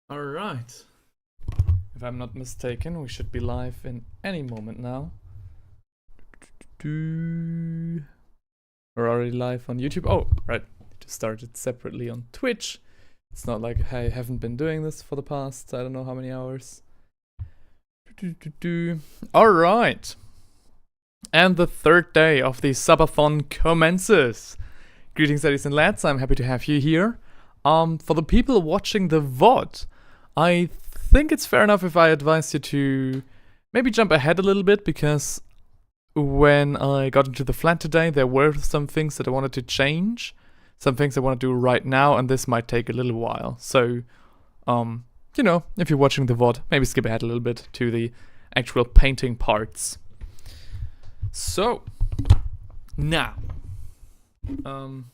Alright. If I'm not mistaken, we should be live in any moment now. We're already live on YouTube. Oh, right. Just started separately on Twitch. It's not like I haven't been doing this for the past, I don't know how many hours. Alright. And the third day of the Subathon commences. Greetings, ladies and lads. I'm happy to have you here. For the people watching the VOD, I think it's fair enough if I advise you to maybe jump ahead a little bit, because when I got into the flat today, there were some things that I wanted to change, some things I want to do right now, and this might take a little while. So, you know, if you're watching the VOD, maybe skip ahead a little bit to the actual painting parts. So, now, I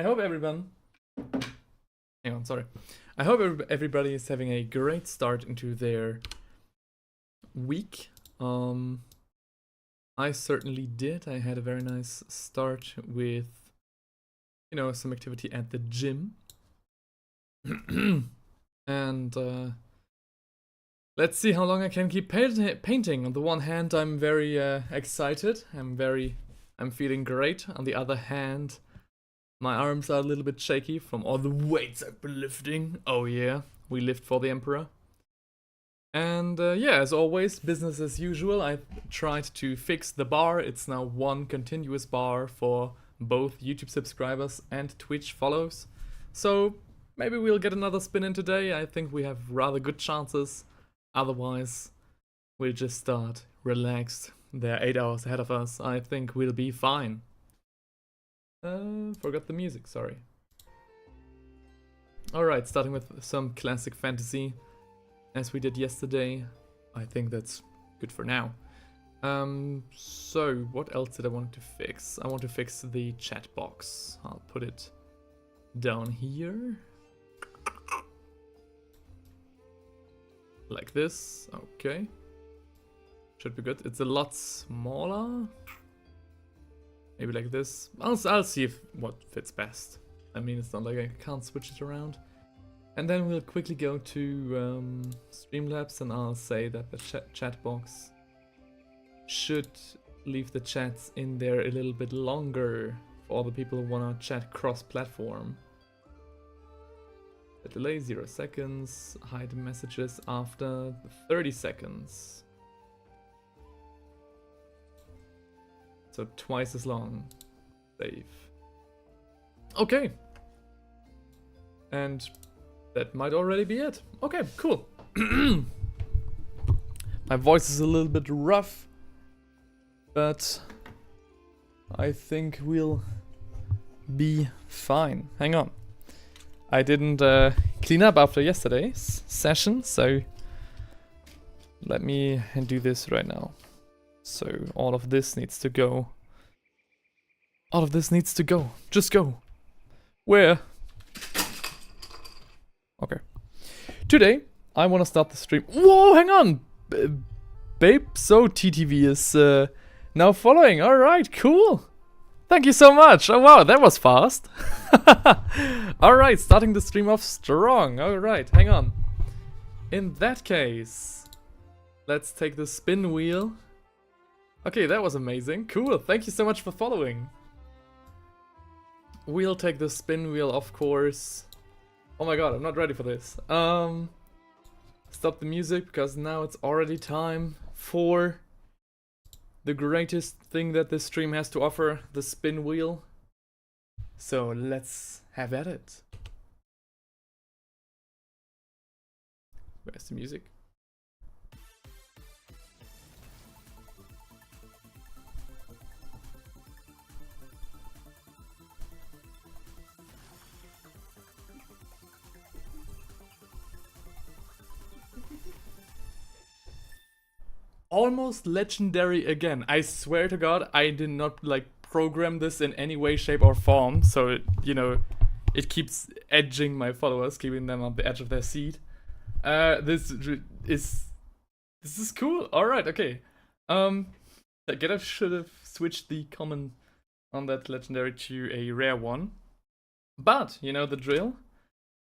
hope everyone. Hang on, sorry. I hope everybody is having a great start into their week. I certainly did. I had a very nice start with, you know, some activity at the gym. And let's see how long I can keep painting. On the one hand, I'm very excited. I'm feeling great. On the other hand, my arms are a little bit shaky from all the weights I've been lifting. Oh yeah, we lift for the Emperor. And yeah, as always, business as usual. I tried to fix the bar. It's now one continuous bar for both YouTube subscribers and Twitch follows. So maybe we'll get another spin in today. I think we have rather good chances. Otherwise, we'll just start relaxed. There are 8 hours ahead of us. I think we'll be fine. Forgot the music, sorry. Alright, starting with some classic fantasy, as we did yesterday. I think that's good for now. So, what else did I want to fix? I want to fix the chat box. I'll put it down here. Like this, okay. Should be good. It's a lot smaller. Maybe like this. I'll see if what fits best. I mean, it's not like I can't switch it around. And then we'll quickly go to Streamlabs, and I'll say that the chat box should leave the chats in there a little bit longer for all the people who want to chat cross-platform. The delay 0 seconds. Hide messages after 30 seconds. So twice as long. Save. Okay. And that might already be it. Okay, cool. My voice is a little bit rough, but I think we'll be fine. Hang on. I didn't clean up after yesterday's session, so let me do this right now. So all of this needs to go. All of this needs to go. Just go. Where? Okay. Today, I want to start the stream. Whoa, hang on! Babe, so TTV is now following. Alright, cool. Thank you so much. Oh wow, that was fast. Alright, starting the stream off strong. Alright, hang on. In that case, let's take the spin wheel. Okay, that was amazing. Cool, thank you so much for following. We'll take the spin wheel, of course. Oh my god, I'm not ready for this. Stop the music, because now it's already time for the greatest thing that this stream has to offer, the spin wheel. So let's have at it. Where's the music? Almost legendary again. I swear to god, I did not like program this in any way, shape or form, so it, you know, it keeps edging my followers, keeping them on the edge of their seat. This is cool. Alright, okay. I guess I should have switched the common on that legendary to a rare one. But, you know the drill.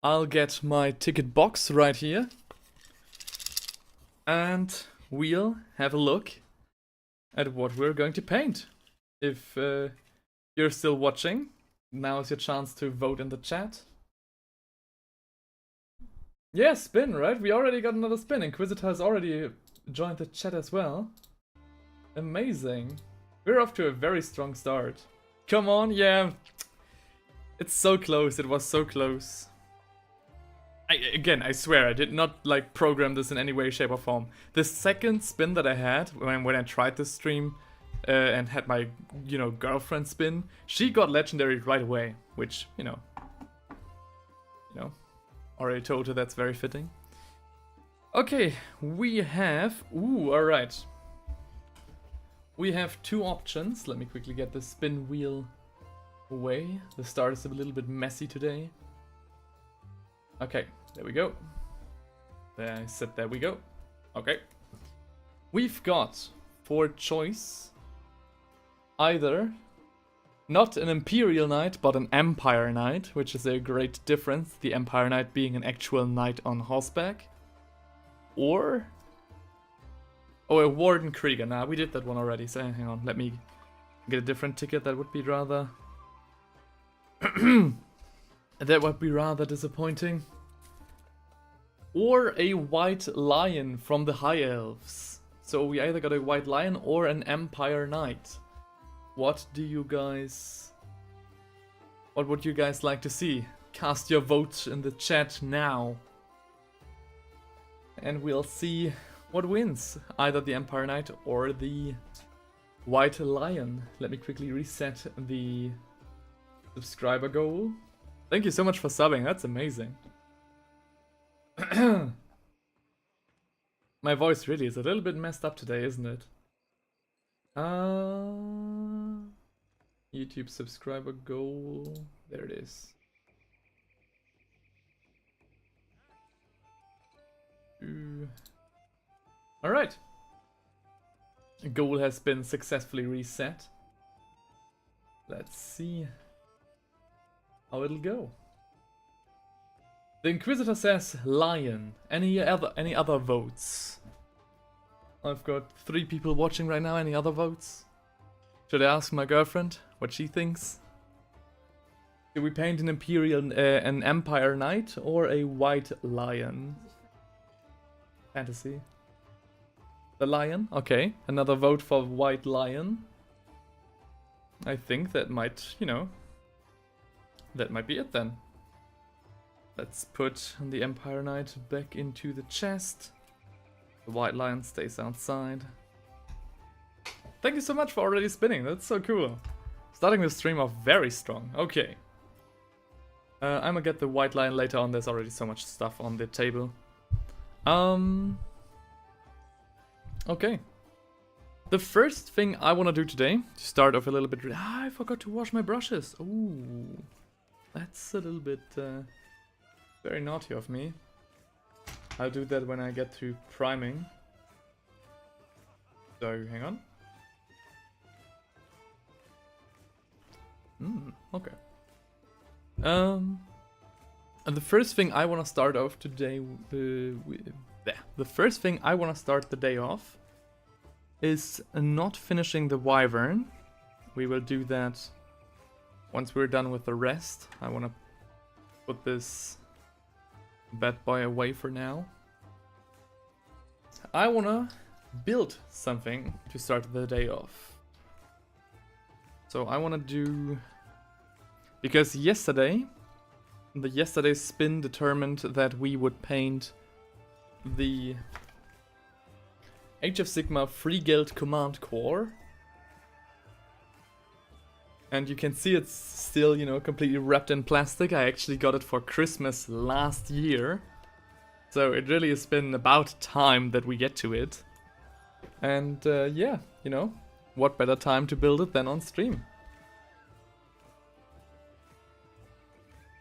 I'll get my ticket box right here. And we'll have a look at what we're going to paint. If you're still watching, now is your chance to vote in the chat. Yeah, spin, right? We already got another spin. Inquisitor has already joined the chat as well. Amazing. We're off to a very strong start. Come on, yeah. It's so close. It was so close. Again, I swear, I did not like program this in any way, shape, or form. The second spin that I had when I tried this stream and had my, girlfriend spin, she got legendary right away, which, already told her that's very fitting. Okay, we have, alright. We have two options. Let me quickly get the spin wheel away. The start is a little bit messy today. Okay, there we go. There, I said there we go. Okay. We've got for choice either not an Imperial Knight, but an Empire Knight, which is a great difference. The Empire Knight being an actual knight on horseback. Or... oh, a Warden Krieger. Nah, we did that one already, so hang on. Let me get a different ticket. That would be rather... that would be rather disappointing. Or a White Lion from the High Elves. So we either got a White Lion or an Empire Knight. What would you guys like to see? Cast your vote in the chat now. And we'll see what wins. Either the Empire Knight or the White Lion. Let me quickly reset the subscriber goal. Thank you so much for subbing, that's amazing. My voice really is a little bit messed up today, isn't it? YouTube subscriber goal. There it is. Alright. Goal has been successfully reset. Let's see how it'll go. The Inquisitor says Lion. Any other votes? I've got 3 people watching right now. Any other votes? Should I ask my girlfriend what she thinks? Do we paint an Imperial, an Empire Knight or a White Lion? Fantasy. The Lion? Okay, another vote for White Lion. I think that might, that might be it then. Let's put the Empire Knight back into the chest. The White Lion stays outside. Thank you so much for already spinning, that's so cool. Starting the stream off very strong, okay. I'm gonna get the White Lion later on, there's already so much stuff on the table. Okay. The first thing I want to do today, to start off a little bit... I forgot to wash my brushes. Ooh, that's a little bit very naughty of me. I'll do that when I get to priming. So, hang on. Okay. And the first thing I want to start off today the first thing I want to start the day off is not finishing the Wyvern. We will do that once we're done with the rest. I want to put this bad boy away for now. I want to build something to start the day off. So I want to do... because yesterday's spin determined that we would paint the Age of Sigmar Free Guild Command Core. And you can see it's still, completely wrapped in plastic. I actually got it for Christmas last year. So it really has been about time that we get to it. And yeah, what better time to build it than on stream?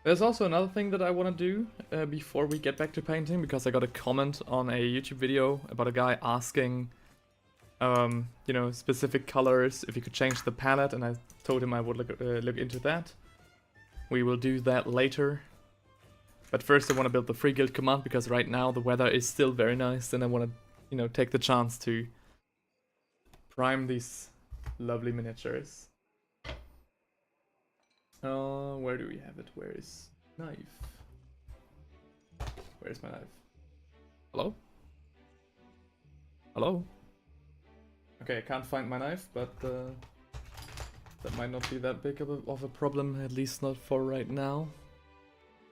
There's also another thing that I want to do before we get back to painting, because I got a comment on a YouTube video about a guy asking, specific colors, if you could change the palette, and I told him I would look into that. We will do that later. But first I want to build the free guild command because right now the weather is still very nice and I want to, you know, take the chance to prime these lovely miniatures. Where do we have it? Where is knife? Where's my knife? Hello? Hello? Okay, I can't find my knife, but that might not be that big of a problem, at least not for right now.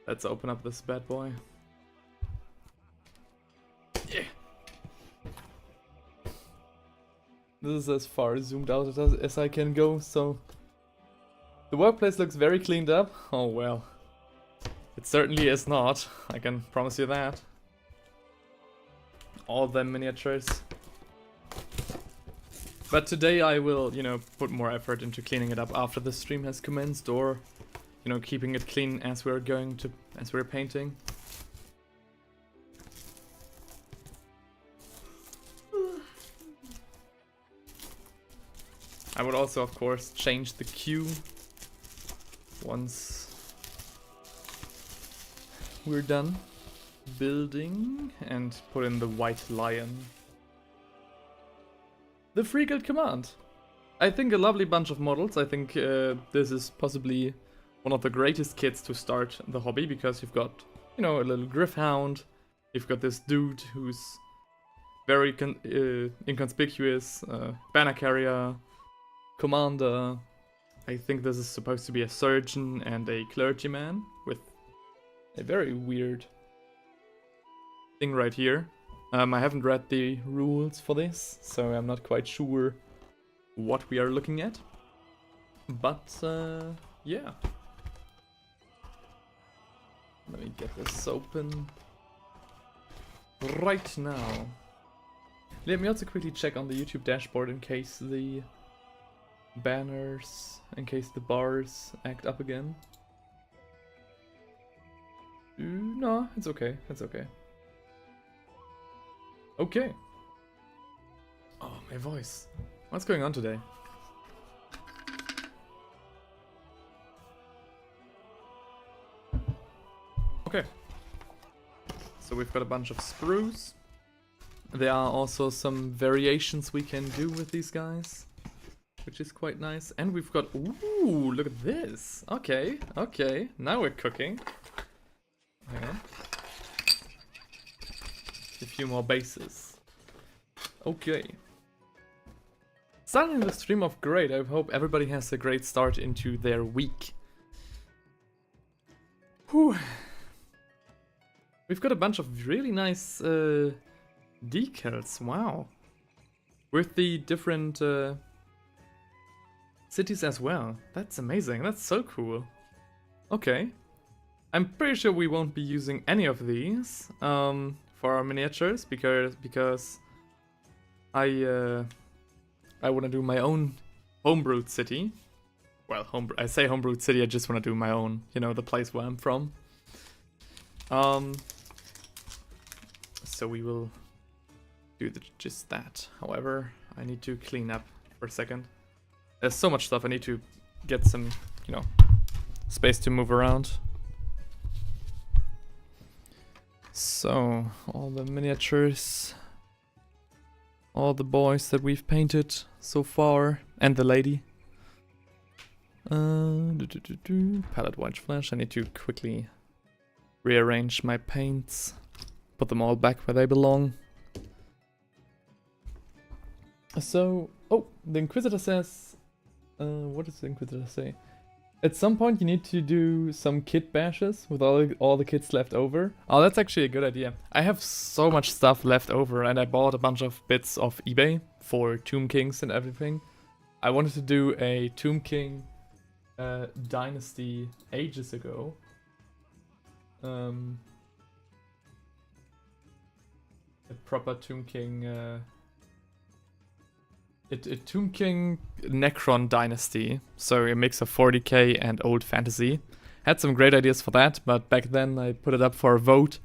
Let's open up this bad boy. Yeah! This is as far zoomed out as I can go, so... The workplace looks very cleaned up. Oh well. It certainly is not, I can promise you that. All them miniatures. But today I will, you know, put more effort into cleaning it up after the stream has commenced, or, you know, keeping it clean as we're painting. I would also, of course, change the queue once we're done building and put in the white lion. The free guild command. I think a lovely bunch of models. I think this is possibly one of the greatest kits to start the hobby because you've got, you know, a little Griffhound. You've got this dude who's very inconspicuous, banner carrier, commander. I think this is supposed to be a surgeon and a clergyman with a very weird thing right here. I haven't read the rules for this, so I'm not quite sure what we are looking at. But, yeah. Let me get this open right now. Let me also quickly check on the YouTube dashboard in case the banners, in case the bars act up again. No, it's okay, it's okay. Okay. Oh, my voice. What's going on today? Okay. So we've got a bunch of sprues. There are also some variations we can do with these guys, which is quite nice. And we've got... Ooh, look at this. Okay, okay. Now we're cooking. Hang on. A few more bases. Okay. Starting the stream off great. I hope everybody has a great start into their week. Whew. We've got a bunch of really nice decals. Wow. With the different cities as well. That's amazing. That's so cool. Okay. I'm pretty sure we won't be using any of these for our miniatures because I want to do my own homebrewed city. Well, I say homebrewed city. I just want to do my own. You know, the place where I'm from. So we will do just that. However, I need to clean up for a second. There's so much stuff. I need to get some, you know, space to move around. So, all the miniatures, all the boys that we've painted so far, and the lady. Palette white flash. I need to quickly rearrange my paints, put them all back where they belong. So, oh, the Inquisitor says, what does the Inquisitor say? At some point you need to do some kit bashes with all the kits left over. Oh, that's actually a good idea. I have so much stuff left over and I bought a bunch of bits off eBay for Tomb Kings and everything. I wanted to do a Tomb King dynasty ages ago. A proper Tomb King... A Tomb King Necron dynasty, so a mix of 40k and old fantasy. Had some great ideas for that, but back then I put it up for a vote,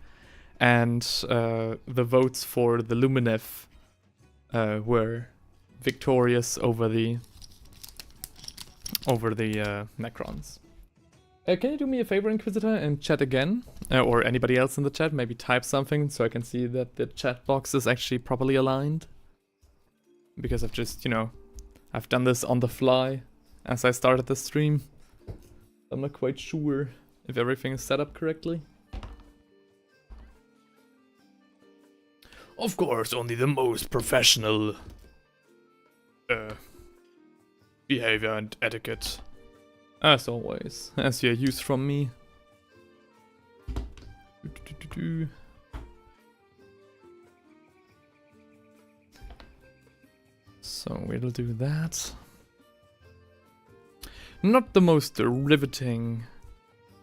and the votes for the Lumineth were victorious over the Necrons. Can you do me a favor, Inquisitor, and chat again? Or anybody else in the chat, maybe type something so I can see that the chat box is actually properly aligned. Because I've just, you know, I've done this on the fly as I started the stream. I'm not quite sure if everything is set up correctly. Of course, only the most professional behavior and etiquette. As always, as you're used from me. So we'll do that. Not the most riveting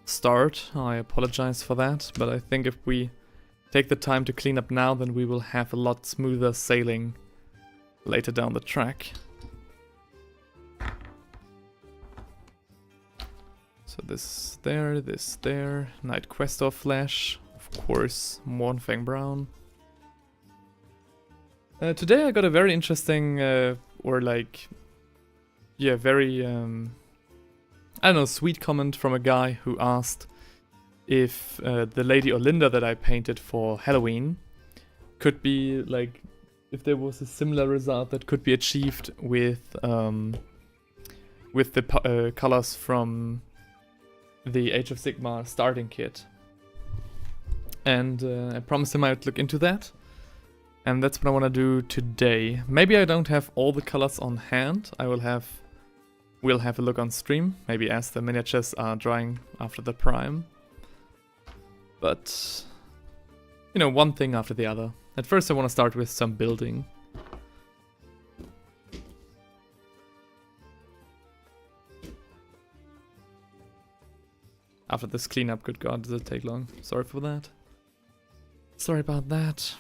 start, I apologize for that, but I think if we take the time to clean up now, then we will have a lot smoother sailing later down the track. So this there, Night Questor Flash, of course, Mornfang Brown. Today I got a very interesting, very, I don't know, sweet comment from a guy who asked if the Lady Olinda that I painted for Halloween could be, like, if there was a similar result that could be achieved with the colors from the Age of Sigmar starting kit. And I promised him I would look into that. And that's what I want to do today. Maybe I don't have all the colors on hand. We'll have a look on stream, maybe as the miniatures are drying after the prime. But, you know, one thing after the other. At first I want to start with some building. After this cleanup, good god, does it take long? Sorry for that. Sorry about that.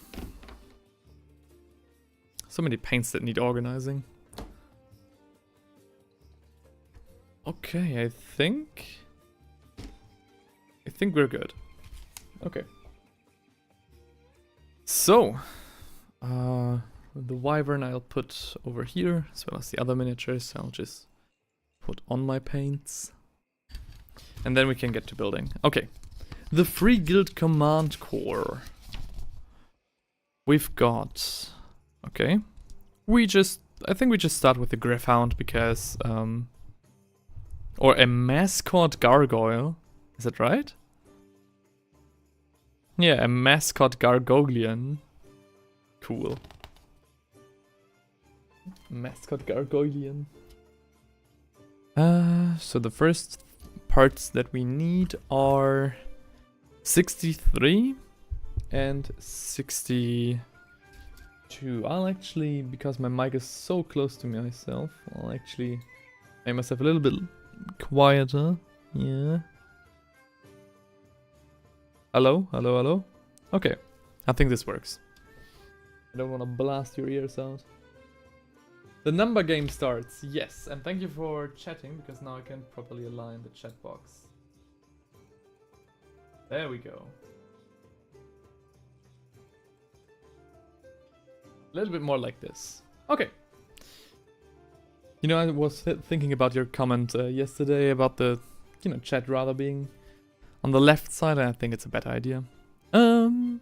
So many paints that need organizing. Okay, I think we're good. Okay. So, the wyvern I'll put over here, as well as the other miniatures. I'll just put on my paints. And then we can get to building. Okay. The Free Guild Command Corps. We've got... Okay. I think we just start with the Griffhound because, or a mascot gargoyle. Is that right? Yeah, a mascot gargoylian. Cool. Mascot gargoylian. So the first parts that we need are 63 and 62. I'll actually, because my mic is so close to myself, I'll actually make myself a little bit quieter. Yeah. Hello? Hello, hello? Okay. I think this works. I don't want to blast your ears out. The number game starts. Yes, and thank you for chatting, because now I can properly align the chat box. There we go. A little bit more like this. Okay. You know, I was thinking about your comment yesterday about the, you know, chat rather being on the left side, and I think it's a better idea. Than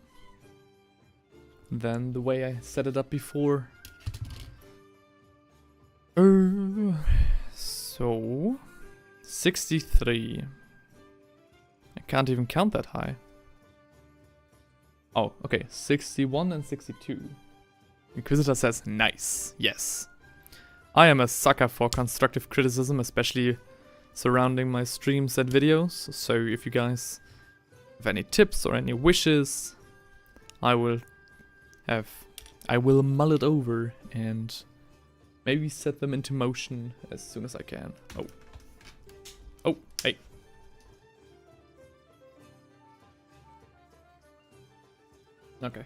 the way I set it up before. So 63. I can't even count that high. Oh, okay. 61 and 62. Inquisitor says, nice. Yes. I am a sucker for constructive criticism, especially surrounding my streams and videos. So if you guys have any tips or any wishes, I will mull it over and maybe set them into motion as soon as I can. Oh. Oh, hey. Okay.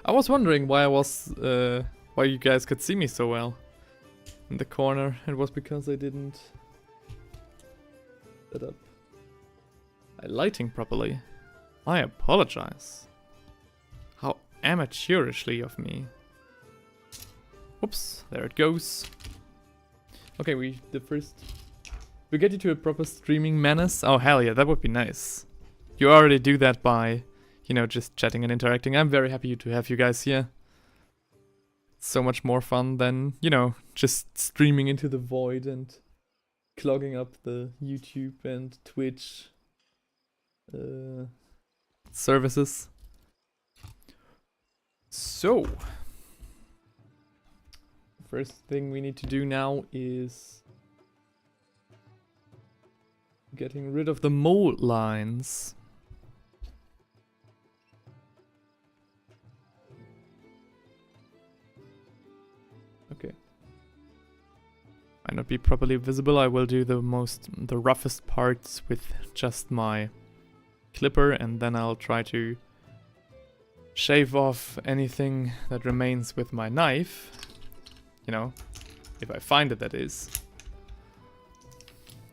I was wondering why why you guys could see me so well in the corner. It was because I didn't set up my lighting properly. I apologize. How amateurishly of me. Oops, there it goes. Okay, the first We get you to a proper streaming menace? Oh, hell yeah, that would be nice. You already do that by, you know, just chatting and interacting. I'm very happy to have you guys here. It's so much more fun than, you know, just streaming into the void and clogging up the YouTube and Twitch services. So, first thing we need to do now is getting rid of the mold lines. Okay. Might not be properly visible. I will do the roughest parts with just my clipper, and then I'll try to shave off anything that remains with my knife. You know, if I find it, that is.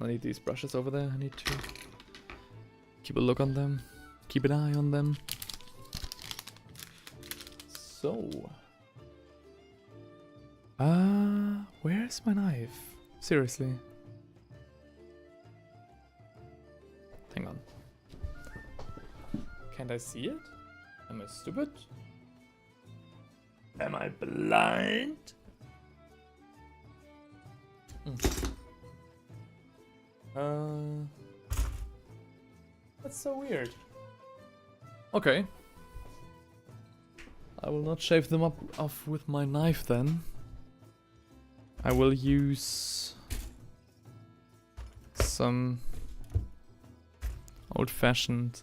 I need these brushes over there. I need to keep a look on them. Keep an eye on them. So. Where's my knife? Seriously. Hang on. Can't I see it? Am I stupid? Am I blind? That's so weird. Okay. I will not shave them off with my knife then. I will use some old-fashioned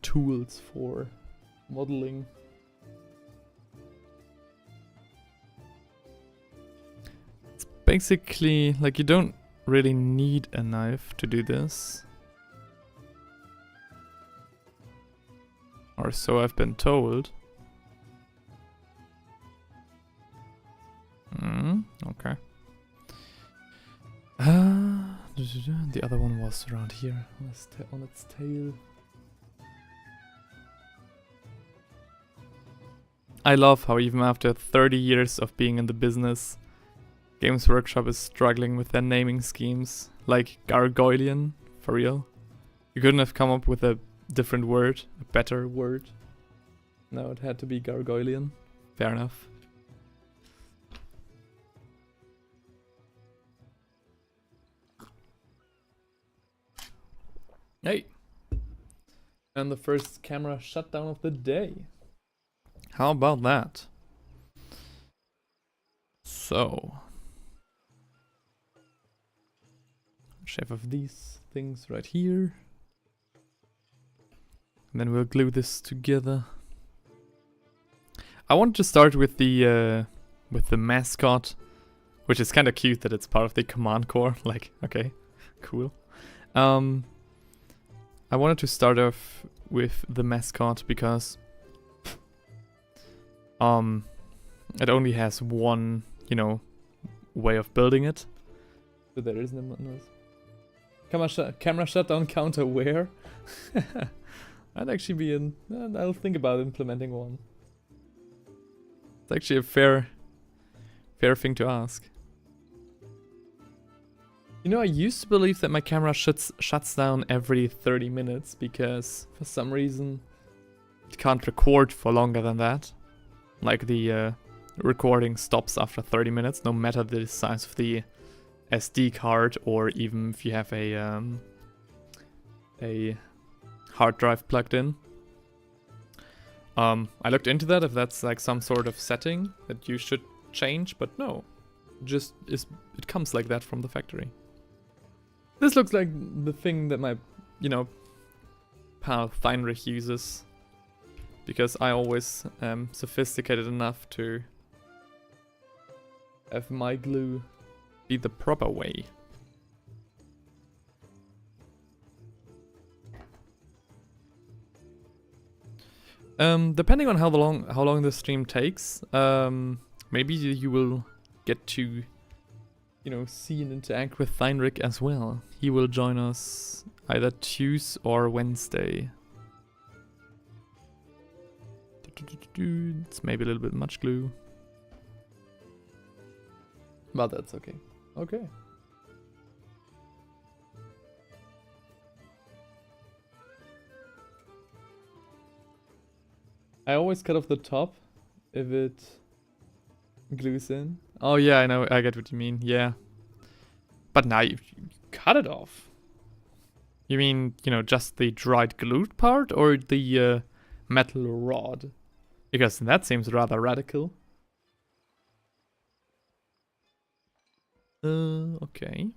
tools for modeling. It's basically like you don't really need a knife to do this. Or so I've been told. Okay. The other one was around here on its tail. I love how even after 30 years of being in the business, Games Workshop is struggling with their naming schemes. Like Gargoylian, for real. You couldn't have come up with a different word, a better word. No, it had to be Gargoylian. Fair enough. Hey! And the first camera shutdown of the day. How about that? So. Shave off these things right here. And then we'll glue this together. I want to start with the mascot, which is kind of cute that it's part of the command core. Like, okay, cool. I wanted to start off with the mascot because it only has one, you know, way of building it. So there is no camera shutdown counter where? I'd actually be in. I'll think about implementing one. It's actually a fair thing to ask. You know, I used to believe that my camera shuts down every 30 minutes because for some reason it can't record for longer than that. Like the recording stops after 30 minutes, no matter the size of the SD card or even if you have a hard drive plugged in. I looked into that, if that's like some sort of setting that you should change, but no. It comes like that from the factory. This looks like the thing that my, you know, pal Theinrich uses. Because I always am sophisticated enough to have my glue be the proper way. Depending on how long the stream takes, maybe you will get to, you know, see and interact with Theinrich as well. He will join us either Tuesday or Wednesday. It's maybe a little bit much glue, but that's okay. Okay. I always cut off the top if it glues in. Oh yeah, I know, I get what you mean, yeah. But now you cut it off. You mean, you know, just the dried glued part or the metal rod? Because that seems rather radical. Okay.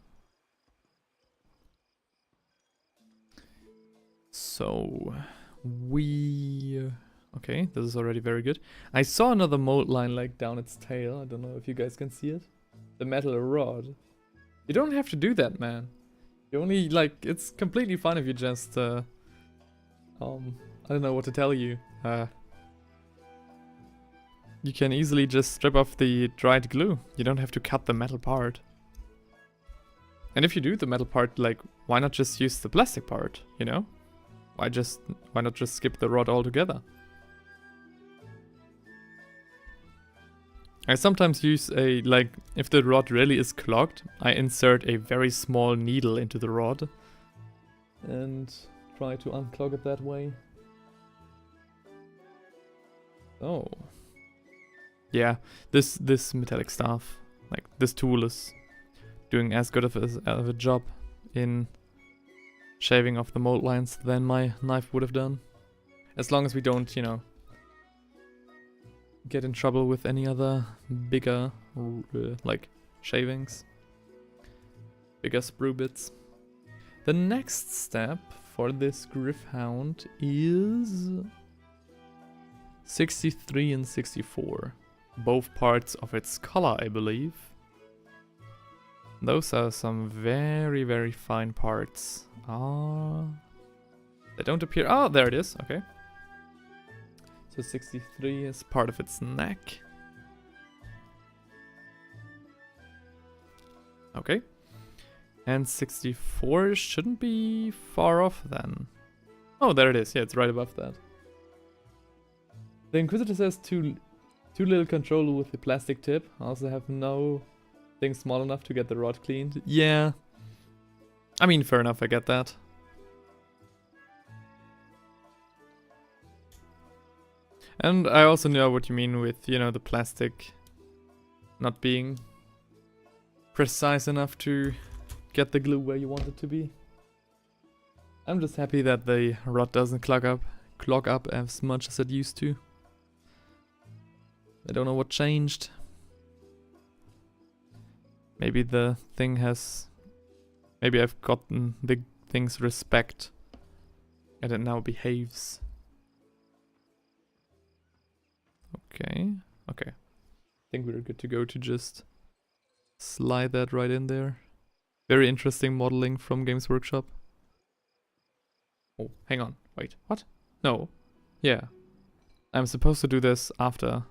So, okay, this is already very good. I saw another mold line like down its tail. I don't know if you guys can see it. The metal rod. You don't have to do that, man. You only, like, it's completely fine if you just, I don't know what to tell you. You can easily just strip off the dried glue. You don't have to cut the metal part. And if you do the metal part, like, why not just use the plastic part, you know? Why not just skip the rod altogether? I sometimes use if the rod really is clogged, I insert a very small needle into the rod and try to unclog it that way. Oh. Yeah, this metallic stuff, like this tool is doing as good of a job in shaving off the mold lines than my knife would have done. As long as we don't, you know, get in trouble with any other bigger, like, shavings. Bigger sprue bits. The next step for this Griffhound is 63 and 64. Both parts of its collar, I believe. Those are some very, very fine parts. They don't appear. Oh, there it is. Okay. So 63 is part of its neck. Okay. And 64 shouldn't be far off then. Oh, there it is. Yeah, it's right above that. The Inquisitor says too little control with the plastic tip. I also have no thing small enough to get the rod cleaned. Yeah. I mean, fair enough, I get that. And I also know what you mean with, you know, the plastic not being precise enough to get the glue where you want it to be. I'm just happy that the rod doesn't clog up as much as it used to. I don't know what changed. Maybe the thing has... Maybe I've gotten the thing's respect and it now behaves. Okay, okay. I think we're good to go to just slide that right in there. Very interesting modeling from Games Workshop. Oh, hang on. Wait, what? No. Yeah. I'm supposed to do this after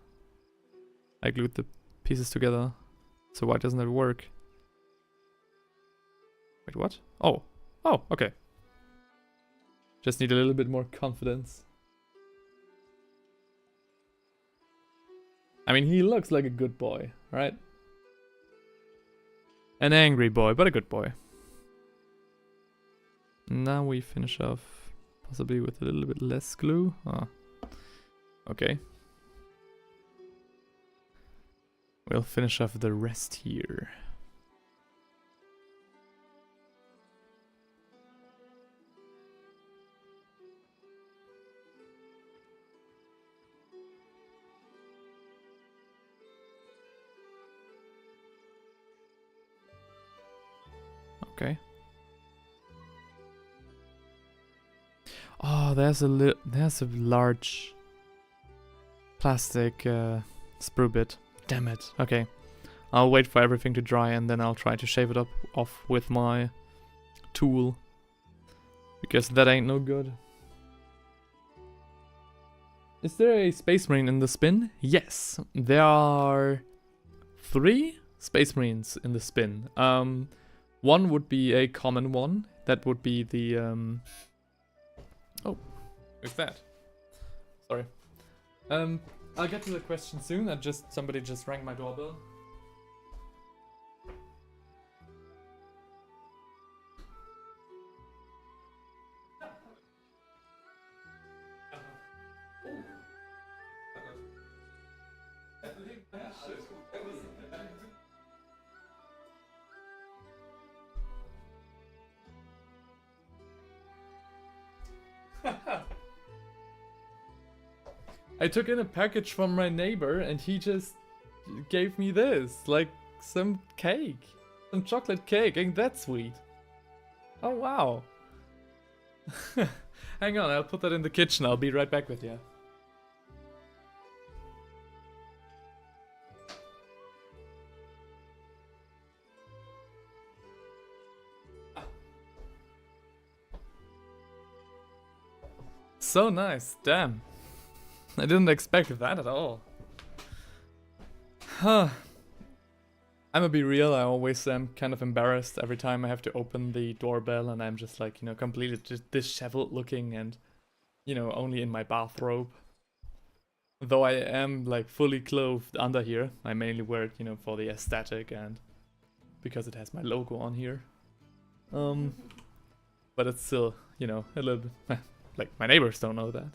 I glued the pieces together. So why doesn't it work? Wait, what? Oh. Oh, okay. Just need a little bit more confidence. I mean, he looks like a good boy, right? An angry boy, but a good boy. Now we finish off possibly with a little bit less glue. Oh. Okay. We'll finish off the rest here. Okay. Oh, there's a large plastic sprue bit. Damn it. Okay. I'll wait for everything to dry and then I'll try to shave it off with my tool. Because that ain't no good. Is there a Space Marine in the spin? Yes. There are 3 Space Marines in the spin. One would be a common one. That would be the Oh, who's that? Sorry. I'll get to the question soon. Somebody just rang my doorbell. I took in a package from my neighbor and he just gave me this, like some cake. Some chocolate cake, ain't that sweet? Oh wow. Hang on, I'll put that in the kitchen, I'll be right back with you. So nice, damn. I didn't expect that at all. Huh. I'm gonna be real, I always am kind of embarrassed every time I have to open the doorbell and I'm just like, you know, completely just disheveled looking and, you know, only in my bathrobe. Though I am like fully clothed under here, I mainly wear it, you know, for the aesthetic and because it has my logo on here. But it's still, you know, a little bit, like my neighbors don't know that.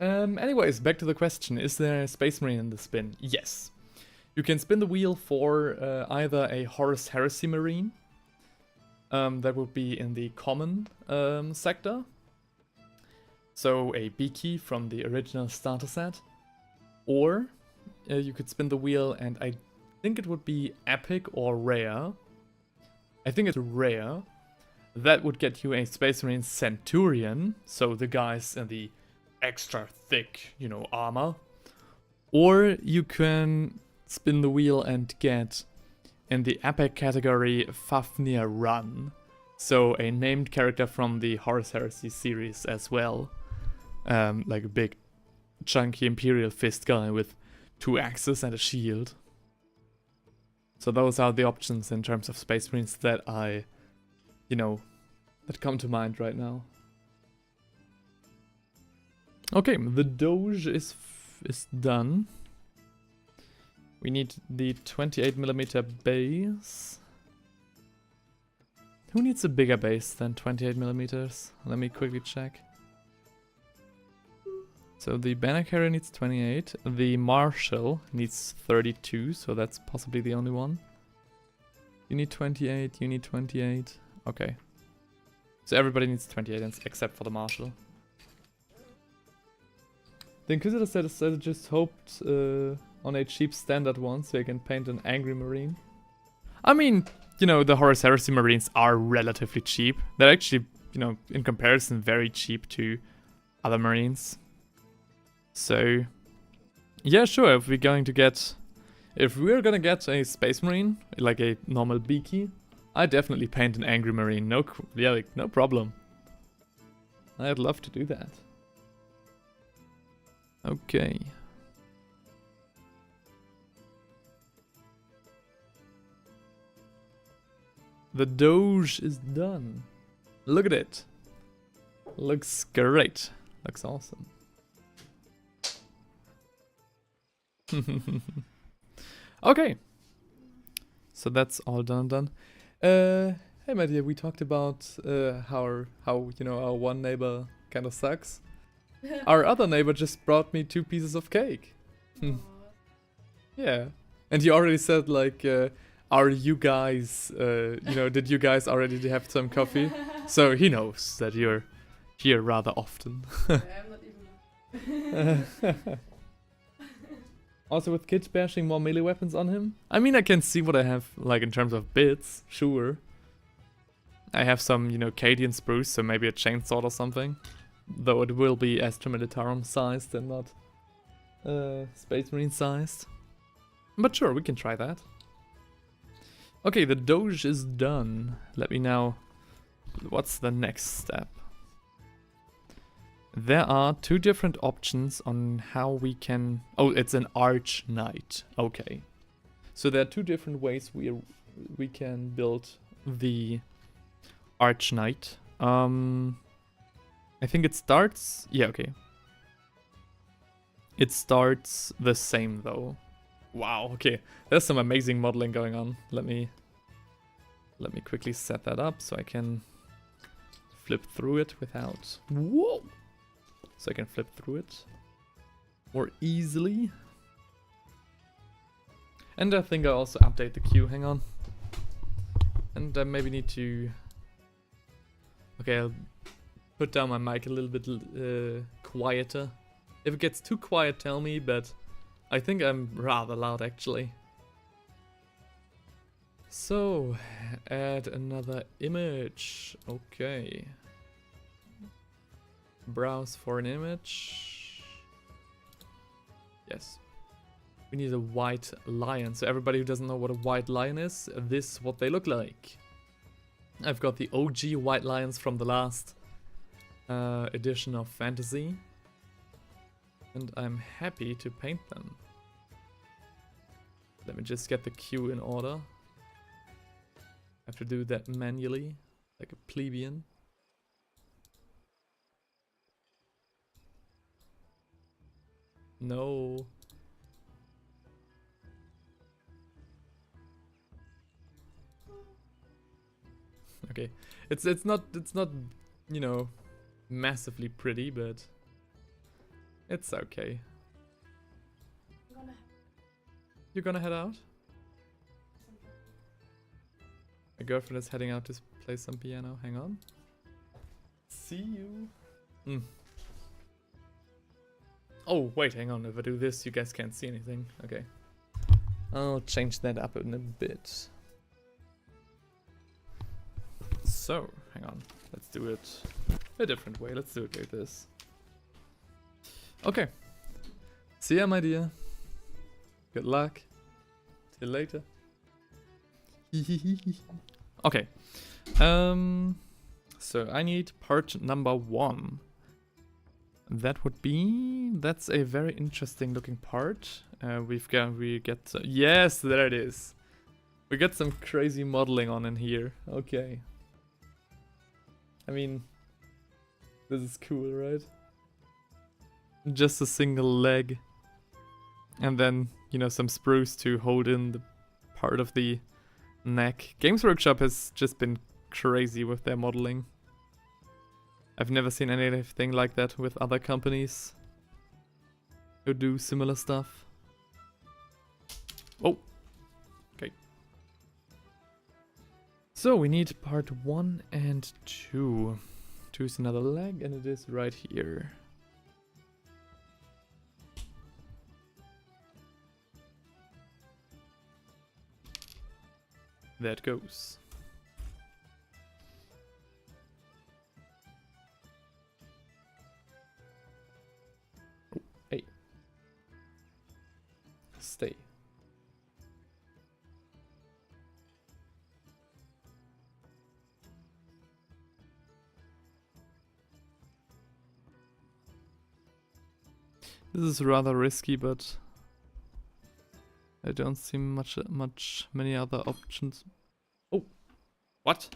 Anyways, back to the question, is there a Space Marine in the spin? Yes. You can spin the wheel for either a Horus Heresy Marine, that would be in the common sector, so a B-key from the original starter set, or you could spin the wheel and I think it would be epic or rare. I think it's rare. That would get you a Space Marine Centurion, so the guys in the extra thick, you know, armor, or you can spin the wheel and get in the epic category Fafnir Run, so a named character from the Horus Heresy series as well, like a big chunky Imperial Fist guy with 2 axes and a shield. So those are the options in terms of Space Marines that I, you know, that come to mind right now. Okay, the Doge is done. We need the 28mm base. Who needs a bigger base than 28mm? Let me quickly check. So the banner carrier needs 28. The Marshal needs 32, so that's possibly the only one. You need 28, you need 28. Okay. So everybody needs 28 except for the Marshal. The Inquisitor said I just hoped on a cheap standard one so I can paint an angry Marine. I mean, you know, the Horus Heresy Marines are relatively cheap. They're actually, you know, in comparison very cheap to other Marines. So, yeah, sure, if we're gonna get a Space Marine, like a normal B-key, I definitely paint an angry Marine, no problem. I'd love to do that. Okay. The Doge is done. Look at it. Looks great. Looks awesome. Okay. So that's all done. Hey my dear, we talked about how you know our one neighbor kind of sucks. Our other neighbor just brought me 2 pieces of cake. Yeah. And he already said like, are you guys, you know, did you guys already have some coffee? So he knows that you're here rather often. I'm not even. Also with kids bashing more melee weapons on him? I mean, I can see what I have, like, in terms of bits, sure. I have some, you know, Cadian spruce, so maybe a chainsaw or something. Though it will be Astra Militarum sized and not Space Marine sized. But sure, we can try that. Okay, the Doge is done. Let me now... What's the next step? There are 2 different options on how we can... Oh, it's an Arch Knight. Okay. So there are 2 different ways we can build the Arch Knight. I think it starts... Yeah, okay. It starts the same though. Wow, okay. There's some amazing modeling going on. Let me quickly set that up so I can flip through it without... Whoa! So I can flip through it more easily. And I think I also update the queue, hang on. And I maybe need to... Okay, put down my mic a little bit quieter. If it gets too quiet, tell me, but I think I'm rather loud actually. So, add another image. Okay. Browse for an image. Yes. We need a white lion. So everybody who doesn't know what a white lion is, this is what they look like. I've got the OG white lions from the last edition of Fantasy. And I'm happy to paint them. Let me just get the queue in order. I have to do that manually, like a plebeian. No. Okay, it's not you know, massively pretty, but it's okay. You're gonna head out? My girlfriend is heading out to play some piano. Hang on. See you. Oh, wait, hang on. If I do this, you guys can't see anything. Okay. I'll change that up in a bit. So, hang on. Let's do it a different way. Let's do it like this. Okay. See ya, my dear. Good luck. Till later. Okay. So I need part number 1. That would be... That's a very interesting looking part. We get... yes, there it is. We got some crazy modeling on in here. Okay. I mean... This is cool, right? Just a single leg. And then, you know, some spruce to hold in the part of the neck. Games Workshop has just been crazy with their modeling. I've never seen anything like that with other companies who do similar stuff. Oh, okay. So we need part 1 and 2. 2 is another leg, and it is right here. There it goes. Oh, hey. Stay. This is rather risky, but I don't see many other options. Oh, what?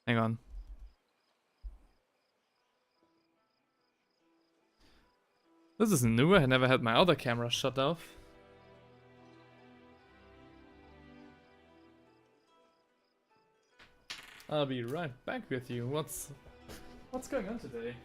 Hang on. This is new. I never had my other camera shut off. I'll be right back with you. What's going on today?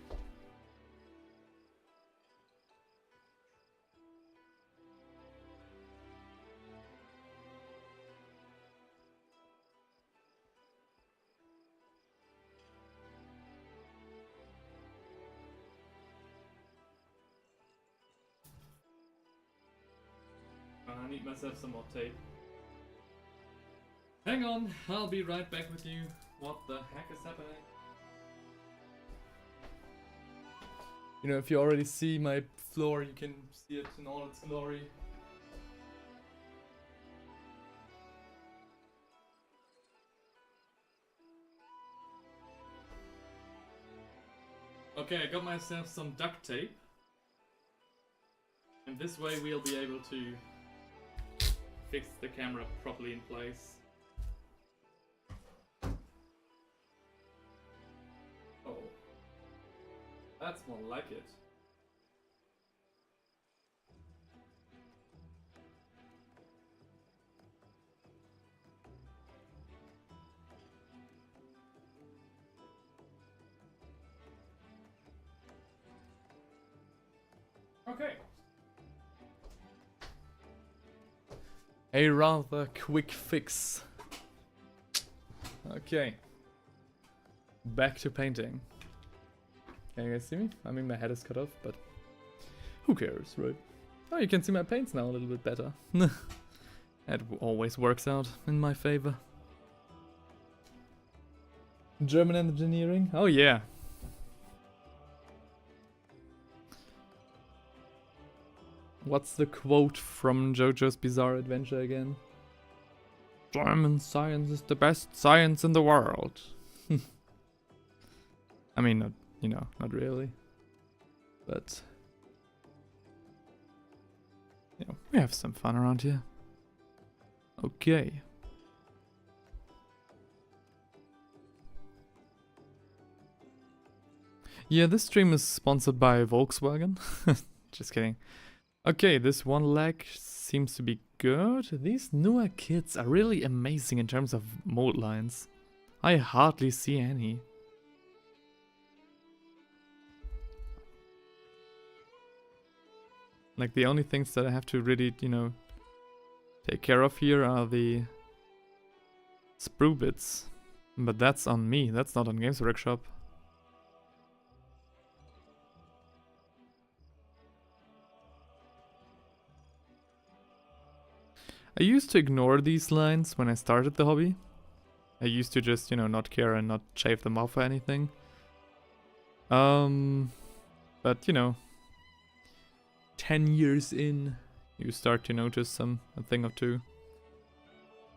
I need myself some more tape. Hang on, I'll be right back with you. What the heck is happening? You know, if you already see my floor, you can see it in all its glory. Okay, I got myself some duct tape. And this way we'll be able to fix the camera properly in place. Oh. That's more like it. Okay. A rather quick fix. Okay. Back to painting. Can you guys see me? I mean, my head is cut off, but who cares, right? Oh, you can see my paints now a little bit better. That always works out in my favor. German engineering? Oh yeah. What's the quote from JoJo's Bizarre Adventure again? German science is the best science in the world. I mean, not, you know, not really. But, you know, we have some fun around here. Okay. Yeah, this stream is sponsored by Volkswagen. Just kidding. Okay, this one leg seems to be good. These newer kits are really amazing in terms of mold lines. I hardly see any. Like, the only things that I have to really, you know, take care of here are the sprue bits. But that's on me, that's not on Games Workshop. I used to ignore these lines when I started the hobby. I used to just, you know, not care and not shave them off or anything. But, you know, 10 years in, you start to notice a thing or two.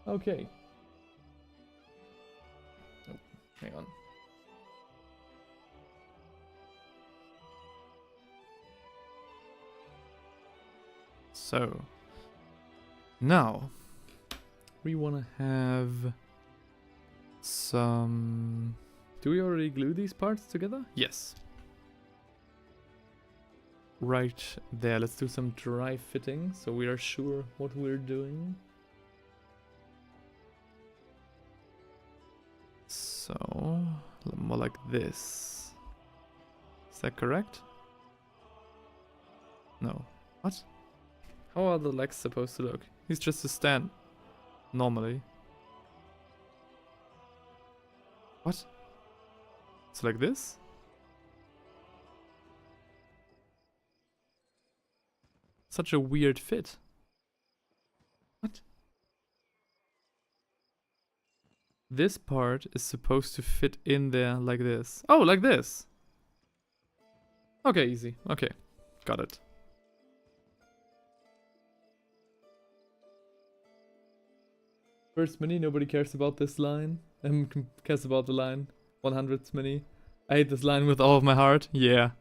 Okay. Oh, hang on. So, now, we want to have some... Do we already glue these parts together? Yes. Right there, let's do some dry fitting so we are sure what we're doing. So, more like this. Is that correct? No. What? How are the legs supposed to look? He's just a stand. Normally. What? It's like this? Such a weird fit. What? This part is supposed to fit in there like this. Oh, like this! Okay, easy. Okay, got it. First mini, nobody cares about this line. Cares about the line. 100th mini. I hate this line with all of my heart. Yeah.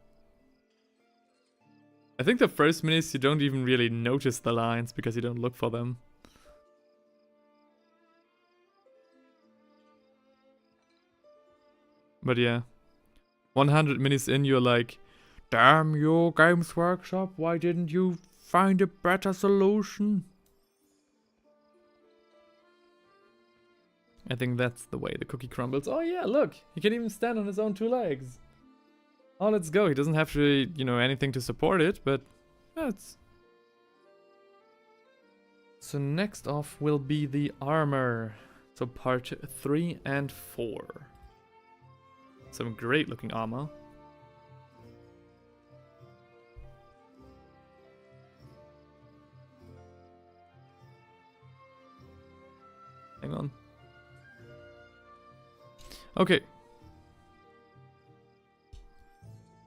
I think the first minis you don't even really notice the lines because you don't look for them. But yeah. 100 minis in, you're like, damn you, Games Workshop, why didn't you find a better solution? I think that's the way the cookie crumbles. Oh yeah, look! He can even stand on his own 2 legs. Oh, let's go. He doesn't have to, you know, anything to support it, but that's... So next off will be the armor. So part 3 and 4. Some great looking armor. Hang on. Okay.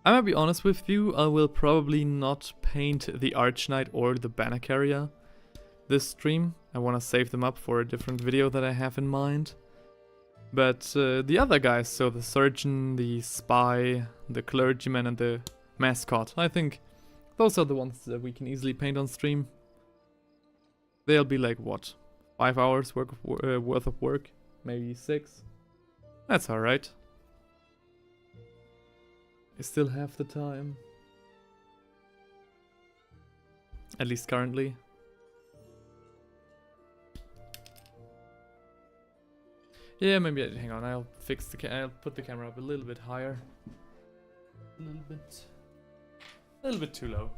I'm gonna be honest with you, I will probably not paint the Arch Knight or the Banner Carrier this stream. I want to save them up for a different video that I have in mind. But the other guys, so the Surgeon, the Spy, the Clergyman and the Mascot, I think those are the ones that we can easily paint on stream. They'll be like, what, 5 hours worth of work? Maybe 6? That's alright. I still have the time. At least currently. Yeah, maybe hang on, I'll fix the I'll put the camera up a little bit higher. A little bit too low.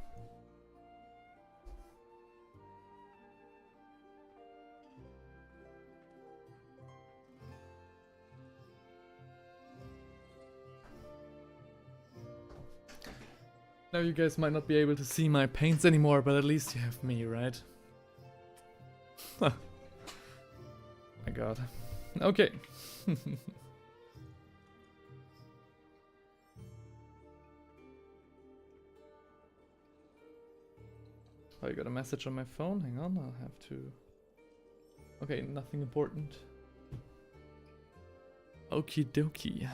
Now you guys might not be able to see my paints anymore, but at least you have me, right? My god. Okay. Oh, I got a message on my phone. Hang on, I'll have to... Okay, nothing important. Okie dokie.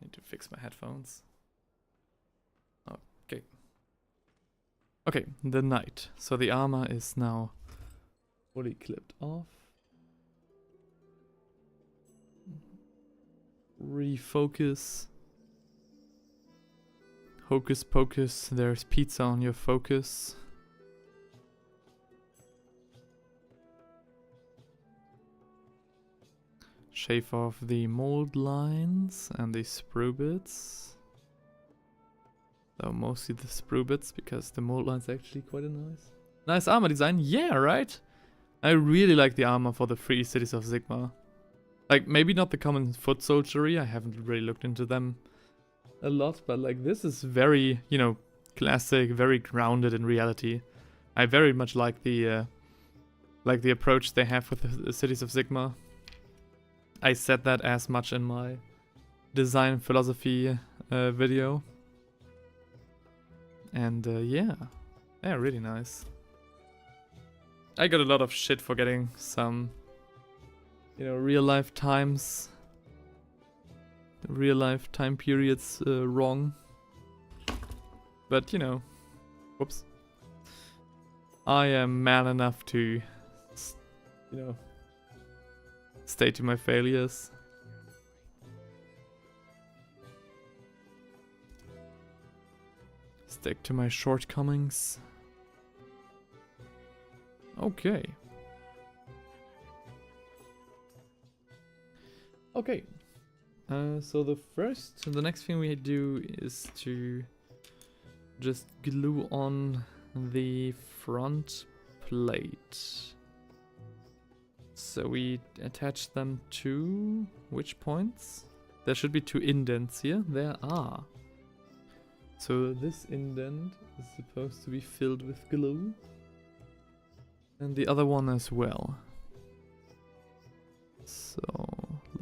Need to fix my headphones. Okay. Okay, the knight. So the armor is now fully clipped off. Refocus. Hocus pocus, there's pizza on your focus. Shave off the mold lines and the sprue bits. Though mostly the sprue bits, because the mold line's actually quite a nice armor design. Yeah, right? I really like the armor for the free cities of Sigmar. Like, maybe not the common foot soldiery, I haven't really looked into them a lot, but like this is very, you know, classic, very grounded in reality. I very much like the approach they have with the cities of Sigmar. I said that as much in my design philosophy video. And yeah, really nice. I got a lot of shit for getting some, you know, real life time periods wrong. But you know, whoops. I am man enough to, you know, stay to my failures. Stick to my shortcomings. Okay. Okay. So the next thing we do is to just glue on the front plate. So we attach them to which points? There should be 2 indents here. There are. So this indent is supposed to be filled with glue. And the other one as well. So,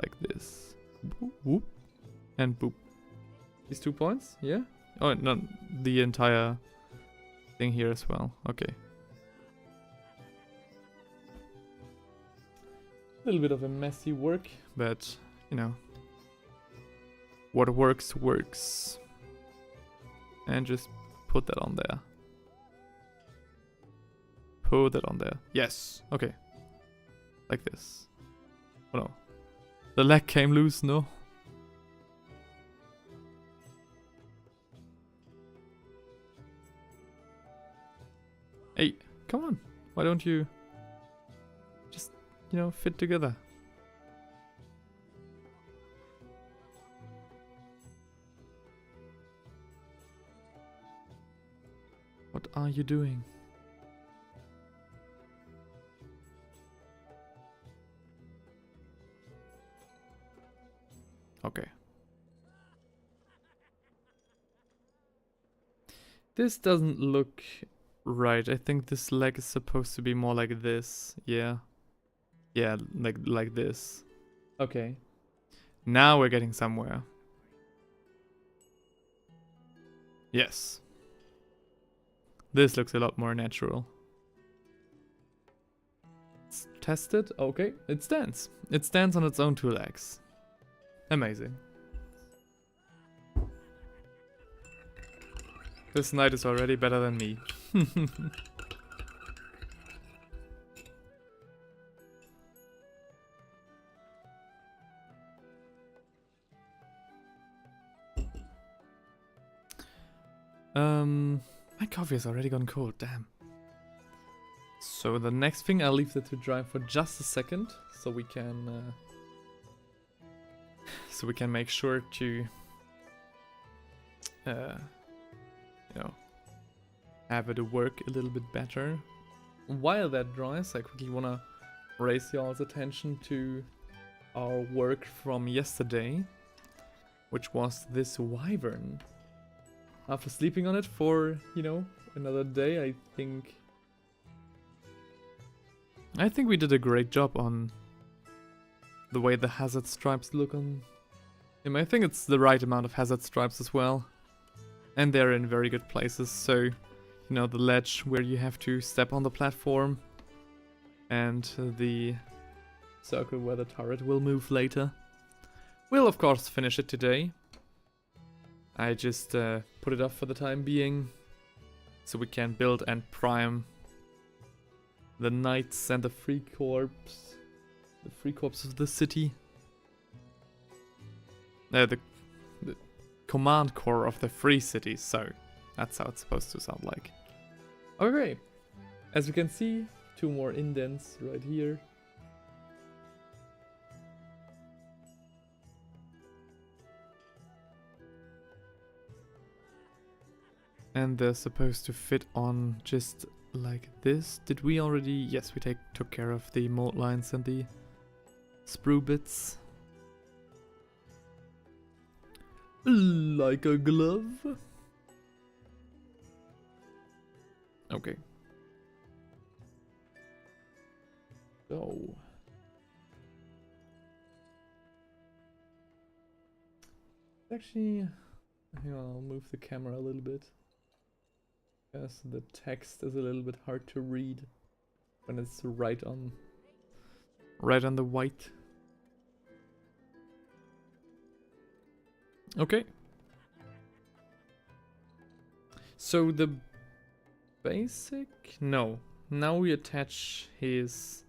like this. Boop, whoop, and boop. These 2 points? Yeah? Oh, no, the entire thing here as well. Okay. A little bit of a messy work, but, you know. What works, works. And just put that on there. Put that on there. Yes. Okay. Like this. Oh no. The leg came loose, no? Hey, come on. Why don't you just, you know, fit together? What are you doing? Okay. This doesn't look right. I think this leg is supposed to be more like this. Yeah. Yeah, like this. Okay. Now we're getting somewhere. Yes. This looks a lot more natural. Let's test it. Okay, it stands. It stands on its own 2 legs. Amazing. This knight is already better than me. My coffee has already gone cold, damn. So the next thing, I'll leave that to dry for just a second, so we can so we can make sure to, you know, have it work a little bit better. While that dries, I quickly wanna raise y'all's attention to our work from yesterday, which was this wyvern. After sleeping on it for, you know, another day, I think we did a great job on the way the hazard stripes look on him. I think it's the right amount of hazard stripes as well. And they're in very good places, so, you know, the ledge where you have to step on the platform, and the circle where the turret will move later. We'll of course finish it today. I just put it off for the time being, so we can build and prime the knights and the free corps of the city. The command corps of the free city, so that's how it's supposed to sound like. Okay, as you can see, 2 more indents right here. And they're supposed to fit on just like this. Did we already? Yes, we took care of the mold lines and the sprue bits. Like a glove. Okay. So. Actually, hang on, I'll move the camera a little bit. Because the text is a little bit hard to read when it's right on the white. Okay. So the basic... No. Now we attach his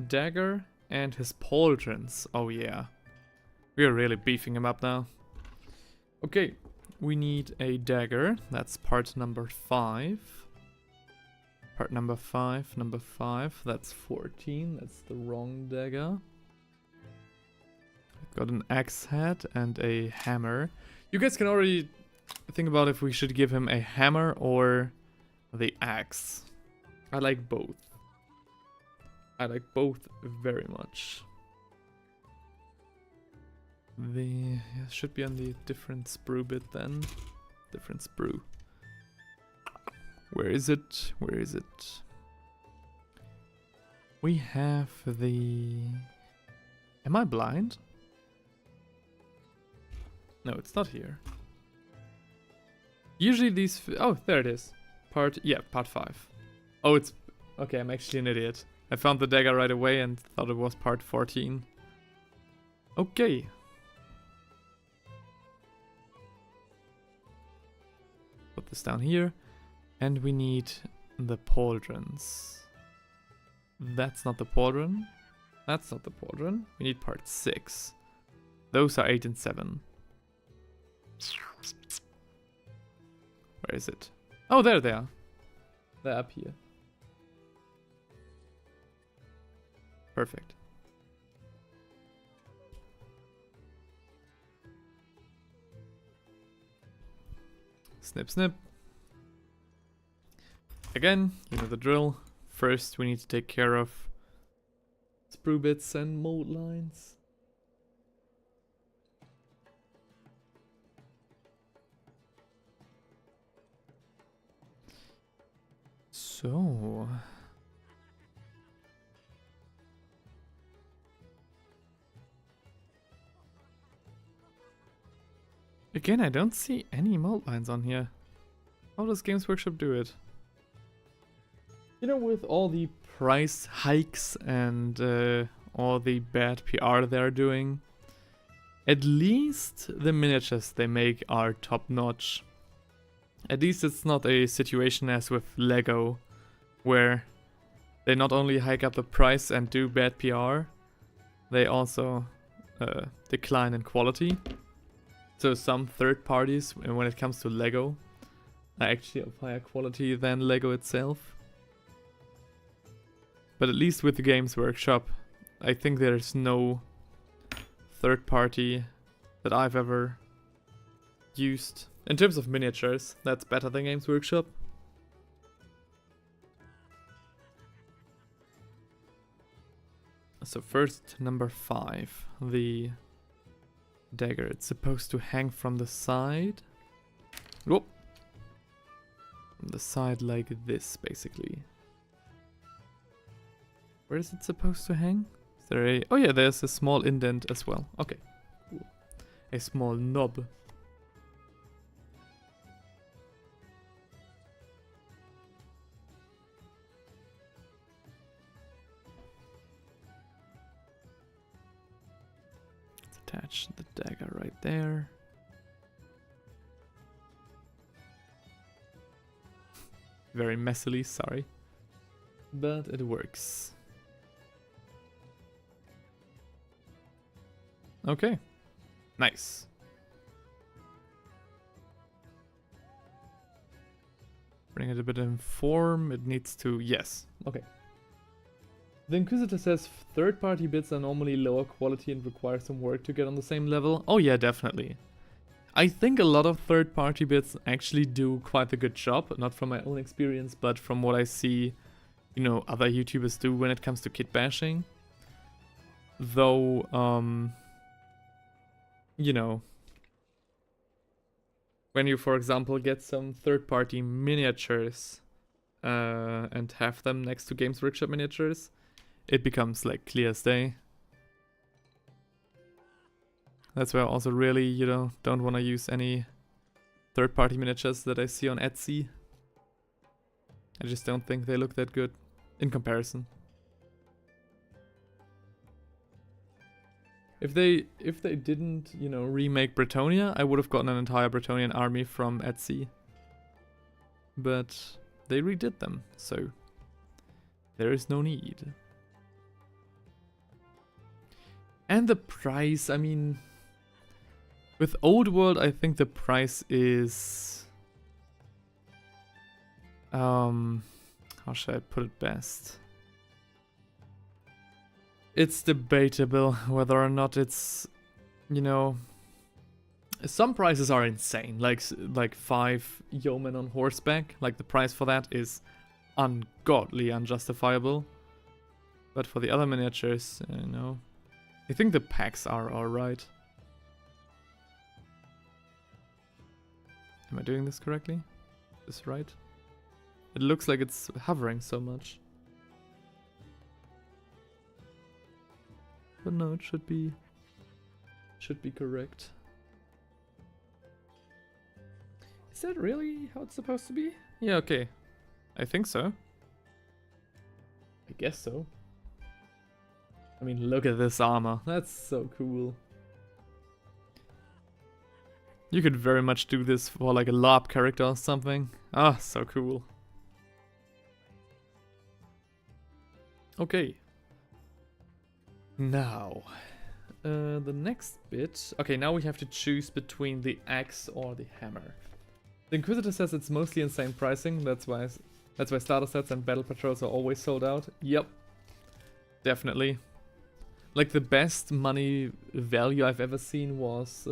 dagger and his pauldrons. Oh yeah. We are really beefing him up now. Okay. We need a dagger. That's part number 5. Part number 5. Number 5. That's 14. That's the wrong dagger. Got an axe head and a hammer. You guys can already think about if we should give him a hammer or the axe. I like both. I like both very much. The should be on the different sprue bit then. Different sprue. Where is it? Where is it? We have the... Am I blind? No, it's not here. Usually these... Oh, there it is. Part 5. Oh, it's... Okay, I'm actually an idiot. I found the dagger right away and thought it was part 14. Okay. Put this down here. And we need the pauldrons. That's not the pauldron. That's not the pauldron. We need part 6. Those are 8 and 7. Where is it? Oh, there they are. They're up here. Perfect. Snip, snip. Again, you know the drill. First, we need to take care of sprue bits and mold lines. So... Again, I don't see any mold lines on here. How does Games Workshop do it? You know, with all the price hikes and all the bad PR they're doing, at least the miniatures they make are top notch. At least it's not a situation as with Lego, where they not only hike up the price and do bad PR, they also decline in quality. So some third parties, when it comes to Lego, are actually of higher quality than Lego itself. But at least with the Games Workshop, I think there's no third party that I've ever used. In terms of miniatures, that's better than Games Workshop. So first, number 5, the dagger. It's supposed to hang from the side. Whoop. From the side like this, basically. Where is it supposed to hang? Is there a... Oh yeah, there's a small indent as well. Okay, cool. A small knob. Let's attach the dagger right there. Very messily, sorry. But it works. Okay. Nice. Bring it a bit in form. It needs to... Yes. Okay. The Inquisitor says third-party bits are normally lower quality and require some work to get on the same level. Oh yeah, definitely. I think a lot of third-party bits actually do quite a good job. Not from my own experience, but from what I see, you know, other YouTubers do when it comes to kit bashing. Though, you know, when you, for example, get some third-party miniatures and have them next to Games Workshop miniatures, it becomes like clear as day. That's why I also really, you know, don't want to use any third-party miniatures that I see on Etsy. I just don't think they look that good in comparison. If they didn't, you know, remake Bretonnia, I would have gotten an entire Bretonnian army from Etsy. But they redid them, so there is no need. And the price, I mean, with Old World, I think the price is... how should I put it best? It's debatable whether or not it's, you know... Some prices are insane, like 5 yeomen on horseback. Like, the price for that is ungodly unjustifiable. But for the other miniatures, you know... I think the packs are alright. Am I doing this correctly? Is this right? It looks like it's hovering so much. But no, it should be correct. Is that really how it's supposed to be? Yeah, okay. I think so. I guess so. I mean, look at this armor. That's so cool. You could very much do this for like a LARP character or something. Ah, so cool. Okay. Now, the next bit... Okay, now we have to choose between the axe or the hammer. The Inquisitor says it's mostly insane pricing. That's why starter sets and battle patrols are always sold out. Yep. Definitely. Like, the best money value I've ever seen was,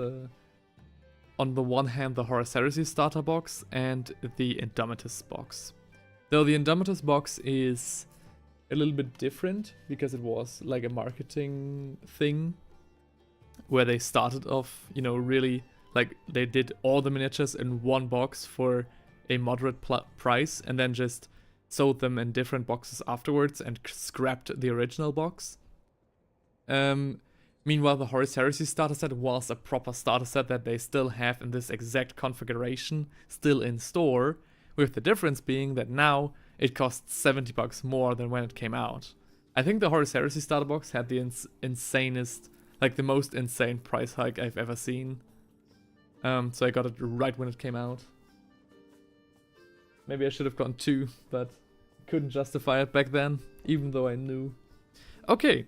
on the one hand, the Horus Heresy starter box and the Indomitus box. Though the Indomitus box is a little bit different, because it was like a marketing thing, where they started off, you know, really, like, they did all the miniatures in one box for a moderate price, and then just sold them in different boxes afterwards and scrapped the original box. Meanwhile, the Horus Heresy starter set was a proper starter set that they still have in this exact configuration, still in store, with the difference being that now it costs $70 more than when it came out. I think the Horus Heresy starter box had the insanest, like the most insane price hike I've ever seen. So I got it right when it came out. Maybe I should have gone 2, but couldn't justify it back then, even though I knew. Okay.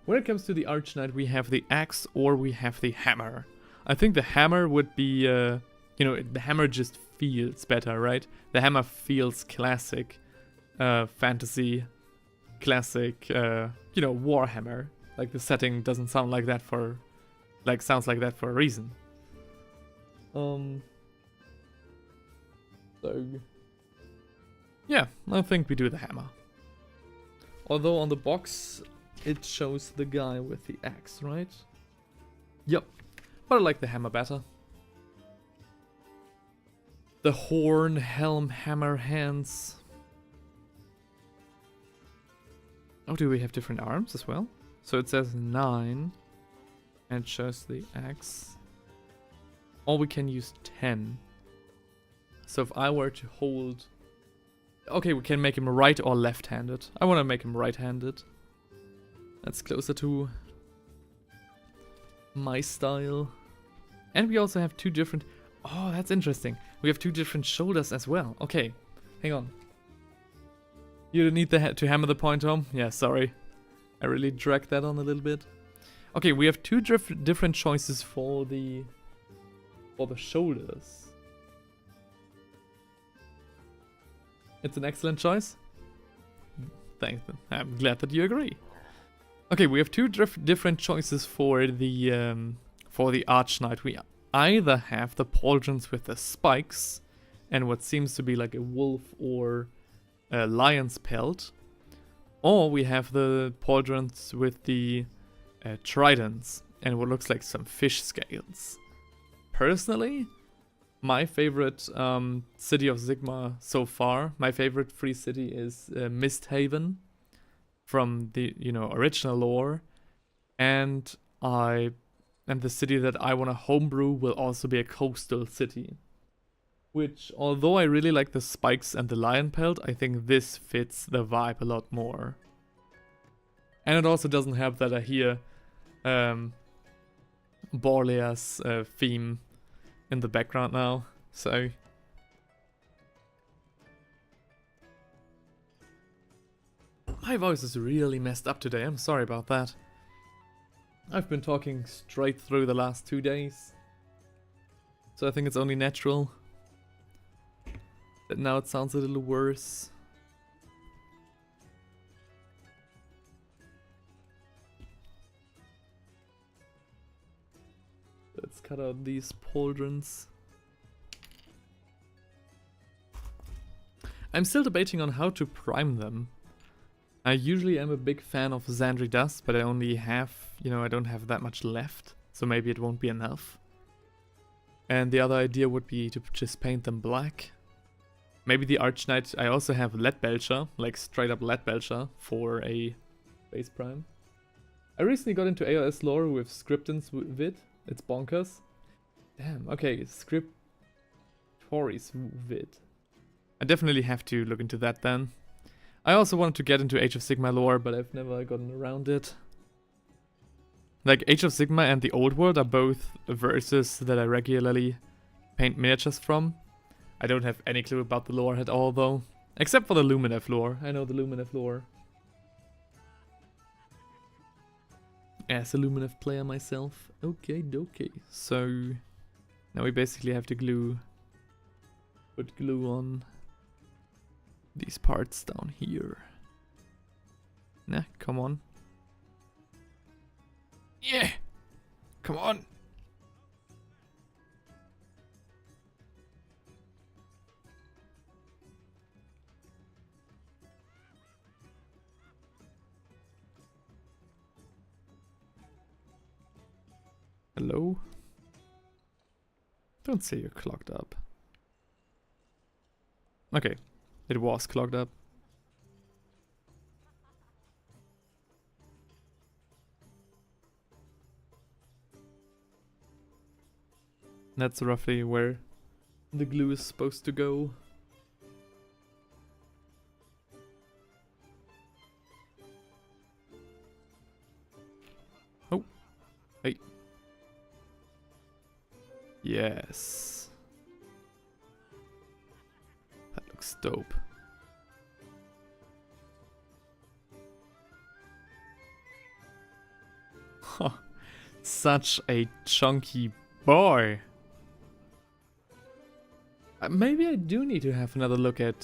When it comes to the Arch Knight, we have the axe or we have the hammer. I think the hammer would be, you know, the hammer just feels better, right? The hammer feels classic, fantasy, classic, you know, Warhammer. Like, the setting doesn't sound like that for like sounds like that for a reason. So yeah, I think we do the hammer. Although on the box it shows the guy with the axe, right? Yep, but I like the hammer better. The horn, helm, hammer, hands. Oh, do we have different arms as well? So it says 9 and shows the axe. Or we can use 10. So if I were to hold... Okay, we can make him right or left-handed. I want to make him right-handed. That's closer to my style. And we also have 2 different... Oh, that's interesting. We have 2 different shoulders as well. Okay, hang on. You don't need to hammer the point home? Yeah, sorry. I really dragged that on a little bit. Okay, we have 2 different choices for the shoulders. It's an excellent choice. Thanks. I'm glad that you agree. Okay, we have 2 different choices for the Arch Knight. We either have the pauldrons with the spikes and what seems to be like a wolf or a lion's pelt, or we have the pauldrons with the tridents and what looks like some fish scales. Personally, my favorite city of Sigmar so far, my favorite free city is Misthaven from the original lore, and the city that I want to homebrew will also be a coastal city. Which, although I really like the spikes and the lion pelt, I think this fits the vibe a lot more. And it also doesn't have that I hear Borlea's theme in the background now, so... My voice is really messed up today, I'm sorry about that. I've been talking straight through the last 2 days, so I think it's only natural that now it sounds a little worse. Let's cut out these pauldrons. I'm still debating on how to prime them. I usually am a big fan of Xandri Dust, but I only have, I don't have that much left, so maybe it won't be enough. And the other idea would be to just paint them black. Maybe the Arch Knight, I also have Lead Belcher, like straight up Lead Belcher for a base prime. I recently got into AOS lore with Scriptons Vid, it's bonkers. Damn, okay, Scriptoris Vid. I definitely have to look into that then. I also wanted to get into Age of Sigmar lore, but I've never gotten around it. Like, Age of Sigmar and the Old World are both verses that I regularly paint miniatures from. I don't have any clue about the lore at all, though. Except for the Lumineth lore. I know the Lumineth lore. As a Lumineth player myself. Okay, dokie. So, now we basically have to put glue on these parts down here. Nah, come on. Yeah! Come on! Hello? Don't say you're clogged up. Okay. It was clogged up. That's roughly where the glue is supposed to go. Oh. Hey. Yes. That looks dope. Such a chunky boy. Maybe I do need to have another look at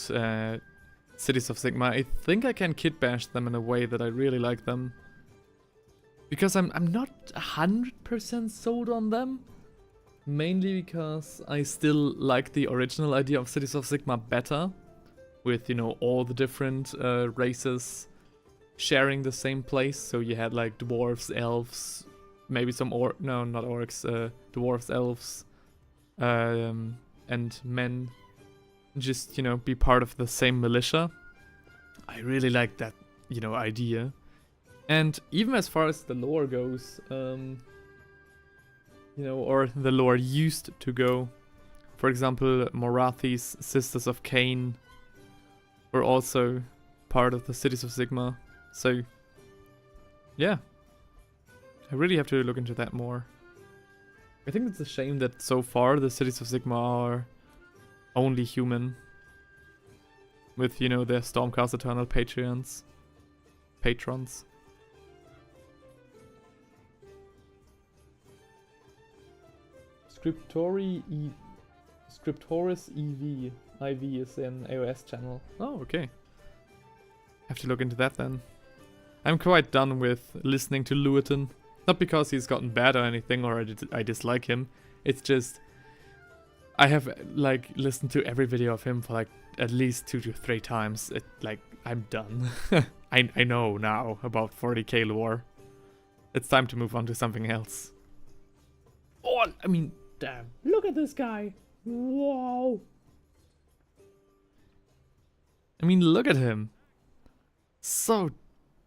Cities of Sigmar. I think I can kit bash them in a way that I really like them. Because I'm not 100% sold on them. Mainly because I still like the original idea of Cities of Sigmar better. With, you know, all the different races sharing the same place. So you had like dwarves, elves, maybe some no, not orcs, dwarves, elves, and men. Just, you know, be part of the same militia. I really like that, you know, idea. And even as far as the lore goes, you know, or the lore used to go. For example, Morathi's Sisters of Cain were also part of the Cities of Sigmar. So, yeah. I really have to look into that more. I think it's a shame that so far the Cities of Sigmar are only human. With, you know, their Stormcast Eternal patrons. Scriptoris IV is an AOS channel. Oh, okay. Have to look into that then. I'm quite done with listening to Luetin. Not because he's gotten bad or anything or I dislike him. It's just I have like listened to every video of him for like at least 2 to 3 times. I'm done. I know now about 40k lore. It's time to move on to something else. Oh, I mean, damn. Look at this guy. Whoa. I mean, look at him. So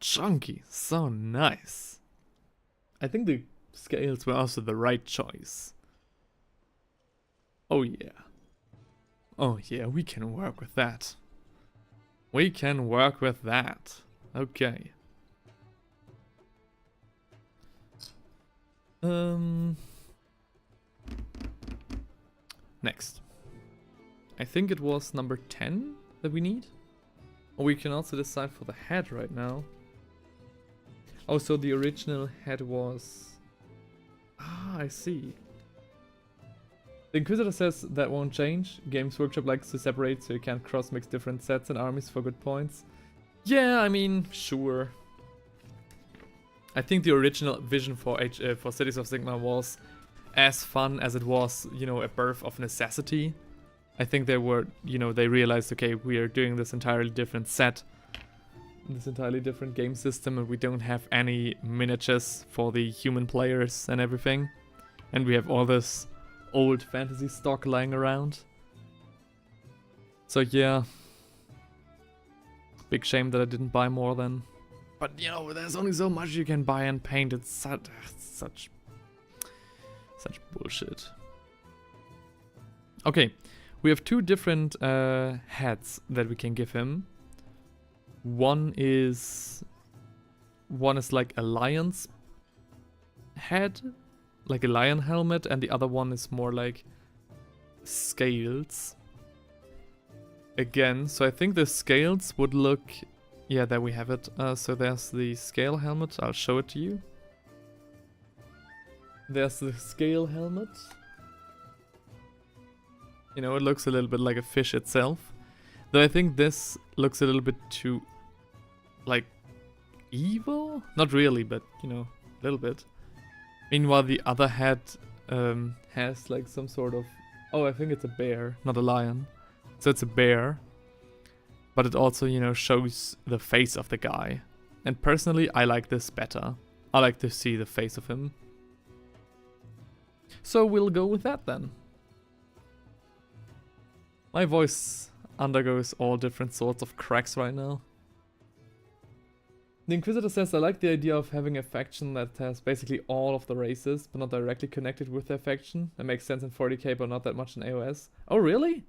chunky, so nice. I think the scales were also the right choice. Oh yeah. Oh yeah, we can work with that. We can work with that. Okay. Next. I think it was number 10 that we need. Or we can also decide for the head right now. Oh, so the original head was... Ah, I see. The Inquisitor says that won't change. Games Workshop likes to separate so you can't cross-mix different sets and armies for good points. Yeah, I mean, sure. I think the original vision for Cities of Sigmar was as fun as it was, you know, a birth of necessity. I think they were, you know, they realized, okay, we are doing this entirely different set, this entirely different game system, and we don't have any miniatures for the human players and everything. And we have all this old fantasy stock lying around. So yeah. Big shame that I didn't buy more then. But you know, there's only so much you can buy and paint. It's such bullshit. Okay, we have 2 different hats that we can give him. One is like a lion's head, like a lion helmet, and the other one is more like scales. Again, so I think the scales would look... Yeah, there we have it. So there's the scale helmet. I'll show it to you. There's the scale helmet. You know, it looks a little bit like a fish itself. Though I think this looks a little bit too... like... evil? Not really, but, you know, a little bit. Meanwhile, the other head has like some sort of... Oh, I think it's a bear, not a lion. So it's a bear. But it also, you know, shows the face of the guy. And personally, I like this better. I like to see the face of him. So we'll go with that then. My voice undergoes all different sorts of cracks right now. The Inquisitor says, I like the idea of having a faction that has basically all of the races, but not directly connected with their faction. That makes sense in 40k, but not that much in AOS. Oh, really?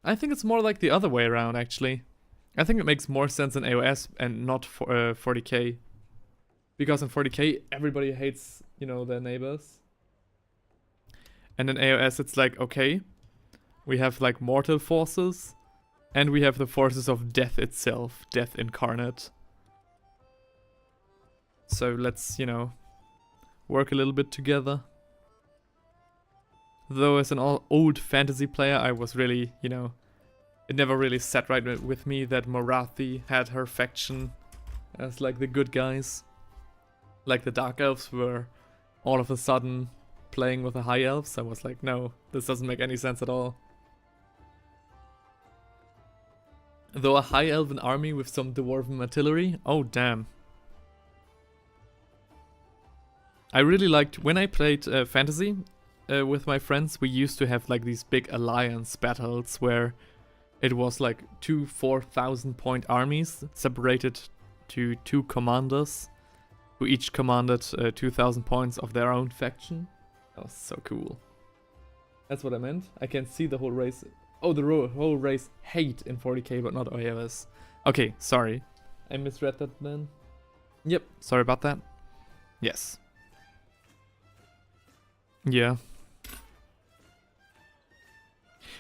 I think it's more like the other way around, actually. I think it makes more sense in AOS and not for 40k. Because in 40k, everybody hates, you know, their neighbors. And in AOS, it's like, okay, we have like mortal forces, and we have the forces of death itself, death incarnate. So let's, you know, work a little bit together. Though as an old fantasy player, I was really, you know, it never really sat right with me that Morathi had her faction as like the good guys. Like the dark elves were all of a sudden playing with the high elves. I was like, no, this doesn't make any sense at all. Though a high elven army with some dwarven artillery, oh damn. I really liked, when I played fantasy with my friends, we used to have like these big alliance battles where it was like 4,000 point armies separated to 2 commanders who each commanded 2,000 points of their own faction. That was so cool. That's what I meant. I can see the whole race. Oh, the whole race hate in 40k, but not OAS. Okay, sorry. I misread that then. Yep, sorry about that. Yes. Yeah.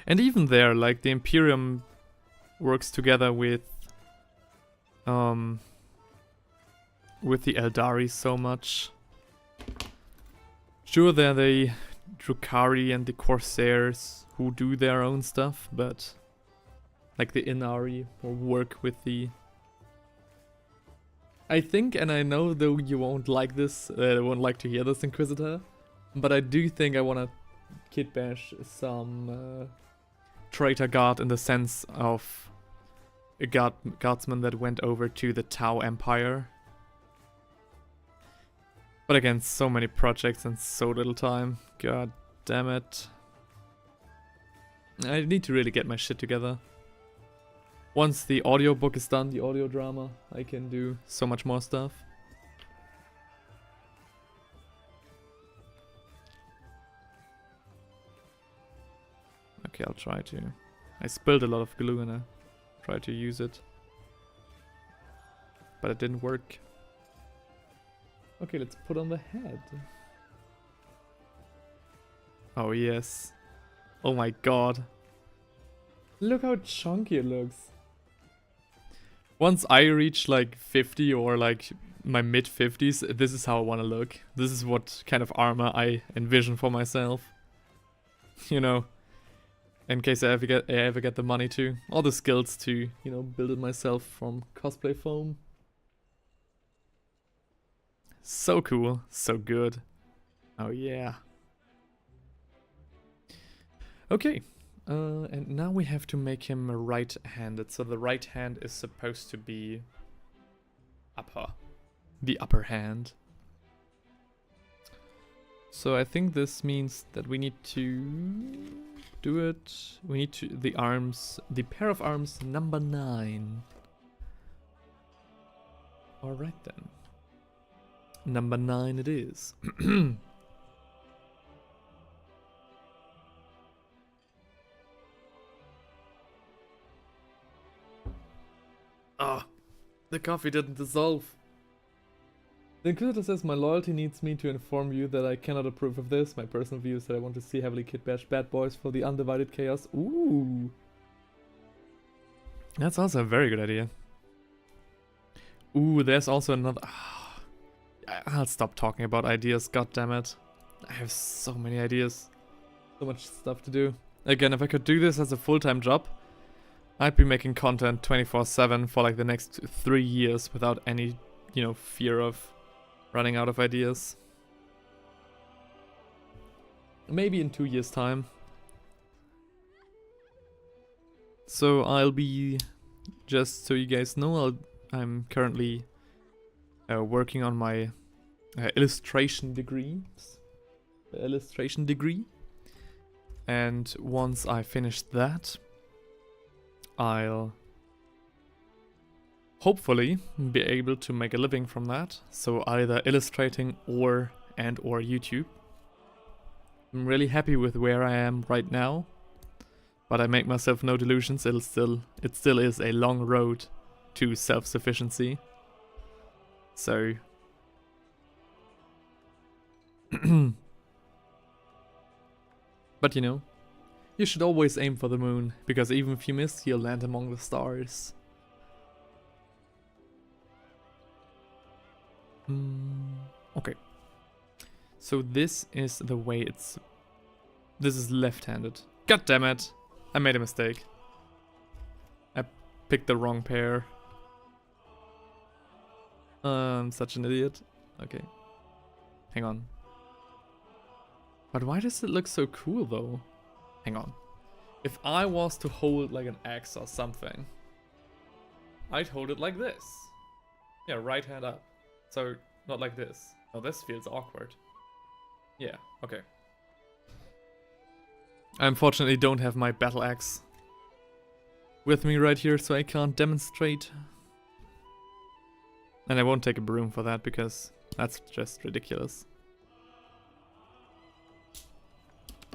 And even there, like, the Imperium works together with the Eldari so much. Sure, they're the Drukhari and the Corsairs who do their own stuff, but like the Inari will work with the... I think, and I know though you won't like this, won't like to hear this, Inquisitor, but I do think I want to kit bash some traitor guard in the sense of a guardsman that went over to the Tau Empire. But again, so many projects and so little time. God damn it. I need to really get my shit together. Once the audiobook is done, the audio drama, I can do so much more stuff. Okay, I'll try to. I spilled a lot of glue and I tried to use it. But it didn't work. Okay, let's put on the head. Oh yes. Oh my god. Look how chunky it looks. Once I reach like 50 or like my mid 50s, this is how I want to look. This is what kind of armor I envision for myself. You know, in case I ever get the money to, or the skills to, you know, build it myself from cosplay foam. So cool, so good. Oh yeah. Okay, and now we have to make him right-handed. So the right hand is supposed to be upper, the upper hand. So I think this means that we need to do it. We need to the arms, the pair of arms number 9. All right then. Number 9 it is. Ah, the coffee didn't dissolve. The Inquisitor says, my loyalty needs me to inform you that I cannot approve of this. My personal view is that I want to see heavily kit bash bad boys for the undivided chaos. Ooh. That's also a very good idea. Ooh, there's also another... I'll stop talking about ideas, god damn it. I have so many ideas. So much stuff to do. Again, if I could do this as a full-time job, I'd be making content 24/7 for like the next 3 years without any, you know, fear of running out of ideas. Maybe in 2 years' time. So I'll be, just so you guys know, I'm currently working on my illustration degree. And once I finish that, I'll hopefully be able to make a living from that. So either illustrating or YouTube. I'm really happy with where I am right now, but I make myself no delusions. It still is a long road to self-sufficiency. So but you know, you should always aim for the moon, because even if you miss, you'll land among the stars. Okay. So this is the way it's... This is left-handed. God damn it! I made a mistake. I picked the wrong pair. I'm such an idiot. Okay. Hang on. But why does it look so cool though? Hang on. If I was to hold like an axe or something, I'd hold it like this. Yeah, right hand up. So, not like this. Oh, this feels awkward. Yeah, okay. I unfortunately don't have my battle axe with me right here, so I can't demonstrate. And I won't take a broom for that, because that's just ridiculous.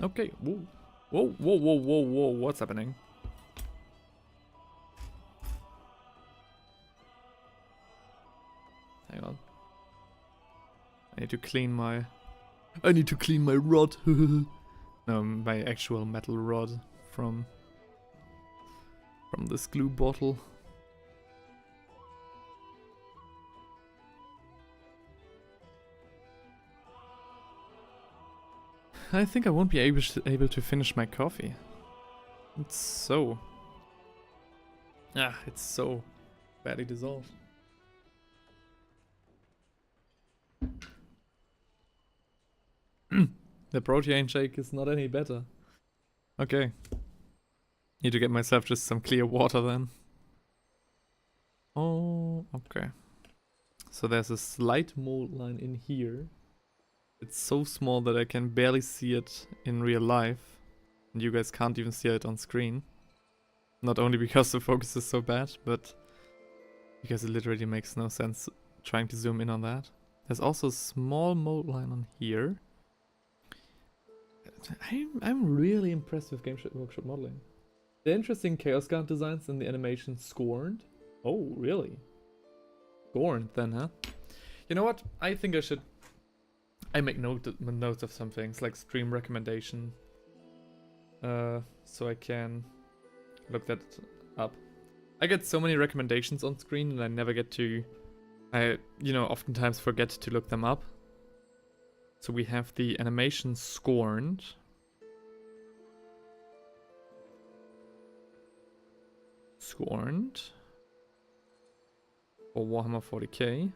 Okay, whoa. Whoa, whoa, whoa, whoa, whoa, what's happening? Hang on. I need to clean my rod. No, my actual metal rod from this glue bottle. I think I won't be able to finish my coffee. It's so badly dissolved. The protein shake is not any better. Okay. Need to get myself just some clear water then. Oh, okay. So there's a slight mold line in here. It's so small that I can barely see it in real life. And you guys can't even see it on screen. Not only because the focus is so bad, but because it literally makes no sense trying to zoom in on that. There's also a small mold line on here. I'm really impressed with Game Workshop modeling. The interesting Chaos Guard designs and the animation Scorned. Oh, really? Scorned then, huh? You know what? I think I make notes of some things, like stream recommendation. So I can look that up. I get so many recommendations on screen and I never get to... I oftentimes forget to look them up. So we have the animation Scorned. Scorned. For Warhammer 40k.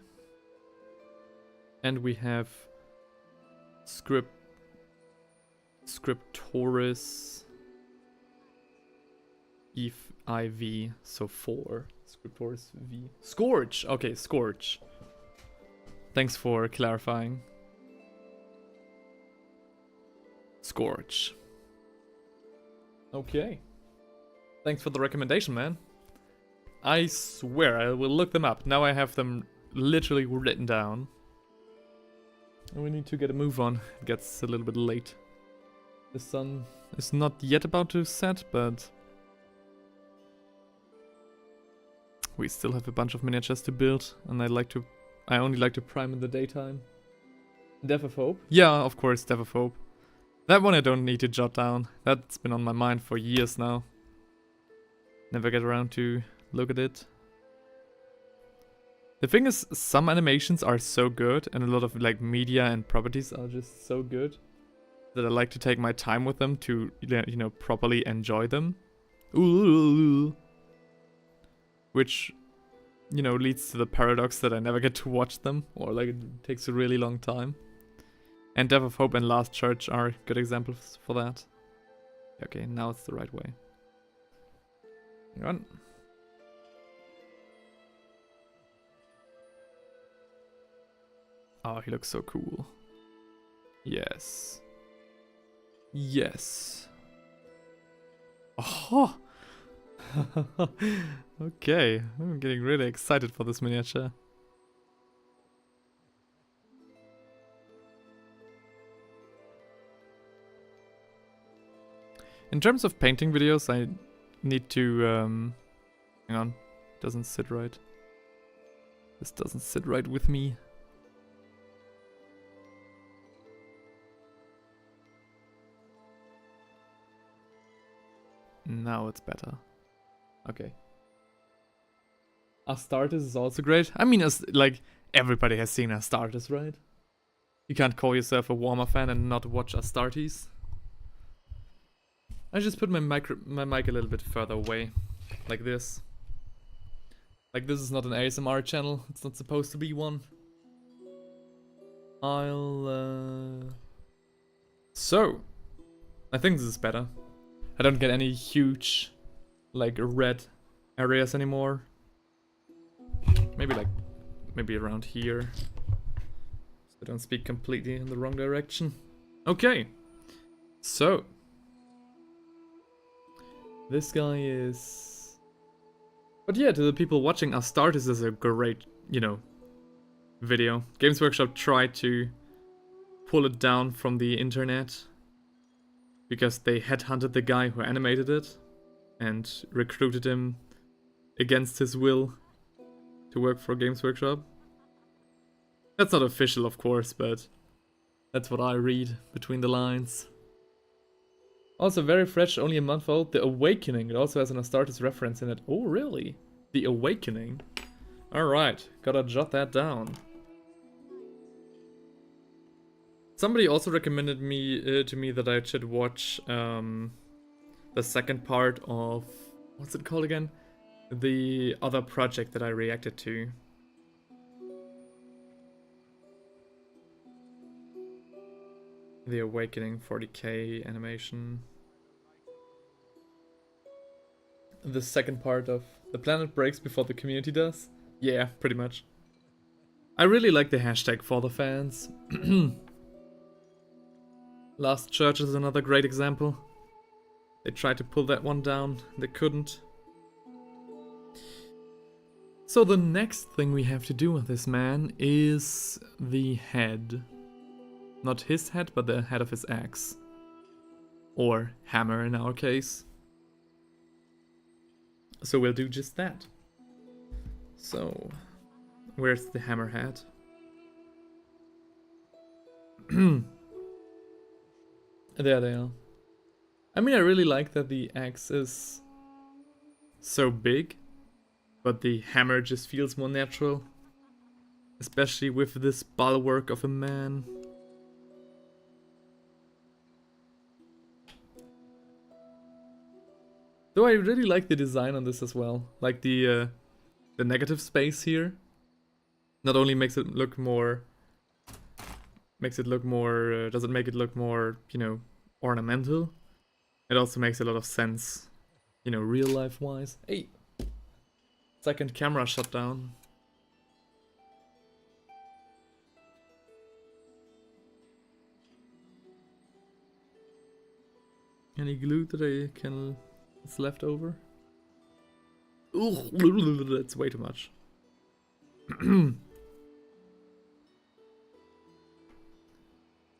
And we have Scriptoris IV, so 4. Scriptoris V. Scourge! Okay, Scourge. Thanks for clarifying. Scourge. Okay. Thanks for the recommendation, man. I swear I will look them up. Now I have them literally written down. And we need to get a move on. It gets a little bit late. The sun is not yet about to set, but we still have a bunch of miniatures to build, and I only like to prime in the daytime. Death of Hope? Yeah, of course, Death of Hope. That one I don't need to jot down. That's been on my mind for years now. Never get around to look at it. The thing is, some animations are so good, and a lot of like media and properties are just so good, that I like to take my time with them to, properly enjoy them. Ooh. Which, leads to the paradox that I never get to watch them, or like it takes a really long time. And Death of Hope and Last Church are good examples for that. Okay, now it's the right way. Hang on. Oh, he looks so cool. Yes. Yes. Oh! Okay, I'm getting really excited for this miniature. In terms of painting videos, I need to, hang on, doesn't sit right. This doesn't sit right with me. Now it's better. Okay. Astartes is also great. I mean, like, everybody has seen Astartes, right? You can't call yourself a Warhammer fan and not watch Astartes. I just put my mic a little bit further away, like this. Like, this is not an ASMR channel, it's not supposed to be one. So, I think this is better. I don't get any huge, like, red areas anymore. Maybe around here. So I don't speak completely in the wrong direction. Okay. So. This guy is... But yeah, to the people watching, Astartes is a great, video. Games Workshop tried to pull it down from the internet because they headhunted the guy who animated it and recruited him against his will to work for Games Workshop. That's not official, of course, but that's what I read between the lines. Also very fresh, only a month old. The Awakening. It also has an Astartes reference in it. Oh, really? The Awakening. Alright, gotta jot that down. Somebody also recommended to me that I should watch the second part of... What's it called again? The other project that I reacted to. The Awakening 40k animation. The second part of The Planet Breaks Before the Community Does? Yeah, pretty much. I really like the hashtag for the fans. Last Church is another great example. They tried to pull that one down, they couldn't. So the next thing we have to do with this man is the head. Not his head, but the head of his axe. Or hammer in our case. So we'll do just that. So, where's the hammerhead? There they are. I mean, I really like that the axe is so big, but the hammer just feels more natural. Especially with this bulwark of a man. Though I really like the design on this as well. Like the negative space here. Not only makes it look more... doesn't make it look more, ornamental. It also makes a lot of sense, real life wise. Hey! Second camera shut down. Any glue that I can... It's left over? Ooh, that's way too much.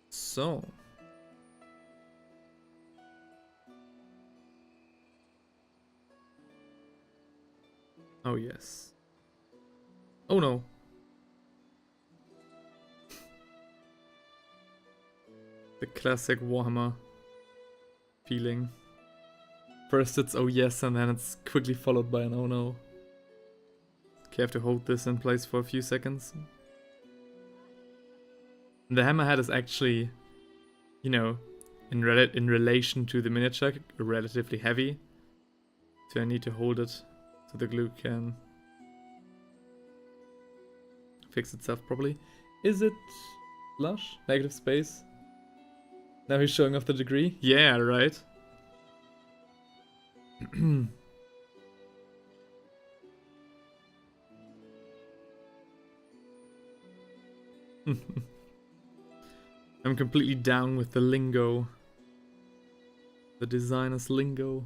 So. Oh yes. Oh no. The classic Warhammer feeling. First it's oh yes, and then it's quickly followed by an oh no. Okay, I have to hold this in place for a few seconds. The hammerhead is actually, in relation to the miniature, relatively heavy. So I need to hold it so the glue can fix itself properly. Is it flush? Negative space? Now he's showing off the degree? Yeah, right. I'm completely down with the lingo. The designer's lingo.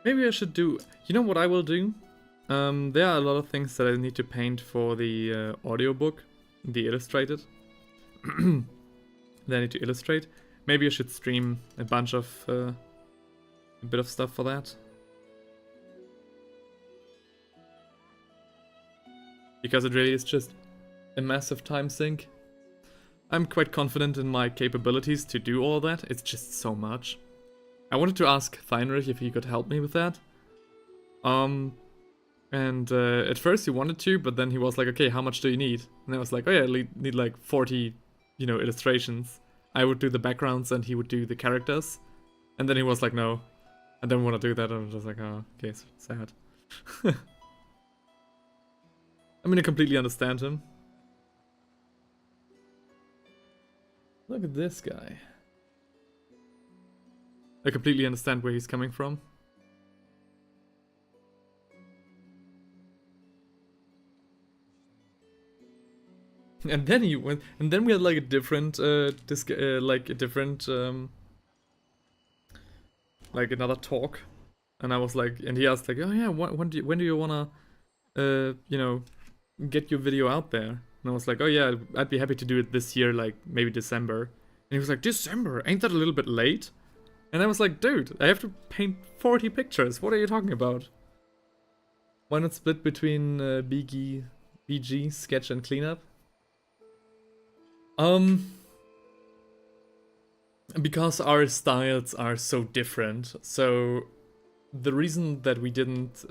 Maybe I should do... You know what I will do? There are a lot of things that I need to paint for the audiobook. The illustrated. That I need to illustrate. Maybe I should stream a bunch of... a bit of stuff for that. Because it really is just a massive time sink. I'm quite confident in my capabilities to do all that. It's just so much. I wanted to ask Feinrich if he could help me with that. At first he wanted to, but then he was like, okay, how much do you need? And I was like, oh yeah, I need like 40, illustrations. I would do the backgrounds and he would do the characters. And then he was like, no, I don't want to do that. And I was just like, oh, okay, sad. I mean, I completely understand him. Look at this guy. I completely understand where he's coming from. And then he went, and then we had like a different, like another talk, and I was like, and he asked like, oh yeah, when do you wanna, you know, get your video out there? And I was like, oh yeah, I'd be happy to do it this year, like maybe December. And he was like, December? Ain't that a little bit late? And I was like, dude, I have to paint 40 pictures. What are you talking about? Why not split between BG, sketch and cleanup? Because our styles are so different. So the reason that we didn't,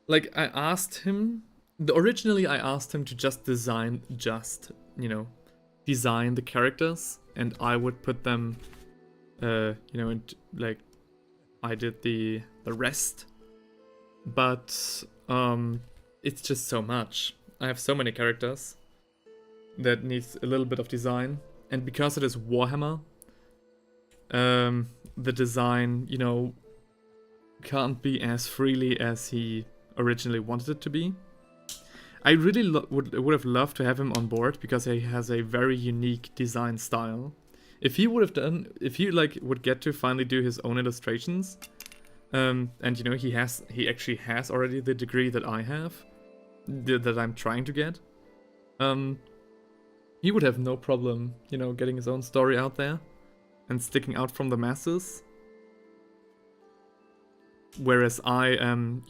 like, I asked him, originally I asked him to just design, design the characters, and I would put them, like, I did the rest. But, it's just so much. I have so many characters that needs a little bit of design. And because it is Warhammer, the design, can't be as freely as he originally wanted it to be. I really would have loved to have him on board because he has a very unique design style. If he would would get to finally do his own illustrations, and he actually has already the degree that I have, that I'm trying to get. He would have no problem, getting his own story out there and sticking out from the masses. Whereas I am,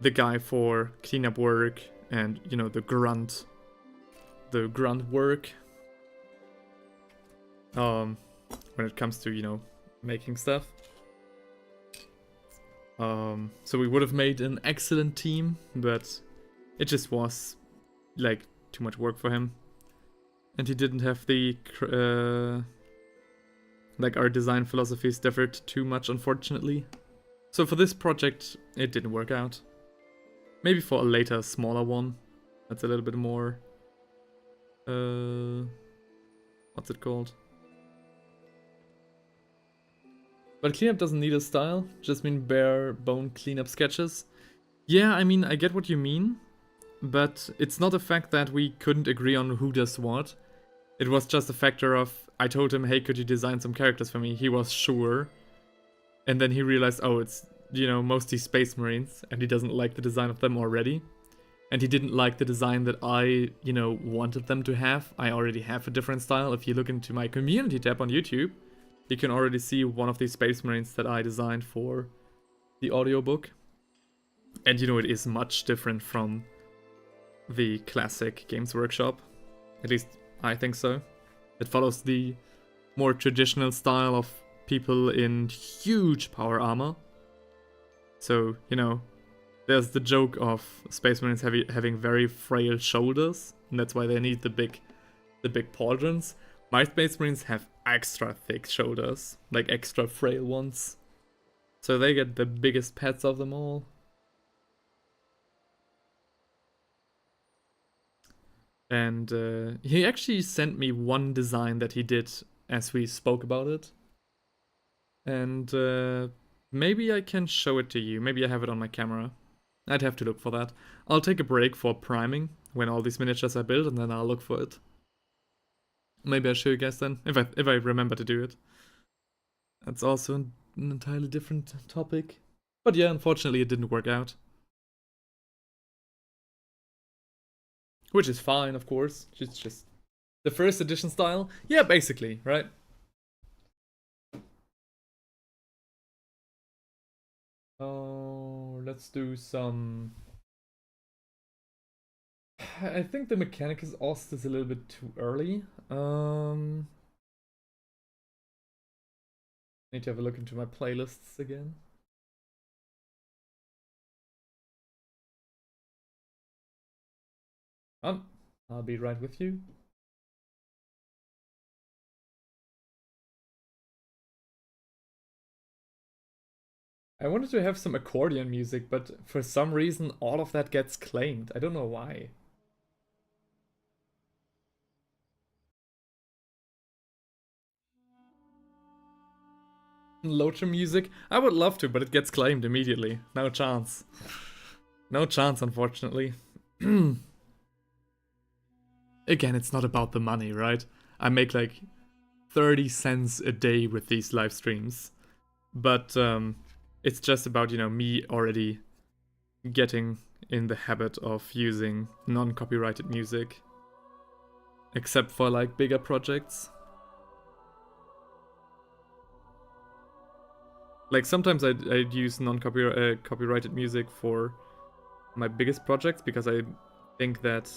the guy for cleanup work and, the grunt work. When it comes to, making stuff. So we would have made an excellent team, but it just was, like, too much work for him. And he didn't have the, our design philosophies differed too much, unfortunately. So for this project, it didn't work out. Maybe for a later, smaller one, that's a little bit more, what's it called? But cleanup doesn't need a style, just mean bare bone cleanup sketches. Yeah, I mean, I get what you mean, but it's not a fact that we couldn't agree on who does what. It was just a factor of, I told him, hey, could you design some characters for me? He was sure. And then he realized, oh, it's, mostly Space Marines, and he doesn't like the design of them already. And he didn't like the design that I, wanted them to have. I already have a different style. If you look into my community tab on YouTube, you can already see one of these Space Marines that I designed for the audiobook. And it is much different from the classic Games Workshop. At least I think so. It follows the more traditional style of people in huge power armor. So, there's the joke of Space Marines having very frail shoulders, and that's why they need the big pauldrons. My Space Marines have extra thick shoulders, like extra frail ones. So they get the biggest pets of them all. And he actually sent me one design that he did as we spoke about it. And maybe I can show it to you. Maybe I have it on my camera. I'd have to look for that. I'll take a break for priming when all these miniatures are built, and then I'll look for it. Maybe I'll show you guys then, if I remember to do it. That's also an entirely different topic. But yeah, unfortunately it didn't work out. Which is fine, of course. It's just the first edition style. Yeah, basically, right? Oh, let's do some... I think the Mechanicus Ost is a little bit too early. Need to have a look into my playlists again. I'll be right with you. I wanted to have some accordion music, but for some reason all of that gets claimed. I don't know why. Locher music? I would love to, but it gets claimed immediately. No chance. No chance, unfortunately. Again, it's not about the money, right? I make like 30 cents a day with these live streams. But it's just about, you know, me already getting in the habit of using non-copyrighted music. Except for like bigger projects. Like sometimes I'd use non-copyrighted music for my biggest projects because I think that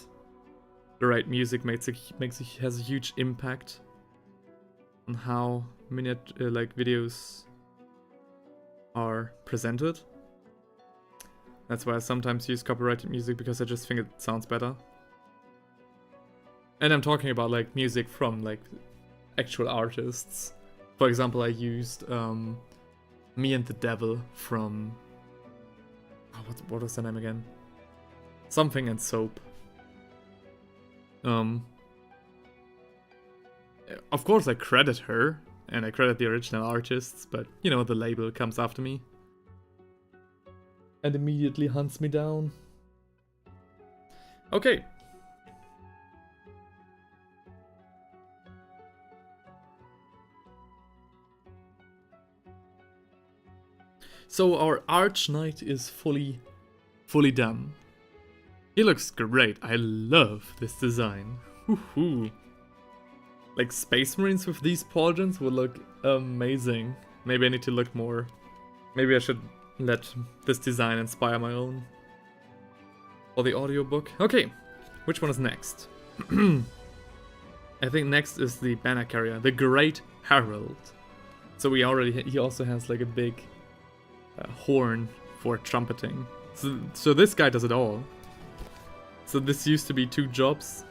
the right music has a huge impact on how like videos are presented. That's why I sometimes use copyrighted music, because I just think it sounds better. And I'm talking about like music from like actual artists. For example, I used Me and the Devil from... Oh, what was the name again? Something and Soap. Of course I credit her, and I credit the original artists, but you know, the label comes after me. And immediately hunts me down. Okay. So our Arch Knight is fully done. He looks great. I love this design. Woohoo. Like Space Marines with these pauldrons would look amazing. Maybe I need to look more. Maybe I should let this design inspire my own. Or the audiobook. Okay, which one is next? I think next is the banner carrier, the Great Herald. So he also has like a big horn for trumpeting. So this guy does it all. So this used to be 2 jobs.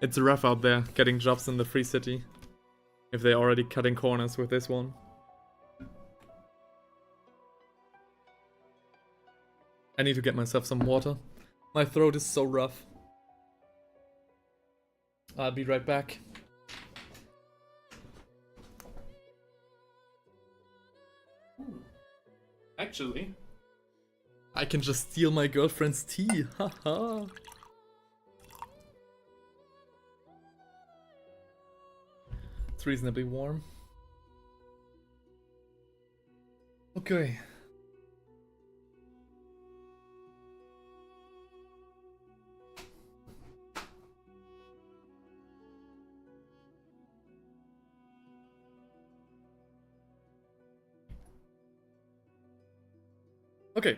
It's rough out there getting jobs in the free city. If they're already cutting corners with this one. I need to get myself some water. My throat is so rough. I'll be right back. Actually, I can just steal my girlfriend's tea. Haha. It's reasonably warm. Okay. Okay.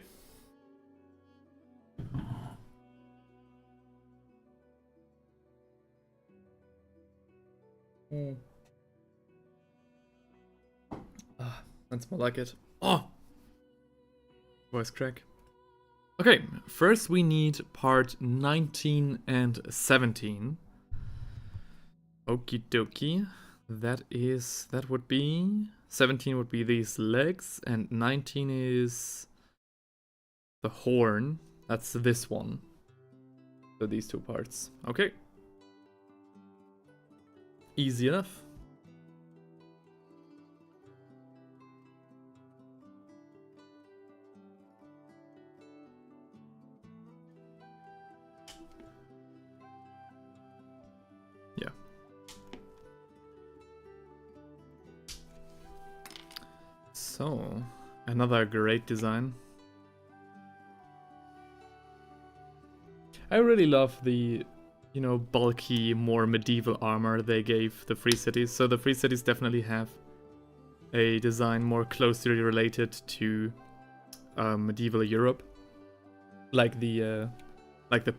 That's more like it. Oh! Voice crack. Okay, first we need part 19 and 17. Okie dokie. That would be... 17 would be these legs, and 19 is... the horn. That's this one. So these 2 parts. Okay. Easy enough. Yeah. So, another great design. I really love the, you know, bulky, more medieval armor they gave the free cities. So the free cities definitely have a design more closely related to medieval Europe, like the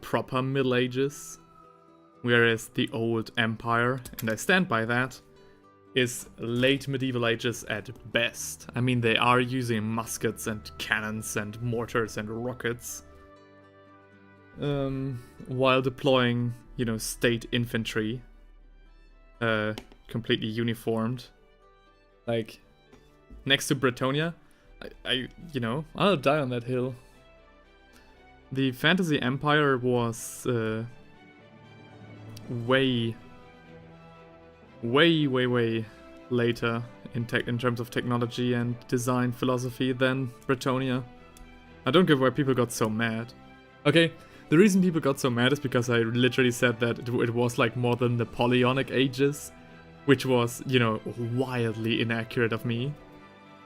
proper Middle Ages, whereas the old Empire, and I stand by that, is late medieval ages at best. I mean, they are using muskets and cannons and mortars and rockets. While deploying, you know, state infantry, completely uniformed. Like, next to Bretonia. You know, I'll die on that hill. The Fantasy Empire was way later in terms of technology and design philosophy than Bretonia. I don't get why people got so mad. Okay, the reason people got so mad is because I literally said that it was like more than the Napoleonic ages, which was, you know, wildly inaccurate of me.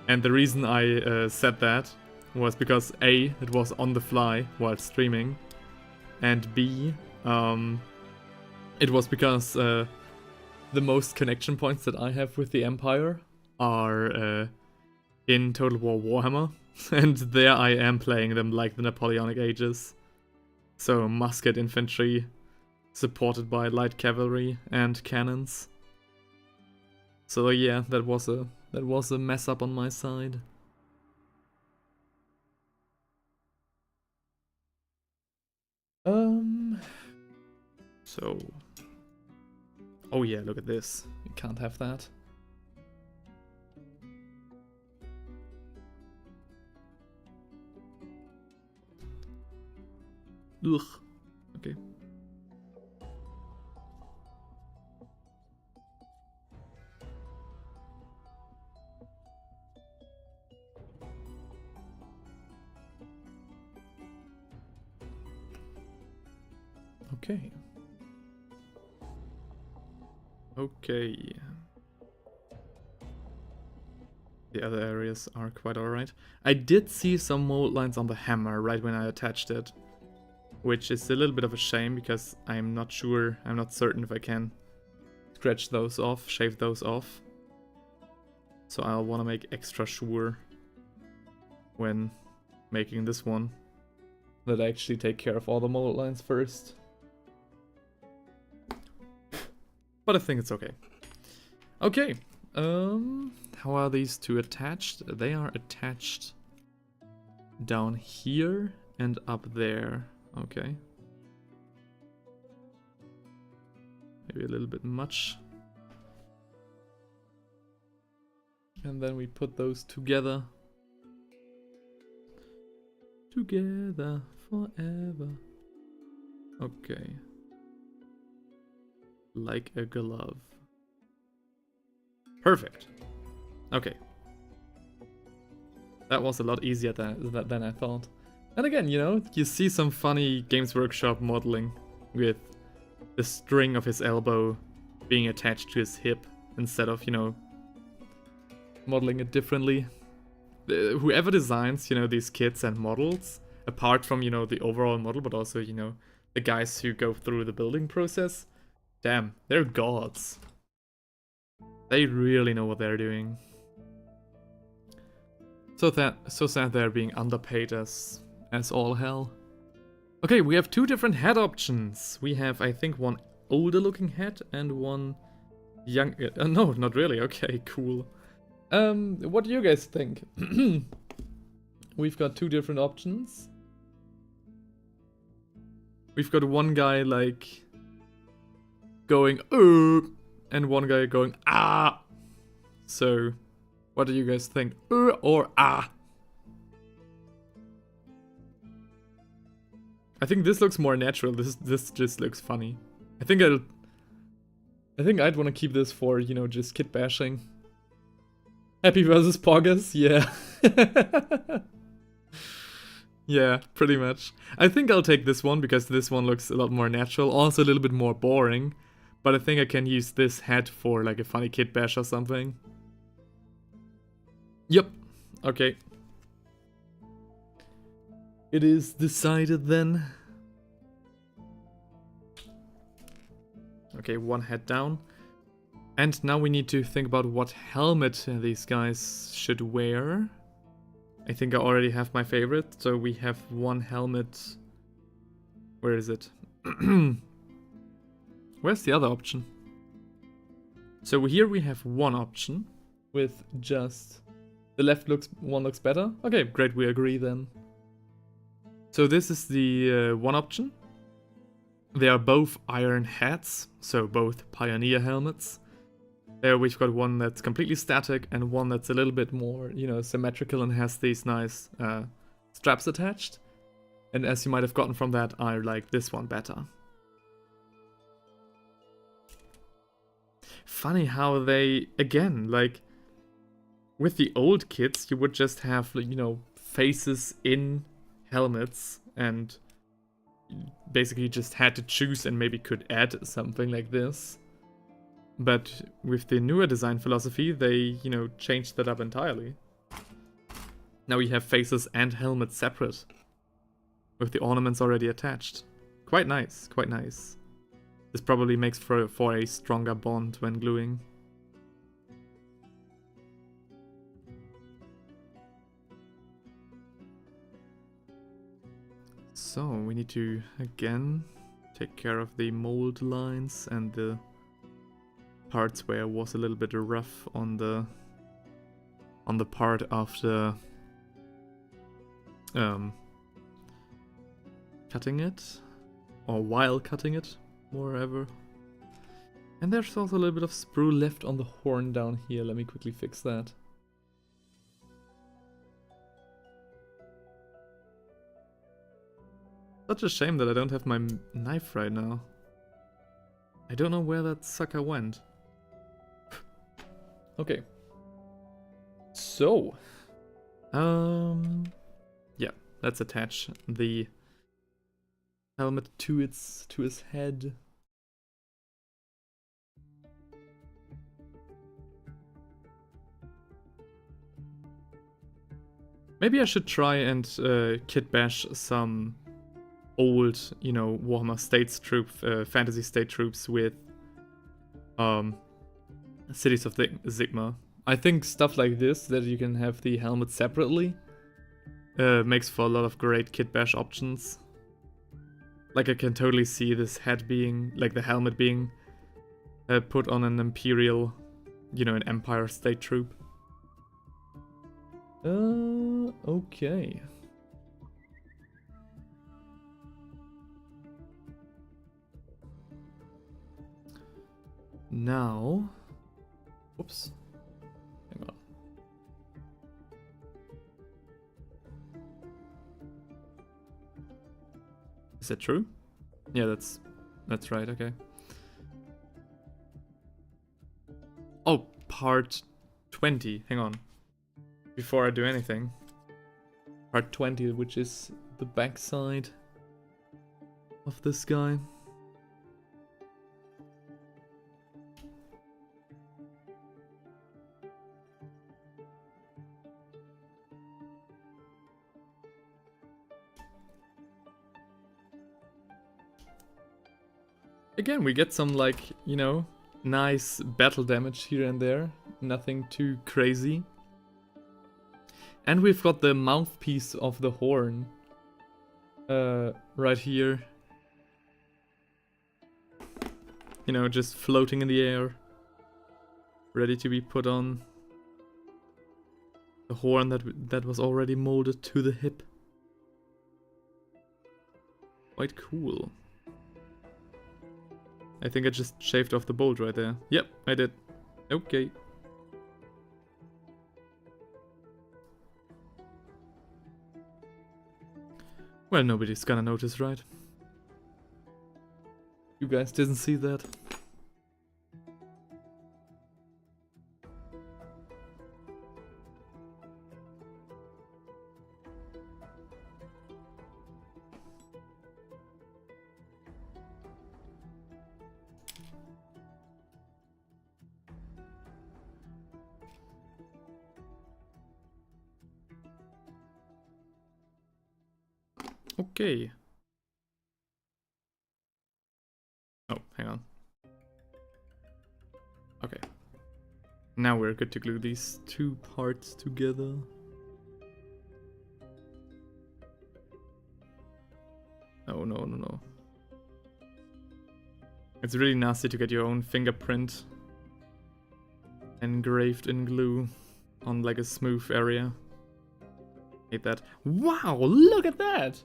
And the reason I said that was because A, it was on the fly while streaming, and B, it was because the most connection points that I have with the Empire are in Total War Warhammer, and there I am playing them like the Napoleonic ages. So musket infantry, supported by light cavalry and cannons. So yeah, that was a mess up on my side. So, oh yeah, look at this. You can't have that. Ugh. Okay. Okay. Okay. The other areas are quite alright. I did see some mold lines on the hammer right when I attached it, which is a little bit of a shame because I'm not certain if I can scratch those off, shave those off. So I'll want to make extra sure when making this one that I actually take care of all the mold lines first. But I think it's okay. Okay, how are these two attached? They are attached down here and up there. Okay. Maybe a little bit much. And then we put those together. Together forever. Okay. Like a glove. Perfect. Okay. That was a lot easier than I thought. And again, you know, you see some funny Games Workshop modeling with the string of his elbow being attached to his hip instead of, you know, modeling it differently. Whoever designs, you know, these kits and models, apart from, you know, the overall model, but also, you know, the guys who go through the building process, damn, they're gods. They really know what they're doing. So sad they're being underpaid as all hell. Okay, we have two different head options. We have, I think, one older looking head and one young... no, not really. Okay, cool. What do you guys think? We've got two different options. We've got one guy, like, going, and one guy going, ah. So, what do you guys think? Or ah? I think this looks more natural. This just looks funny. I think I'd want to keep this for, you know, just kit bashing. Happy versus Poggers, yeah. Yeah, pretty much. I think I'll take this one because this one looks a lot more natural, also a little bit more boring. But I think I can use this head for like a funny kit bash or something. Yep, okay. It is decided then. Okay, one head down. And now we need to think about what helmet these guys should wear. I think I already have my favorite. So we have one helmet. Where is it? Where's the other option? So here we have one option with just the left one looks better. Okay, great, we agree then. So this is the one option. They are both iron hats, so both Pioneer helmets. There we've got one that's completely static and one that's a little bit more, you know, symmetrical and has these nice straps attached. And as you might have gotten from that, I like this one better. Funny how they, again, like, with the old kits, you would just have, you know, faces in helmets and basically just had to choose and maybe could add something like this. But with the newer design philosophy, they, you know, changed that up entirely. Now we have faces and helmets separate, with the ornaments already attached. Quite nice, quite nice. This probably makes for a stronger bond when gluing. So we need to, again, take care of the mold lines and the parts where it was a little bit rough on the part of the cutting it, or while cutting it, moreover. And there's also a little bit of sprue left on the horn down here. Let me quickly fix that. Such a shame that I don't have my knife right now. I don't know where that sucker went. Okay. So, yeah, let's attach the helmet to his head. Maybe I should try and kit bash some old, you know, Warhammer States fantasy state troops with Cities of Sigma. I think stuff like this, that you can have the helmet separately, makes for a lot of great kit bash options. Like I can totally see this head being, like the helmet being put on an Imperial, you know, an Empire state troop. Okay. Now, whoops, hang on. Is that true? Yeah, that's right, okay. Oh, part 20, hang on. Before I do anything. Part 20, which is the backside of this guy. Again, we get some, like, you know, nice battle damage here and there. Nothing too crazy. And we've got the mouthpiece of the horn right here. You know, just floating in the air. Ready to be put on. The horn that was already molded to the hip. Quite cool. I think I just shaved off the bolt right there. Yep, I did. Okay. Well, nobody's gonna notice, right? You guys didn't see that. Okay. Oh, hang on. Okay. Now we're good to glue these two parts together. Oh, no. It's really nasty to get your own fingerprint engraved in glue on like a smooth area. Hate that. Wow, look at that!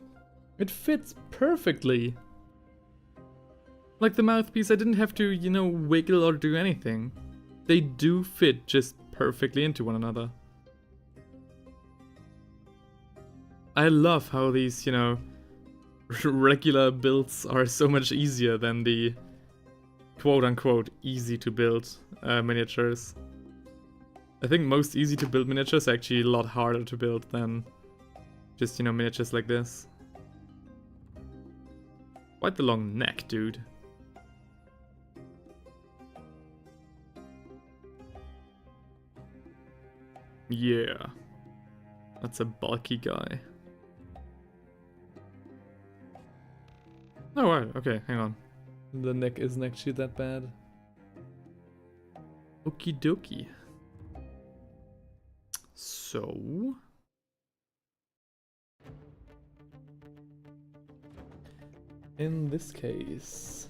It fits perfectly. Like the mouthpiece, I didn't have to, you know, wiggle or do anything. they do fit just perfectly into one another. I love how these, you know, regular builds are so much easier than the quote-unquote easy to build miniatures. I think most easy to build miniatures are actually a lot harder to build than just, you know, miniatures like this. Quite the long neck, dude. Yeah. That's a bulky guy. Oh, right. Okay, hang on. The neck isn't actually that bad. Okie dokie. So... in this case...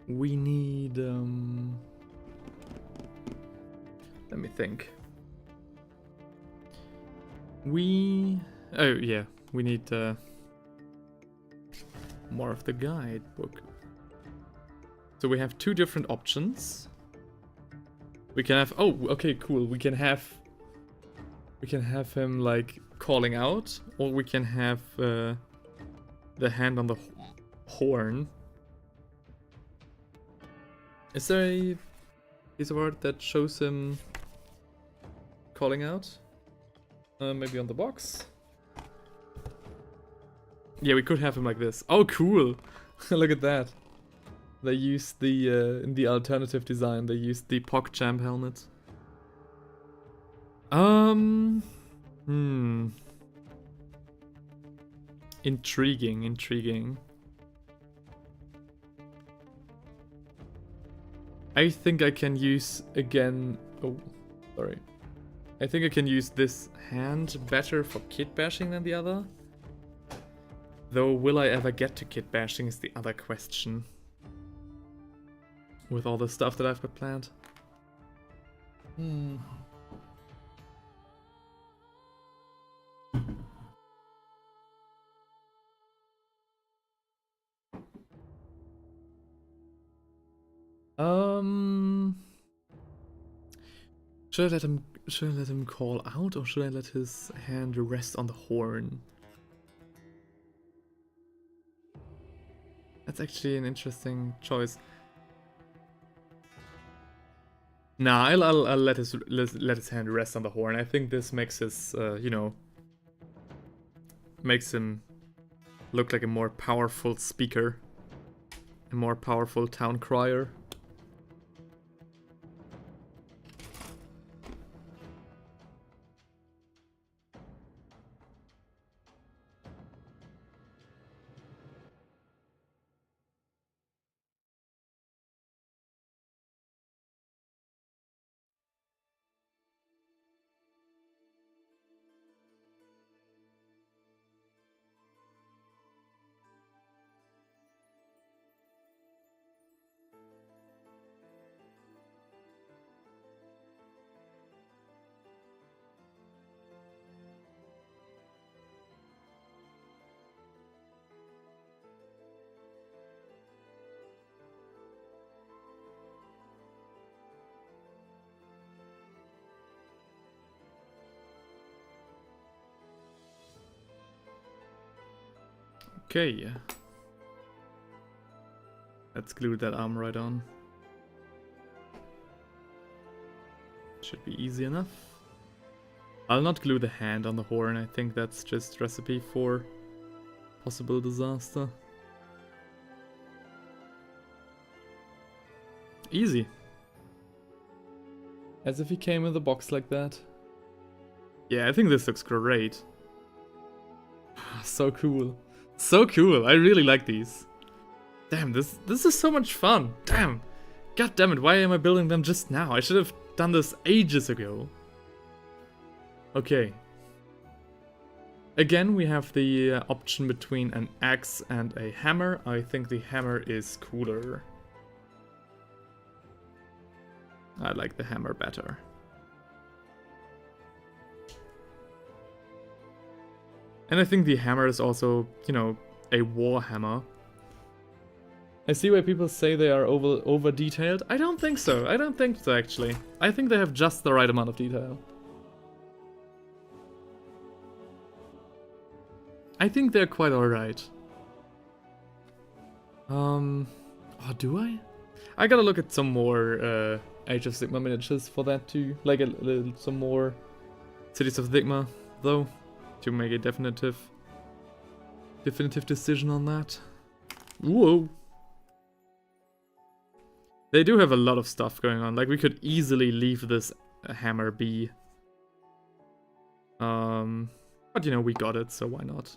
we need, let me think. Oh, yeah. We need, more of the guidebook. So we have two different options. We can have... oh, okay, cool. We can have him, like, calling out. Or we can have, the hand on the horn. Is there a piece of art that shows him calling out? Maybe on the box? Yeah, we could have him like this. Oh, cool! Look at that. They used the, in the alternative design, they used the PogChamp helmet. Intriguing, intriguing. I think I can use again... oh, sorry. I think I can use this hand better for kit bashing than the other. Though, will I ever get to kit bashing is the other question. With all the stuff that I've got planned. Should I let him call out, or should I let his hand rest on the horn? That's actually an interesting choice. Nah, I'll let his hand rest on the horn. I think this makes his, you know, makes him look like a more powerful speaker, a more powerful town crier. Okay. Let's glue that arm right on. Should be easy enough. I'll not glue the hand on the horn. I think that's just recipe for possible disaster. Easy. As if he came in the box like that. Yeah, I think this looks great. So cool. So cool. I really like these. Damn, this is so much fun. Damn. God damn it, why am I building them just now? I should have done this ages ago. Okay. Again, we have the option between an axe and a hammer. I think the hammer is cooler. I like the hammer better. And I think the hammer is also, you know, a war hammer. I see why people say they are over detailed. I don't think so. I don't think so, actually. I think they have just the right amount of detail. I think they're quite alright. Oh, do I? I gotta look at some more Age of Sigmar miniatures for that too. Like some more Cities of Sigmar, though, to make a definitive decision on that. Whoa. They do have a lot of stuff going on. Like, we could easily leave this hammer be. But you know, we got it, so why not?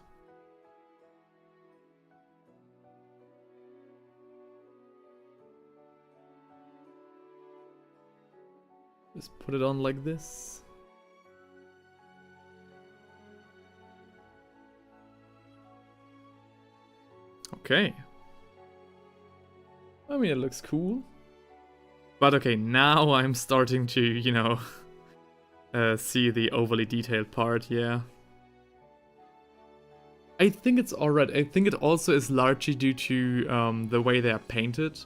Just put it on like this. Okay. I mean, it looks cool. But okay, now I'm starting to, you know, see the overly detailed part, yeah. I think it's alright. I think it also is largely due to the way they are painted.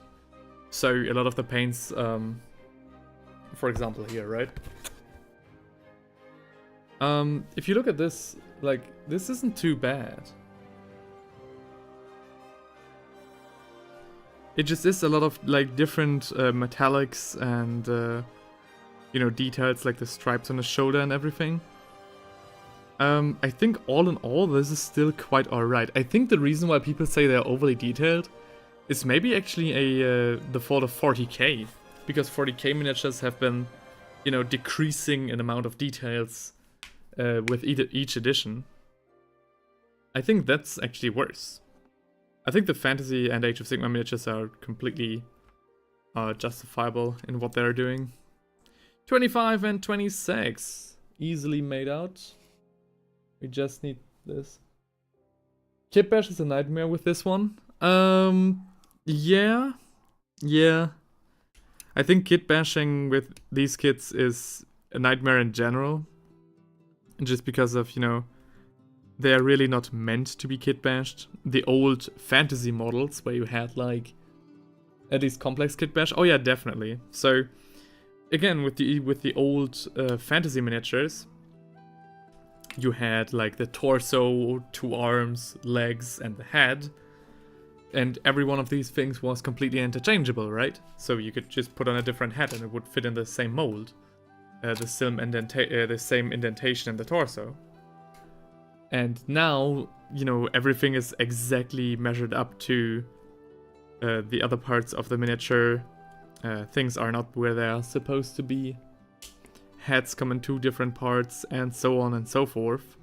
So a lot of the paints, for example here, right? If you look at this, like, this isn't too bad. It just is a lot of, like, different metallics and, you know, details like the stripes on the shoulder and everything. I think all in all, this is still quite alright. I think the reason why people say they're overly detailed is maybe actually the fault of 40k. Because 40k miniatures have been, you know, decreasing in amount of details with each edition. I think that's actually worse. I think the Fantasy and Age of Sigmar miniatures are completely justifiable in what they're doing. 25 and 26. Easily made out. We just need this. Kit Bash is a nightmare with this one. Yeah. Yeah. I think kit bashing with these kits is a nightmare in general. Just because of, you know, they are really not meant to be kit bashed. The old fantasy models where you had like at least complex kit bash. Oh yeah, definitely. So again, with the old fantasy miniatures, you had like the torso, 2 arms, legs, and the head. And every one of these things was completely interchangeable, right? So you could just put on a different head and it would fit in the same mold. The same indentation in the torso. And now, you know, everything is exactly measured up to the other parts of the miniature. Things are not where they are supposed to be. Heads come in 2 different parts, and so on and so forth.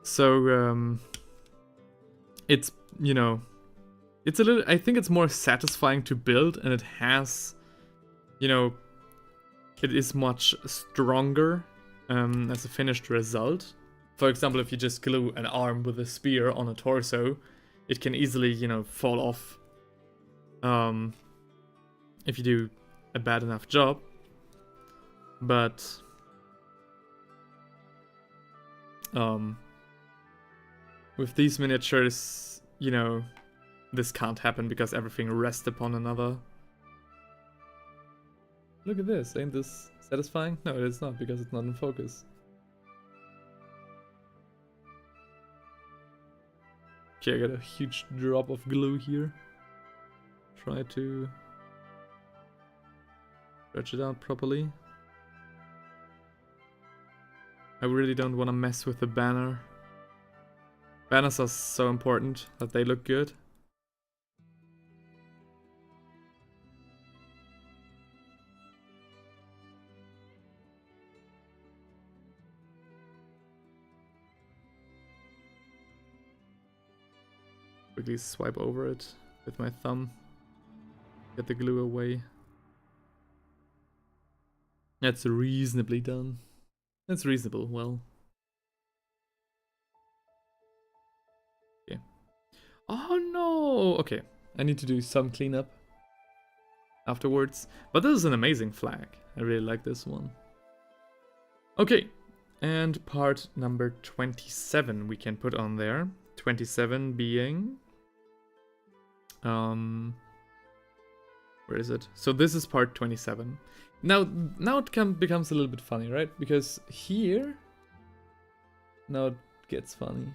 So, it's, you know, it's a little, I think it's more satisfying to build, and it has, you know, it is much stronger as a finished result. For example, if you just glue an arm with a spear on a torso, it can easily, you know, fall off if you do a bad enough job. But with these miniatures, you know, this can't happen because everything rests upon another. Look at this, ain't this satisfying? No, it is not, because it's not in focus. Okay, I got a huge drop of glue here. Try to stretch it out properly. I really don't want to mess with the banner. Banners are so important that they look good. Quickly swipe over it with my thumb. Get the glue away. That's reasonably done. That's reasonable, well. Okay. Oh no! Okay, I need to do some cleanup afterwards. But this is an amazing flag. I really like this one. Okay, and part number 27 we can put on there. 27 being Where is it? So this is part 27. Now it becomes a little bit funny, right? Because here, now it gets funny.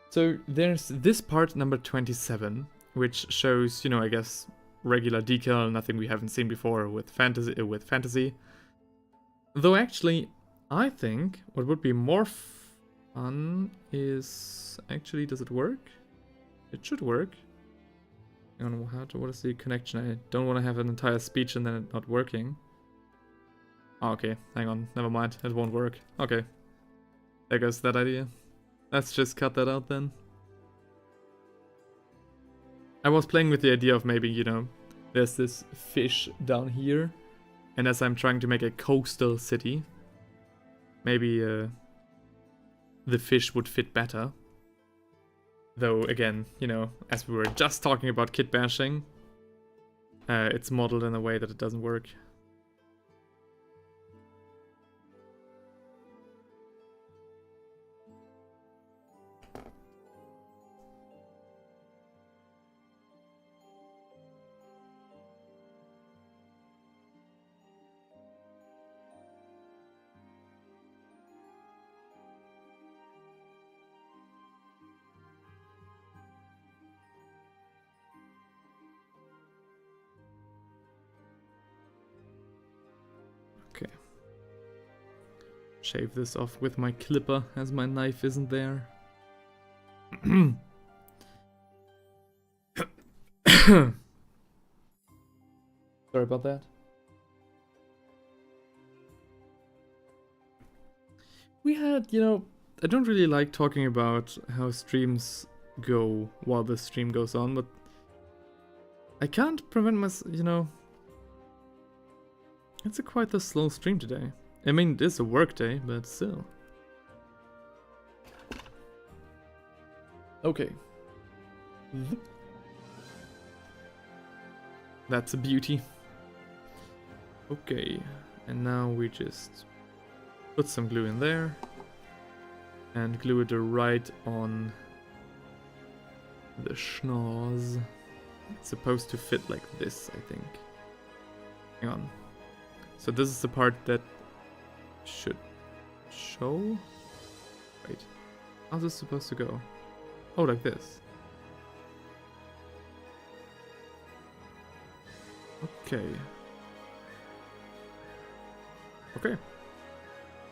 So there's this part number 27, which shows, I guess, regular decal, nothing we haven't seen before with fantasy. Though actually, I think what would be more fun is actually, does it work? It should work. Hang on, what is the connection? I don't want to have an entire speech and then it not working. Oh, okay, hang on, never mind, it won't work. Okay, there goes that idea. Let's just cut that out then. I was playing with the idea of maybe, there's this fish down here, and as I'm trying to make a coastal city, maybe the fish would fit better. Though, again, as we were just talking about kit bashing, it's modeled in a way that it doesn't work. Shave this off with my clipper, as my knife isn't there. Sorry about that. We had, I don't really like talking about how streams go while the stream goes on, but I can't prevent myself, it's quite a slow stream today. I mean, it is a work day, but still. Okay. That's a beauty. Okay, and now we just put some glue in there and glue it right on the schnoz. It's supposed to fit like this, I think. Hang on. So this is the part that should show? Wait, how's this supposed to go? Oh, like this. Okay. Okay.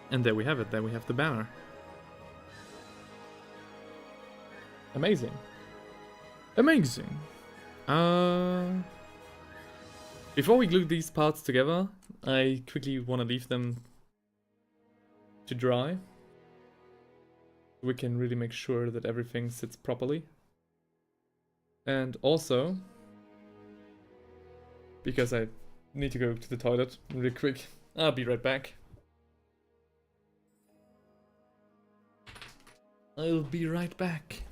And there we have it, there we have the banner. Amazing. Amazing. Before we glue these parts together, I quickly want to leave them to dry. We can really make sure that everything sits properly. And also, because I need to go to the toilet really quick, I'll be right back. I'll be right back.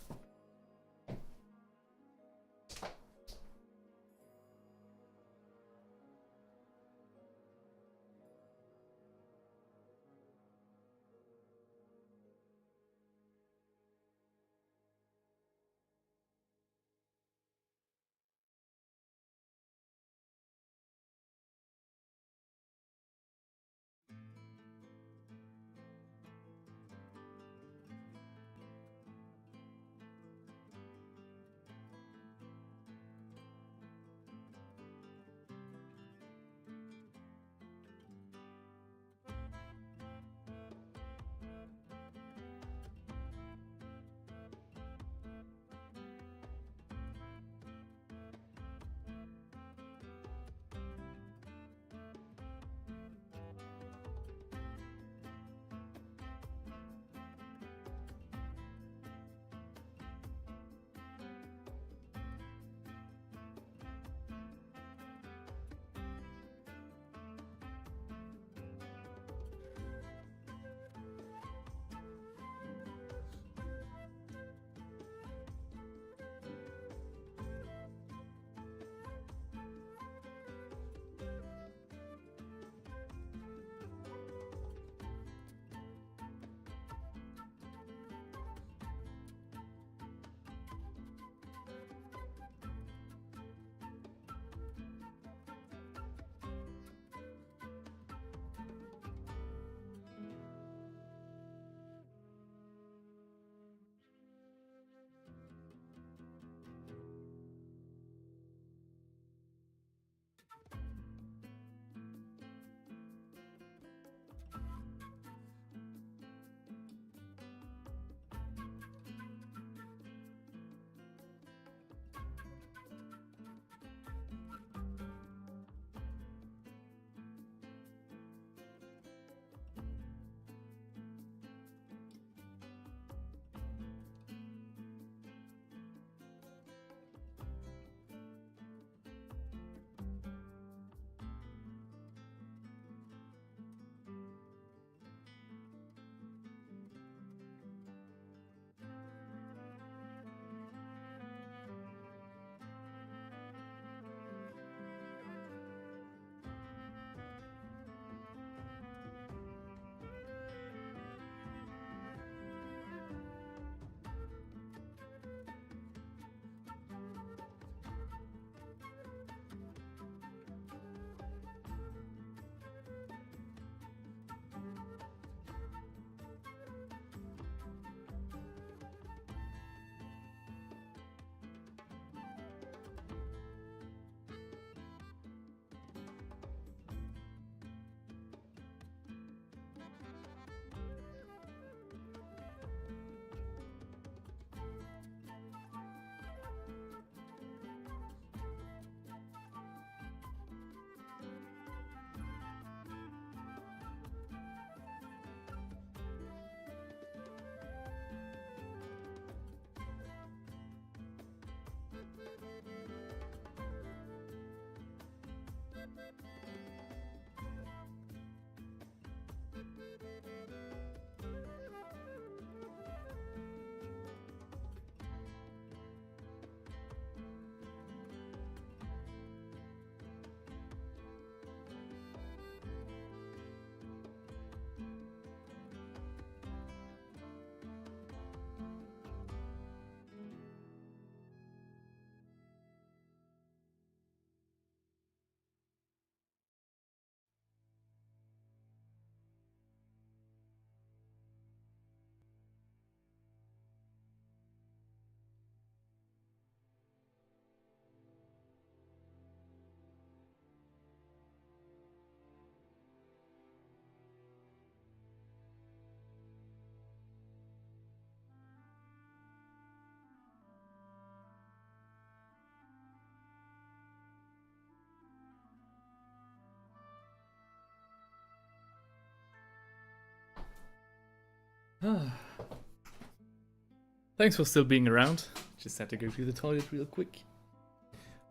Thanks for still being around. Just had to go to the toilet real quick.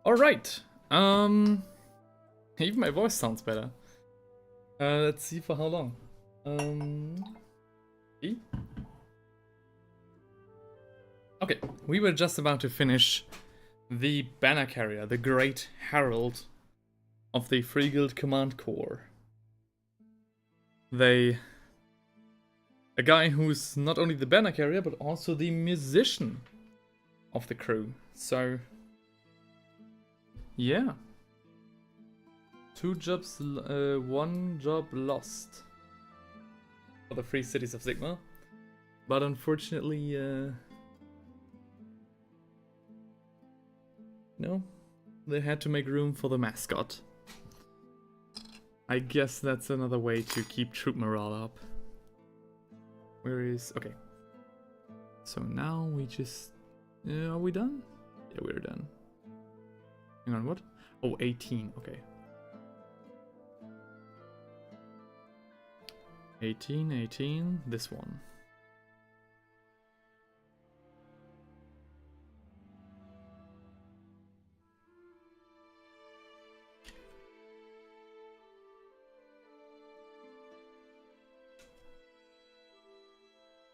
Alright. Even my voice sounds better. Let's see for how long. E? Okay, we were just about to finish the banner carrier, the Great Herald of the Free Guild Command Corps. A guy who's not only the banner carrier, but also the musician of the crew. So, yeah. 2 jobs, 1 job lost for the Free Cities of Sigma. But unfortunately, no, they had to make room for the mascot. I guess that's another way to keep troop morale up. Where is... okay. So now we just... are we done? Yeah, we're done. Hang on, what? Oh, 18, okay. 18, this one.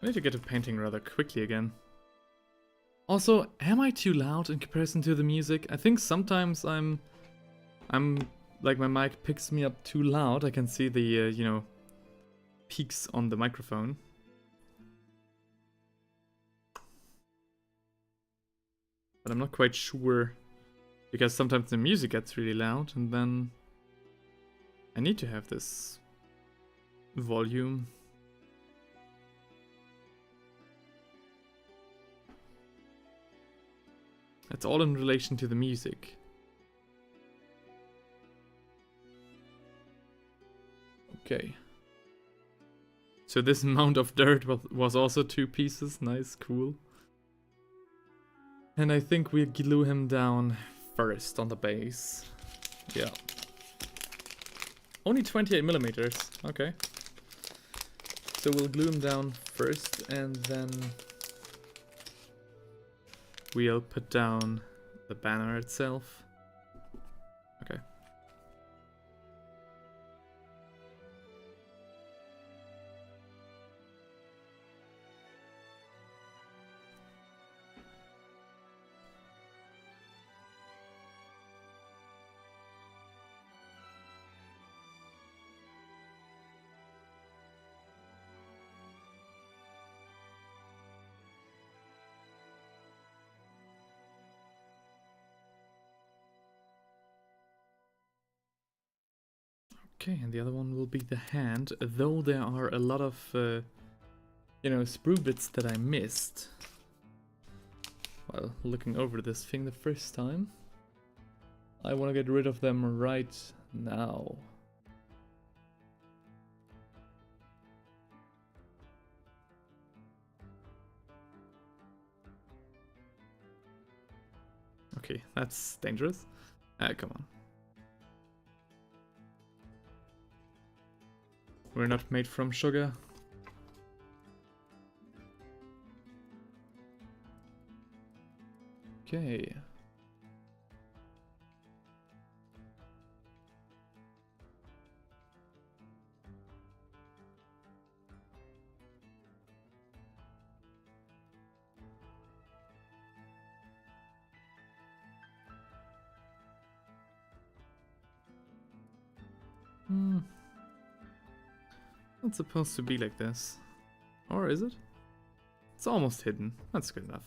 I need to get to painting rather quickly again. Also, am I too loud in comparison to the music? I think sometimes I'm like my mic picks me up too loud. I can see the, you know, peaks on the microphone. But I'm not quite sure, because sometimes the music gets really loud and then I need to have this volume. That's all in relation to the music. Okay. So this mound of dirt was also 2 pieces. Nice, cool. And I think we glue him down first on the base. Yeah. Only 28 millimeters. Okay. So we'll glue him down first and then we'll put down the banner itself. Okay. Okay, and the other one will be the hand, though there are a lot of, you know, sprue bits that I missed while looking over this thing the first time. I want to get rid of them right now. Okay, that's dangerous. Come on. We're not made from sugar. Okay. It's supposed to be like this. Or is it? It's almost hidden. That's good enough.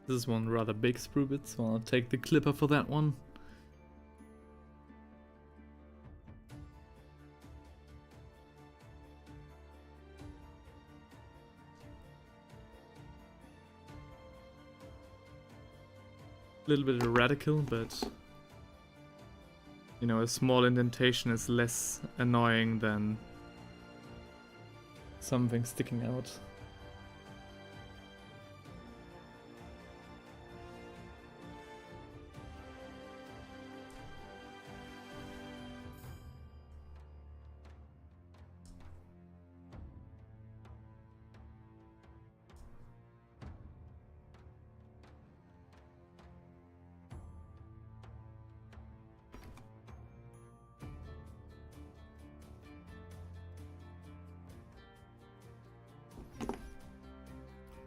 This is one rather big sprue bit, so I'll take the clipper for that one. A little bit radical, but you know, a small indentation is less annoying than something sticking out.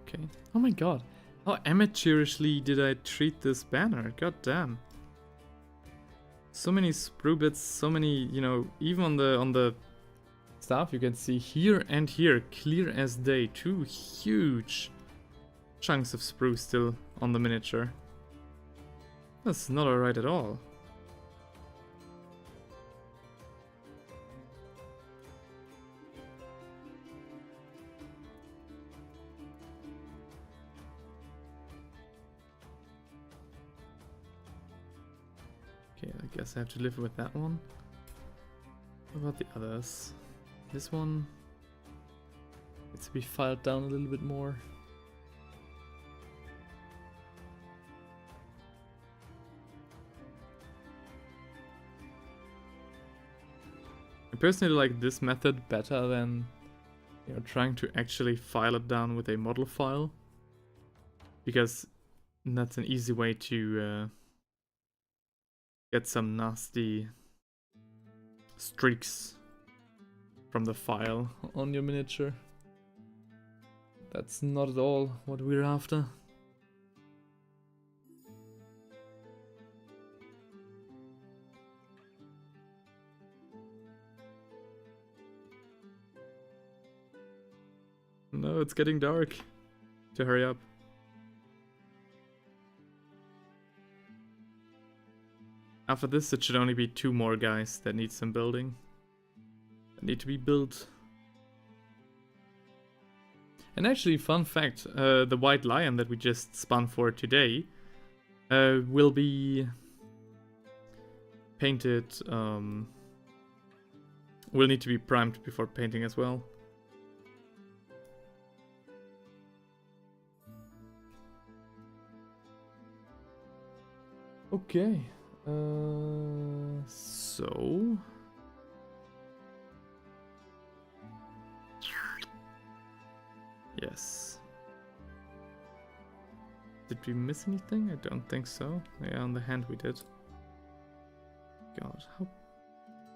Okay. Oh my god. How amateurishly did I treat this banner? God damn. So many sprue bits, so many, you know, even on the stuff you can see here and here, clear as day. 2 huge chunks of sprue still on the miniature. That's not alright at all. Okay, I guess I have to live with that one. What about the others? This one needs to be filed down a little bit more. I personally like this method better than, you know, trying to actually file it down with a model file, because that's an easy way to get some nasty streaks from the file on your miniature. That's not at all what we're after. No, it's getting dark. To hurry up. After this, it should only be 2 more guys that need some building. That need to be built. And actually, fun fact, the white lion that we just spun for today will be painted, will need to be primed before painting as well. Okay. So yes. Did we miss anything? I don't think so. Yeah, on the hand we did. God, how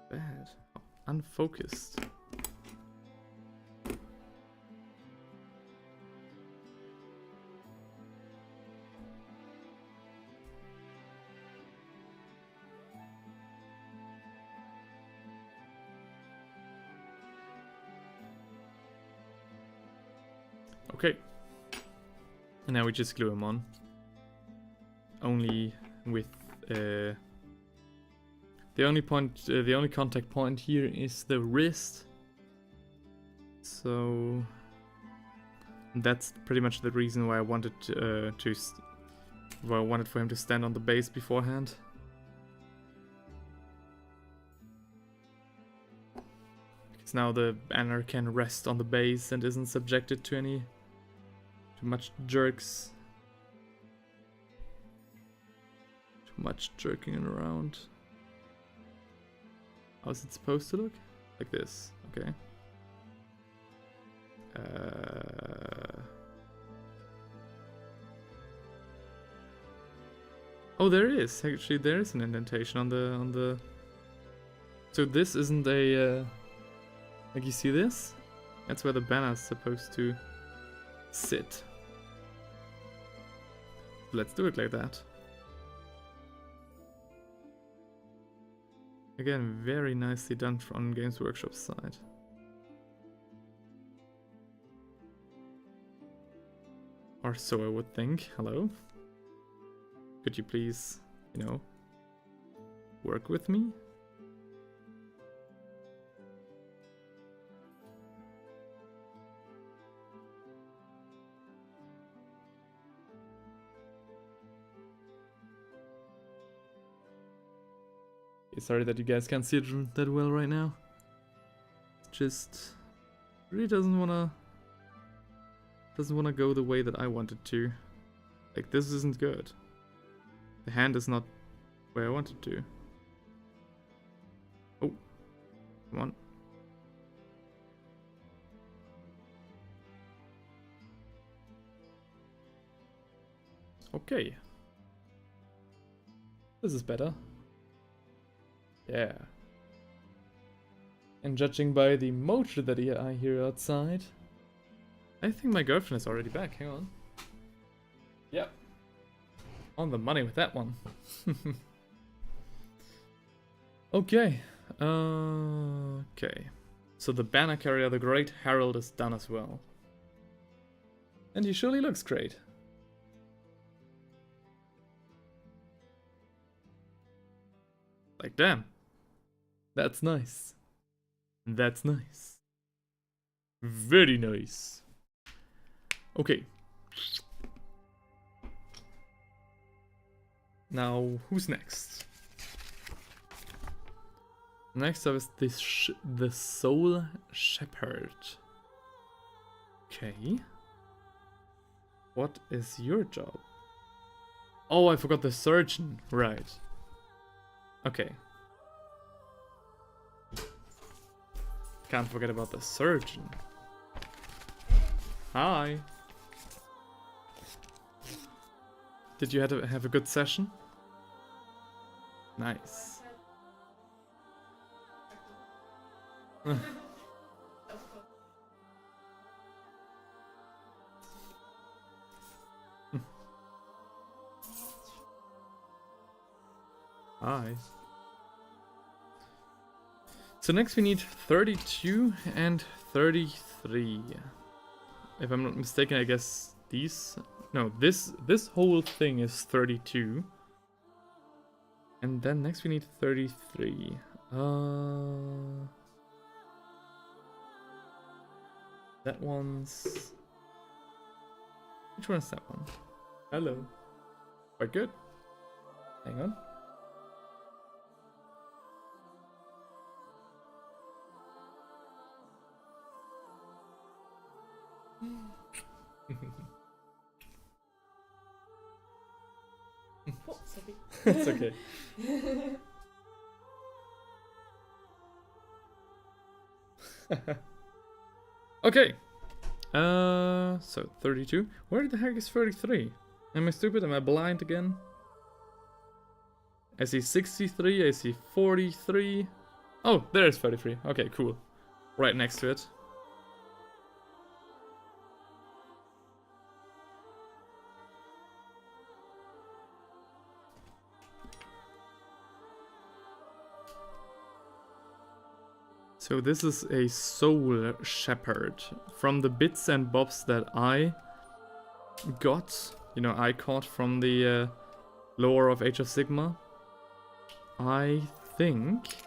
bad. How unfocused. Okay. And now we just glue them on. Only with the only contact point here is the wrist. So that's pretty much the reason why I wanted for him to stand on the base beforehand. Because now the banner can rest on the base and isn't subjected to too much jerks. Too much jerking around. How's it supposed to look? Like this, okay. Oh, there is. Actually, there is an indentation on the. So this isn't a. Like, you see this? That's where the banner's supposed to sit. Let's do it like that. Again, very nicely done from Games Workshop's side. Or so I would think. Hello? Could you please, you know, work with me? Sorry that you guys can't see it that well right now. Just Really doesn't wanna go the way that I wanted to. Like, this isn't good. The hand is not where I wanted to. Oh, come on. Okay. This is better. Yeah. And judging by the motor that I hear outside, I think my girlfriend is already back. Hang on. Yep. On the money with that one. Okay. Okay. So the banner carrier, the Great Herald, is done as well. And he surely looks great. Like, damn. That's nice. That's nice. Very nice. Okay. Now, who's next? Next up is the Soul Shepherd. Okay. What is your job? Oh, I forgot the surgeon. Right. Okay. Can't forget about the surgeon. Hi. Did you have a good session? Nice. Hi. So next we need 32 and 33. If I'm not mistaken, I guess these... No, this whole thing is 32. And then next we need 33. That one's... Which one is that one? Hello. Quite good. Hang on. Oh, sorry. It's okay. Okay. So 32. Where the heck is 33? Am I stupid? Am I blind again? I see 63. I see 43. Oh, there's 33. Okay, cool. Right next to it. So this is a Soul Shepherd. From the bits and bobs that I got, I caught from the lore of Age of Sigmar, I think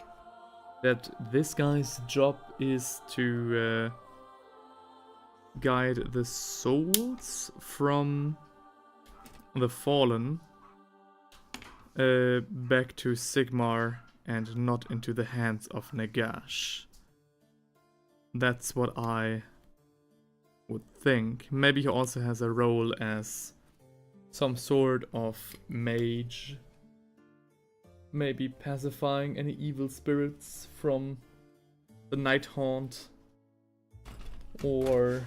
that this guy's job is to guide the souls from the Fallen back to Sigmar and not into the hands of Nagash. That's what I would think. Maybe he also has a role as some sort of mage. Maybe pacifying any evil spirits from the Night Haunt. Or,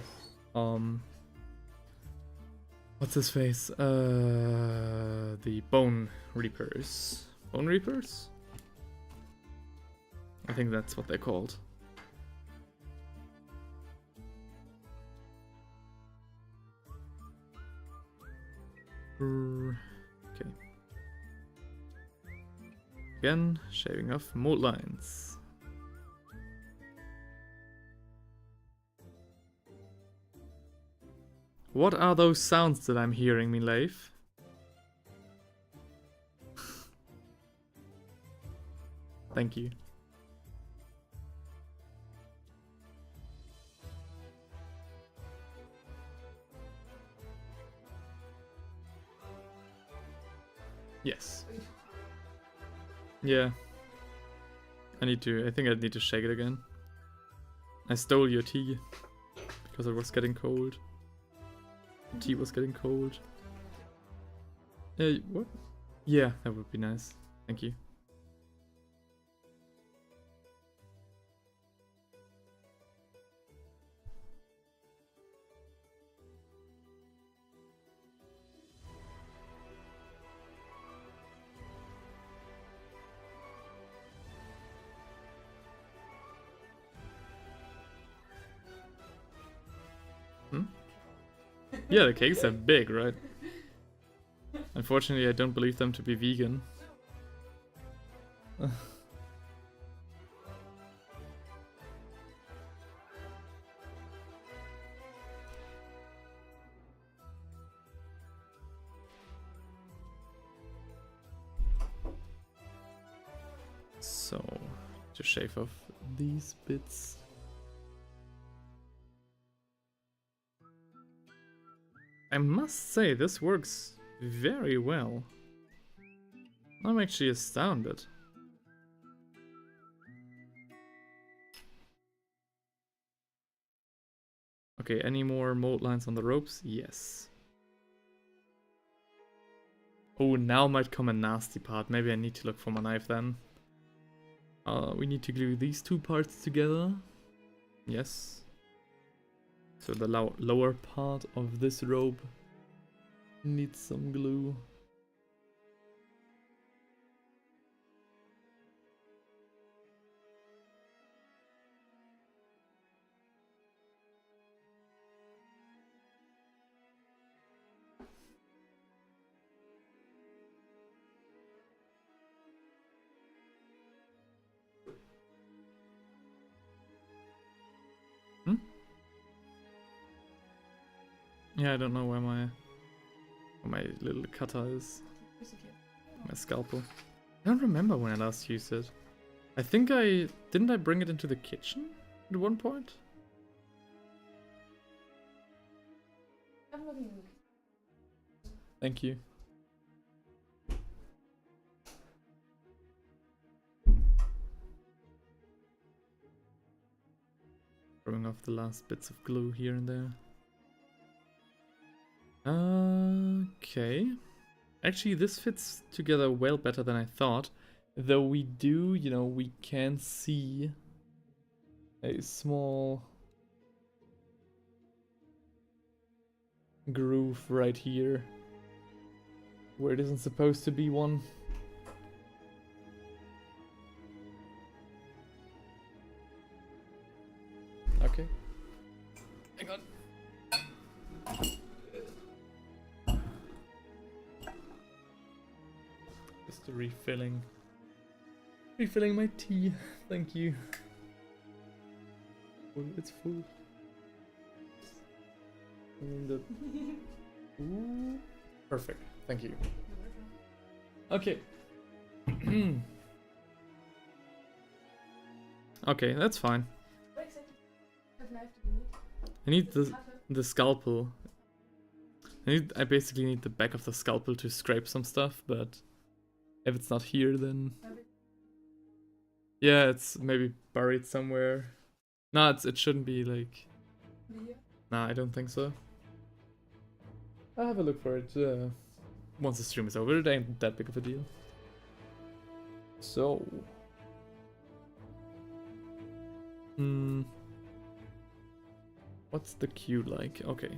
what's his face? The Bone Reapers. Bone Reapers? I think that's what they're called. Okay. Again, shaving off mold lines. What are those sounds that I'm hearing, Mileif? Thank you. Yes. Yeah. I think I need to shake it again. I stole your tea. because it was getting cold. Tea was getting cold. What? Yeah, that would be nice. Thank you. Yeah, the cakes are big, right? Unfortunately, I don't believe them to be vegan. So, to shave off these bits. I must say, this works very well. I'm actually astounded. Okay, any more mold lines on the ropes? Yes. Oh, now might come a nasty part. Maybe I need to look for my knife then. We need to glue these two parts together. Yes. So the lower part of this rope needs some glue. Yeah, I don't know where my little cutter is. My scalpel. I don't remember when I last used it. I think didn't I bring it into the kitchen at one point? Thank you. Throwing off the last bits of glue here and there. Okay. Actually, this fits together well better than I thought. Though we do, we can see a small groove right here where it isn't supposed to be one. Okay. Hang on. Just refilling my tea. Thank you. Oh, it's full. Ooh. Perfect. Thank you. Okay. Okay, that's fine. I need the scalpel. I basically need the back of the scalpel to scrape some stuff, but if it's not here, then yeah, it's maybe buried somewhere. No, it shouldn't be like. Nah, I don't think so. I'll have a look for it once the stream is over. It ain't that big of a deal. So. What's the queue like? Okay.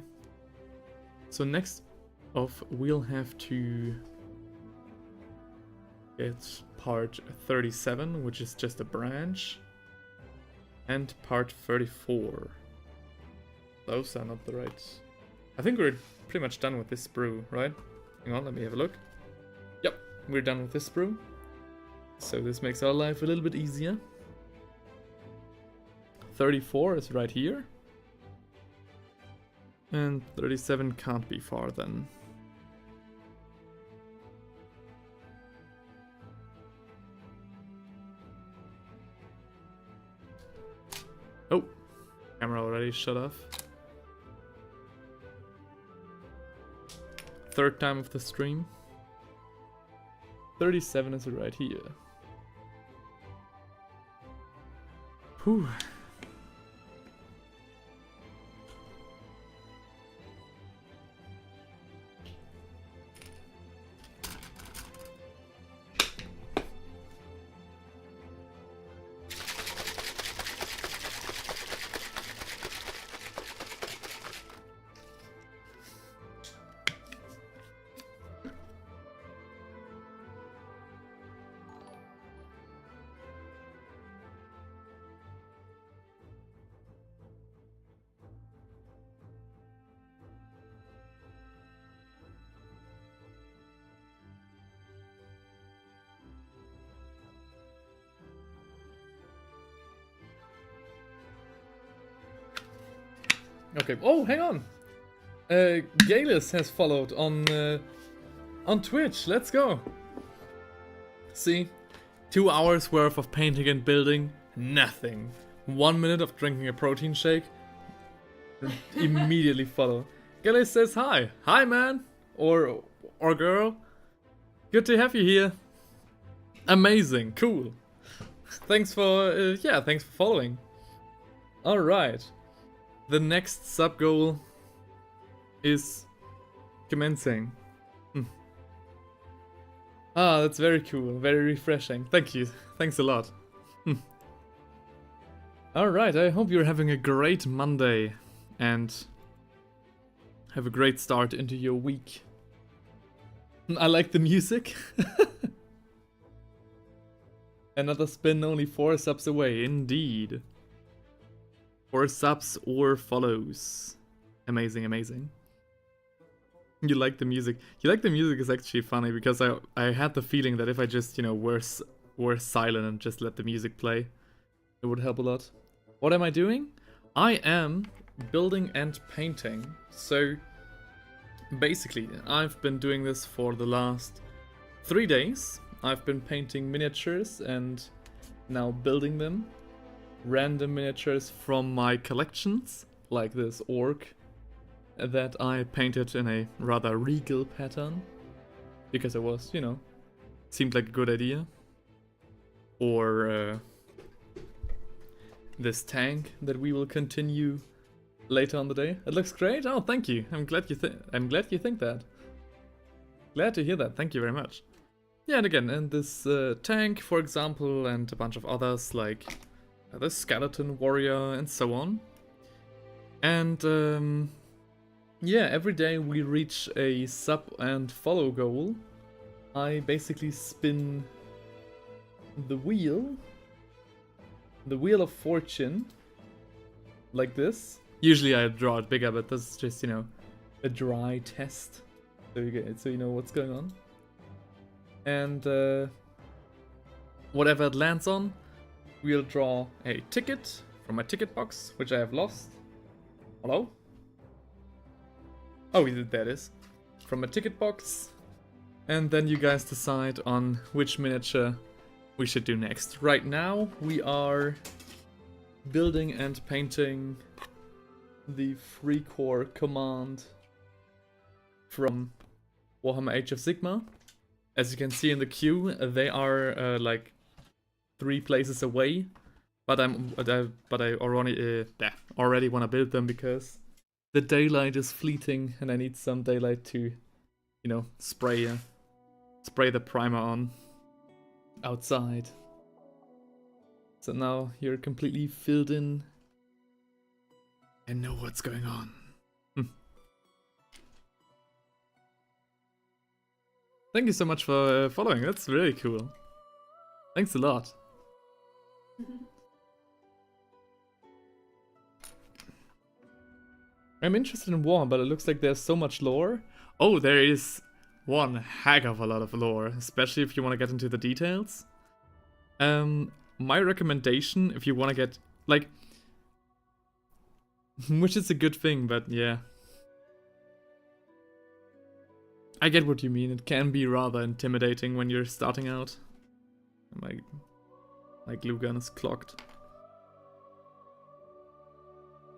So next off, we'll have to get part 37, which is just a branch, and part 34. Those are not the right. I think we're pretty much done with this sprue, right? Hang on, let me have a look. Yep, we're done with this sprue. So this makes our life a little bit easier. 34 is right here. And 37 can't be far then. Oh, camera already shut off. Third time of the stream. 37 is right here. Whew. Okay. Oh, hang on. Galis has followed on Twitch. Let's go. See, 2 hours worth of painting and building, nothing. 1 minute of drinking a protein shake, immediately follow. Galis says hi. Hi, man, or girl. Good to have you here. Amazing, cool. Thanks for thanks for following. All right, the next sub goal is commencing. Ah, that's very cool, very refreshing. Thank you, thanks a lot. All right, I hope you're having a great Monday and have a great start into your week. I like the music. Another spin, only 4 subs away, indeed. 4 subs or follows. Amazing, amazing. You like the music. You like the music is actually funny because I had the feeling that if I just, were silent and just let the music play, it would help a lot. What am I doing? I am building and painting. So basically, I've been doing this for the last 3 days. I've been painting miniatures and now building them. Random miniatures from my collections, like this orc that I painted in a rather regal pattern. Because it was, seemed like a good idea. Or this tank that we will continue later on the day. It looks great. Oh, thank you. I'm glad you think that. Glad to hear that. Thank you very much. Yeah, and again, and this tank, for example, and a bunch of others like the skeleton warrior and so on. And yeah, every day we reach a sub and follow goal. I basically spin the wheel of fortune, like this. Usually I draw it bigger, but this is just, a dry test, so you know what's going on. And whatever it lands on, we'll draw a ticket from my ticket box, which I have lost. Hello? Oh, there it is. From a ticket box. And then you guys decide on which miniature we should do next. Right now, we are building and painting the Free Core command from Warhammer Age of Sigmar. As you can see in the queue, they are like 3 places away, but I already want to build them because the daylight is fleeting and I need some daylight to, spray the primer on outside. So now you're completely filled in and know what's going on. Thank you so much for following. That's really cool. Thanks a lot. I'm interested in Warhammer, but it looks like there's so much lore. Oh, there is one heck of a lot of lore, especially if you want to get into the details. My recommendation, if you want to get, which is a good thing, but yeah. I get what you mean. It can be rather intimidating when you're starting out. My glue gun is clogged.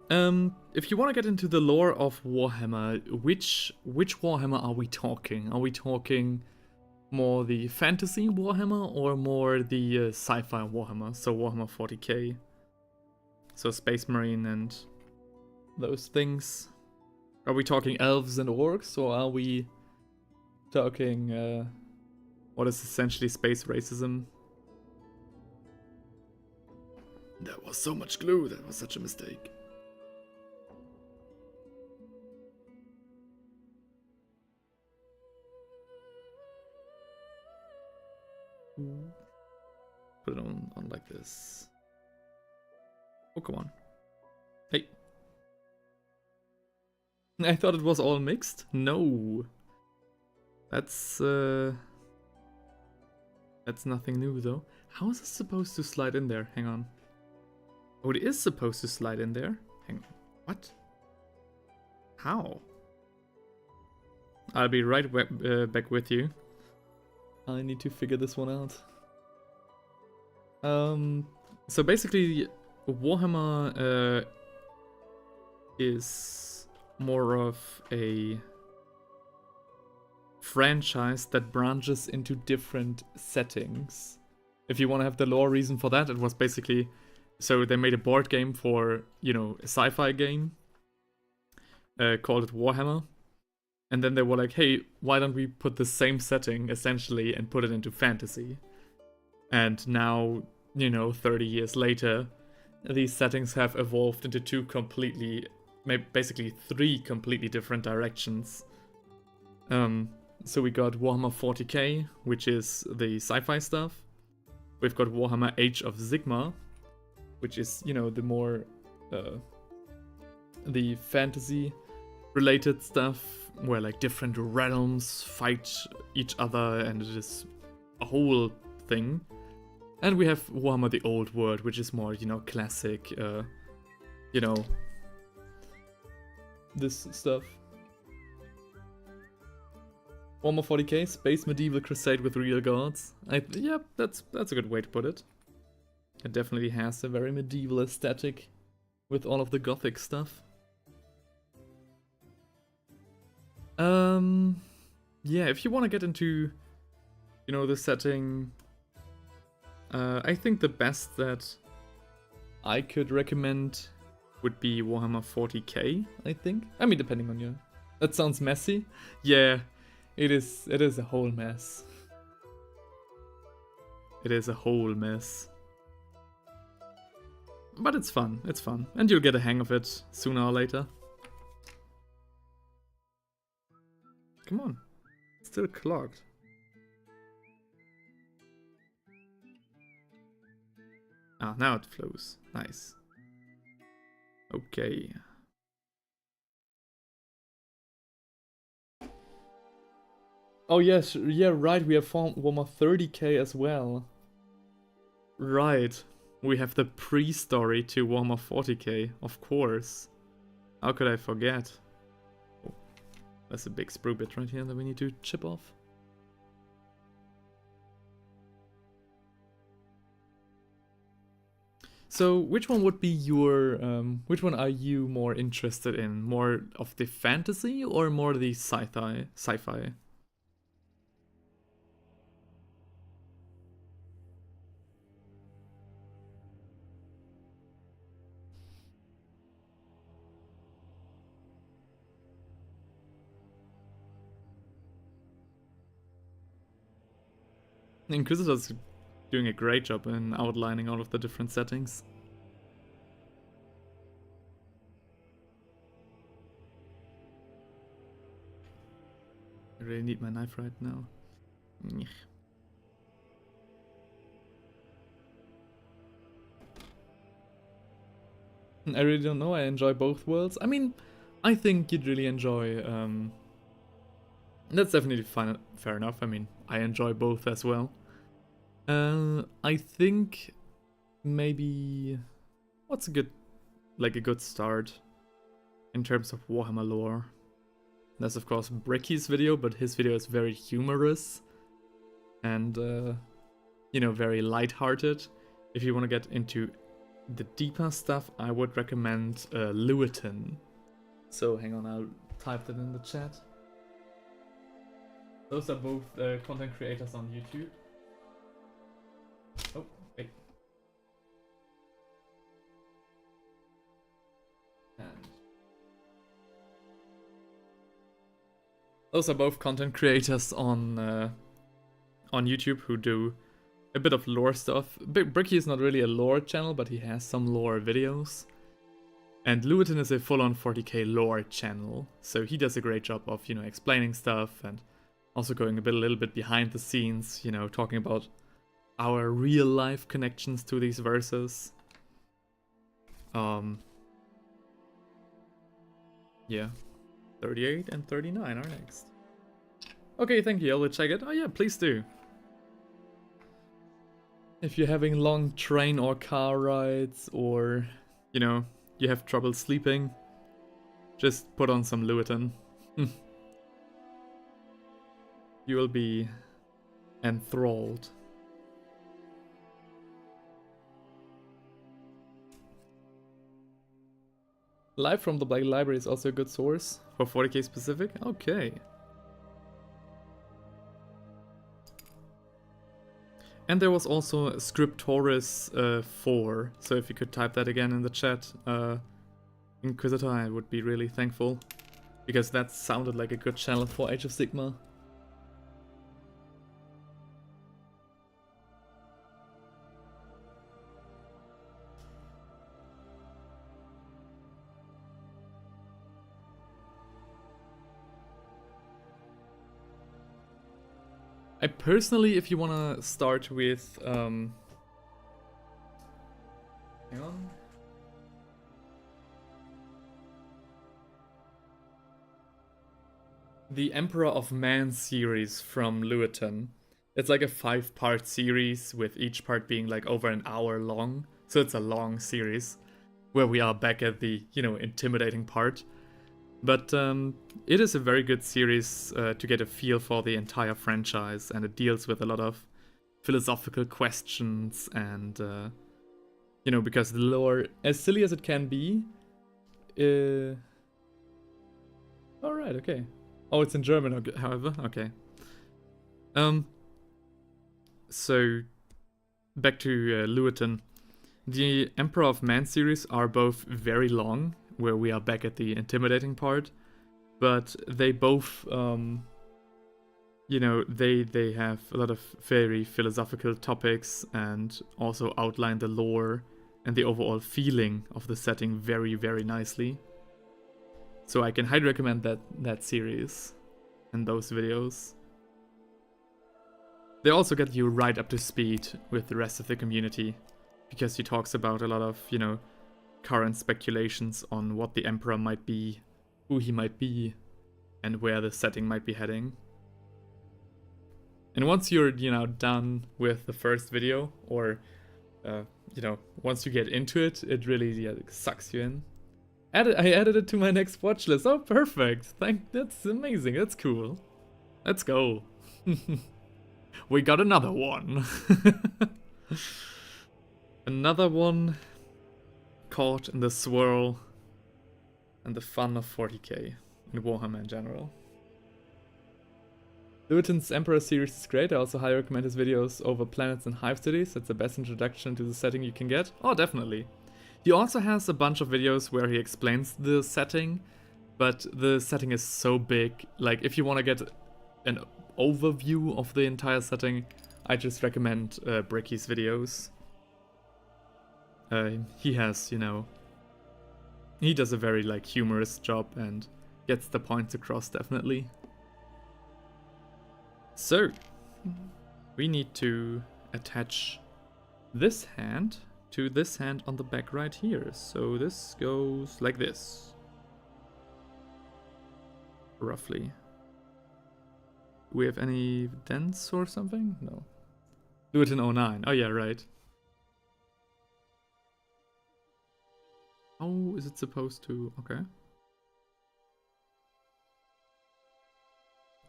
If you want to get into the lore of Warhammer, which Warhammer are we talking? Are we talking more the fantasy Warhammer or more the sci-fi Warhammer? So Warhammer 40k. So Space Marine and those things. Are we talking elves and orcs, or are we talking what is essentially space racism? That was so much glue, that was such a mistake. Put it on like this. Oh, come on. Hey. I thought it was all mixed. No. That's nothing new though. How is this supposed to slide in there? Hang on. Oh, it is supposed to slide in there? Hang on. What? How? I'll be right back with you. I need to figure this one out. So basically, Warhammer is more of a franchise that branches into different settings. If you want to have the lore reason for that, it was basically, so they made a board game for, you know, a sci-fi game, called it Warhammer, and then they were like, hey, why don't we put the same setting, essentially, and put it into fantasy? And now, you know, 30 years later, these settings have evolved into basically three completely different directions. So we got Warhammer 40k, which is the sci-fi stuff. We've got Warhammer Age of Sigmar, which is, you know, the more the fantasy related stuff, where like different realms fight each other and it is a whole thing. And we have Warhammer the Old World, which is more, you know, classic, you know, this stuff. Warhammer 40k, Space Medieval Crusade with real gods. Yeah, that's a good way to put it. It definitely has a very medieval aesthetic with all of the gothic stuff. Yeah, if you want to get into, you know, the setting, I think the best that I could recommend would be Warhammer 40k, I think. I mean, depending on you. That sounds messy. Yeah, it is a whole mess. It is a whole mess. But it's fun, and you'll get a hang of it sooner or later. Come on, it's still clogged. Ah, now it flows. Nice. Okay. Oh yes, yeah, right, we have Warhammer 30k as well. Right. We have the pre-story to Warhammer 40k, of course. How could I forget? Oh, that's a big sprue bit right here that we need to chip off. So, which one would be your, which one are you more interested in? More of the fantasy or more the sci-fi? Inquisitor's doing a great job in outlining all of the different settings. I really need my knife right now. I really don't know, I enjoy both worlds. I mean, I think you'd really enjoy, that's definitely fair enough. I mean, I enjoy both as well. I think maybe what's a good start in terms of Warhammer lore? There's of course Bricky's video, but his video is very humorous and you know, very light-hearted. If you want to get into the deeper stuff, I would recommend Lewitton. So hang on, I'll type that in the chat. Those are both content creators on YouTube. Oh, wait. And those are both content creators on YouTube who do a bit of lore stuff. Bricky is not really a lore channel, but he has some lore videos. And Lewitton is a full-on 40k lore channel, so he does a great job of, you know, explaining stuff and also going a little bit behind the scenes, you know, talking about our real life connections to these verses. Yeah, 38 and 39 are next. Okay, thank you. I'll check it. Oh yeah, please do. If you're having long train or car rides, or, you know, you have trouble sleeping, Just put on some Luton. You will be enthralled. Live from the Black Library is also a good source for 40k specific. Okay. And there was also Scriptoris 4, so if you could type that again in the chat, Inquisitor, I would be really thankful, because that sounded like a good channel for Age of Sigmar. I personally, if you wanna start with, hang on. The Emperor of Man series from Luton. It's like a 5-part series with each part being like over an hour long. So it's a long series where we are back at the, you know, intimidating part. But it is a very good series to get a feel for the entire franchise, and it deals with a lot of philosophical questions and, you know, because the lore, as silly as it can be, alright, okay. Oh, it's in German, okay, however, okay. So, back to Luton. The Emperor of Man series are both very long, where we are back at the intimidating part, but they both, you know, they have a lot of very philosophical topics and also outline the lore and the overall feeling of the setting very, very nicely. So I can highly recommend that series and those videos. They also get you right up to speed with the rest of the community, because he talks about a lot of, you know, current speculations on what the Emperor might be, who he might be, and where the setting might be heading. And once you're, you know, done with the first video, or, you know, once you get into it, it really sucks you in. I added it to my next watch list. Oh, perfect. That's amazing. That's cool. Let's go. We got another one. Another one caught in the swirl and the fun of 40k and Warhammer in general. Luton's Emperor series is great. I also highly recommend his videos over planets and hive cities. It's the best introduction to the setting you can get. Oh, definitely. He also has a bunch of videos where he explains the setting, but the setting is so big. Like, if you want to get an overview of the entire setting, I just recommend Bricky's videos. He has, you know, he does a very, like, humorous job and gets the points across, definitely. So, we need to attach this hand to this hand on the back right here. So this goes like this. Roughly. Do we have any dents or something? No. Do it in 09. Oh yeah, right. How is it supposed to? Okay.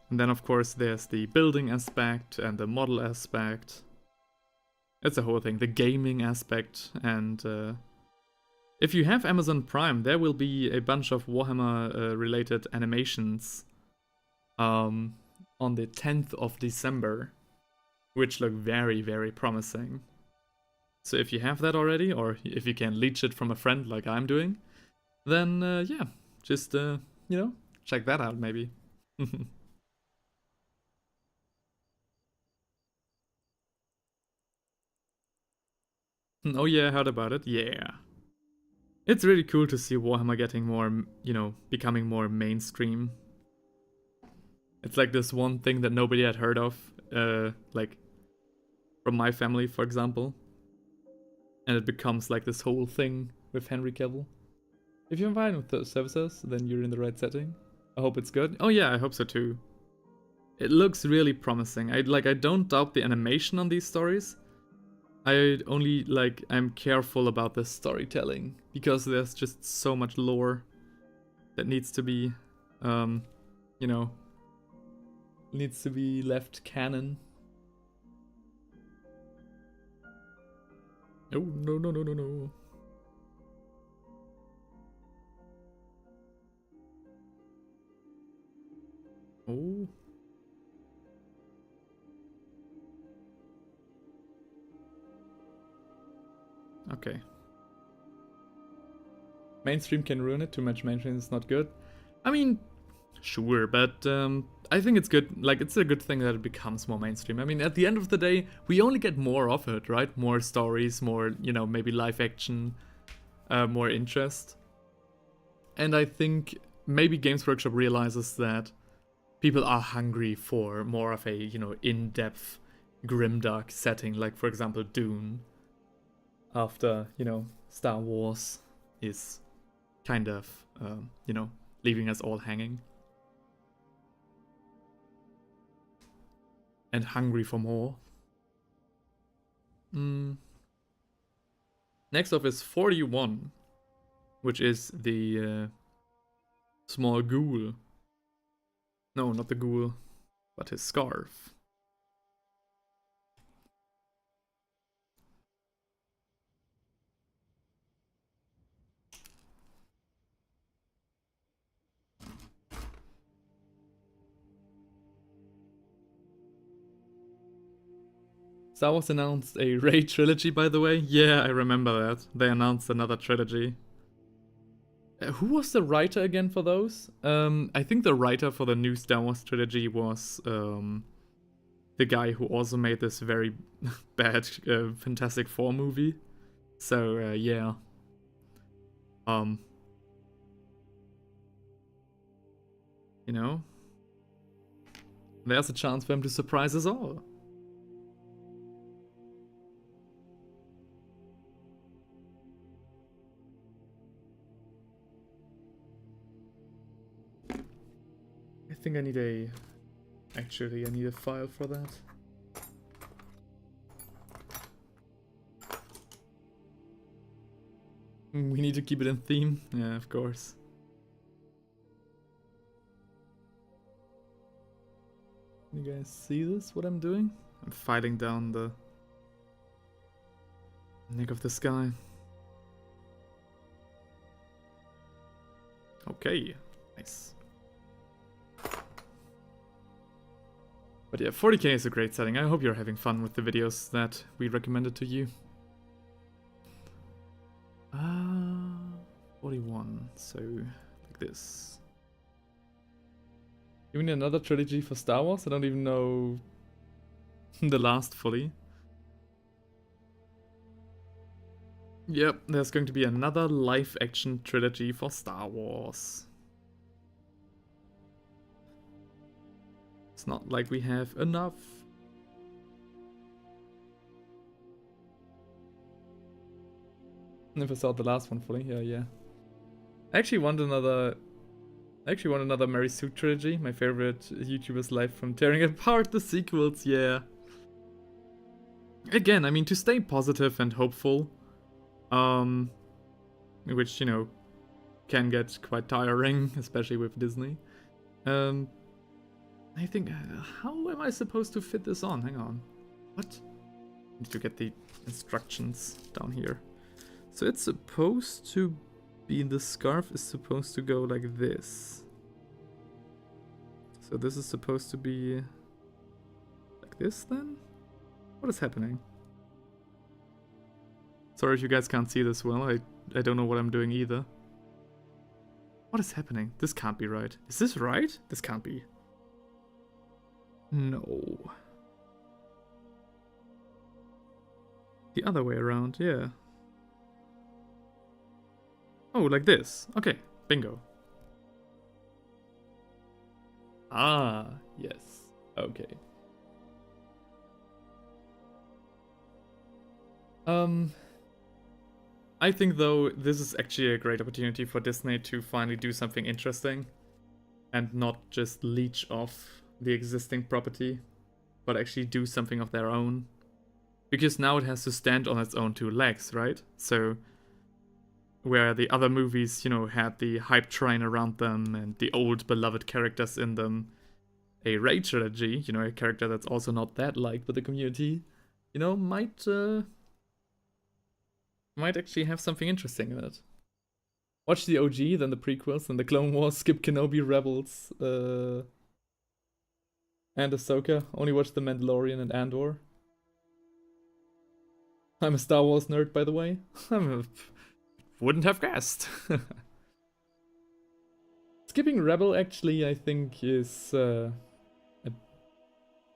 And then of course there's the building aspect and the model aspect. It's a whole thing. The gaming aspect, and if you have Amazon Prime, there will be a bunch of Warhammer related animations on the 10th of December, which look very, very promising. So if you have that already, or if you can leech it from a friend like I'm doing, then yeah, just, you know, check that out maybe. Oh yeah, I heard about it. Yeah. It's really cool to see Warhammer getting more, you know, becoming more mainstream. It's like this one thing that nobody had heard of, like, from my family, for example. And it becomes like this whole thing with Henry Cavill. If you're fine with those services, then you're in the right setting. I hope it's good. Oh yeah, I hope so too. It looks really promising. I don't doubt the animation on these stories. I only, I'm careful about the storytelling, because there's just so much lore. that needs to be, you know, needs to be left canon. Oh, no, no, no, no, no. Oh. Okay. Mainstream can ruin it. Too much mainstream is not good. I mean, sure, but I think it's good. Like, it's a good thing that it becomes more mainstream. I mean, at the end of the day, we only get more of it, right? More stories, more, you know, maybe live action, more interest. And I think maybe Games Workshop realizes that people are hungry for more of a, you know, in-depth, grimdark setting. Like, for example, Dune. After, you know, Star Wars is kind of, you know, leaving us all hanging. And hungry for more. Next up is 41, which is the small ghoul. No, not the ghoul, but his scarf. Star Wars announced a Raid trilogy, by the way. Yeah, I remember that. They announced another trilogy. Who was the writer again for those? I think the writer for the new Star Wars trilogy was the guy who also made this very bad Fantastic Four movie. So yeah. You know, there's a chance for him to surprise us all. I think I need a... Actually, I need a file for that. We need to keep it in theme. Yeah, of course. You guys see this, what I'm doing? I'm filing down the neck of the sky. Okay, nice. But yeah, 40k is a great setting. I hope you're having fun with the videos that we recommended to you. 41, so like this. You mean another trilogy for Star Wars? I don't even know the last fully. Yep, there's going to be another live action trilogy for Star Wars. It's not like we have enough. Never saw the last one fully. Yeah. I actually want another Mary Sue trilogy. My favorite YouTuber's life from tearing apart the sequels. Yeah. Again, I mean, to stay positive and hopeful, which, you know, can get quite tiring, especially with Disney. I think, how am I supposed to fit this on? Hang on. What? I need to get the instructions down here. So it's supposed to be, the scarf is supposed to go like this. So this is supposed to be like this then? What is happening? Sorry if you guys can't see this well, I don't know what I'm doing either. What is happening? This can't be right. Is this right? This can't be. No. The other way around, yeah. Oh, like this. Okay, bingo. Ah, yes. Okay. I think though this is actually a great opportunity for Disney to finally do something interesting and not just leech off the existing property, but actually do something of their own. Because now it has to stand on its own two legs, right? So where the other movies, you know, had the hype train around them and the old beloved characters in them. A Rey trilogy, you know, a character that's also not that liked by the community, you know, might actually have something interesting in it. Watch the OG, then the prequels, then the Clone Wars, skip Kenobi, Rebels, and Ahsoka. Only watch The Mandalorian and Andor. I'm a Star Wars nerd, by the way. Wouldn't have guessed. Skipping Rebel, actually, I think is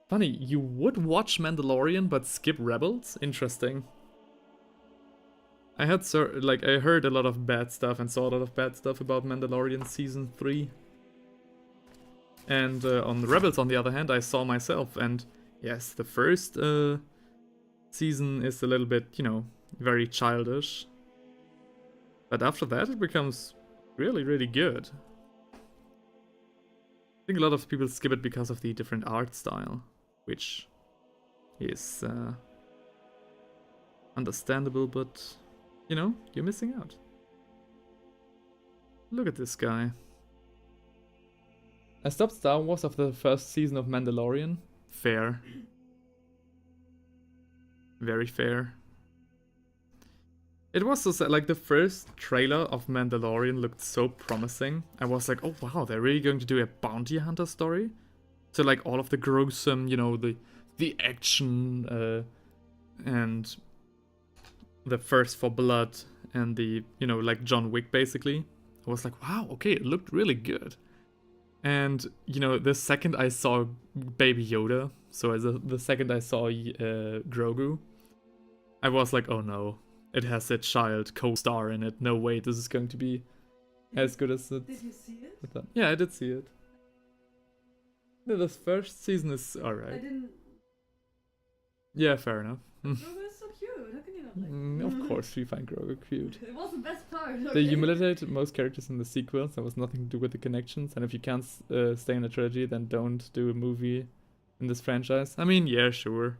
funny. You would watch Mandalorian but skip Rebels? Interesting. I heard a lot of bad stuff and saw a lot of bad stuff about Mandalorian season 3. And on the Rebels, on the other hand, I saw myself, and yes, the first season is a little bit, you know, very childish. But after that, it becomes really, really good. I think a lot of people skip it because of the different art style, which is understandable, but, you know, you're missing out. Look at this guy. I stopped Star Wars after the first season of Mandalorian. Fair. Very fair. It was so sad, like the first trailer of Mandalorian looked so promising. I was like, oh wow, they're really going to do a bounty hunter story? So like all of the gruesome, you know, the action, and the thirst for blood, and the, you know, like John Wick basically. I was like, wow, okay, it looked really good. And, you know, the second I saw Baby Yoda, so the second I saw Grogu, I was like, oh no, it has a child co-star in it. No way, this is going to be as good as it. Did you see it? Yeah, I did see it. Yeah, this first season is alright. I didn't. Yeah, fair enough. Grogu is so cute. How can you not like? Of course, we find Grogu cute. It was the best part. Okay? They humiliated most characters in the sequels. There was nothing to do with the connections. And if you can't stay in a trilogy, then don't do a movie in this franchise. I mean, yeah, sure.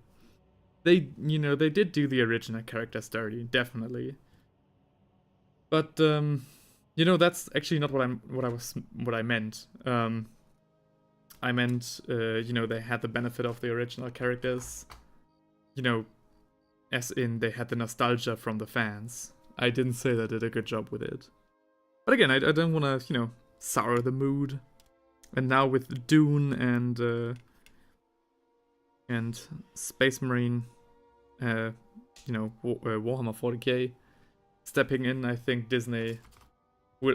They, you know, they did do the original characters dirty, definitely. But you know, that's actually not what I meant. I meant, you know, they had the benefit of the original characters. You know, as in they had the nostalgia from the fans. I didn't say they did a good job with it. But again, I don't want to, you know, sour the mood. And now with Dune and Space Marine, you know, Warhammer 40k stepping in, I think Disney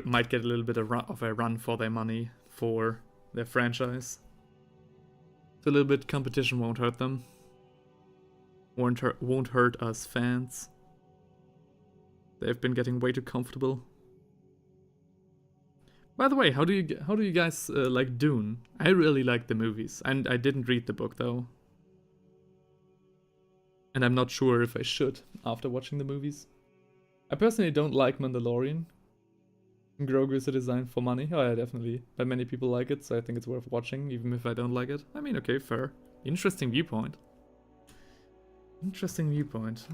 might get a little bit of a run for their money for their franchise. So a little bit competition won't hurt them. Won't hurt us fans. They've been getting way too comfortable. By the way, how do you guys like Dune? I really like the movies, and I didn't read the book though. And I'm not sure if I should after watching the movies. I personally don't like Mandalorian. Grogu is a design for money. Oh yeah, definitely. But many people like it, so I think it's worth watching, even if I don't like it. I mean, okay, fair. Interesting viewpoint. Interesting viewpoint.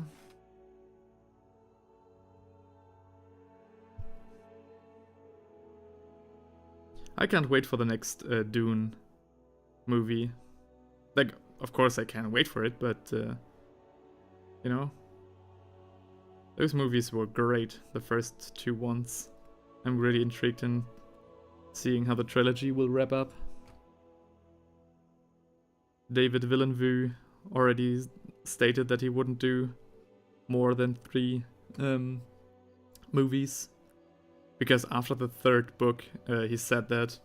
I can't wait for the next Dune movie. Like, of course I can't wait for it, but, you know, those movies were great, the first two ones. I'm really intrigued in seeing how the trilogy will wrap up. David Villeneuve already stated that he wouldn't do more than 3 movies. Because after the third book, he said that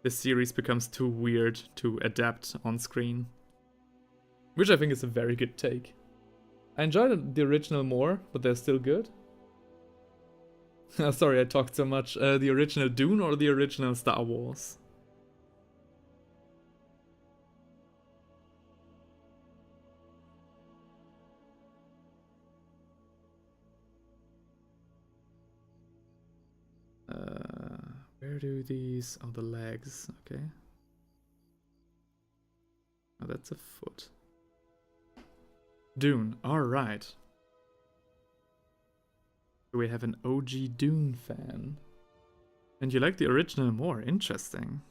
the series becomes too weird to adapt on screen. Which I think is a very good take. I enjoyed the original more, but they're still good. Sorry, I talked so much. The original Dune or the original Star Wars? Where do these... Oh, the legs. Okay. Oh, that's a foot. Dune. Alright. We have an OG Dune fan. And you like the original more, interesting.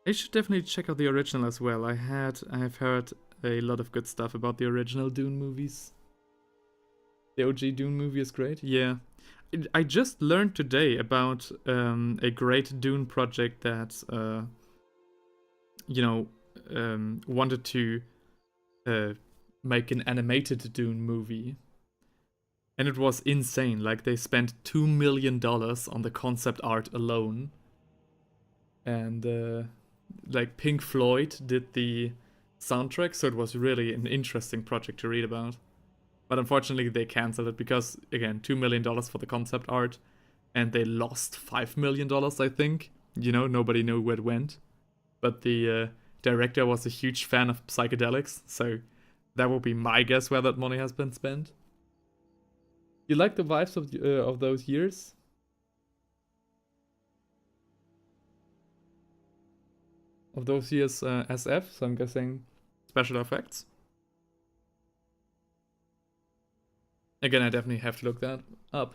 I should definitely check out the original as well. I've heard a lot of good stuff about the original Dune movies. The OG Dune movie is great, yeah. I just learned today about a great Dune project that, wanted to make an animated Dune movie. And it was insane. Like, they spent $2 million on the concept art alone. And, like, Pink Floyd did the soundtrack, so it was really an interesting project to read about. But unfortunately, they cancelled it because, again, $2 million for the concept art, and they lost $5 million, I think. You know, nobody knew where it went. But the director was a huge fan of psychedelics, so that would be my guess where that money has been spent. You like the vibes of those years? Of those years SF, so I'm guessing special effects. Again, I definitely have to look that up.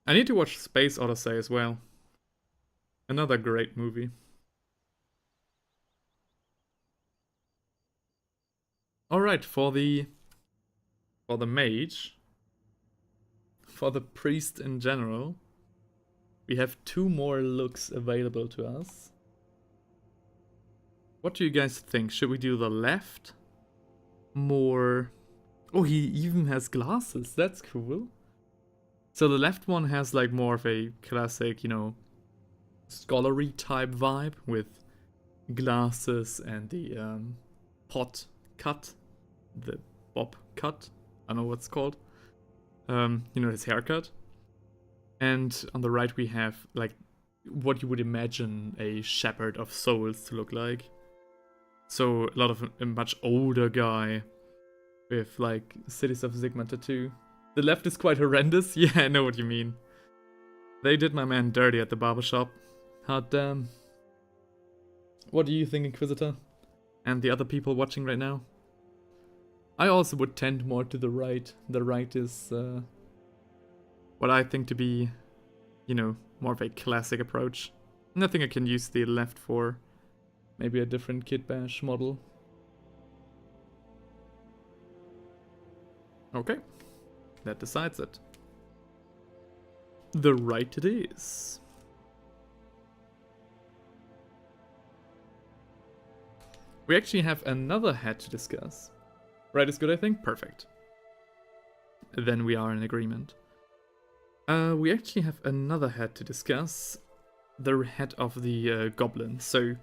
I need to watch Space Odyssey as well. Another great movie. Alright, for the mage, for the priest in general, we have 2 more looks available to us. What do you guys think? Should we do the left? More... Oh, he even has glasses. That's cool. So the left one has like more of a classic, scholarly type vibe with glasses and the pot cut, the bob cut. I don't know what's called. His haircut. And on the right we have like what you would imagine a shepherd of souls to look like. So a lot of a much older guy with like Cities of Sigma tattoo. The left is quite horrendous. Yeah, I know what you mean. They did my man dirty at the barbershop. Hot damn. What do you think, Inquisitor? And the other people watching right now? I also would tend more to the right. The right is what I think to be, more of a classic approach. And I think I can use the left for maybe a different Kit Bash model. Okay, that decides it. The right it is. We actually have another hat to discuss. Right is good, I think? Perfect. Then we are in agreement. We actually have another hat to discuss. The head of the goblin. So,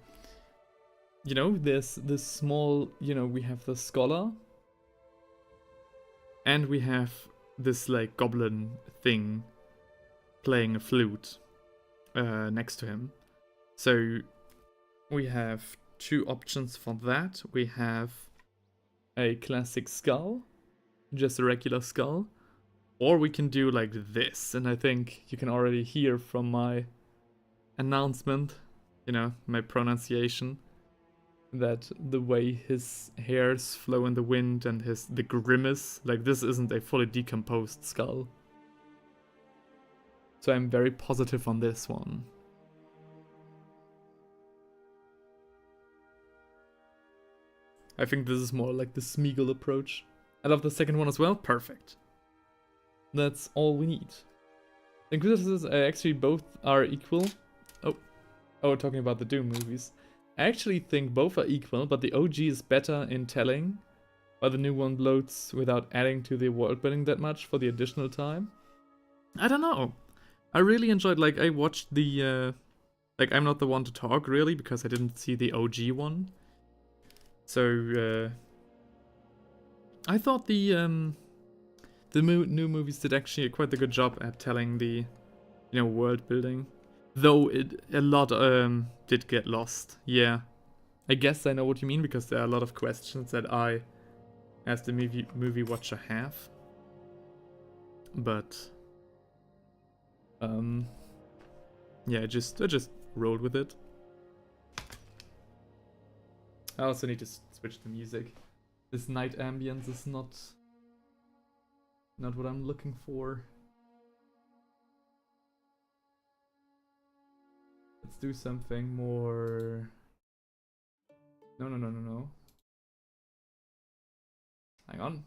there's this small, we have the scholar. And we have this, like, goblin thing playing a flute next to him. So, we have 2 options for that. We have a classic skull, just a regular skull. Or we can do like this, and I think you can already hear from my announcement, my pronunciation, that the way his hairs flow in the wind and the grimace, like this isn't a fully decomposed skull. So I'm very positive on this one. I think this is more like the Smeagol approach. I love the second one as well. Perfect. That's all we need. Inquisitors actually both are equal. Oh, we're talking about the Doom movies. I actually think both are equal, but the OG is better in telling, while the new one bloats without adding to the world building that much for the additional time. I don't know. I really enjoyed, like, I watched the, I'm not the one to talk, really, because I didn't see the OG one. So, I thought the new movies did actually quite a good job at telling the, world building. Though a lot did get lost. Yeah. I guess I know what you mean, because there are a lot of questions that I, as the movie watcher, have. But yeah, I just rolled with it. I also need to switch the music. This night ambience is not Not what I'm looking for. Let's do something more... No. Hang on.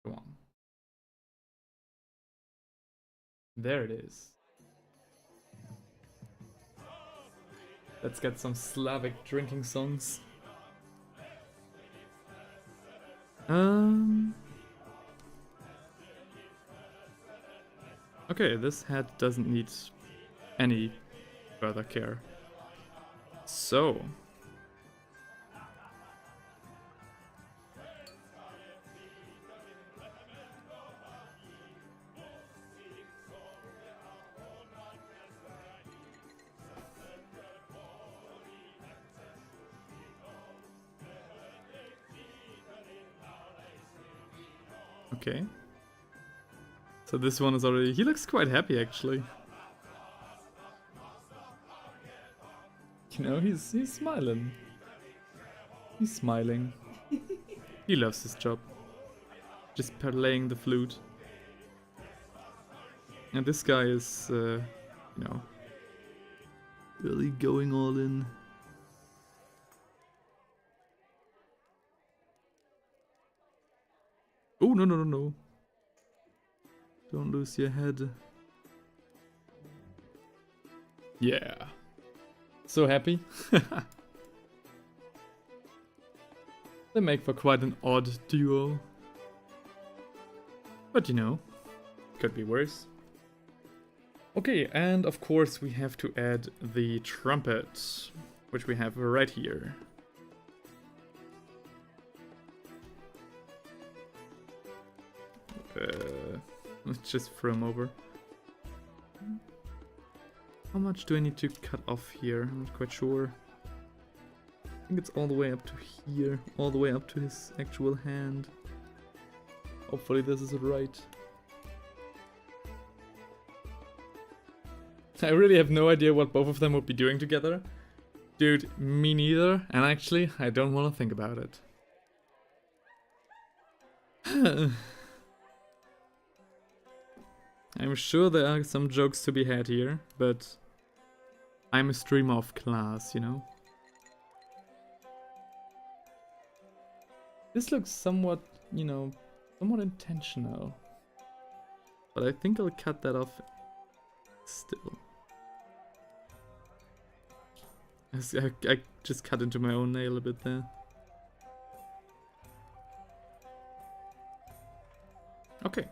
Come on. There it is. Let's get some Slavic drinking songs. Okay, this head doesn't need any further care. So... Okay. So this one is already... He looks quite happy, actually. You know, he's smiling. He's smiling. He loves his job. Just playing the flute. And this guy is, you know, really going all in. Oh, no. Don't lose your head. Yeah. So happy. They make for quite an odd duo. But you know, could be worse. Okay, and of course we have to add the trumpet, which we have right here. Let's just throw him over. How much do I need to cut off here? I'm not quite sure. I think it's all the way up to here, all the way up to his actual hand. Hopefully this is right. I really have no idea what both of them would be doing together. Dude, me neither, and actually, I don't want to think about it. I'm sure there are some jokes to be had here, but I'm a streamer of class, you know? This looks somewhat, you know, somewhat intentional. But I think I'll cut that off still. I just cut into my own nail a bit there. Okay.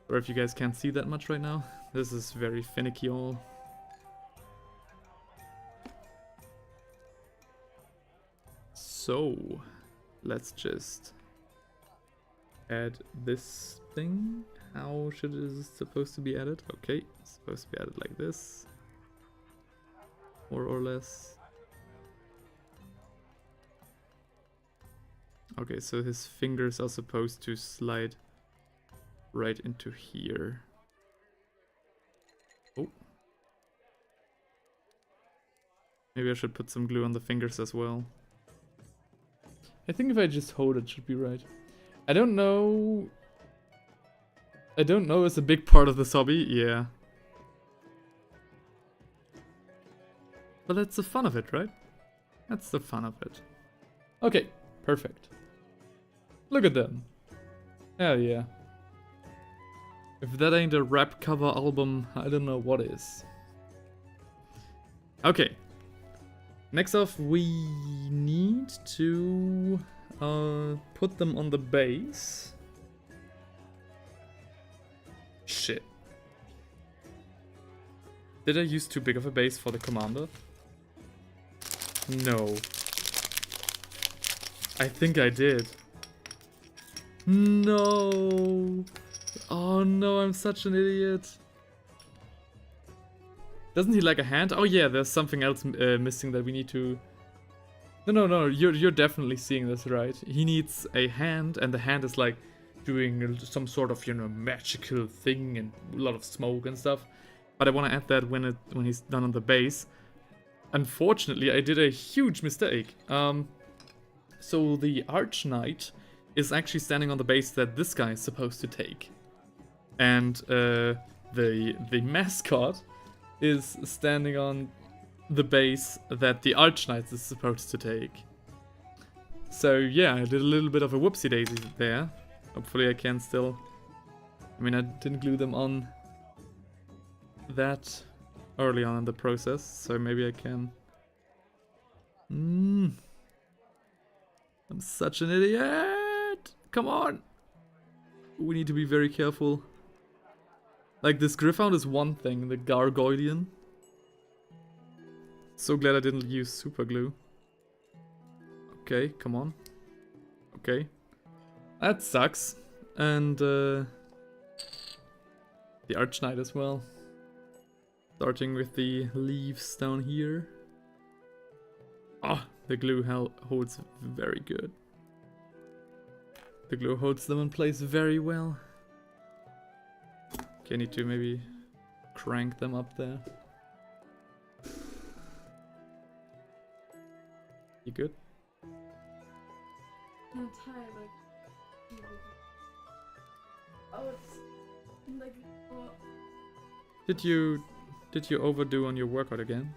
Or if you guys can't see that much right now, this is very finicky all. So, let's just add this thing. How should it is supposed to be added? Okay, it's supposed to be added like this. More or less. Okay, so his fingers are supposed to slide right into here. Oh. Maybe I should put some glue on the fingers as well. I think if I just hold it should be right. I don't know is a big part of this hobby, yeah. But that's the fun of it, right? That's the fun of it. Okay, perfect. Look at them. Hell yeah. If that ain't a rap cover album, I don't know what is. Okay. Next off, we need to put them on the base. Shit. Did I use too big of a base for the commander? No. I think I did. No. Oh no, I'm such an idiot. Doesn't he like a hand? Oh yeah, there's something else missing that we need to... No, you're definitely seeing this right. He needs a hand, and the hand is like doing some sort of, you know, magical thing and a lot of smoke and stuff. but I want to add that when he's done on the base. Unfortunately, I did a huge mistake. So the Arch Knight is actually standing on the base that this guy is supposed to take. And the mascot is standing on the base that the Arch Knight is supposed to take. So yeah, I did a little bit of a whoopsie daisy there. Hopefully I can still... I mean, I didn't glue them on that early on in the process, so maybe I can... I'm such an idiot! Come on! We need to be very careful. Like, this Gryph-hound is one thing, the Gargoylian. So glad I didn't use super glue. Okay, come on. Okay. That sucks. And the Arch Knight as well. Starting with the leaves down here. Ah, the glue holds very good. The glue holds them in place very well. Okay, I need to maybe crank them up there. You good? I'm tired, like... Oh, it's... like... Oh. Did you overdo on your workout again?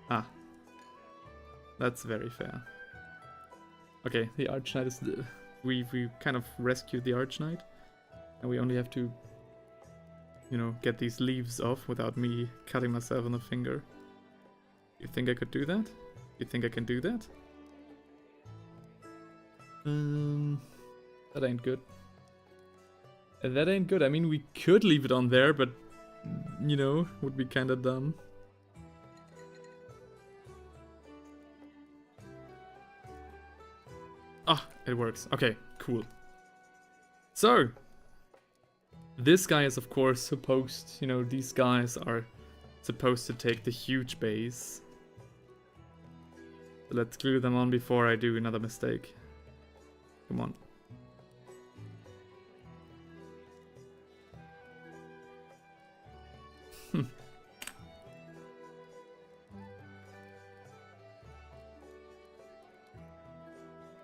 Ah. That's very fair. Okay, the Arch Knight is... We kind of rescued the Arch Knight. And we only have to, you know, get these leaves off without me cutting myself on the finger. You think I could do that? You think I can do that? That ain't good. That ain't good. I mean, we could leave it on there, but, you know, would be kind of dumb. Ah, it works. Okay, cool. So, this guy is of course supposed, you know, these guys are supposed to take the huge base. So let's glue them on before I do another mistake. Come on.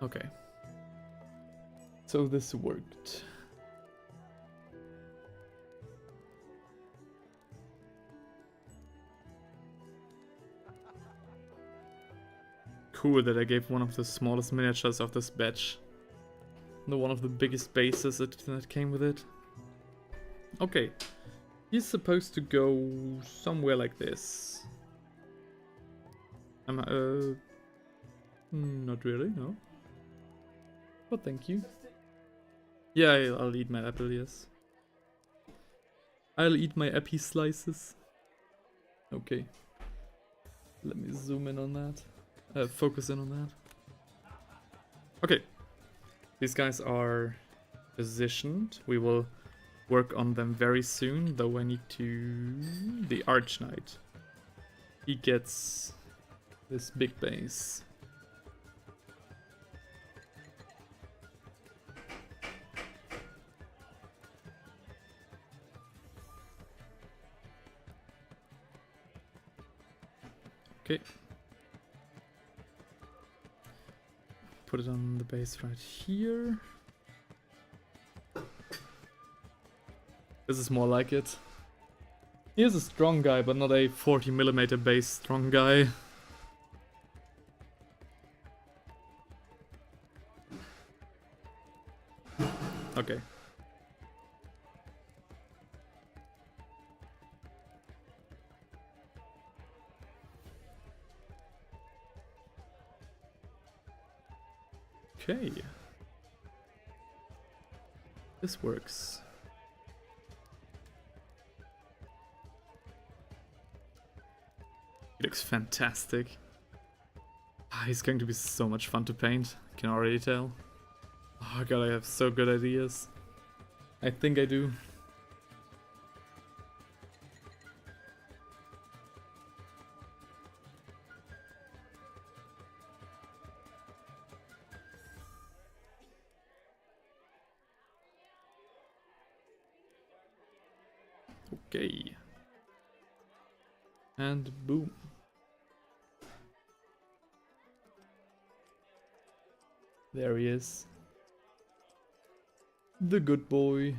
Okay. So this worked. Cool that I gave one of the smallest miniatures of this batch. One of the biggest bases that came with it. Okay. He's supposed to go somewhere like this. Not really, no. But thank you. Yeah, I'll eat my apple, yes. I'll eat my epi slices. Okay. Let me zoom in on that. Focus in on that. Okay. These guys are positioned. We will work on them very soon, though I need to... The Arch Knight. He gets this big base. Okay. Put it on the base right here. This is more like it. He is a strong guy, but not a 40mm base strong guy. Okay. Okay. This works. He looks fantastic. He's going to be so much fun to paint. I can already tell. Oh god, I have so good ideas. I think I do. Okay. And boom. There he is. The good boy.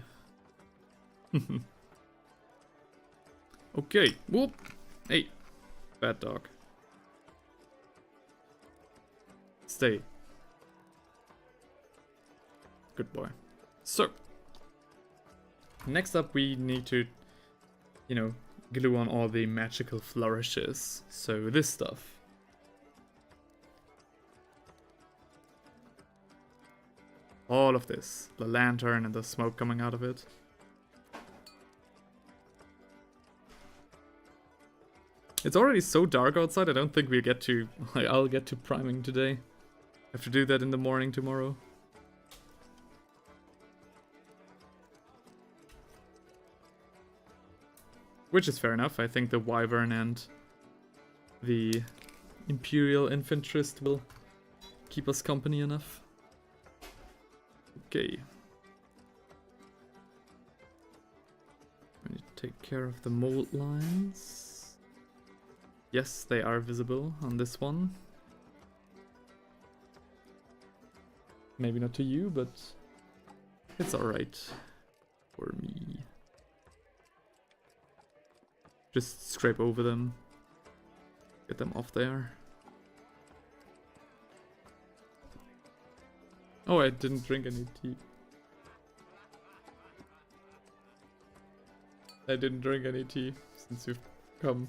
Okay. Whoop. Hey. Bad dog. Stay. Good boy. So. Next up we need to, you know, glue on all the magical flourishes. So this stuff. All of this. The lantern and the smoke coming out of it. It's already so dark outside, I don't think we'll get to... I'll get to priming today. Have to do that in the morning tomorrow. Which is fair enough. I think the Wyvern and the Imperial Infanterist will keep us company enough. Okay. I need to take care of the mold lines. Yes, they are visible on this one. Maybe not to you, but it's alright for me. Just scrape over them. Get them off there. Oh, I didn't drink any tea. I didn't drink any tea since you've come.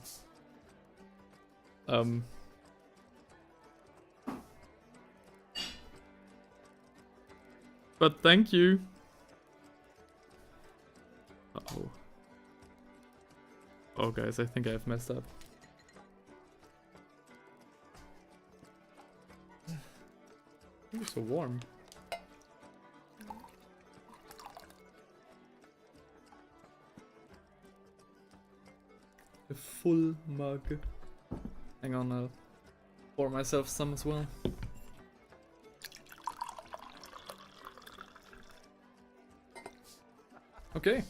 But thank you. Uh-oh. Oh guys, I think I've messed up. It's so warm. A full mug. Hang on, I'll pour myself some as well. Okay.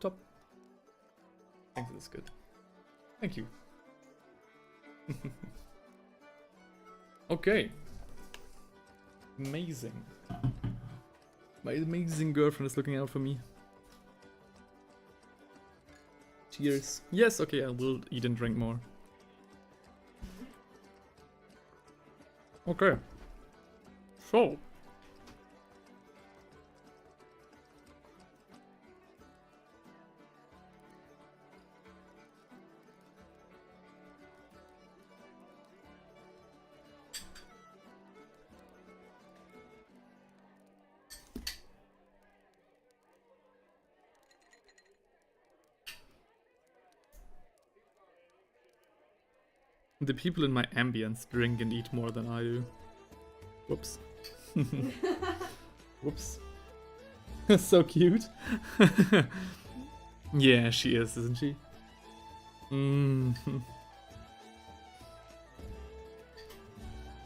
Top. I think this is good. Thank you. Okay. Amazing. My amazing girlfriend is looking out for me. Cheers. Yes, okay, I will eat and drink more. Okay. So. The people in my ambience drink and eat more than I do. Whoops. Whoops. So cute. Yeah, she is, isn't she?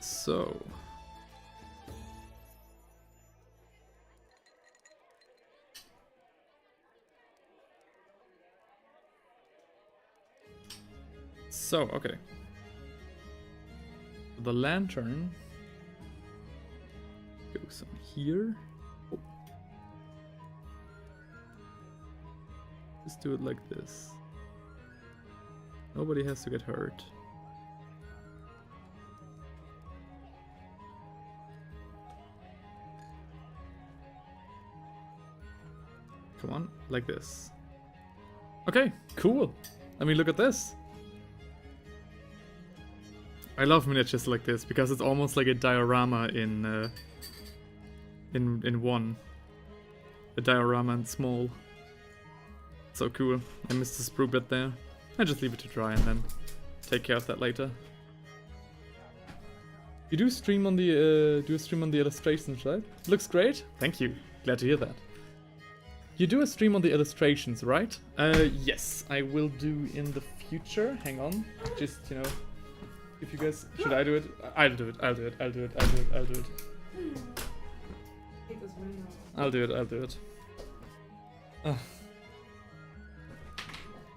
So. So, okay. The lantern goes on here. Oh. Just do it like this. Nobody has to get hurt. Come on, like this. Okay, cool. I mean, look at this. I love miniatures like this because it's almost like a diorama in one. A diorama in small. So cool. I missed the sprue bit there. I just leave it to dry and then take care of that later. You do stream on the illustrations, right? Looks great. Thank you. Glad to hear that. You do a stream on the illustrations, right? Yes, I will do in the future. Hang on. Just, you know, if you guys, should I do it? I'll do it. I'll do it. I'll do it. I'll do it. I'll do it. Take this ring off. I'll do it. I'll do it.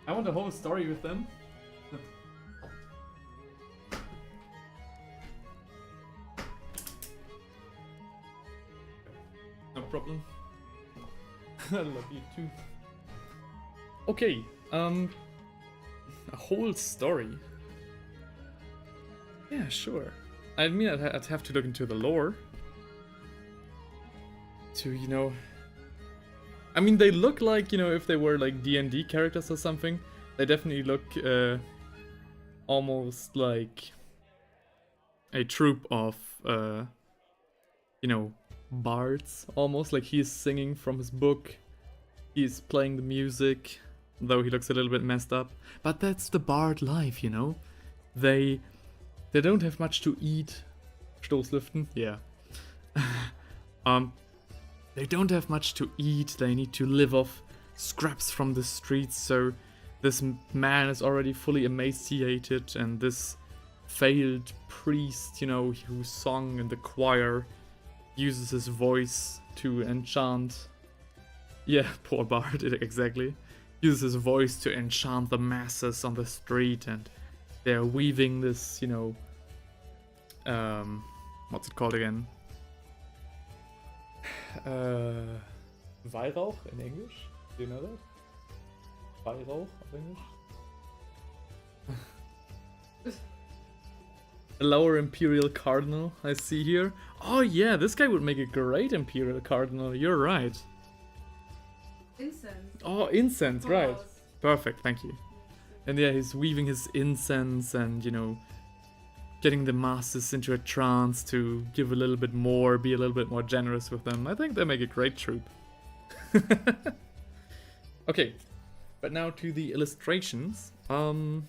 I want a whole story with them. No problem. I love you too. Okay, a whole story. Yeah, sure. I mean, I'd have to look into the lore. To, you know... I mean, they look like, you know, if they were like D&D characters or something, they definitely look almost like a troupe of, you know, bards, almost. Like he's singing from his book, he's playing the music, though he looks a little bit messed up. But that's the bard life, you know? They don't have much to eat. Stoßlüften? Yeah. They don't have much to eat, they need to live off scraps from the streets, so this man is already fully emaciated, and this failed priest, you know, who sung in the choir, uses his voice to enchant... Yeah, poor bard, exactly. Uses his voice to enchant the masses on the street, and they're weaving this, you know... what's it called again? Weihrauch in English? Do you know that? Weihrauch in English? A lower Imperial Cardinal, I see here. Oh yeah, this guy would make a great Imperial Cardinal, you're right. Incense. Oh, incense, right. Balls. Perfect, thank you. And yeah, he's weaving his incense and, you know, getting the masses into a trance to give a little bit more, be a little bit more generous with them. I think they make a great troupe. Okay, but now to the illustrations. I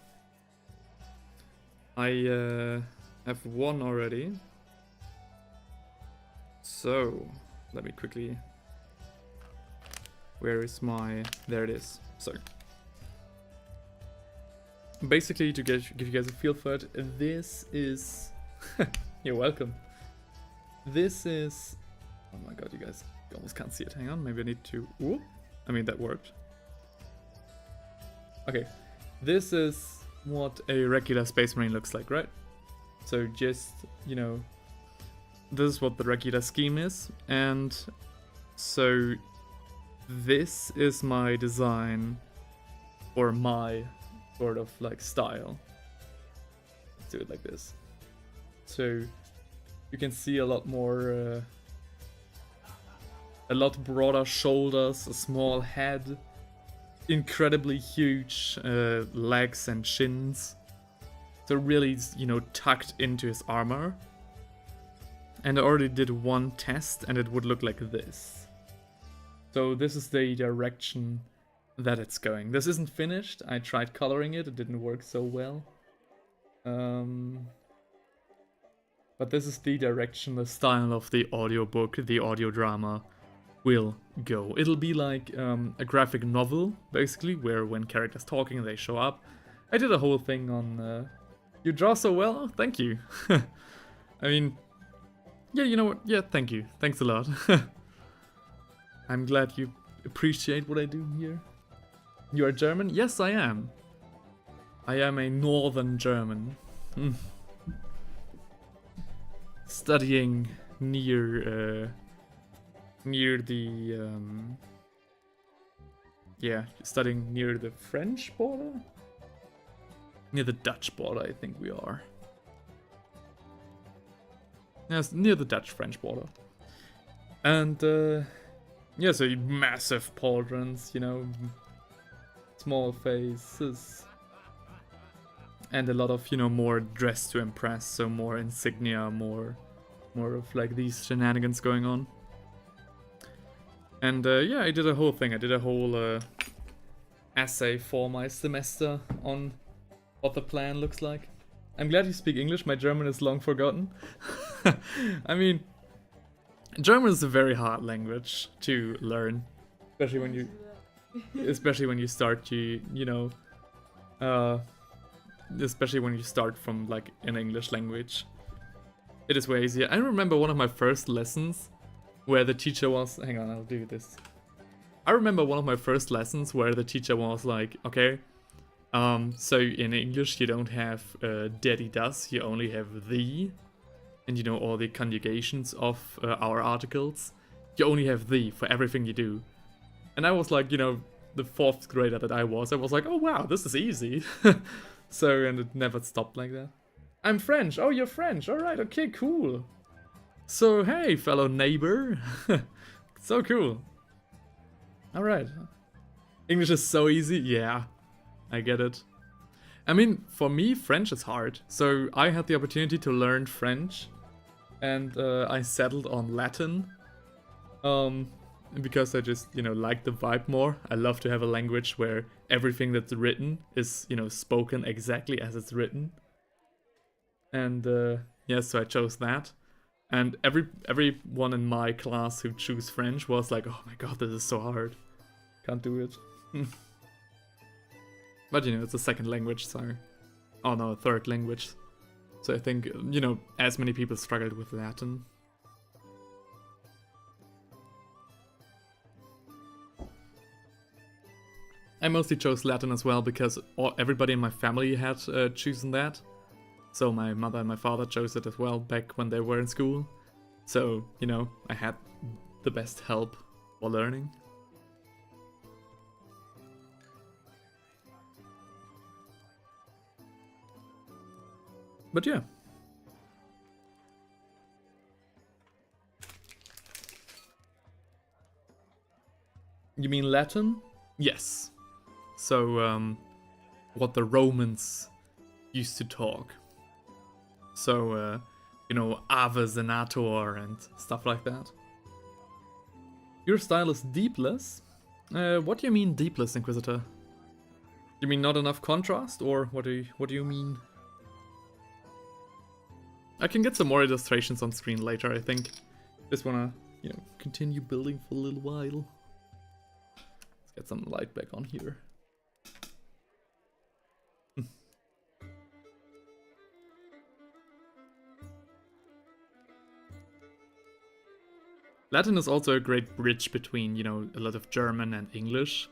have one already. So, let me quickly... Where is my... There it is. So... Basically, to give you guys a feel for it, this is... You're welcome. This is... Oh my god, you guys almost can't see it. Hang on, maybe I need to... Ooh. I mean, that worked. Okay. This is what a regular Space Marine looks like, right? So just, you know... This is what the regular scheme is. And so... This is my design for my... sort of like style. Let's do it like this. So you can see a lot more, a lot broader shoulders, a small head, incredibly huge legs and shins. So really, you know, tucked into his armor. And I already did one test and it would look like this. So this is the direction that it's going. This isn't finished. I tried coloring it. It didn't work so well. But this is the direction, the style of the audiobook, the audio drama will go. It'll be like a graphic novel, basically, where when characters talking, they show up. I did a whole thing on... you draw so well? Thank you. I mean... Yeah, you know what? Yeah, thank you. Thanks a lot. I'm glad you appreciate what I do here. You are German? Yes, I am. I am a northern German. Studying near the yeah, studying near the French border? Near the Dutch border, I think we are. Yes, near the Dutch-French border. And yeah, so massive pauldrons, you know, small faces, and a lot of, you know, more dress to impress, so more insignia, more of like these shenanigans going on. And yeah, I did a whole thing. I did a whole essay for my semester on what the plan looks like. I'm glad you speak English. My German is long forgotten. I mean, German is a very hard language to learn, especially when you start to, you know, especially when you start from like an English language. It is way easier. I remember one of my first lessons where the teacher was... Hang on, I'll do this. I remember one of my first lessons where the teacher was like, okay, so in English you don't have daddy does, you only have the, and you know all the conjugations of our articles. You only have the for everything you do. And I was like, you know, the 4th grader that I was like, oh wow, this is easy. So, and it never stopped like that. I'm French. Oh, you're French. Alright, okay, cool. So, hey, fellow neighbor. So cool. Alright. English is so easy. Yeah, I get it. I mean, for me, French is hard. So, I had the opportunity to learn French. And I settled on Latin. Because I just, you know, like the vibe more. I love to have a language where everything that's written is, you know, spoken exactly as it's written. And yeah, so I chose that. And everyone in my class who chose French was like, oh my god, this is so hard. Can't do it. But you know, it's a second language, so... Oh no, a third language. So I think, you know, as many people struggled with Latin. I mostly chose Latin as well because everybody in my family had chosen that. So my mother and my father chose it as well back when they were in school. So, you know, I had the best help while learning. But yeah. You mean Latin? Yes. So, what the Romans used to talk. So, you know, Ave Senator and stuff like that. Your style is deepless? What do you mean deepless, Inquisitor? You mean not enough contrast, or what do you mean? I can get some more illustrations on screen later, I think. Just wanna, you know, continue building for a little while. Let's get some light back on here. Latin is also a great bridge between, you know, a lot of German and English,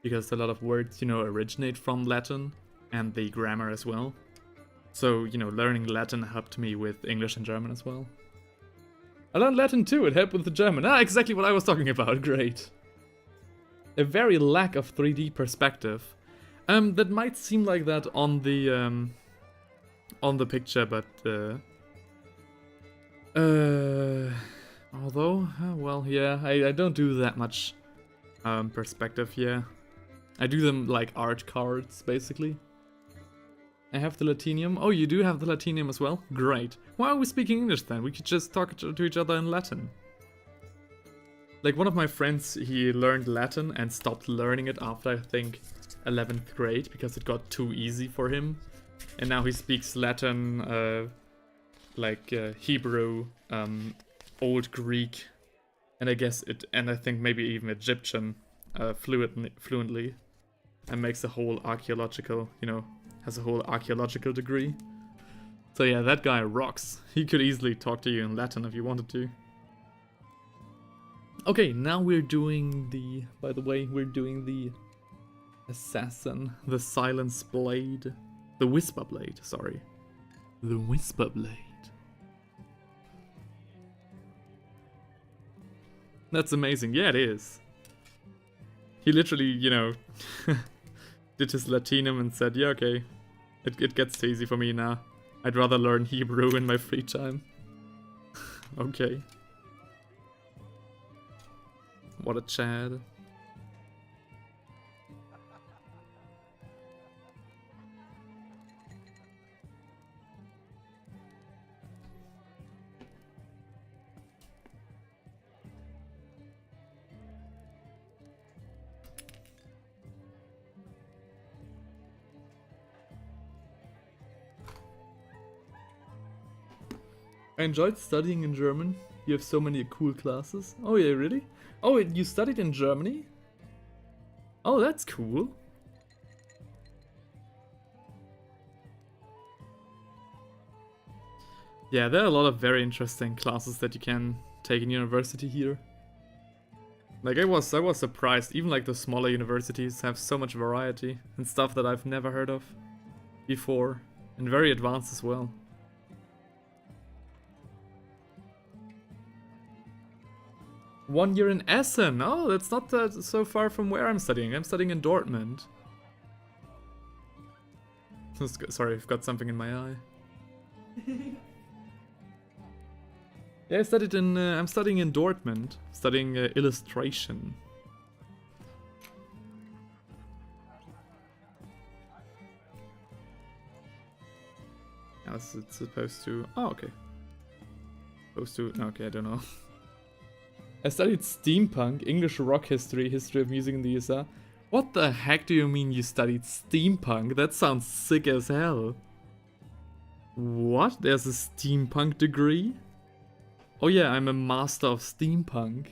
because a lot of words, you know, originate from Latin, and the grammar as well. So, you know, learning Latin helped me with English and German as well. I learned Latin too, it helped with the German. Ah, exactly what I was talking about, great. A very lack of 3D perspective. That might seem like that on the picture, but, although, well, yeah, I don't do that much perspective, yeah. I do them like art cards, basically. I have the Latinium. Oh, you do have the Latinium as well? Great. Why are we speaking English then? We could just talk to each other in Latin. Like, one of my friends, he learned Latin and stopped learning it after, I think, 11th grade, because it got too easy for him. And now he speaks Latin, Hebrew, Old Greek, and I think maybe even Egyptian fluently, and makes a whole archaeological, you know, has a whole archaeological degree. So yeah, that guy rocks. He could easily talk to you in Latin if you wanted to. Okay, now we're doing the, by the way, we're doing the assassin, the silence blade, the whisper blade, sorry. The whisper blade. That's amazing. Yeah, it is. He literally, you know, did his Latinum and said, yeah, okay, it gets too easy for me now. I'd rather learn Hebrew in my free time. Okay. What a Chad. I enjoyed studying in German. You have so many cool classes. Oh yeah, really? Oh, you studied in Germany? Oh, that's cool. Yeah, there are a lot of very interesting classes that you can take in university here. Like I was surprised. Even like the smaller universities have so much variety and stuff that I've never heard of before, and very advanced as well. One year in Essen. Oh, that's not so far from where I'm studying. I'm studying in Dortmund. Sorry, I've got something in my eye. Yeah, I'm studying in Dortmund, studying illustration. How's it supposed to? Oh, okay. Supposed to? Okay, I don't know. I studied steampunk, English rock history, history of music in the USA. What the heck do you mean you studied steampunk? That sounds sick as hell. What? There's a steampunk degree? Oh yeah, I'm a master of steampunk.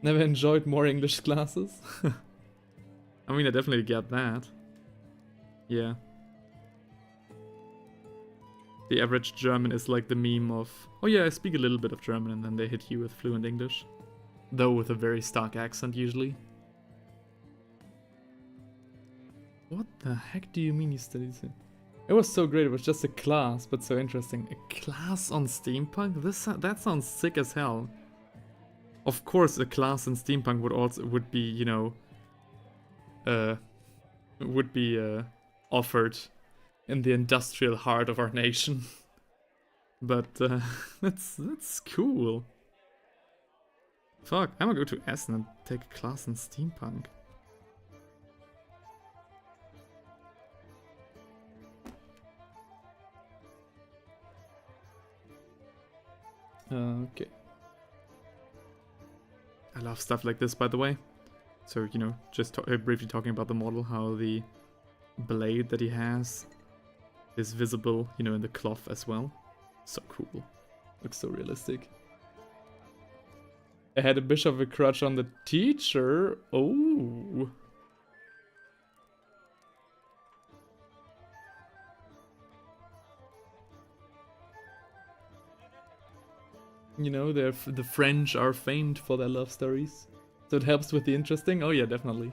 Never enjoyed more English classes. I mean, I definitely get that. Yeah. The average German is like the meme of, oh yeah, I speak a little bit of German, and then they hit you with fluent English. Though with a very stark accent usually. What the heck do you mean you studied it? It was so great, it was just a class, but so interesting. A class on steampunk? That sounds sick as hell. Of course a class in steampunk would be, you know, offered in the industrial heart of our nation. But that's cool. Fuck, I'm gonna go to Essen and take a class in steampunk. Okay. I love stuff like this, by the way. So, you know, just briefly talking about the model, how the blade that he has is visible, you know, in the cloth as well. So cool. Looks so realistic. I had a bit of a crush on the teacher. Oh. You know, the French are famed for their love stories. So it helps with the interesting. Oh yeah, definitely.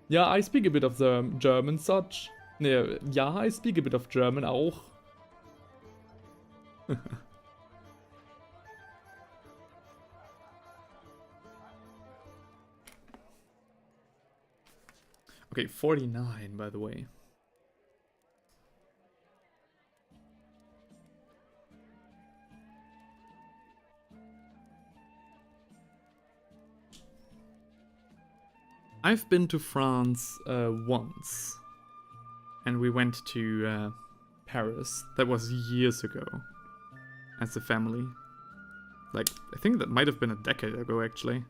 Yeah, I speak a bit of the German such. Yeah, I speak a bit of German auch. Okay, 49 by the way. I've been to France once, and we went to Paris. That was years ago, as a family. Like, I think that might have been a decade ago, actually.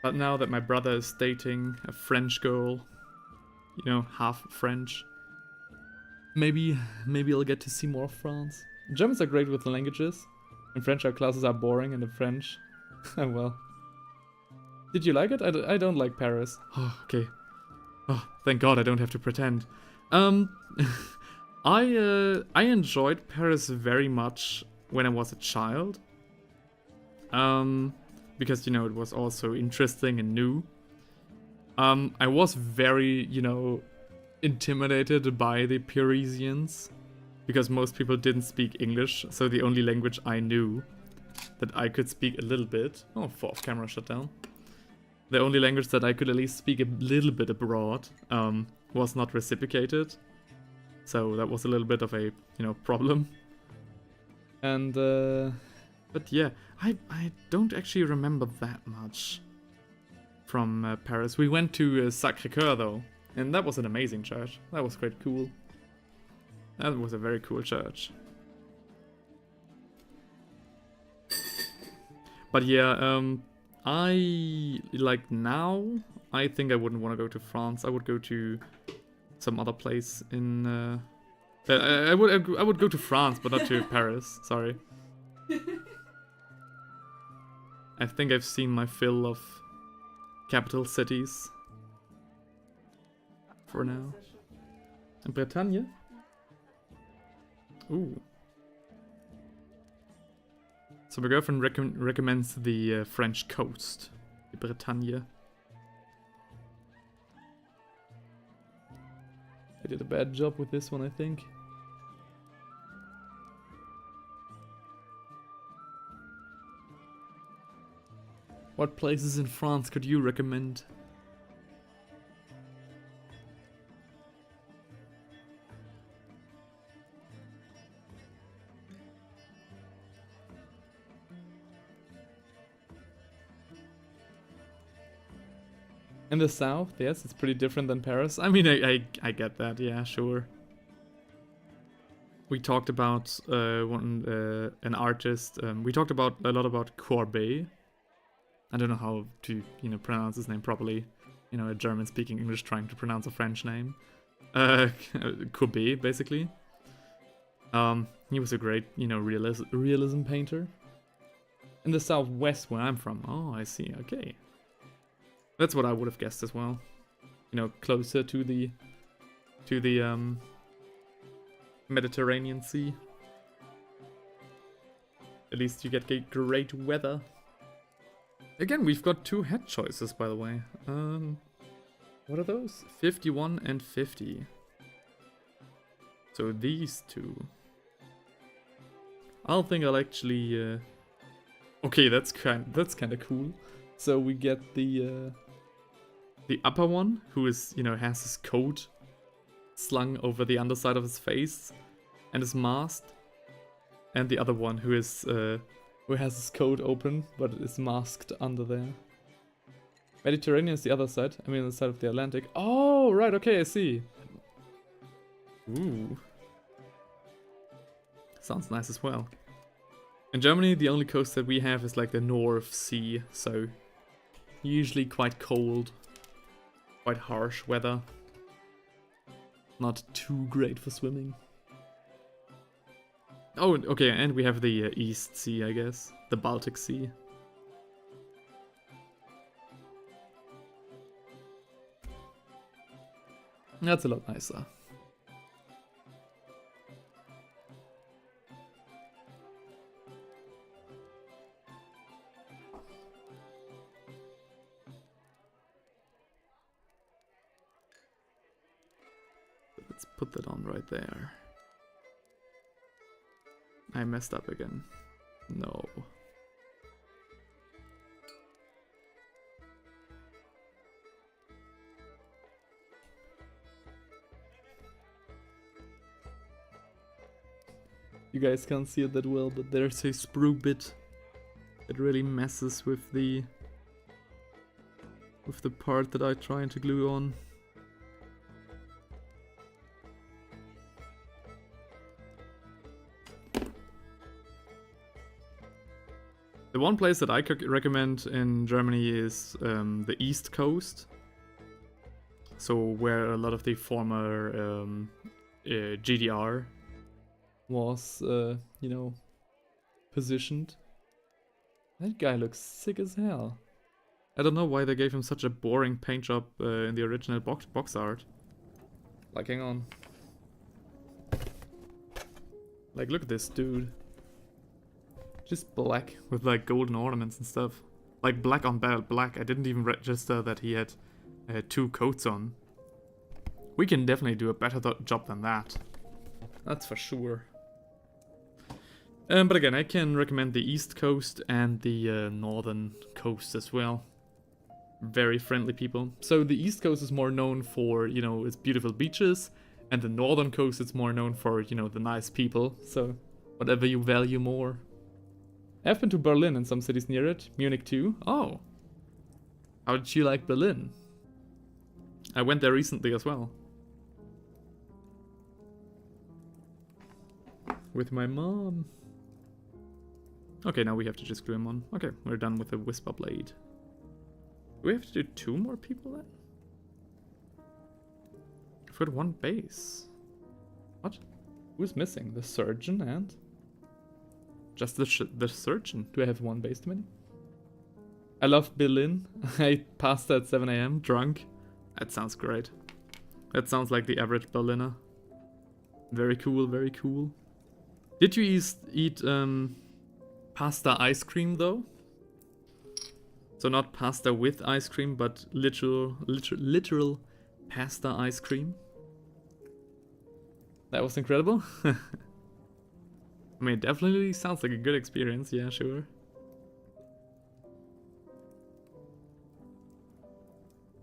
But now that my brother is dating a French girl, you know, half French, maybe I'll get to see more of France. Germans are great with the languages. In French, our classes are boring, and in French, well. Did you like it? I don't like Paris. Oh, okay. Oh, thank God I don't have to pretend. I enjoyed Paris very much when I was a child. Because, you know, it was also interesting and new. I was very, you know, intimidated by the Parisians. Because most people didn't speak English, so the only language I knew that I could speak a little bit... Oh, fourth camera shut down. The only language that I could at least speak a little bit abroad was not reciprocated. So that was a little bit of a, you know, problem. And, but yeah, I don't actually remember that much from Paris. We went to Sacré-Cœur though, and that was an amazing church. That was quite cool. That was a very cool church. But yeah, I, like now, I think I wouldn't want to go to France. I would go to some other place in, I would go to France, but not to Paris, sorry. I think I've seen my fill of capital cities. For now. Bretagne? Ooh. So my girlfriend recommends the French coast, the Bretagne. I did a bad job with this one, I think. What places in France could you recommend? In the south, yes, it's pretty different than Paris. I mean, I get that, yeah, sure. We talked about an artist. We talked about a lot about Courbet. I don't know how to, pronounce his name properly. A German-speaking English trying to pronounce a French name. Courbet, basically. He was a great, realism painter. In the southwest, where I'm from. Oh, I see. Okay. That's what I would have guessed as well. Closer to the Mediterranean Sea. At least you get great weather. Again, we've got 2 head choices, by the way. What are those? 51 and 50. So these 2. I don't think I'll actually. Okay, that's kind of cool. So we get the upper one, who is has his coat slung over the underside of his face and is masked, and the other one who is who has his coat open but is masked under there. Mediterranean is the other side. I mean, the side of the Atlantic. Oh, right. Okay, I see. Ooh, sounds nice as well. In Germany, the only coast that we have is like the North Sea, so usually quite cold, quite harsh weather. Not too great for swimming. Oh, okay, and we have the East Sea, I guess. The Baltic Sea. That's a lot nicer. Let's put that on right there. I messed up again. No. You guys can't see it that well, but there's a sprue bit that really messes with the part that I trying to glue on. The one place that I could recommend in Germany is the East Coast. So where a lot of the former GDR was, positioned. That guy looks sick as hell. I don't know why they gave him such a boring paint job in the original box art. Like, hang on. Like, look at this dude. Just black with like golden ornaments and stuff. Like black on black. I didn't even register that he had 2 coats on. We can definitely do a better job than that. That's for sure. But again, I can recommend the East Coast and the Northern Coast as well. Very friendly people. So the East Coast is more known for, its beautiful beaches. And the Northern Coast is more known for, the nice people. So whatever you value more. I've been to Berlin and some cities near it. Munich too. Oh. How did you like Berlin? I went there recently as well. With my mom. Okay, now we have to just glue him on. Okay, we're done with the Whisper Blade. Do we have to do 2 more people then? I've got 1 base. What? Who's missing? The surgeon and... Just the surgeon. Do I have 1 base too many? I love Berlin. I passed at 7 AM, drunk. That sounds great. That sounds like the average Berliner. Very cool, very cool. Did you eat pasta ice cream though? So not pasta with ice cream, but literal pasta ice cream. That was incredible. I mean, it definitely sounds like a good experience, yeah, sure.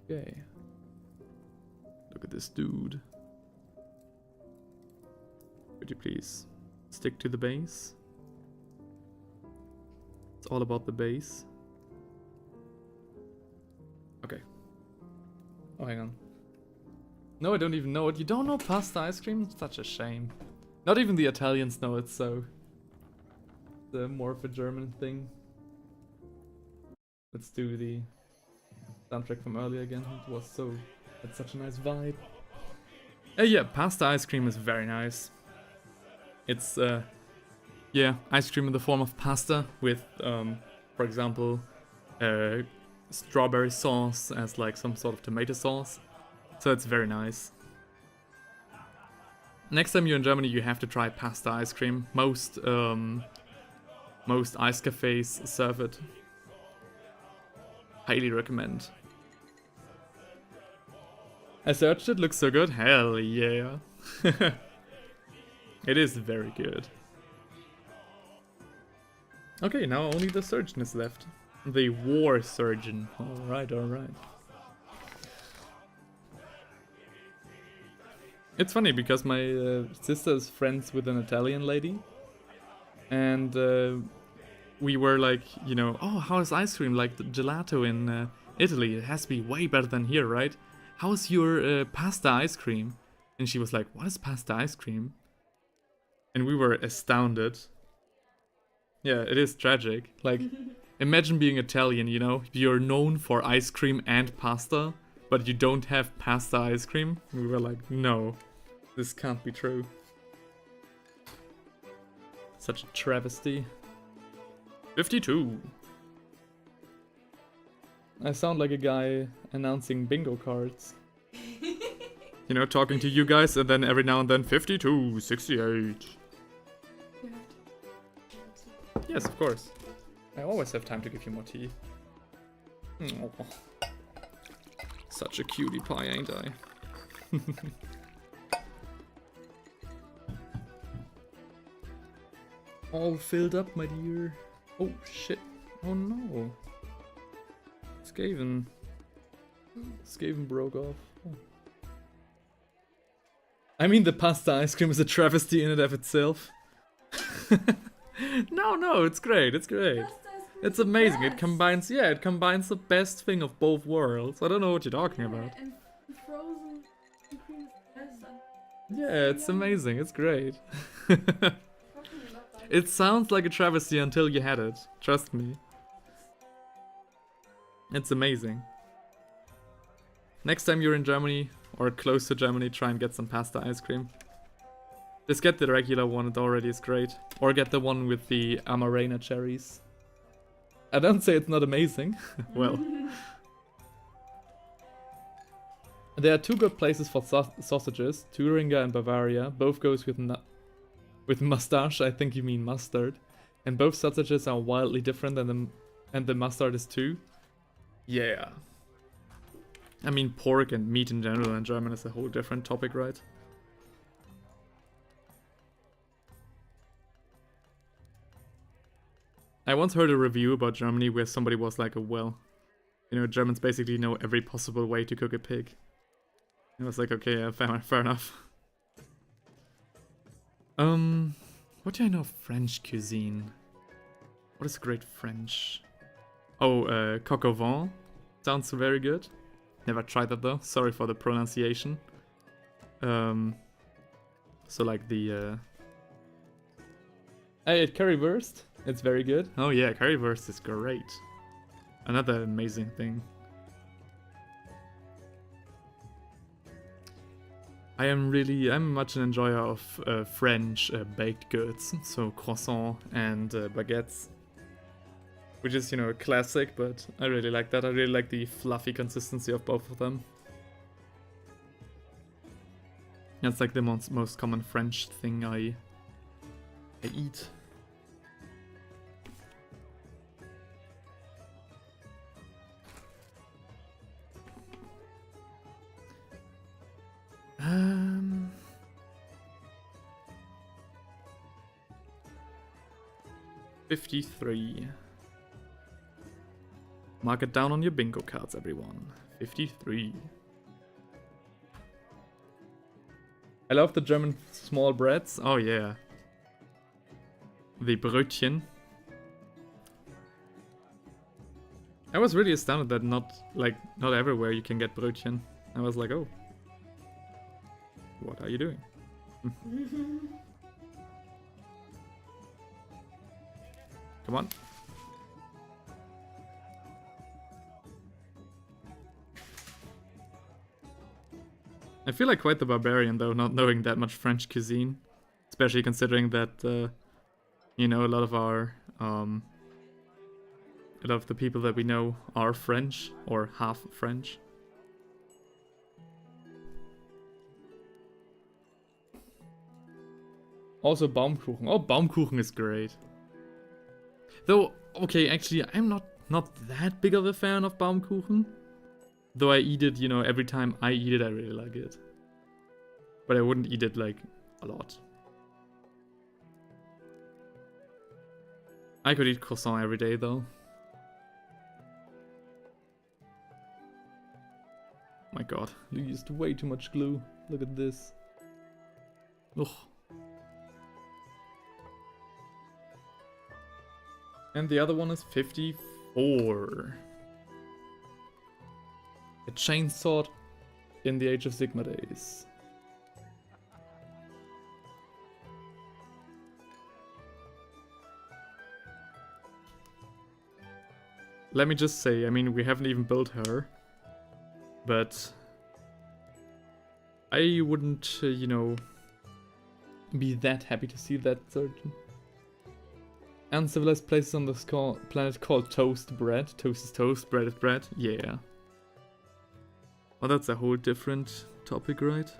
Okay. Look at this dude. Could you please stick to the base? It's all about the base. Okay. Oh, hang on. No, I don't even know it. You don't know pasta ice cream? Such a shame. Not even the Italians know it, so... The more of a German thing. Let's do the soundtrack from earlier again. It was so... It's such a nice vibe. Yeah, pasta ice cream is very nice. It's, yeah, ice cream in the form of pasta with, for example, strawberry sauce as like some sort of tomato sauce. So it's very nice. Next time you're in Germany, you have to try pasta ice cream. Most ice cafes serve it. Highly recommend. I searched it, looks so good. Hell yeah. It is very good. Okay, now only the surgeon is left. The war surgeon. Alright, alright. It's funny because my sister is friends with an Italian lady. And we were like, you know, oh, how is ice cream? Like the gelato in Italy. It has to be way better than here, right? How's your pasta ice cream? And she was like, what is pasta ice cream? And we were astounded. Yeah, it is tragic. Like, imagine being Italian, you know? You're known for ice cream and pasta, but you don't have pasta ice cream. We were like, no, this can't be true. Such a travesty. 52. I sound like a guy announcing bingo cards. You know, talking to you guys and then every now and then 52, 68. Yes, of course. I always have time to give you more tea. Oh. Such a cutie pie, ain't I? All filled up, my dear. Oh, shit. Oh, no. Skaven. Skaven broke off. Oh. I mean, the pasta ice cream is a travesty in and of itself. No, it's great, it's great. It's amazing, it combines, yeah, it combines the best thing of both worlds. I don't know what you're talking about. And frozen cream is the best. Yeah, it's amazing, it's great. It sounds like a travesty until you had it, trust me. It's amazing. Next time you're in Germany, or close to Germany, try and get some pasta ice cream. Just get the regular one, it already is great. Or get the one with the Amarena cherries. I don't say it's not amazing. Well. There are two good places for sausages, Thuringia and Bavaria. Both goes with mustache, I think you mean mustard. And both sausages are wildly different and the mustard is too. Yeah. I mean, pork and meat in general in German is a whole different topic, right? I once heard a review about Germany where somebody was like, oh, well, you know, Germans basically know every possible way to cook a pig. I was like, okay, yeah, fair enough. What do I know of French cuisine? What is great French? Oh, coq au vin. Sounds very good. Never tried that though. Sorry for the pronunciation. So like the I ate currywurst. It's very good. Oh yeah, currywurst is great. Another amazing thing. I'm much an enjoyer of French baked goods, so croissant and baguettes. Which is, you know, a classic, but I really like that. I really like the fluffy consistency of both of them. That's like the most common French thing I eat. Um, 53. Mark it down on your bingo cards, everyone. 53. I love the German small breads. Oh yeah. The Brötchen. I was really astounded that not everywhere you can get Brötchen. I was like, oh. What are you doing? Come on. I feel like quite the barbarian though, not knowing that much French cuisine. Especially considering that, you know, a lot of the people that we know are French or half French. Also Baumkuchen. Oh, Baumkuchen is great. Though, okay, actually, I'm not that big of a fan of Baumkuchen. Though I eat it, you know, every time I eat it, I really like it. But I wouldn't eat it, like, a lot. I could eat croissant every day, though. My god, you used way too much glue. Look at this. Ugh. And the other one is 54. A chainsaw in the Age of Sigma days. Let me just say, I mean, we haven't even built her. But I wouldn't, you know, be that happy to see that surgeon. Uncivilized places on this planet called toast bread. Toast is toast, bread is bread. Yeah. Well, that's a whole different topic, right?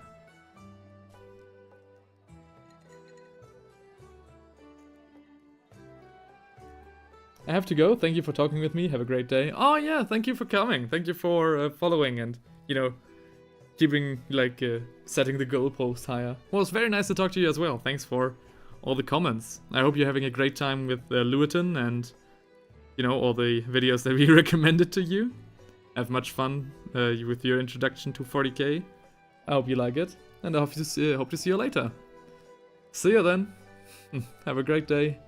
I have to go. Thank you for talking with me. Have a great day. Oh yeah, thank you for coming. Thank you for following and, you know, keeping, like, setting the goalpost higher. Well, it's very nice to talk to you as well. Thanks for all the comments. I hope you're having a great time with Luetin and, you know, all the videos that we recommended to you. Have much fun with your introduction to 40k. I hope you like it, and I hope to see you later. See you then. Have a great day.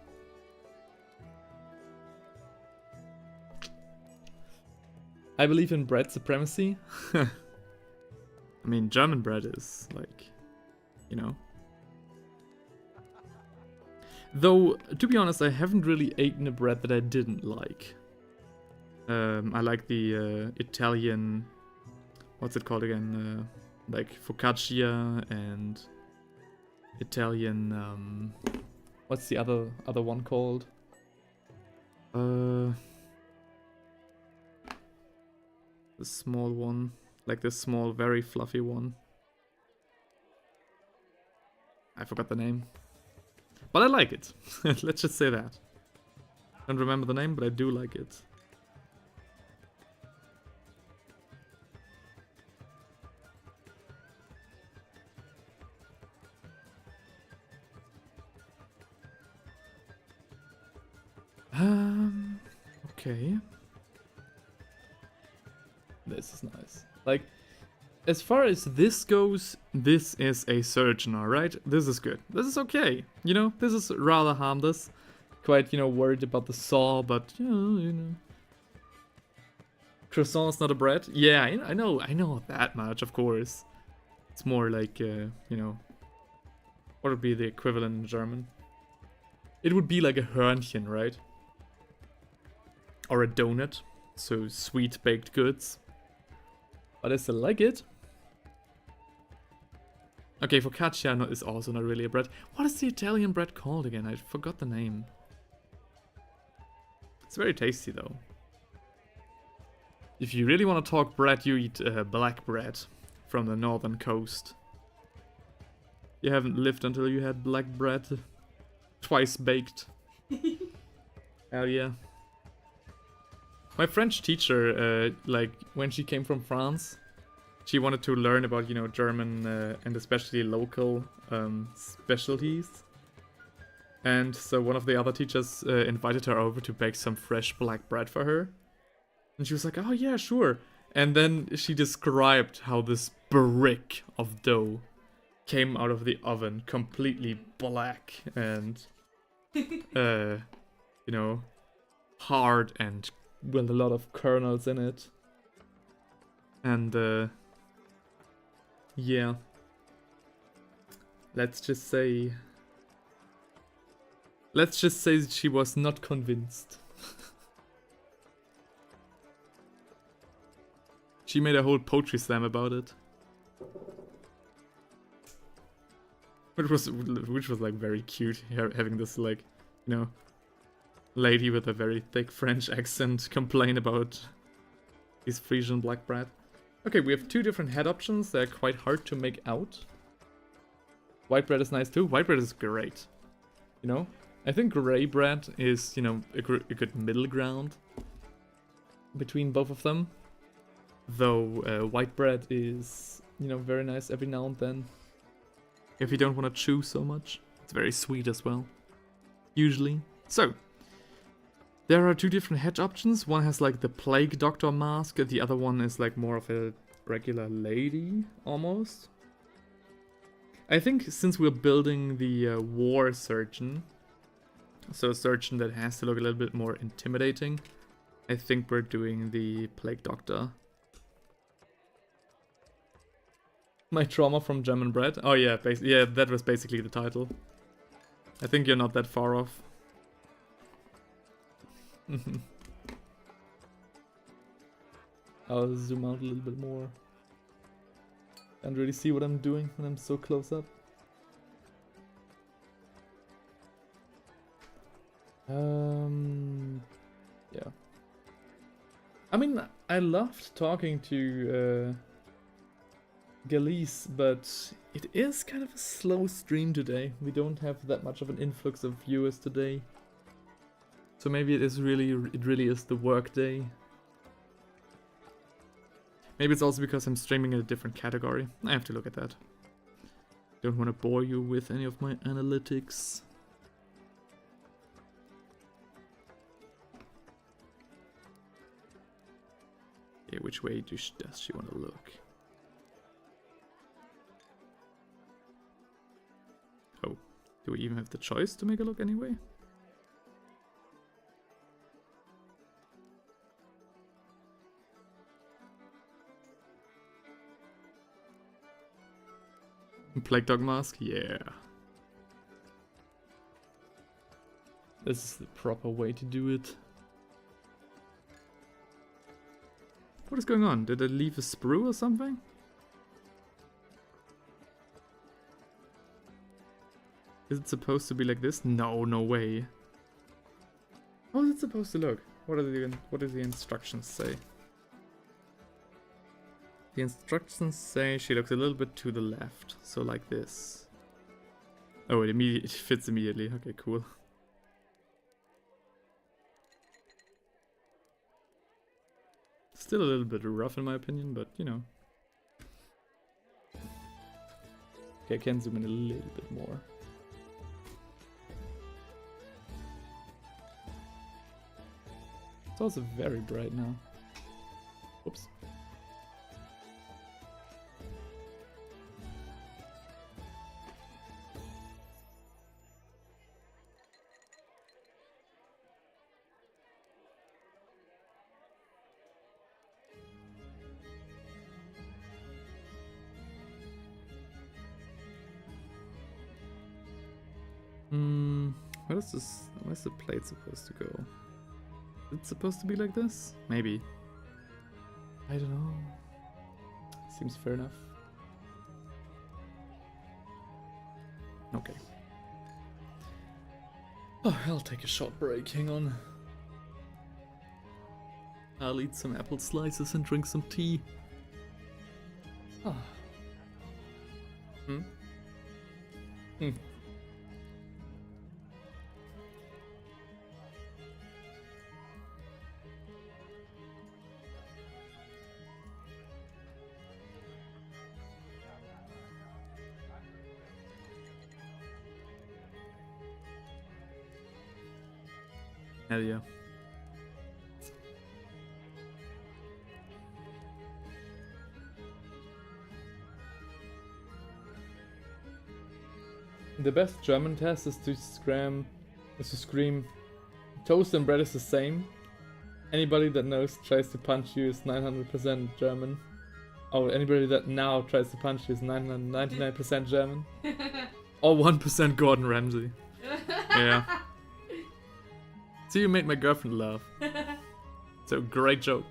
I believe in bread supremacy. I mean, German bread is, like, you know. Though, to be honest, I haven't really eaten a bread that I didn't like. I like the Italian, what's it called again? Like focaccia and Italian, what's the other one called? The small one, like the small, very fluffy one. I forgot the name. But I like it. Let's just say that. Don't remember the name, but I do like it. Okay. This is nice. Like, as far as this goes, this is a surgeon, alright? This is good. This is okay. You know, this is rather harmless. Quite, you know, worried about the saw, but, you know. Croissant is not a bread? Yeah, I know that much, of course. It's more like, you know, what would be the equivalent in German? It would be like a Hörnchen, right? Or a donut. So, sweet baked goods. But I still like it. Okay, focaccia is also not really a bread. What is the Italian bread called again? I forgot the name. It's very tasty though. If you really want to talk bread, you eat black bread from the northern coast. You haven't lived until you had black bread twice baked. Hell yeah. My French teacher, like, when she came from France, she wanted to learn about, you know, German and especially local specialties. And so one of the other teachers invited her over to bake some fresh black bread for her. And she was like, oh yeah, sure. And then she described how this brick of dough came out of the oven completely black and, you know, hard and with a lot of kernels in it. And, yeah. Let's just say she was not convinced. She made a whole poetry slam about it. Which was like very cute, having this, like, you know, lady with a very thick French accent complain about his Frisian black bread. Okay, we have two different head options. They're quite hard to make out. White bread is nice too. White bread is great. You know? I think gray bread is, you know, a good middle ground between both of them. Though white bread is, you know, very nice every now and then. If you don't want to chew so much. It's very sweet as well. Usually. So, there are two different head options. One has like the plague doctor mask. The other one is like more of a regular lady, almost. I think since we're building the war surgeon, so a surgeon that has to look a little bit more intimidating, I think we're doing the plague doctor. My trauma from German bread? Oh yeah, yeah, that was basically the title. I think you're not that far off. I'll zoom out a little bit more. Can't really see what I'm doing when I'm so close up. Yeah. I mean, I loved talking to Galice, but it is kind of a slow stream today. We don't have that much of an influx of viewers today. So maybe it really is the work day. Maybe it's also because I'm streaming in a different category. I have to look at that. Don't want to bore you with any of my analytics. Yeah, which way does she want to look? Oh, do we even have the choice to make a look anyway? Plague Dog Mask? Yeah. This is the proper way to do it. What is going on? Did I leave a sprue or something? Is it supposed to be like this? No, no way. How is it supposed to look? What do the instructions say? The instructions say she looks a little bit to the left, so like this. Oh, it fits immediately. Okay, cool. Still a little bit rough in my opinion, but you know. Okay, I can zoom in a little bit more. It's also very bright now. Whoops. Where's the plate supposed to go? Is it supposed to be like this? Maybe. I don't know. Seems fair enough. Okay. Oh, I'll take a short break, hang on. I'll eat some apple slices and drink some tea. Ah. Hmm. Hell yeah. The best German test is to scream, toast and bread is the same. Anybody that knows tries to punch you is 900% German. Oh, anybody that now tries to punch you is 999% German. Or 1% Gordon Ramsay. Yeah. See, you made my girlfriend laugh. So, great joke.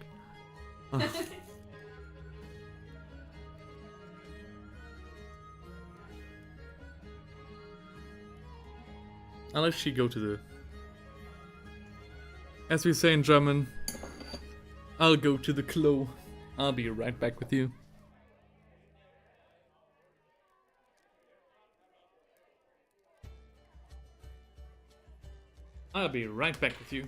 I'll actually go to the... As we say in German, I'll go to the Klo. I'll be right back with you. I'll be right back with you.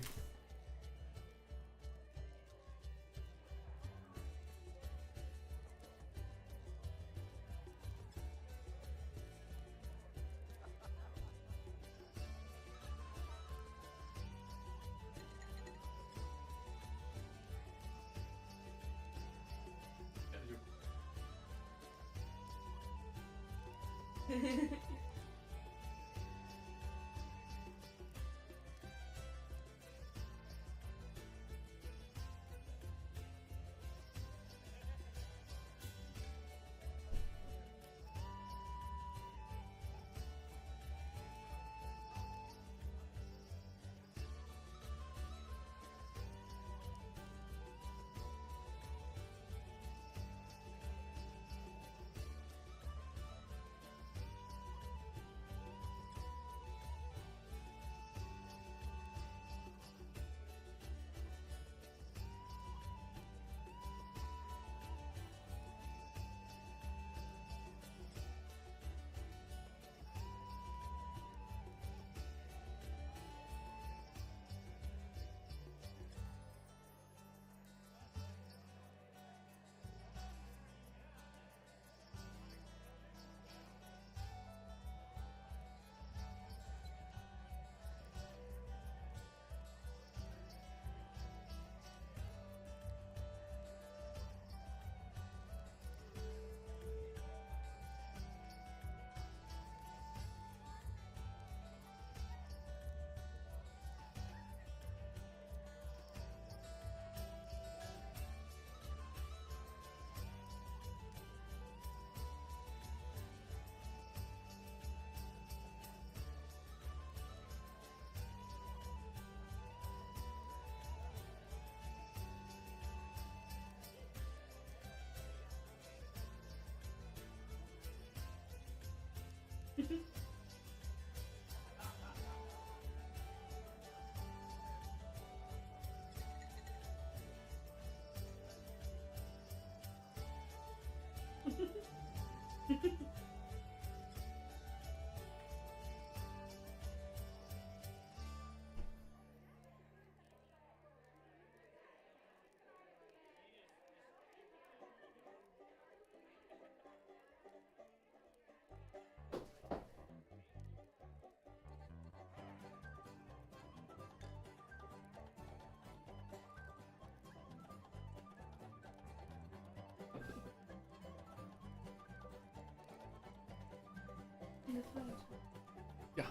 Ja.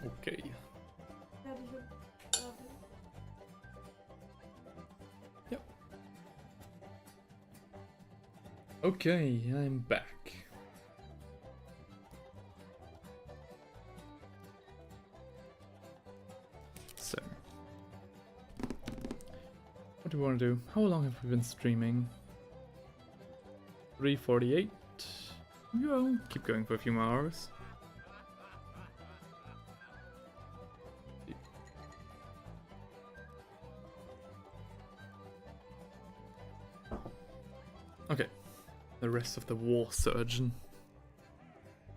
Okay. Yep. Okay, I'm back. So, what do we want to do? How long have we been streaming? 3:48. Yeah, keep going for a few more hours. rest of the war surgeon.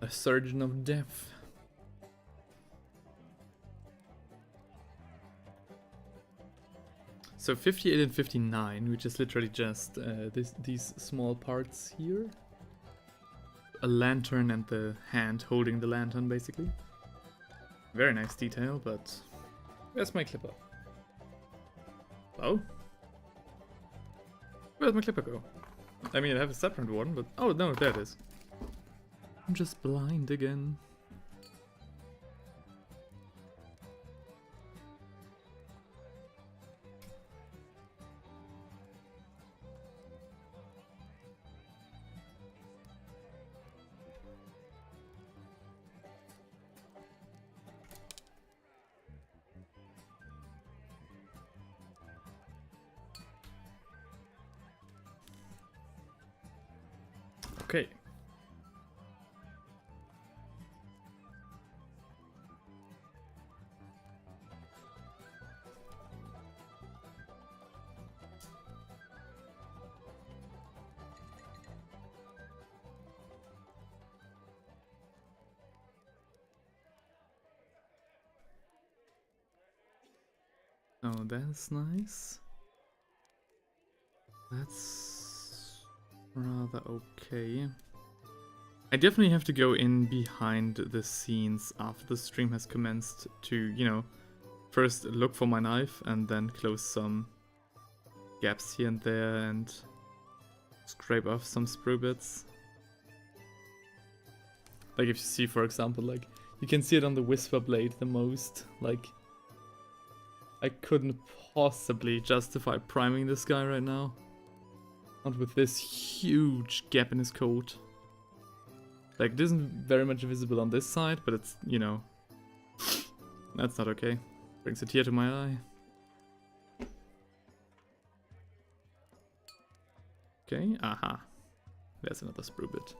A surgeon of death. So 58 and 59, which is literally just these small parts here. A lantern and the hand holding the lantern, basically. Very nice detail, but where's my clipper? Oh? Where'd my clipper go? I mean, I have a separate one, but... Oh, no, there it is. I'm just blind again. Okay. Oh, that's nice. That's rather okay. I definitely have to go in behind the scenes after the stream has commenced to, you know, first look for my knife and then close some gaps here and there and scrape off some sprue bits. Like if you see, for example, like you can see it on the Whisper blade the most. Like I couldn't possibly justify priming this guy right now. Not with this huge gap in his coat. Like, it isn't very much visible on this side, but it's, you know... That's not okay. Brings a tear to my eye. Okay, aha. There's another sprue bit.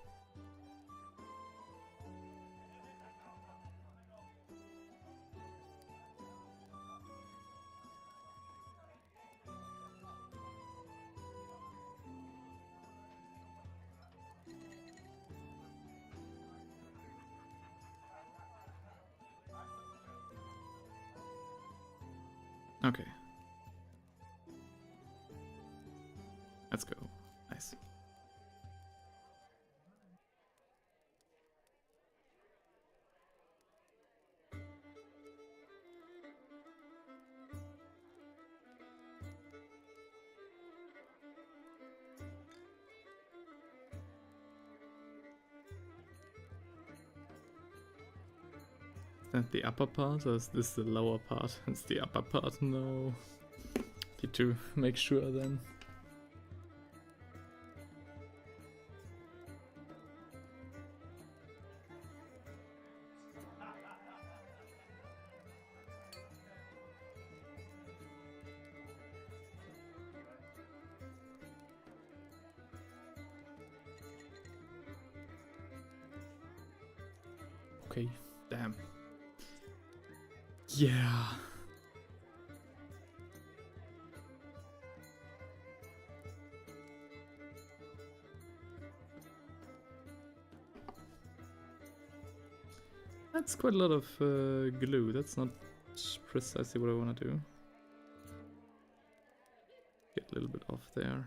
Okay. Let's go. Nice. Is that the upper part or is this the lower part? It's the upper part, no. Need to make sure then. Okay, damn. Yeah. That's quite a lot of glue. That's not precisely what I want to do. Get a little bit off there.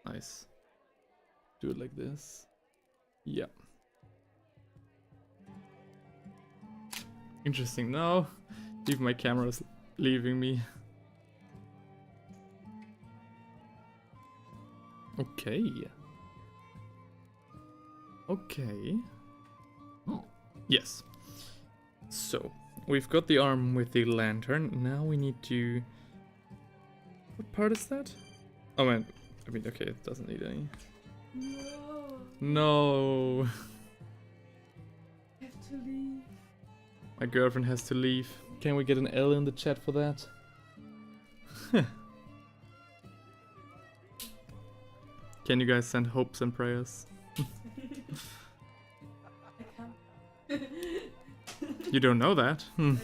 Nice. Do it like this. Yeah. Interesting. No, even my camera's leaving me. Okay. Okay. Oh. Yes. So, we've got the arm with the lantern. Now we need to... What part is that? Oh man, I mean, okay, it doesn't need any. No. No. I have to leave. My girlfriend has to leave. Can we get an L in the chat for that? Can you guys send hopes and prayers? I can't. You don't know that? I will.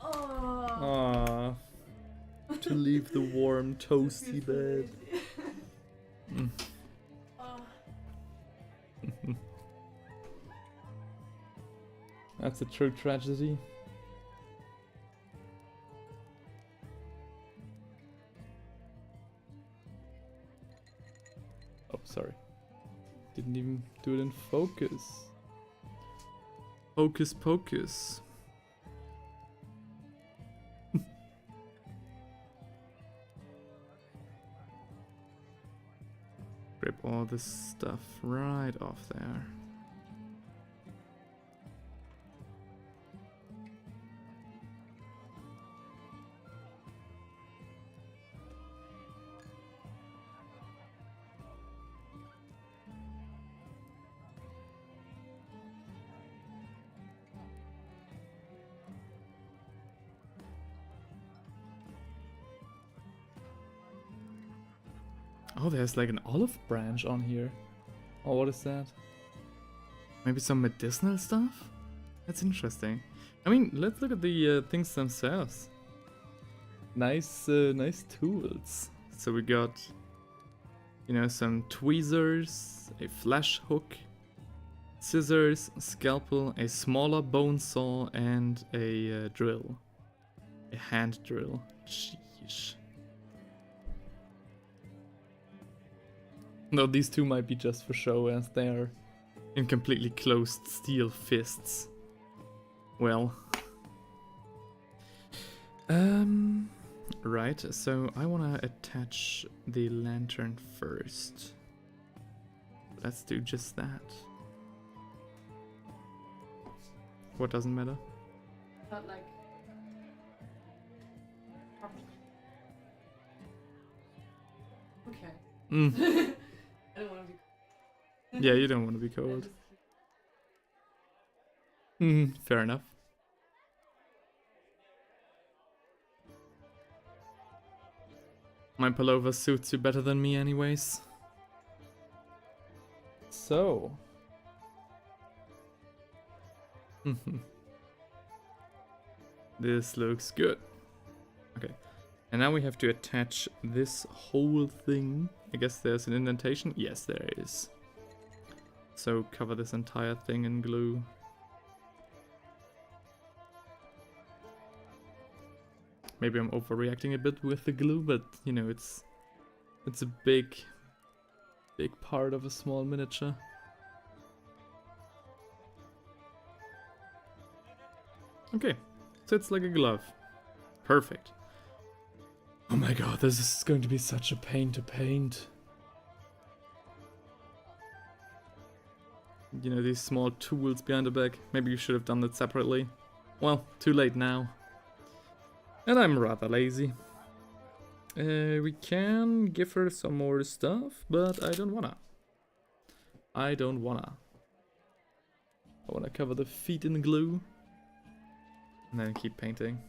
Oh. Aww. To leave the toasty bed. Mm. Oh, That's a true tragedy. Oh, sorry. Didn't even do it in focus. Hocus pocus. Grab all this stuff right off there. Oh, there's like an olive branch on here. Oh, what is that? Maybe some medicinal stuff? That's interesting. I mean, let's look at the things themselves. Nice, nice tools. So we got, you know, some tweezers, a flash hook, scissors, scalpel, a smaller bone saw, and a drill. A hand drill. Sheesh. No, these two might be just for show as they are in completely closed steel fists. Well. Right, so I wanna attach the lantern first. Let's do just that. What doesn't matter? not like. Okay. Mm. I don't want to be. Yeah, you don't want to be cold. Fair enough. My pullover suits you better than me anyways. So. This looks good. Okay. And now we have to attach this whole thing. I guess there's an indentation. Yes, there is. So cover this entire thing in glue. Maybe I'm overreacting a bit with the glue, but you know, it's a big part of a small miniature. Okay, so it's like a glove. Perfect. Oh my god, this is going to be such a pain to paint. You know, these small tools behind the back. Maybe you should have done that separately. Well, too late now. And I'm rather lazy. We can give her some more stuff, but I don't wanna. I wanna cover the feet in glue. And then keep painting.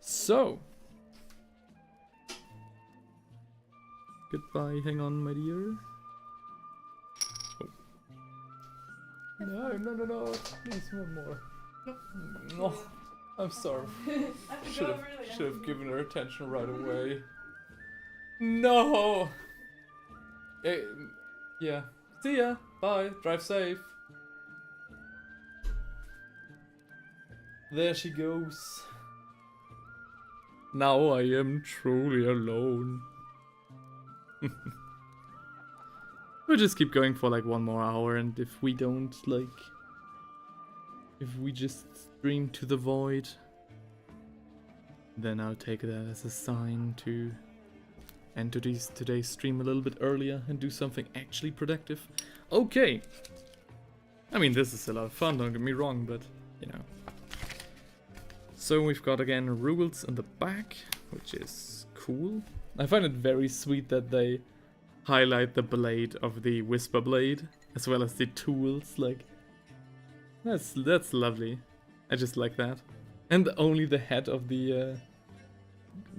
So. Goodbye, hang on, my dear. Oh. No. Please, one more. No. I'm sorry. Should have given her attention right away. No. Yeah. See ya. Bye. Drive safe. There she goes. Now I am truly alone. We'll just keep going for like 1 more hour, and if we don't like... If we just stream to the void, then I'll take that as a sign to end today's stream a little bit earlier and do something actually productive. Okay. I mean, this is a lot of fun, don't get me wrong, but, you know. So we've got, again, rules in the back, which is cool. I find it very sweet that they highlight the blade of the Whisper Blade, as well as the tools, like... That's lovely. I just like that. And only the head of the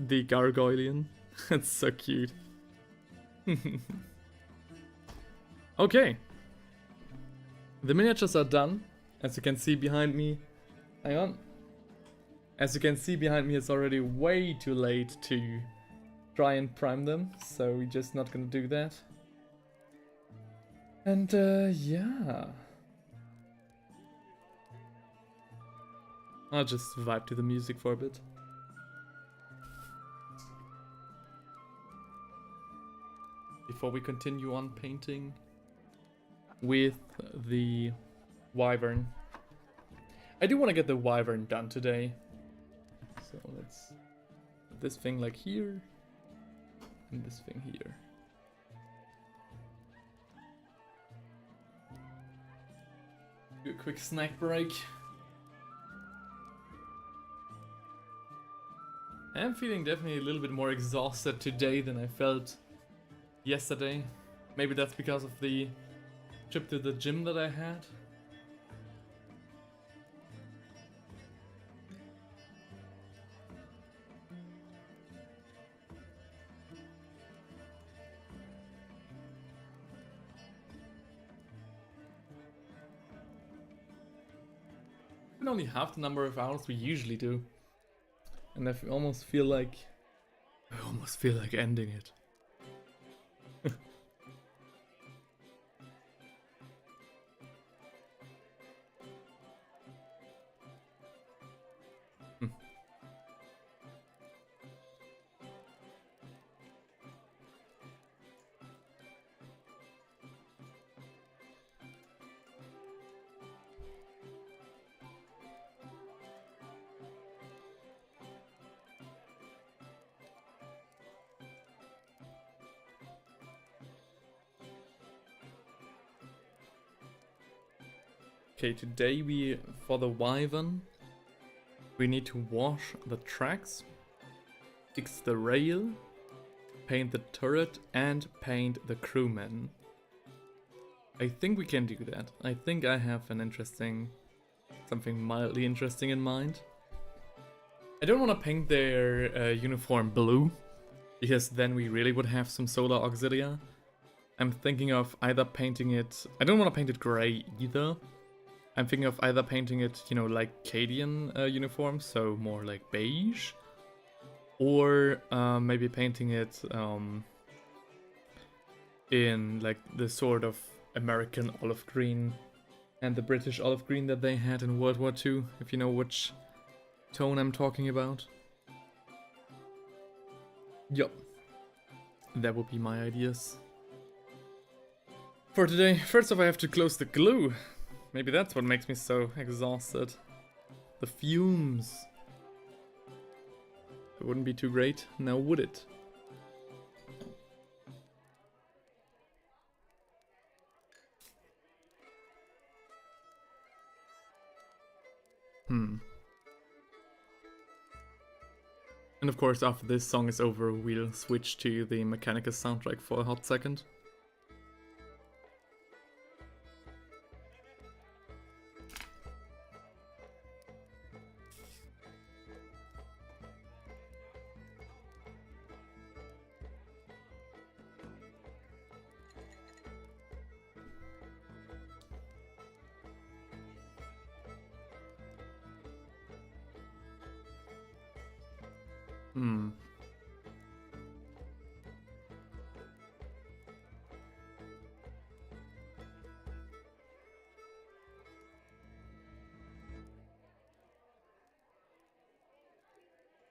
gargoylian. That's so cute. Okay. The miniatures are done, as you can see behind me. Hang on. As you can see behind me, it's already way too late to try and prime them, so we're just not gonna do that. And yeah. I'll just vibe to the music for a bit. Before we continue on painting with the wyvern. I do want to get the wyvern done today. So let's put this thing like here and this thing here. Do a quick snack break. I am feeling definitely a little bit more exhausted today than I felt yesterday. Maybe that's because of the trip to the gym that I had. And only half the number of hours we usually do. And I almost feel like ending it. Okay, today for the wyvern, we need to wash the tracks, fix the rail, paint the turret, and paint the crewmen. I think we can do that. I think I have something mildly interesting in mind. I don't want to paint their uniform blue, because then we really would have some solar auxilia. I'm thinking of either painting it... I don't want to paint it grey either. I'm thinking of either painting it, you know, like Cadian uniform, so more like beige. Or maybe painting it in like the sort of American olive green and the British olive green that they had in World War II, if you know which tone I'm talking about. Yup. That would be my ideas. For today, first off I have to close the glue. Maybe that's what makes me so exhausted. The fumes. It wouldn't be too great, now would it? And of course, after this song is over, we'll switch to the Mechanicus soundtrack for a hot second.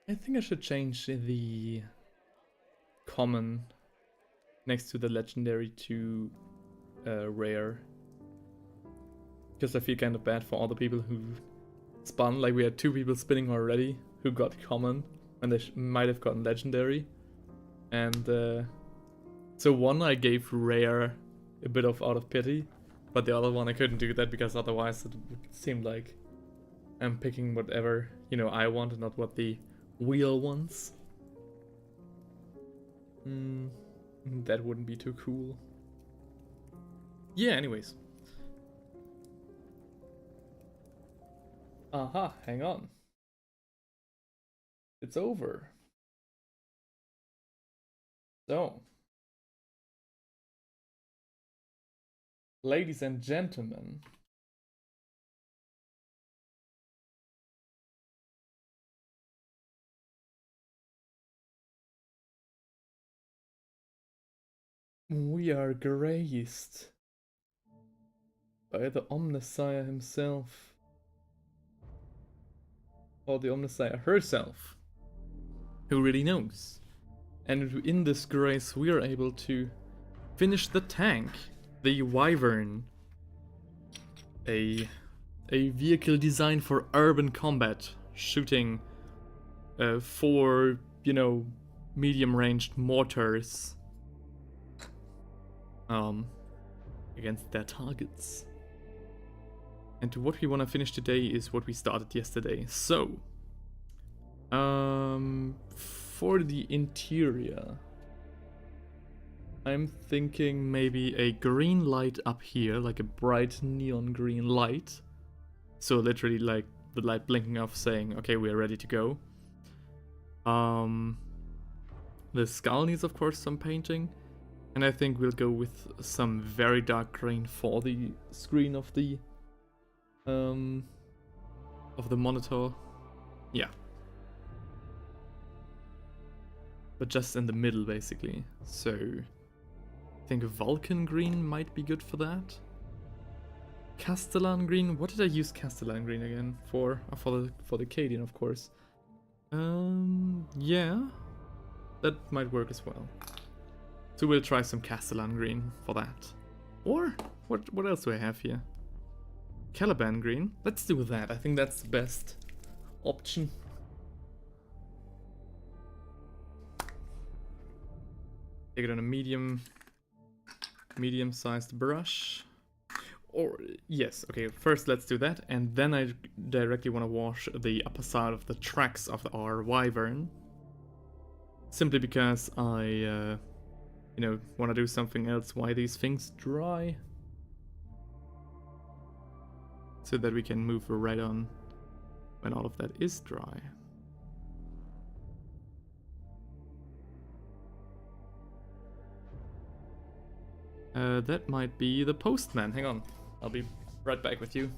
I think I should change the common next to the legendary to rare. Because I feel kind of bad for all the people who spun. Like we had 2 people spinning already who got common and they might have gotten legendary. And so one I gave rare a bit of out of pity, but the other one I couldn't do that because otherwise it would seem like I'm picking whatever, you know, I want and not what the wheel wants. That wouldn't be too cool. Yeah, anyways. Aha, hang on. It's over. So, ladies and gentlemen, We are graced by the Omnissiah himself. Or the Omnissiah herself. Who really knows? And in this grace we are able to finish the tank. The Wyvern. A vehicle designed for urban combat. Shooting 4, medium-ranged mortars. Against their targets. And what we want to finish today is what we started yesterday. So, for the interior, I'm thinking maybe a green light up here, like a bright neon green light. So literally like the light blinking off saying, okay, we are ready to go. The skull needs, of course, some painting. And I think we'll go with some very dark green for the screen of the monitor. Yeah. But just in the middle, basically. So I think Vulcan green might be good for that. Castellan green. What did I use Castellan green again for? For the Cadian, of course. Yeah, that might work as well. So we'll try some Castellan green for that. Or what else do I have here? Caliban green. Let's do that. I think that's the best option. Take it on a medium-sized brush. Or yes, okay. First, let's do that, and then I directly want to wash the upper side of the tracks of our Wyvern. Simply because I, want to do something else while these things dry. So that we can move right on when all of that is dry. That might be the postman. Hang on. I'll be right back with you.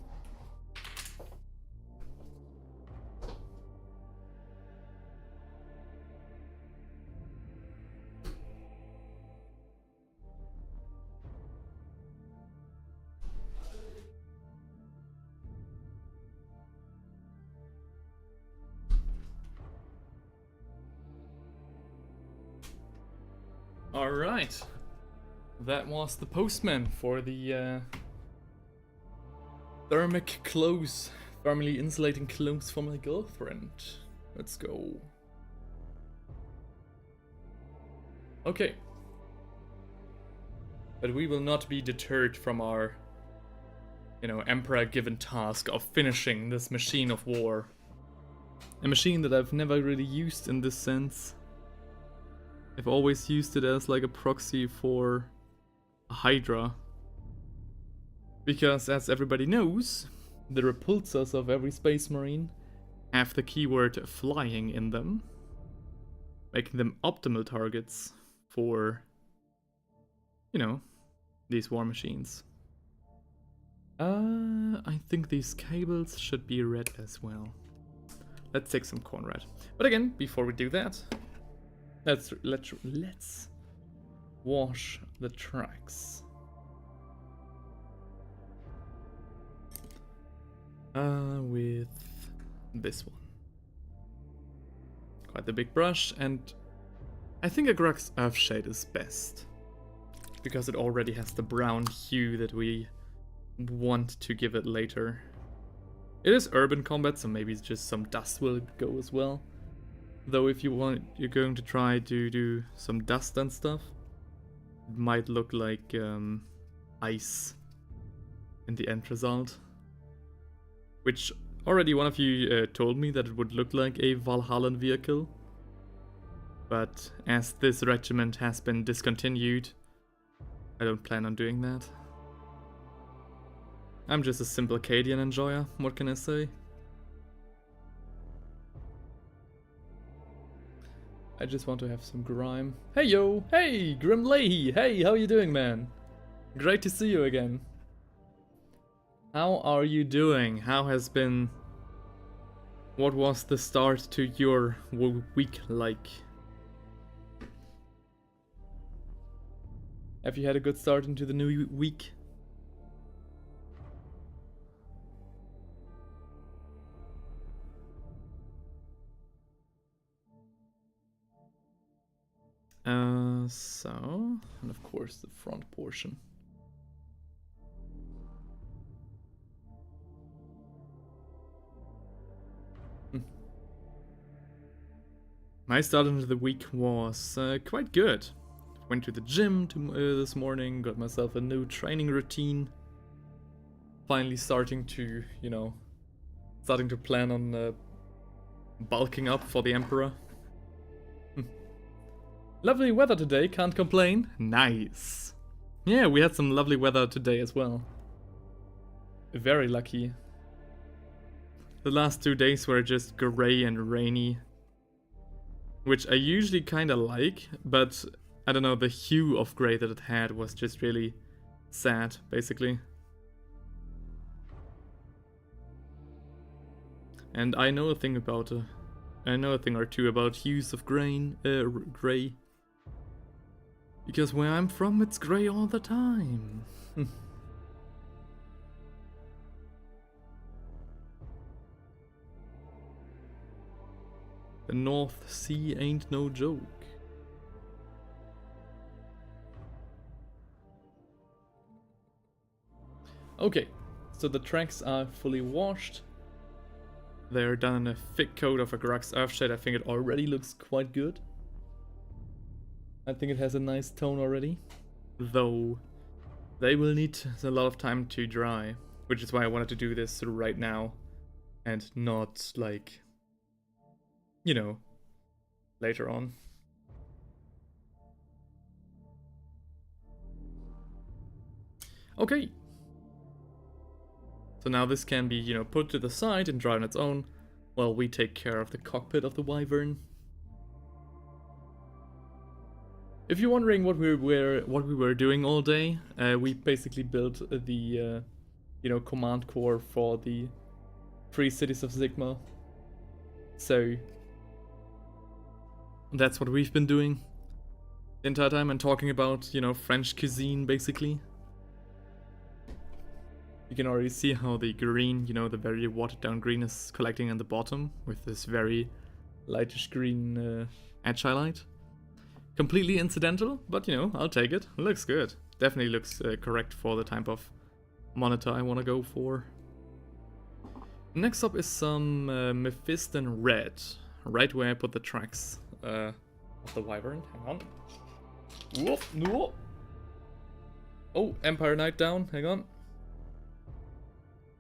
All right. That was the postman for the thermic clothes, thermally insulating clothes for my girlfriend. Let's go. Okay. But we will not be deterred from our, Emperor-given task of finishing this machine of war. A machine that I've never really used in this sense. I've always used it as like a proxy for a Hydra. Because as everybody knows, the repulsors of every Space Marine have the keyword flying in them, making them optimal targets for, these war machines. I think these cables should be red as well. Let's take some Conrad. But again, before we do that, let's wash the tracks. With this one. Quite the big brush, and I think a Grux Earthshade is best. Because it already has the brown hue that we want to give it later. It is urban combat, so maybe it's just some dust will go as well. Though if you're going to try to do some dust and stuff, it might look like ice in the end result. Which already one of you told me that it would look like a Valhallan vehicle. But as this regiment has been discontinued, I don't plan on doing that. I'm just a simple Cadian enjoyer, what can I say? I just want to have some grime. Hey yo! Hey! Grim Leahy! Hey, how you doing, man? Great to see you again. How are you doing? How has been... What was the start to your week like? Have you had a good start into the new week? So, and of course the front portion. My start into the week was quite good. Went to the gym this morning, got myself a new training routine. Finally starting to, starting to plan on bulking up for the Emperor. Lovely weather today, can't complain. Nice. Yeah, we had some lovely weather today as well. Very lucky. The last 2 days were just grey and rainy, which I usually kinda like, but I don't know, the hue of grey that it had was just really sad, basically. And I know a thing or two about hues of grey. Because where I'm from, it's grey all the time. The North Sea ain't no joke. Okay, so the tracks are fully washed. They're done in a thick coat of a Grux Earthshade. I think it already looks quite good. I think it has a nice tone already. Though, they will need a lot of time to dry. Which is why I wanted to do this right now. And not, like, later on. Okay. So now this can be, put to the side and dry on its own, while we take care of the cockpit of the Wyvern. If you're wondering what we were doing all day, we basically built the, command core for the 3 cities of Sigma. So that's what we've been doing the entire time, and talking about, French cuisine, basically. You can already see how the green, the very watered down green is collecting on the bottom with this very lightish green edge highlight. Completely incidental, but I'll take it. It looks good. Definitely looks correct for the type of monitor I want to go for. Next up is some Mephiston Red, right where I put the tracks of the Wyvern. Hang on. Whoop, whoop. Oh, Empire Knight down. Hang on.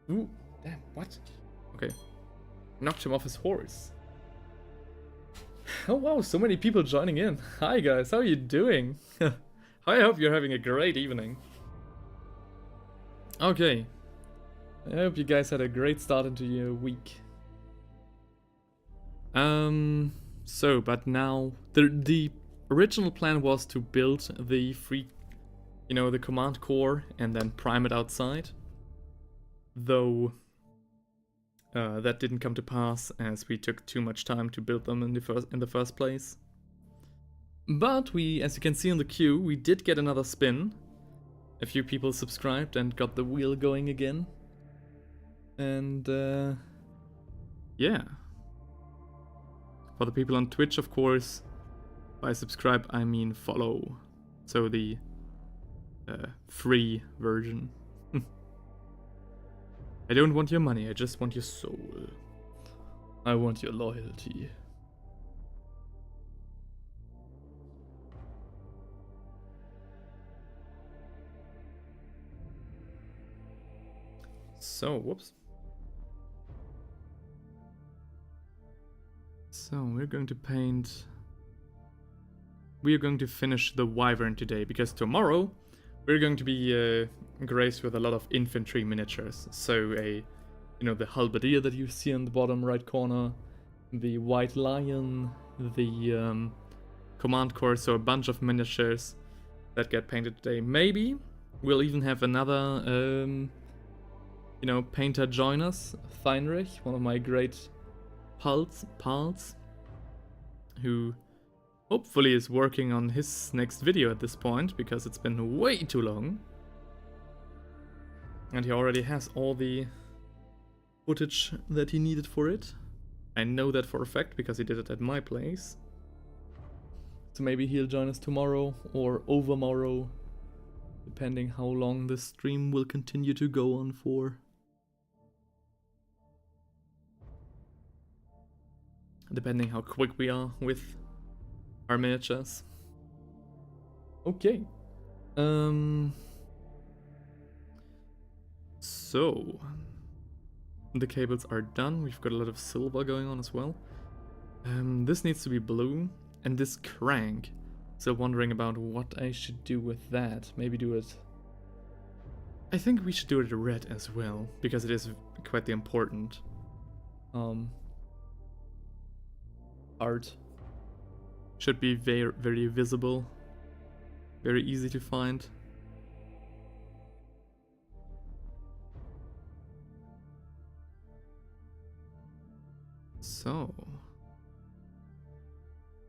Ooh, damn, what? Okay. Knocked him off his horse. Oh wow, so many people joining in. Hi guys, how are you doing? I hope you're having a great evening. Okay. I hope you guys had a great start into your week. But now the original plan was to build the the command core and then prime it outside. Though that didn't come to pass, as we took too much time to build them in the first place. But we, as you can see on the queue, we did get another spin. A few people subscribed and got the wheel going again. And yeah. For the people on Twitch, of course, by subscribe I mean follow. So the free version. I don't want your money, I just want your soul. I want your loyalty. So, whoops. So, we're going to paint... We are going to finish the Wyvern today, because tomorrow we're going to be graced with a lot of infantry miniatures. So the halberdier that you see on the bottom right corner, the white lion, the command core, so a bunch of miniatures that get painted today. Maybe we'll even have another, painter join us, Feinrich, one of my great pals, who hopefully is working on his next video at this point, because it's been way too long. And he already has all the footage that he needed for it. I know that for a fact because he did it at my place. So maybe he'll join us tomorrow or overmorrow, depending how long the stream will continue to go on for. Depending how quick we are with our miniatures. Okay. So the cables are done. We've got a lot of silver going on as well. This needs to be blue, and this crank. So wondering about what I should do with that. Maybe do it. I think we should do it red as well, because it is quite the important art. Should be very, very visible, very easy to find. So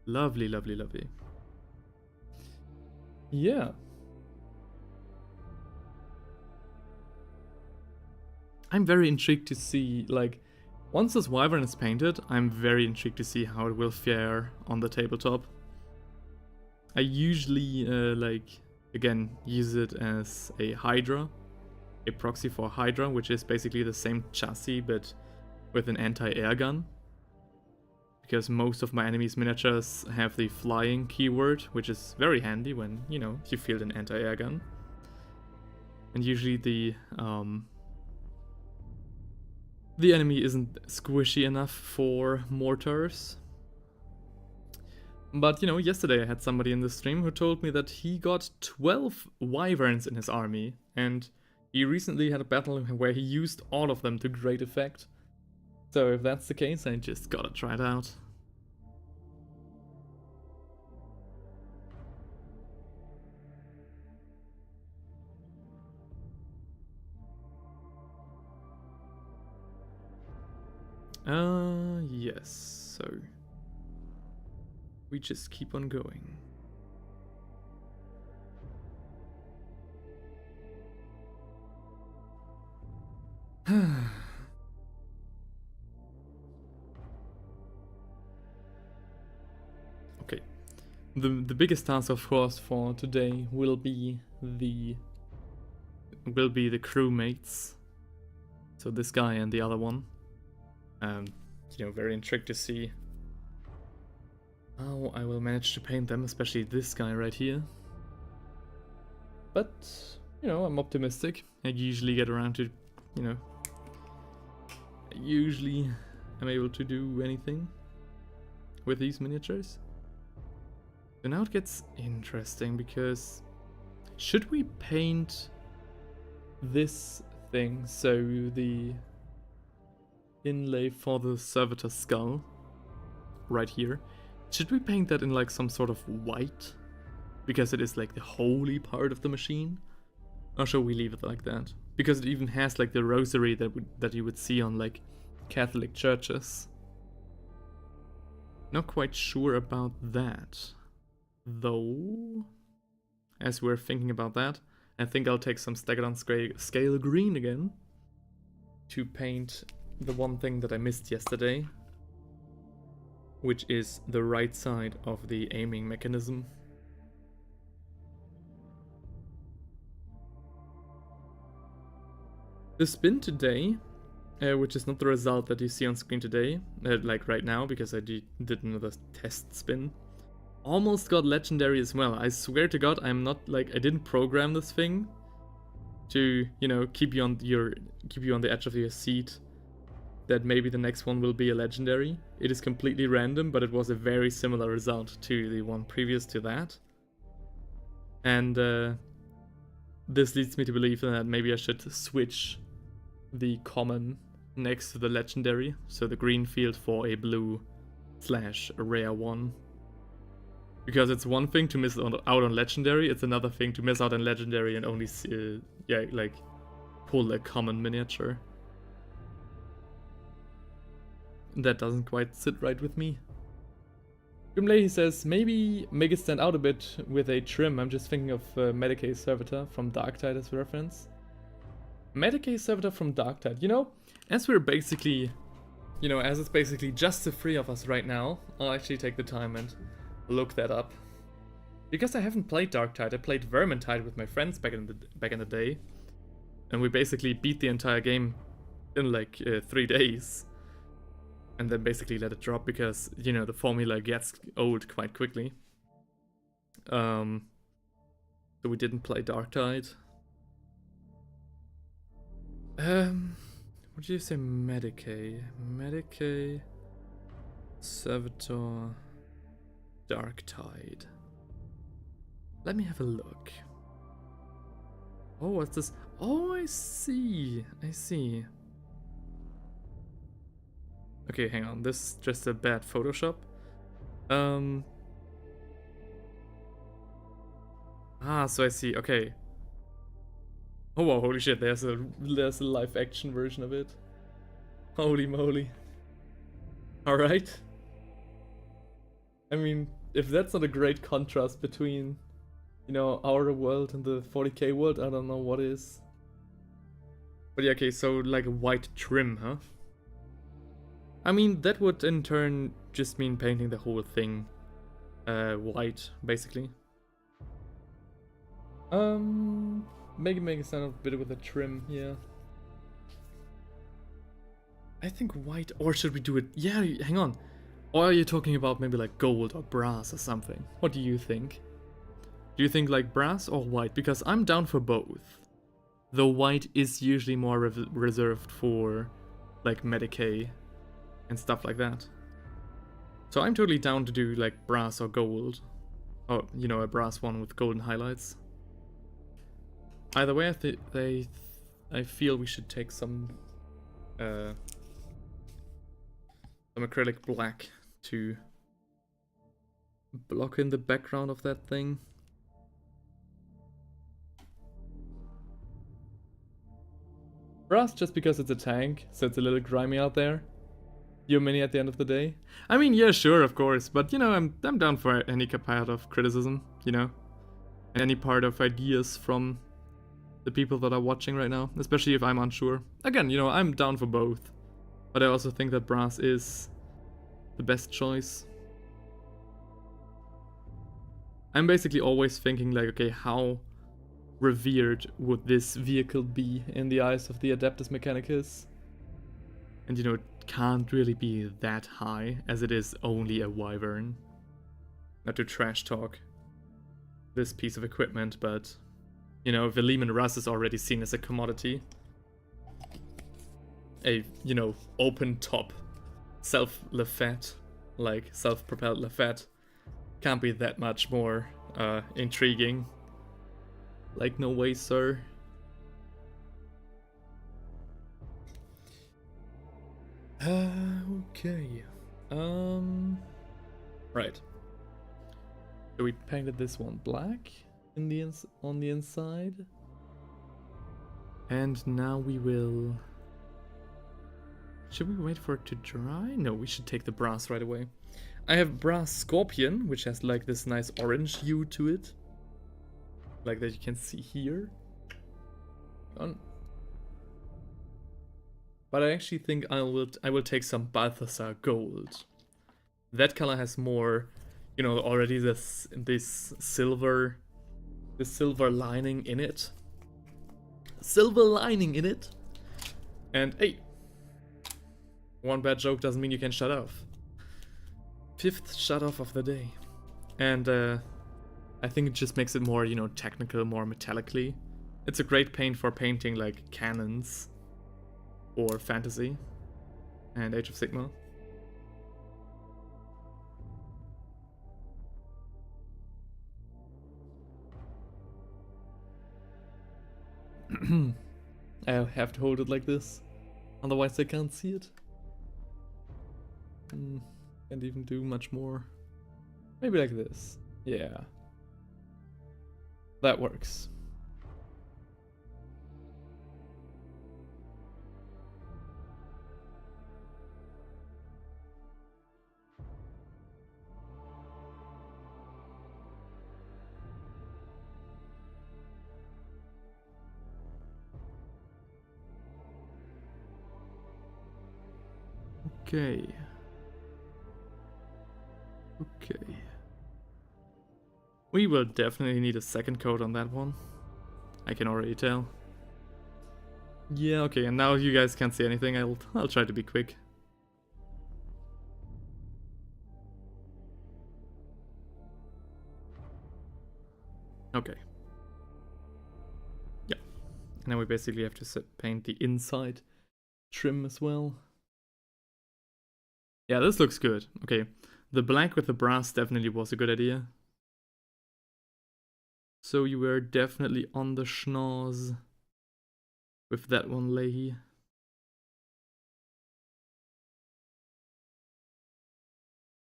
lovely, lovely, lovely. Yeah. I'm very intrigued to see, like, once this wyvern is painted, I'm very intrigued to see how it will fare on the tabletop. I usually, again, use it as a Hydra, a proxy for Hydra, which is basically the same chassis but with an anti-air gun. Because most of my enemies' miniatures have the flying keyword, which is very handy when, you know, you field an anti-air gun. And usually the enemy isn't squishy enough for mortars. But, you know, yesterday I had somebody in the stream who told me that he got 12 wyverns in his army, and he recently had a battle where he used all of them to great effect. So if that's the case, I just gotta try it out. Yes, so we just keep on going. Okay, the biggest task, of course, for today will be the crewmates. So this guy and the other one. You know, very intrigued to see how I will manage to paint them, especially this guy right here. But, you know, I'm optimistic. I usually get around to, you know, I'm able to do anything with these miniatures. So now it gets interesting, because should we paint this thing, so the inlay for the servitor skull right here, should we paint that in like some sort of white, because it is like the holy part of the machine, or should we leave it like that, because it even has like the rosary that you would see on like Catholic churches? Not quite sure about that though. As we're thinking about that, I think I'll take some Stegadon scale green again to paint the one thing that I missed yesterday, which is the right side of the aiming mechanism. The spin today, which is not the result that you see on screen today, like right now, because I did another test spin, almost got legendary as well. I swear to God, I'm not like, I didn't program this thing to, you know, keep you on the edge of your seat that maybe the next one will be a legendary. It is completely random, but it was a very similar result to the one previous to that. And this leads me to believe that maybe I should switch the common next to the legendary, so the green field for a blue / rare one. Because it's one thing to miss out on legendary, it's another thing to miss out on legendary and only pull a common miniature. That doesn't quite sit right with me. Grimley says, maybe make it stand out a bit with a trim. I'm just thinking of Medicaid Servitor from Darktide as a reference. Medicaid Servitor from Darktide. You know, as we're basically, you know, as it's basically just the three of us right now, I'll actually take the time and look that up. Because I haven't played Darktide, I played Vermintide with my friends back in the day. And we basically beat the entire game in like 3 days. And then basically let it drop because, you know, the formula gets old quite quickly. So we didn't play Darktide. What do you say, Medicaid? Medicaid, Servitor, Darktide. Let me have a look. Oh, what's this? Oh, I see. I see. Okay, hang on. This is just a bad Photoshop. So I see. Okay. Oh wow, holy shit, there's a live action version of it. Holy moly. Alright. I mean, if that's not a great contrast between, you know, our world and the 40k world, I don't know what is. But yeah, okay, so like a white trim, huh? I mean, that would in turn just mean painting the whole thing white, basically. Make it sound a bit with a trim, yeah. I think white, or should we do it? Yeah, hang on. Or are you talking about maybe like gold or brass or something? What do you think? Do you think like brass or white? Because I'm down for both. Though white is usually more reserved for like Medicaid and stuff like that. So I'm totally down to do like brass or gold. Or, you know, a brass one with golden highlights. Either way, I feel we should take some acrylic black to block in the background of that thing. Brass just because it's a tank, so it's a little grimy out there. You're mini at the end of the day. I mean, yeah, sure, of course, but you know, I'm down for any part of criticism, you know, and any part of ideas from the people that are watching right now, especially if I'm unsure. Again, you know, I'm down for both, but I also think that brass is the best choice. I'm basically always thinking like, okay, how revered would this vehicle be in the eyes of the Adeptus Mechanicus? And you know, it can't really be that high, as it is only a wyvern. Not to trash talk this piece of equipment, but you know, Veliman Russ is already seen as a commodity. A, you know, open top self-Lafette, like self-propelled Lafette, can't be that much more intriguing. Like, no way, sir. Okay. Right. So we painted this one black in the on the inside. And now we will... Should we wait for it to dry? No, we should take the brass right away. I have brass scorpion, which has like this nice orange hue to it. Like that you can see here. But I actually think I will take some Balthasar gold. That color has more, you know, already this silver lining in it. Silver lining in it. And hey, one bad joke doesn't mean you can shut off. 5th shut off of the day. And I think it just makes it more, you know, technical, more metallically. It's a great paint for painting like cannons or fantasy and Age of Sigmar. I have to hold it like this, otherwise I can't see it. Can't even do much more. Maybe like this. Yeah. That works. Okay. Okay. We will definitely need a second coat on that one. I can already tell. Yeah, okay, and now you guys can't see anything. I'll try to be quick. Okay. Yeah. And now we basically have to paint the inside trim as well. Yeah, this looks good. Okay. The black with the brass definitely was a good idea. So you were definitely on the schnoz with that one, Leahy.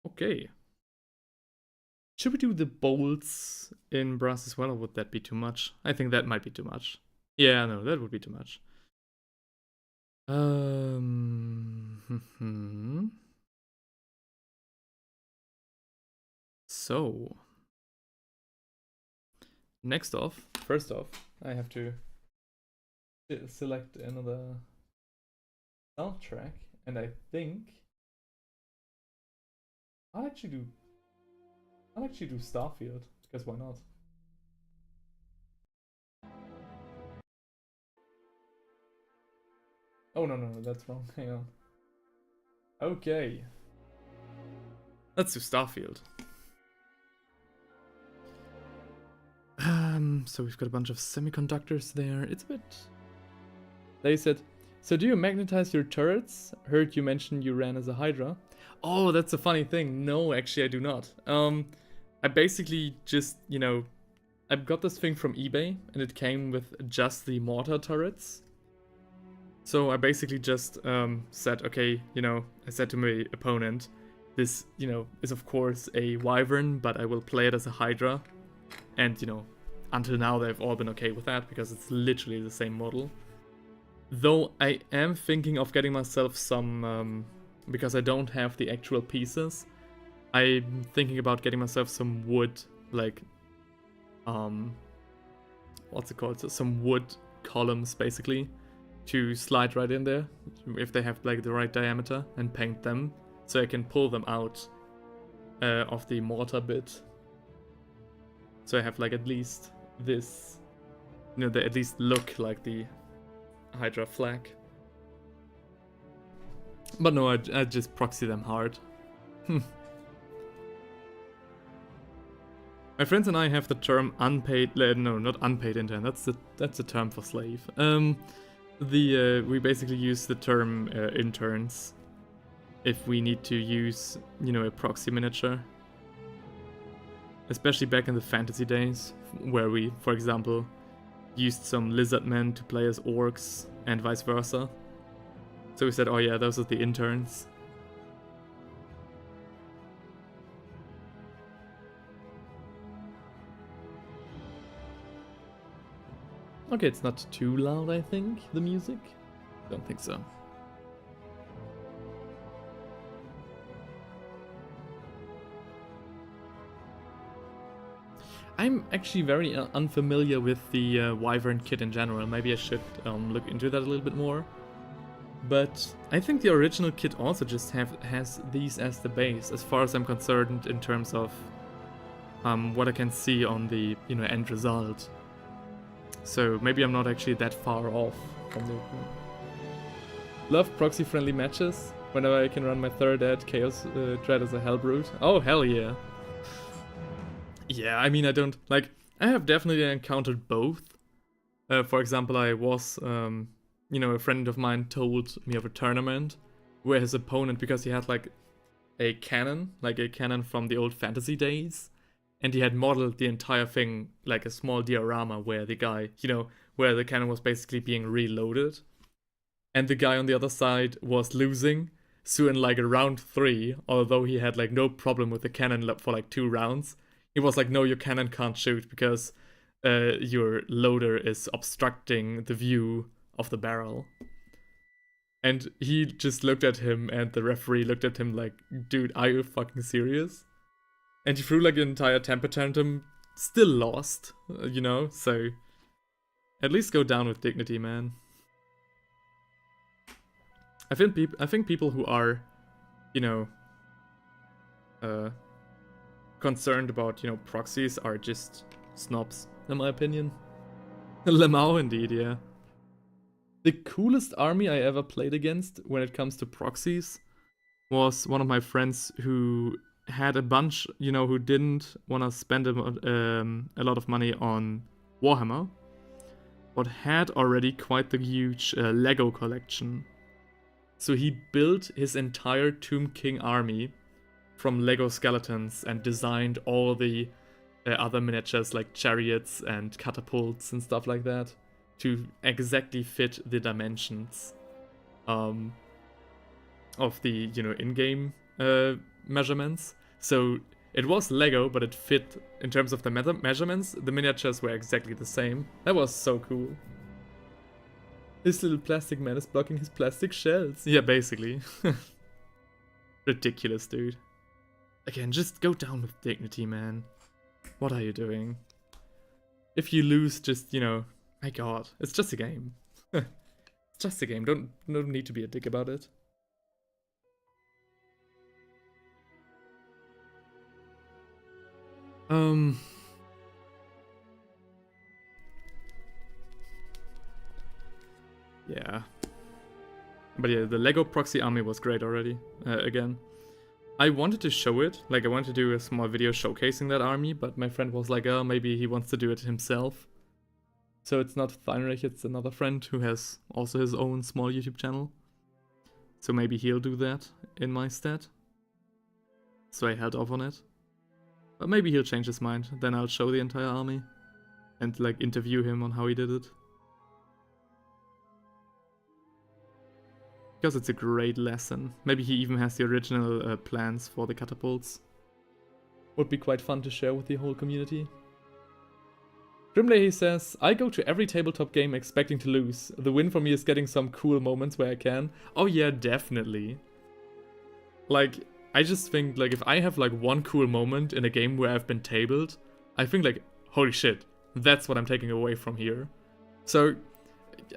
Okay. Should we do the bolts in brass as well, or would that be too much? I think that might be too much. Yeah, no, that would be too much. So, first off, I have to select another soundtrack, and I think I'll actually do Starfield, because why not? Oh no, that's wrong. Hang on. Okay. Let's do Starfield. So we've got a bunch of semiconductors there. It's a bit... They said, so do you magnetize your turrets? Heard you mention you ran as a Hydra. Oh, that's a funny thing. No, actually I do not. I basically just, you know, I got this thing from eBay and it came with just the mortar turrets. So I basically just said, okay, you know, I said to my opponent, this, you know, is of course a Wyvern, but I will play it as a Hydra. And, you know, until now they've all been okay with that because it's literally the same model. Though I am thinking of getting myself some, because I don't have the actual pieces, I'm thinking about getting myself some wood, like, what's it called? So some wood columns, basically, to slide right in there, if they have, like, the right diameter, and paint them, so I can pull them out of the mortar bit. So I have, like, at least this, you know, they at least look like the Hydra flag. But no, I just proxy them hard. My friends and I have the term unpaid, no, not unpaid intern, that's the term for slave. We basically use the term interns if we need to use, you know, a proxy miniature. Especially back in the fantasy days, where we, for example, used some lizard men to play as orcs and vice versa. So we said, oh yeah, those are the interns. Okay, it's not too loud, I think, the music. Don't think so. I'm actually very unfamiliar with the Wyvern kit in general. Maybe I should look into that a little bit more. But I think the original kit also just has these as the base, as far as I'm concerned, in terms of what I can see on the, you know, end result. So maybe I'm not actually that far off from the... Love proxy-friendly matches. Whenever I can run my third ed Chaos Dread as a Hellbrute. Oh, hell yeah. Yeah, I mean, I don't... Like, I have definitely encountered both. For example, I was... you know, a friend of mine told me of a tournament where his opponent, because he had like a cannon from the old fantasy days, and he had modeled the entire thing like a small diorama where the guy, you know, where the cannon was basically being reloaded. And the guy on the other side was losing. So in like a round 3, although he had like no problem with the cannon for like 2 rounds, he was like, no, your cannon can't shoot because your loader is obstructing the view of the barrel. And he just looked at him, and the referee looked at him like, dude, are you fucking serious? And he threw like an entire temper tantrum, still lost, you know, so at least go down with dignity, man. I think people who are you know, concerned about, proxies are just snobs, in my opinion. Lemao, indeed, yeah. The coolest army I ever played against when it comes to proxies was one of my friends who had a bunch, who didn't want to spend a lot of money on Warhammer, but had already quite the huge Lego collection. So he built his entire Tomb King army from Lego skeletons and designed all the other miniatures like chariots and catapults and stuff like that to exactly fit the dimensions of the in-game measurements. So it was Lego, but it fit in terms of the measurements. The miniatures were exactly the same. That was so cool. This little plastic man is blocking his plastic shells. Yeah, basically. Ridiculous, dude. Again, just go down with dignity, man. What are you doing? If you lose, just, my god, it's just a game. It's just a game. Don't need to be a dick about it. Yeah. But yeah, the Lego proxy army was great already, again. I wanted to show it, like I wanted to do a small video showcasing that army, but my friend was like, oh, maybe he wants to do it himself. So it's not Feinrich, it's another friend who has also his own small YouTube channel. So maybe he'll do that in my stead. So I held off on it. But maybe he'll change his mind, then I'll show the entire army. And like interview him on how he did it. Because it's a great lesson. Maybe he even has the original plans for the catapults. Would be quite fun to share with the whole community. Grimley says, I go to every tabletop game expecting to lose. The win for me is getting some cool moments where I can. Oh yeah, definitely. Like, I just think, like, if I have, like, one cool moment in a game where I've been tabled, I think, like, holy shit, that's what I'm taking away from here. So,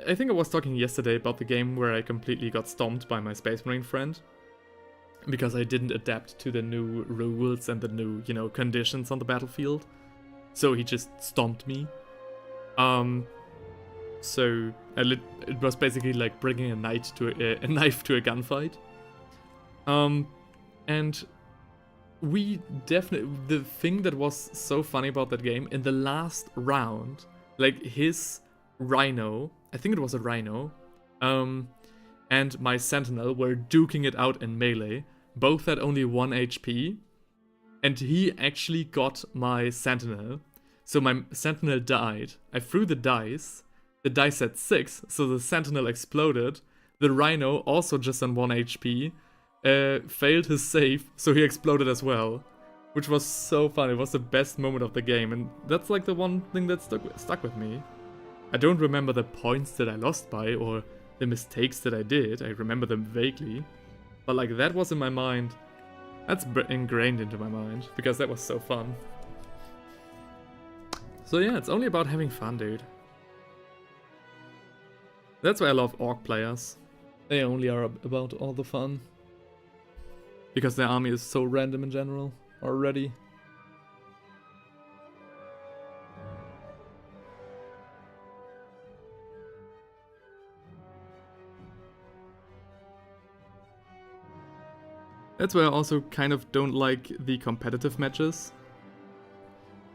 I think I was talking yesterday about the game where I completely got stomped by my Space Marine friend. Because I didn't adapt to the new rules and the new, conditions on the battlefield. So he just stomped me. So it was basically like bringing a knife to a gunfight. And we definitely, the thing that was so funny about that game, in the last round, like his Rhino, I think it was a Rhino, and my Sentinel were duking it out in melee. Both had only 1 HP, and he actually got my Sentinel. So my Sentinel died. I threw the dice had 6, so the Sentinel exploded. The Rhino, also just on 1 HP, failed his save, so he exploded as well. Which was so fun. It was the best moment of the game, and that's like the one thing that stuck with me. I don't remember the points that I lost by, or the mistakes that I did. I remember them vaguely. But like, that was in my mind. That's ingrained into my mind, because that was so fun. So yeah, it's only about having fun, dude. That's why I love Orc players. They only are about all the fun. Because their army is so random in general, already. That's why I also kind of don't like the competitive matches.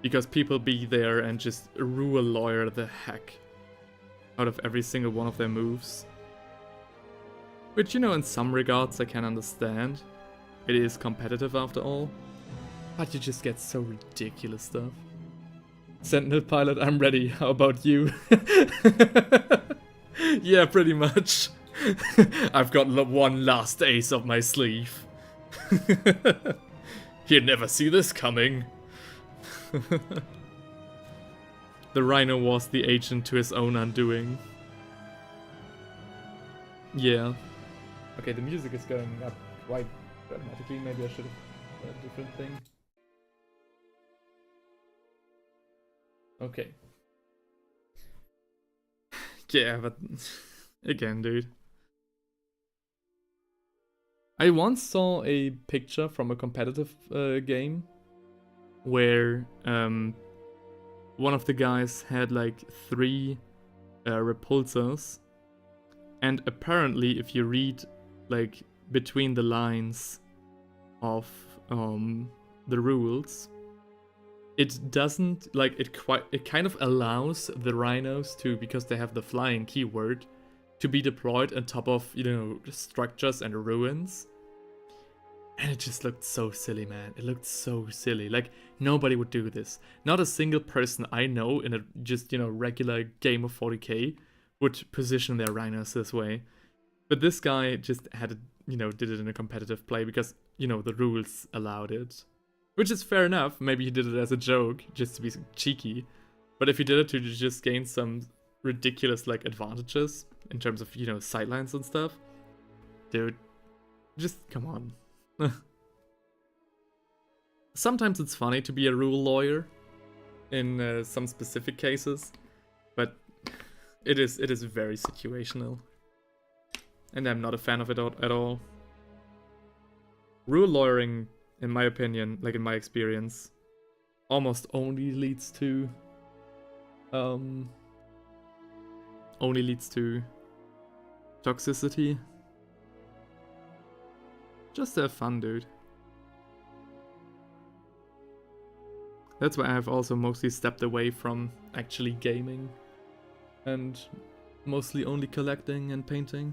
Because people be there and just rule lawyer the heck out of every single one of their moves. Which, in some regards I can understand. It is competitive after all. But you just get so ridiculous stuff. Sentinel pilot, I'm ready. How about you? Yeah, pretty much. I've got one last ace up my sleeve. You'd never see this coming. The Rhino was the agent to his own undoing. Yeah. Okay, the music is going up quite dramatically. Maybe I should have done a different thing. Okay. Yeah, but again, dude. I once saw a picture from a competitive game where one of the guys had like 3 repulsors, and apparently if you read like between the lines of the rules, it doesn't like it kind of allows the rhinos to, because they have the flying keyword, to be deployed on top of, you know, structures and ruins. And it just looked so silly, man. It looked so silly. Like, nobody would do this. Not a single person I know in a just, you know, regular game of 40k would position their rhinos this way. But this guy just had it, you know, did it in a competitive play because, you know, the rules allowed it. Which is fair enough. Maybe he did it as a joke, just to be cheeky. But if he did it to just gain some ridiculous, like, advantages in terms of, you know, sightlines and stuff, dude, just come on. Sometimes it's funny to be a rule lawyer in some specific cases, but it is very situational, and I'm not a fan of it at all. Rule lawyering, in my opinion, like in my experience, almost only leads to toxicity. Just have fun, dude. That's why I have also mostly stepped away from actually gaming and mostly only collecting and painting.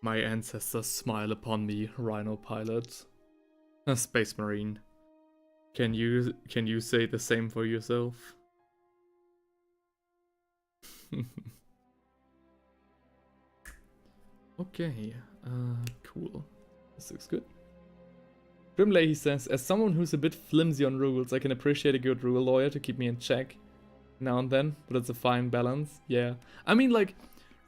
My ancestors smile upon me, Rhino pilot. A space marine. Can you say the same for yourself? Okay, cool. This looks good. Grimley, he says, as someone who's a bit flimsy on rules, I can appreciate a good rule lawyer to keep me in check now and then, but it's a fine balance. Yeah. I mean, like,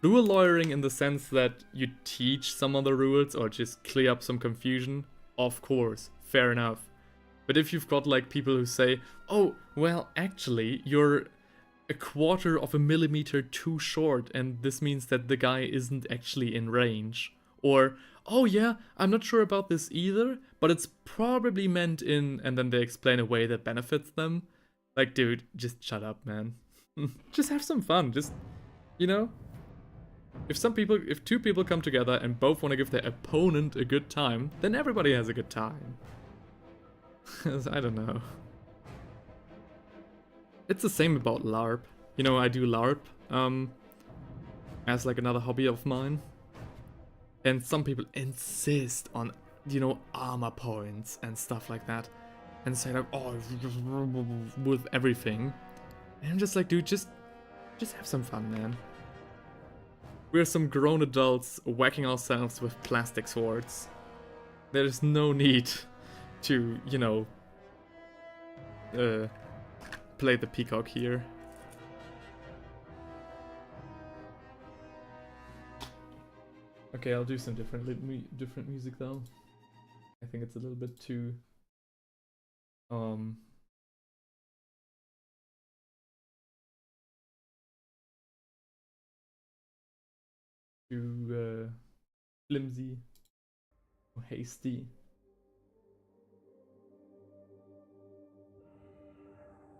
rule lawyering in the sense that you teach some of the rules or just clear up some confusion, of course, fair enough. But if you've got like people who say, oh, well, actually, you're a quarter of a millimeter too short, and this means that the guy isn't actually in range. Or, oh yeah, I'm not sure about this either, but it's probably meant in, and then they explain a way that benefits them. Like, dude, just shut up, man. Just have some fun. Just, you know? If two people come together and both want to give their opponent a good time, then everybody has a good time. I don't know. It's the same about LARP. You know, I do LARP as like another hobby of mine. And some people insist on, you know, armor points and stuff like that. And say like, oh, with everything. And I'm just like, dude, just have some fun, man. We're some grown adults whacking ourselves with plastic swords. There's no need to, you know, play the peacock here. Okay, I'll do some different music though. I think it's a little bit too flimsy or hasty.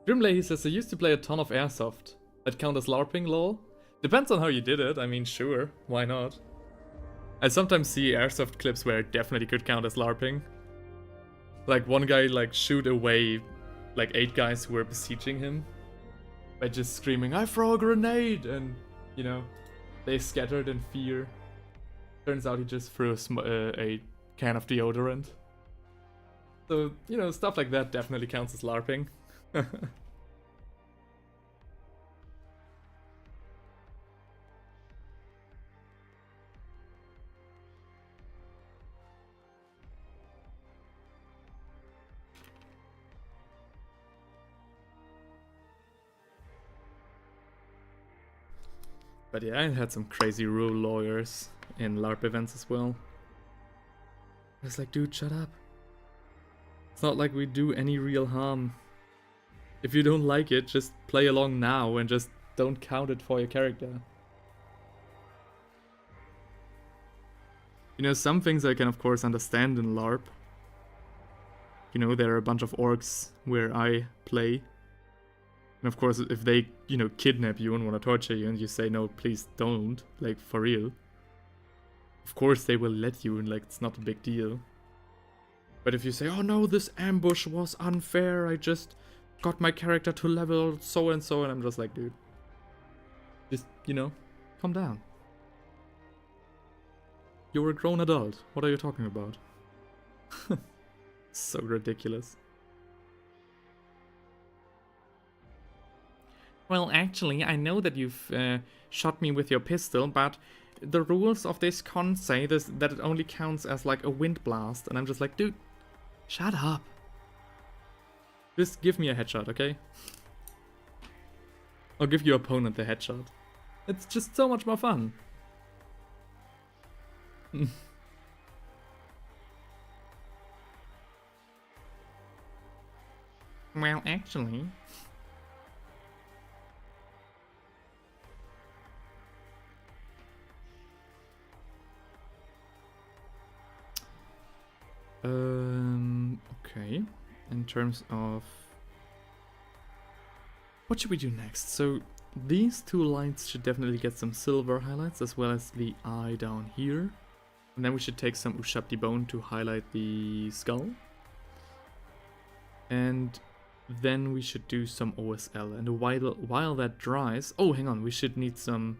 Grimley, he says, I used to play a ton of airsoft. That count as LARPing, lol? Depends on how you did it. I mean, sure, why not? I sometimes see airsoft clips where it definitely could count as LARPing. Like one guy like shoot away like 8 guys who were besieging him by just screaming, I throw a grenade! And, you know, they scattered in fear. Turns out he just threw a can of deodorant. So, you know, stuff like that definitely counts as LARPing. But yeah, I had some crazy rule lawyers in LARP events as well. I was like, dude, shut up. It's not like we do any real harm. If you don't like it, just play along now and just don't count it for your character. You know, some things I can of course understand in LARP. You know, there are a bunch of orcs where I play. And of course, if they, you know, kidnap you and want to torture you and you say, no, please don't, like, for real. Of course they will let you and, like, it's not a big deal. But if you say, oh no, this ambush was unfair, I just got my character to level so and so, and I'm just like, dude. Just, you know, calm down. You're a grown adult. What are you talking about? So ridiculous. Well, actually, I know that you've shot me with your pistol, but the rules of this con say that it only counts as like a wind blast. And I'm just like, dude, shut up. Just give me a headshot, okay? Or give your opponent the headshot. It's just so much more fun. Well, actually... Okay. In terms of... What should we do next? So, these two lights should definitely get some silver highlights, as well as the eye down here. And then we should take some Ushabti bone to highlight the skull. And then we should do some OSL. And while that dries... Oh, hang on, we should need some...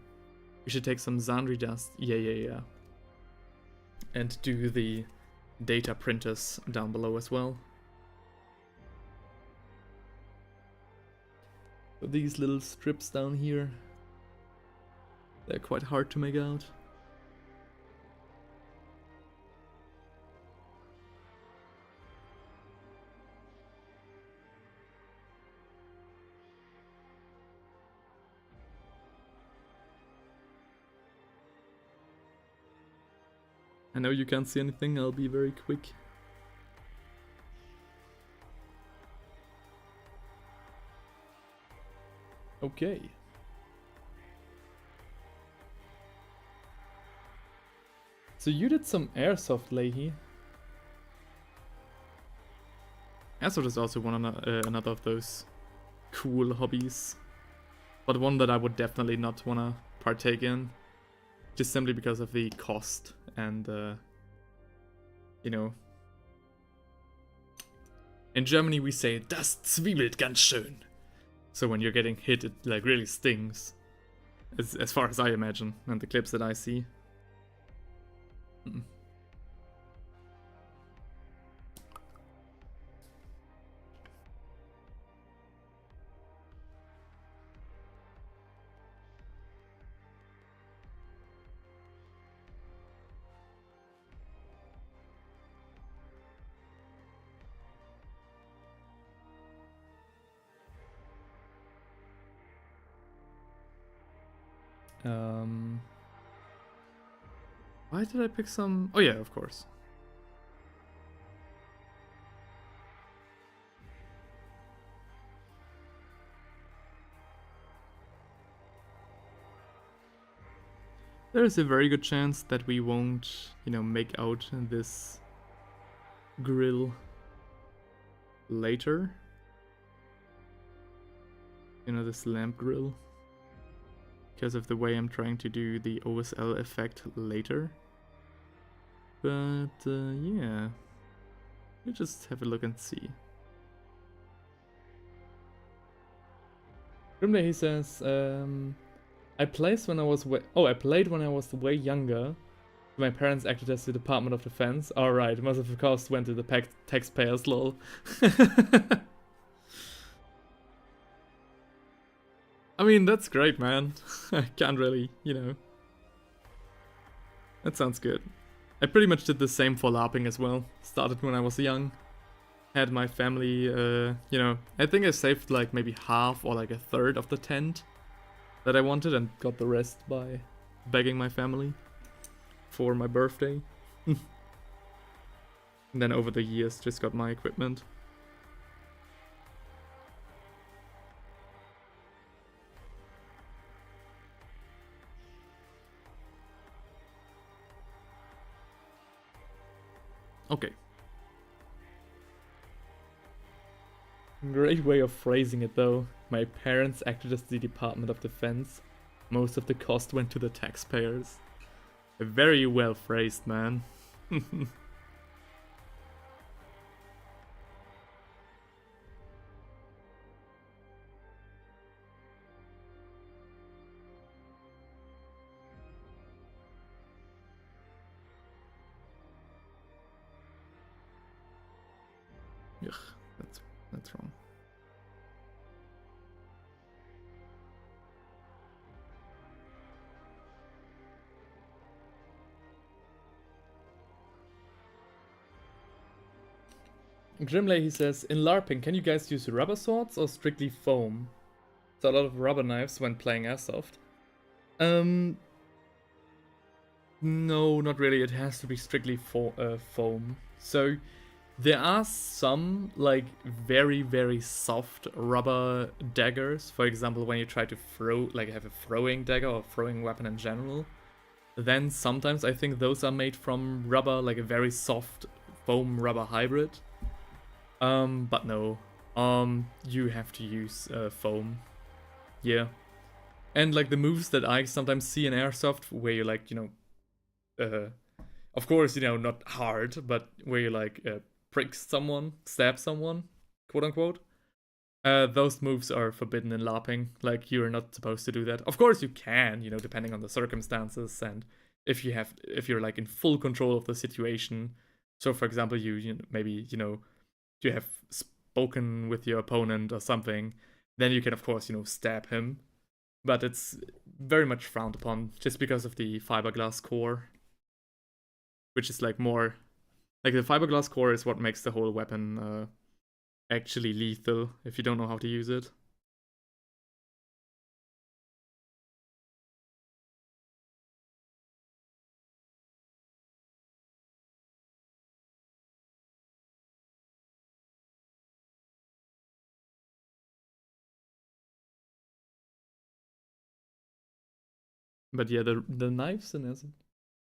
We should take some Zandri dust. Yeah. And do the data printers down below as well. So these little strips down here, they're quite hard to make out. I know you can't see anything, I'll be very quick. Okay. So you did some airsoft, Leahy. Airsoft is also another of those cool hobbies. But one that I would definitely not want to partake in. Just simply because of the cost and, you know. In Germany we say, das zwiebelt ganz schön. So when you're getting hit, it like really stings. As far as I imagine, and the clips that I see. Why did I pick some? Oh yeah, of course. There is a very good chance that we won't, you know, make out this grill later. You know, this lamp grill. Because of the way I'm trying to do the OSL effect later. But yeah, you just have a look and see. Grimday, he says, I played when I was way younger. My parents acted as the Department of Defense. Alright, most of the cost went to the taxpayers, lol. I mean, that's great, man. I can't really, you know. That sounds good. I pretty much did the same for LARPing as well. Started when I was young. Had my family, you know, I think I saved like maybe half or like a third of the tent that I wanted and got the rest by begging my family for my birthday. And then over the years just got my equipment. Okay. Great way of phrasing it though. My parents acted as the Department of Defense. Most of the cost went to the taxpayers. Very well phrased, man. Ugh, that's wrong. Grimley, he says, in LARPing, can you guys use rubber swords or strictly foam? So a lot of rubber knives when playing airsoft. No, not really. It has to be strictly foam. So there are some like very, very soft rubber daggers. For example, when you try to throw, like have a throwing dagger or throwing weapon in general. Then sometimes I think those are made from rubber, like a very soft foam rubber hybrid. But no. You have to use foam. Yeah. And like the moves that I sometimes see in airsoft where you like, of course, not hard, but where you like prick someone, stab someone, quote unquote. Those moves are forbidden in LARPing. Like, you're not supposed to do that. Of course you can, depending on the circumstances and if you're like in full control of the situation. So for example, maybe you have spoken with your opponent or something, then you can of course, stab him. But it's very much frowned upon just because of the fiberglass core. Which is like more, like the fiberglass core is what makes the whole weapon actually lethal if you don't know how to use it. But yeah, the knives in it.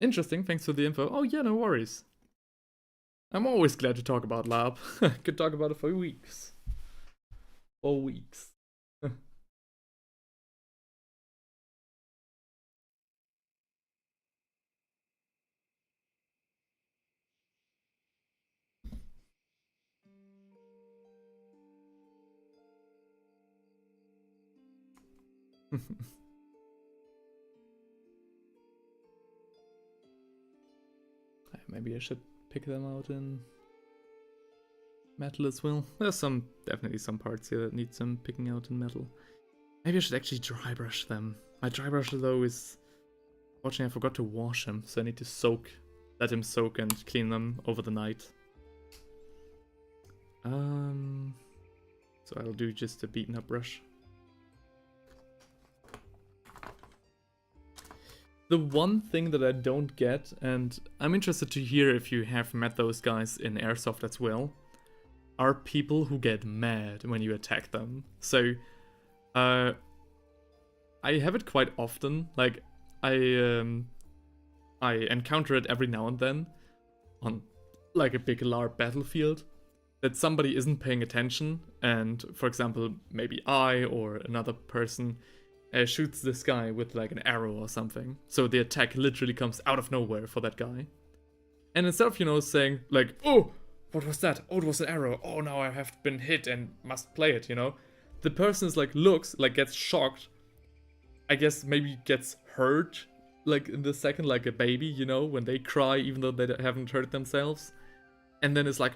Interesting, thanks for the info. Oh yeah, no worries. I'm always glad to talk about LARP. Could talk about it for weeks. For weeks. Maybe I should pick them out in metal as well. There's definitely some parts here that need some picking out in metal. Maybe I should actually dry brush them. My dry brusher though is, fortunately I forgot to wash him, so I need to let him soak and clean them over the night. So I'll do just a beaten up brush. The one thing that I don't get, and I'm interested to hear if you have met those guys in Airsoft as well, are people who get mad when you attack them. So, I have it quite often. Like, I encounter it every now and then on like a big LARP battlefield, that somebody isn't paying attention, and for example, maybe I or another person shoots this guy with like an arrow or something. So the attack literally comes out of nowhere for that guy. And instead of, saying like, oh, what was that? Oh, it was an arrow. Oh, now I have been hit and must play it, The person is like, looks, like gets shocked. I guess maybe gets hurt, like in the second, like a baby, when they cry even though they haven't hurt themselves. And then it's like,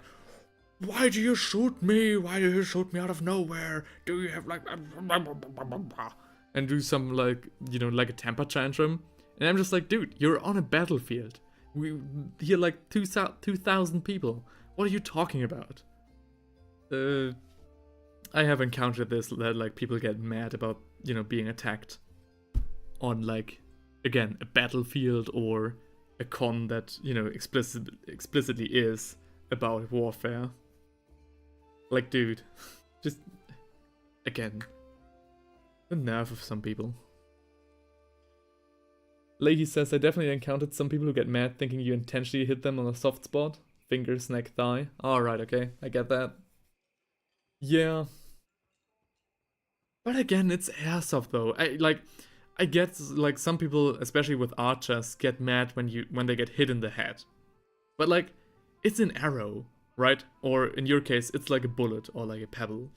why do you shoot me? Why do you shoot me out of nowhere? Do you have like... And do some like, like a temper tantrum. And I'm just like, dude, you're on a battlefield. We here like 2,000 people. What are you talking about? I have encountered this, that like people get mad about, being attacked on like, again, a battlefield or a con that, explicitly is about warfare. Like, dude, just, again, the nerve of some people. Leahy says, I definitely encountered some people who get mad thinking you intentionally hit them on a soft spot. Fingers, neck, thigh. Alright, okay, I get that. Yeah. But again, it's airsoft though. I get, like, some people, especially with archers, get mad when they get hit in the head. But like, it's an arrow, right? Or in your case, it's like a bullet or like a pebble.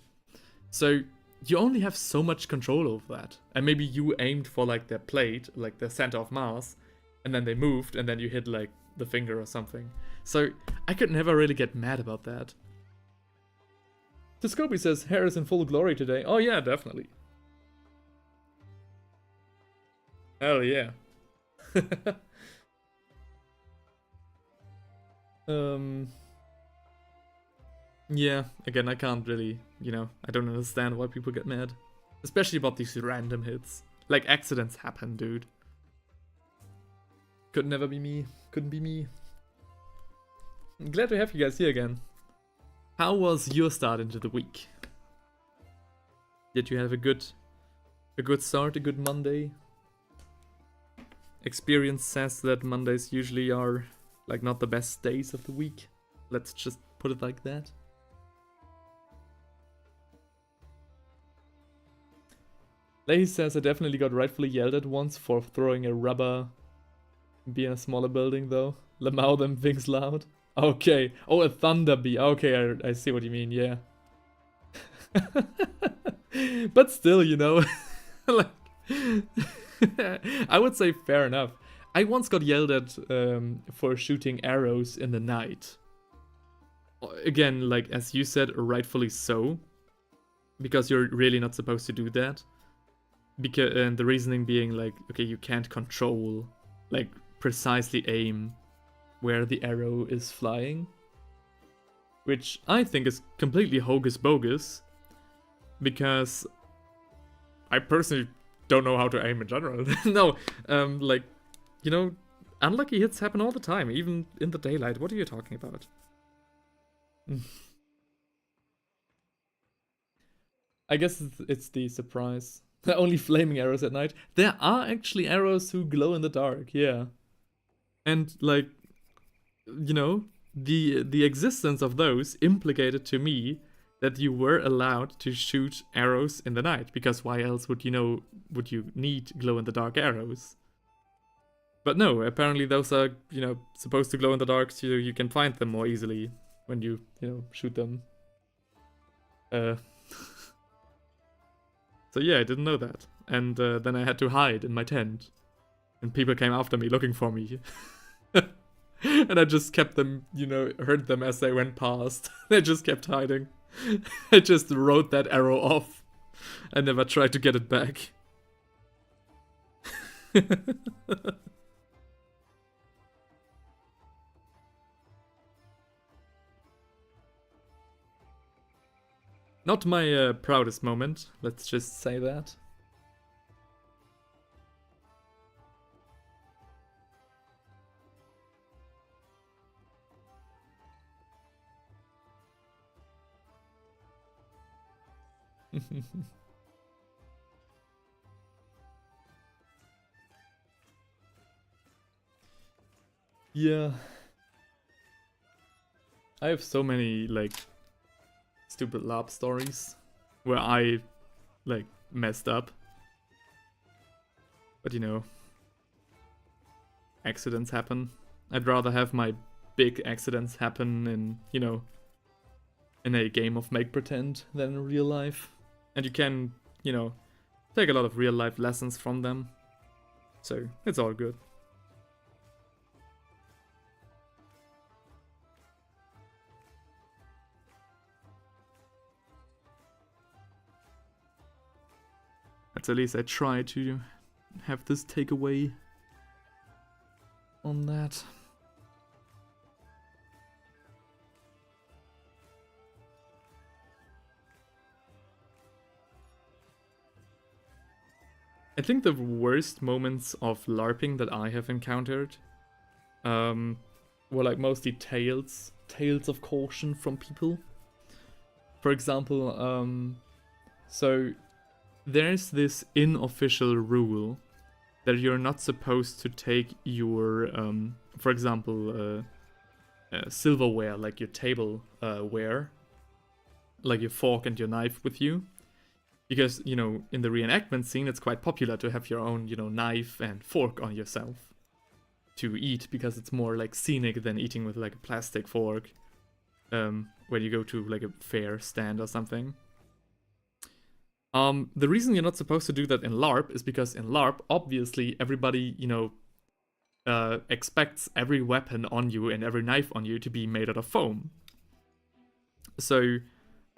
So you only have so much control over that. And maybe you aimed for like their plate, like the center of mass, and then they moved and then you hit like the finger or something. So I could never really get mad about that. Scopy says, hair is in full glory today. Oh yeah, definitely. Hell yeah. Yeah, again, I can't really, I don't understand why people get mad. Especially about these random hits. Like, accidents happen, dude. Could never be me. Couldn't be me. I'm glad to have you guys here again. How was your start into the week? Did you have a good start, a good Monday? Experience says that Mondays usually are, like, not the best days of the week. Let's just put it like that. Leahy says, I definitely got rightfully yelled at once for throwing a rubber bee in a smaller building, though. Lamau them things loud. Okay. Oh, a thunder bee. Okay, I see what you mean, yeah. But still, like, I would say fair enough. I once got yelled at for shooting arrows in the night. Again, like, as you said, rightfully so. Because you're really not supposed to do that. And the reasoning being like, okay, you can't control, like, precisely aim where the arrow is flying. Which I think is completely hocus pocus. Because I personally don't know how to aim in general. No, like, unlucky hits happen all the time, even in the daylight. What are you talking about? I guess it's the surprise. Only flaming arrows at night. There are actually arrows who glow in the dark, yeah. And, like, the existence of those implicated to me that you were allowed to shoot arrows in the night, because why else would you need glow-in-the-dark arrows? But no, apparently those are, supposed to glow in the dark so you can find them more easily when you, shoot them. So yeah, I didn't know that. And then I had to hide in my tent. And people came after me looking for me. And I just kept them, heard them as they went past. They just kept hiding. I just wrote that arrow off. I never tried to get it back. Not my proudest moment, let's just say that. Yeah. I have so many, like, stupid lab stories where I, like, messed up. But accidents happen. I'd rather have my big accidents happen in, in a game of make pretend than in real life. And you can, take a lot of real life lessons from them. So it's all good. At least I try to have this takeaway on that. I think the worst moments of LARPing that I have encountered were like mostly tales tales of caution from people. For example, so there's this unofficial rule that you're not supposed to take your, for example, silverware, like your tableware, like your fork and your knife with you. Because, you know, in the reenactment scene, it's quite popular to have your own, you know, knife and fork on yourself to eat, because it's more like scenic than eating with like a plastic fork when you go to like a fair stand or something. The reason you're not supposed to do that in LARP is because in LARP, obviously, everybody, you know, expects every weapon on you and every knife on you to be made out of foam. So,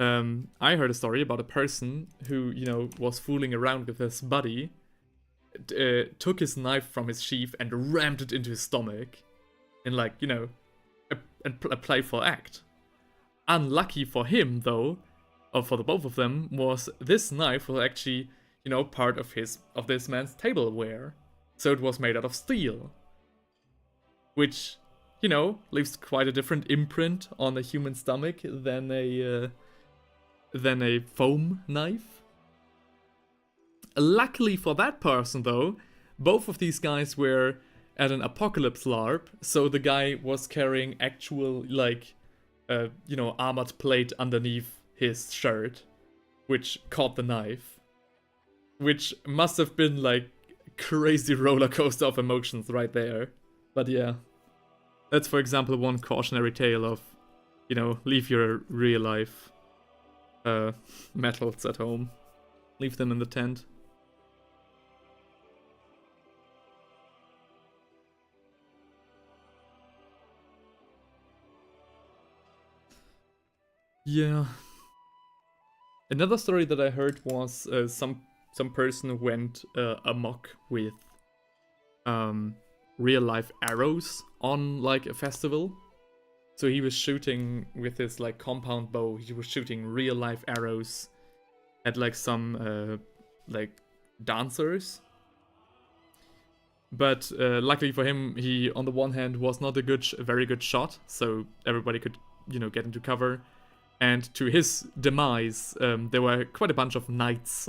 I heard a story about a person who, you know, was fooling around with his buddy, took his knife from his sheath and rammed it into his stomach in, like, you know, a playful act. Unlucky for him, though, or for the both of them, was this knife was actually, you know, part of this man's tableware. So it was made out of steel. Which, you know, leaves quite a different imprint on a human stomach than a foam knife. Luckily for that person, though, both of these guys were at an apocalypse LARP, so the guy was carrying actual, like, you know, armored plate underneath his shirt, which caught the knife. Which must have been, like, crazy roller coaster of emotions right there. But yeah, that's, for example, one cautionary tale of, you know, leave your real life metals at home. Leave them in the tent. Yeah. Another story that I heard was some person went amok with real life arrows on like a festival. So he was shooting with his like compound bow. He was shooting real life arrows at like some like dancers. But luckily for him, he on the one hand was not a very good shot, so everybody could, you know, get into cover. And to his demise, there were quite a bunch of knights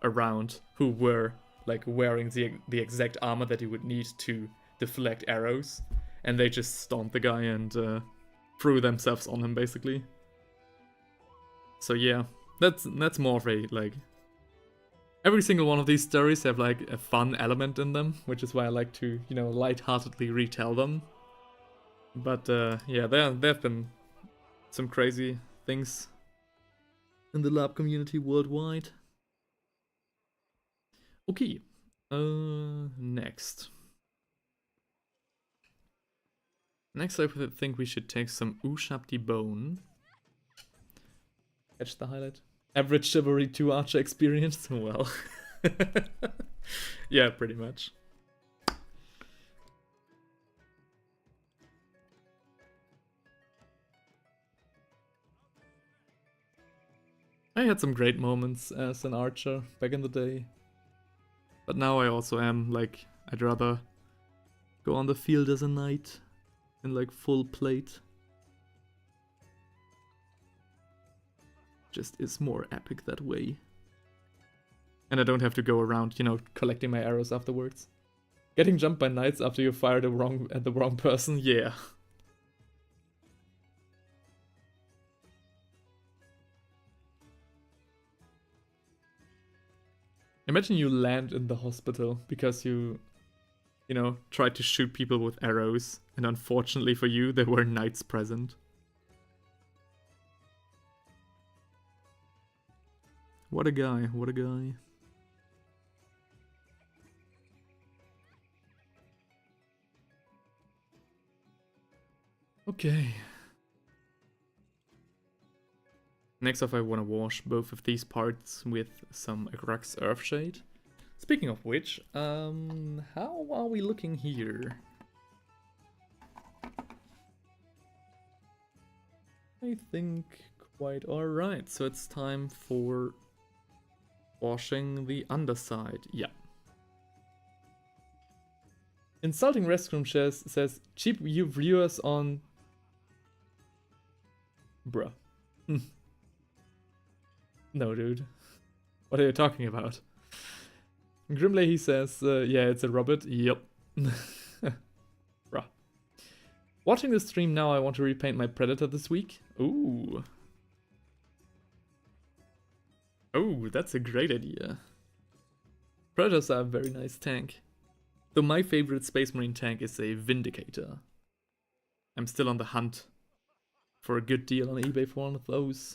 around who were like wearing the exact armor that he would need to deflect arrows, and they just stomped the guy and threw themselves on him basically. So yeah, that's more of a like. Every single one of these stories have like a fun element in them, which is why I like to, you know, lightheartedly retell them. But yeah, there have been some crazy things in the lab community worldwide. Okay, next. Next, I think we should take some Ushapti Bone. Catch the highlight. Average Chivalry 2 Archer experience? Well. Yeah, pretty much. I had some great moments as an archer back in the day. But now I also am, like, I'd rather go on the field as a knight in, like, full plate. Just is more epic that way. And I don't have to go around, you know, collecting my arrows afterwards. Getting jumped by knights after you fire at the wrong person? Yeah. Imagine you land in the hospital because you know, tried to shoot people with arrows, and unfortunately for you, there were knights present. What a guy, what a guy. Okay. Next off, I want to wash both of these parts with some Agrax Earthshade. Speaking of which, how are we looking here? I think quite alright, so it's time for washing the underside. Yeah. Insulting Restroom says cheap viewers on Bruh. No, dude. What are you talking about? Grimley, he says, yeah, it's a robot. Yep. Bruh. Watching the stream now, I want to repaint my Predator this week. Ooh. Oh, that's a great idea. Predators are a very nice tank. Though my favorite Space Marine tank is a Vindicator. I'm still on the hunt for a good deal on eBay for one of those.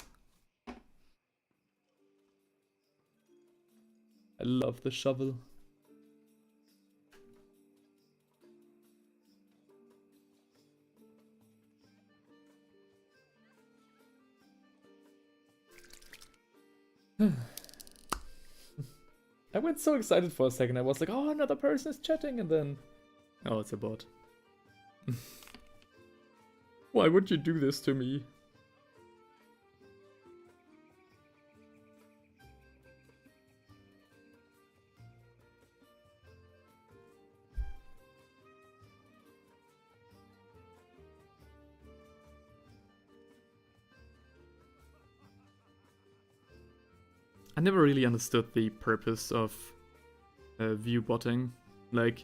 I love the shovel. I went so excited for a second. I was like, oh, another person is chatting, and then... Oh, it's a bot. Why would you do this to me? I never really understood the purpose of view botting. Like,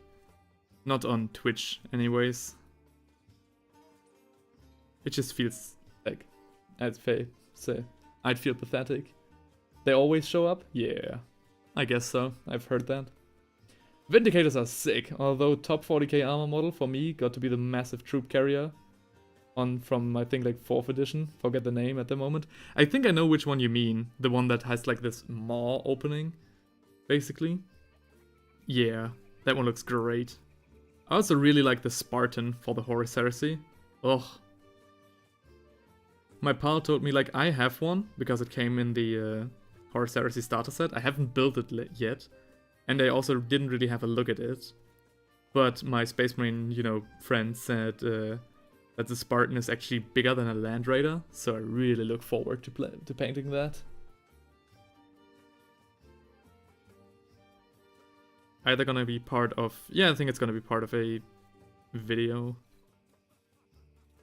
not on Twitch anyways. It just feels like, I'd feel pathetic. They always show up? Yeah, I guess so. I've heard that. Vindicators are sick, although top 40k armor model for me got to be the massive troop carrier from I think like 4th edition, forget the name at the moment. I think I know which one you mean, the one that has like this maw opening, basically. Yeah, that one looks great. I also really like the Spartan for the Horus Heresy. Ugh. My pal told me like I have one, because it came in the Horus Heresy starter set. I haven't built it yet, and I also didn't really have a look at it. But my Space Marine, friend said that the Spartan is actually bigger than a Land Raider, so I really look forward to painting that. Either gonna be part of... Yeah, I think it's gonna be part of a video.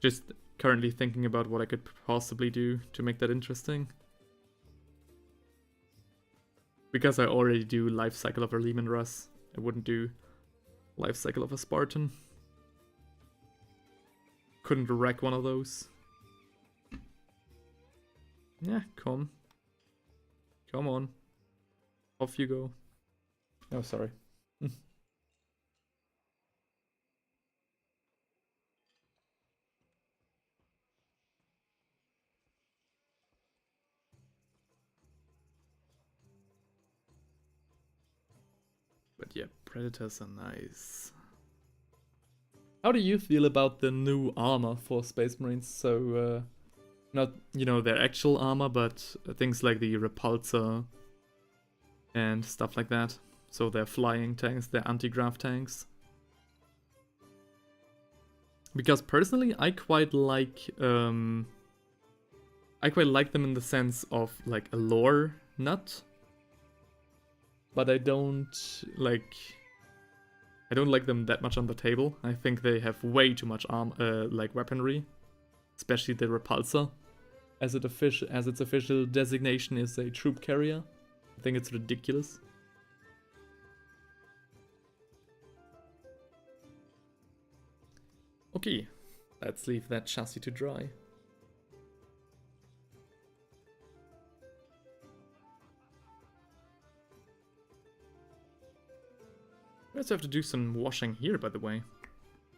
Just currently thinking about what I could possibly do to make that interesting. Because I already do Life Cycle of a Leman Russ, I wouldn't do Life Cycle of a Spartan. Couldn't wreck one of those. Yeah, come. Come on. Off you go. Oh, sorry. But yeah, Predators are nice. How do you feel about the new armor for Space Marines? So, not, their actual armor, but things like the repulsor and stuff like that. So their flying tanks, their anti-grav tanks. Because personally, I quite like them in the sense of like a lore nut. But I don't like them that much on the table. I think they have way too much weaponry, especially the repulsor, as its official designation is a troop carrier. I think it's ridiculous. Okay, let's leave that chassis to dry. We also have to do some washing here, by the way.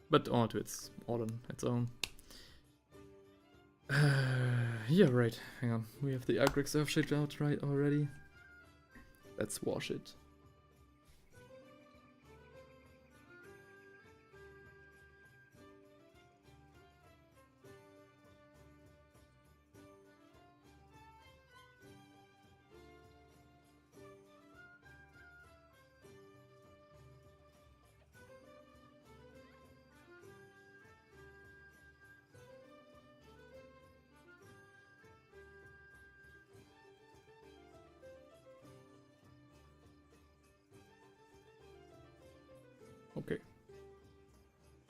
But all on its own. Yeah, right. Hang on. We have the Agric Surfshape out right already. Let's wash it.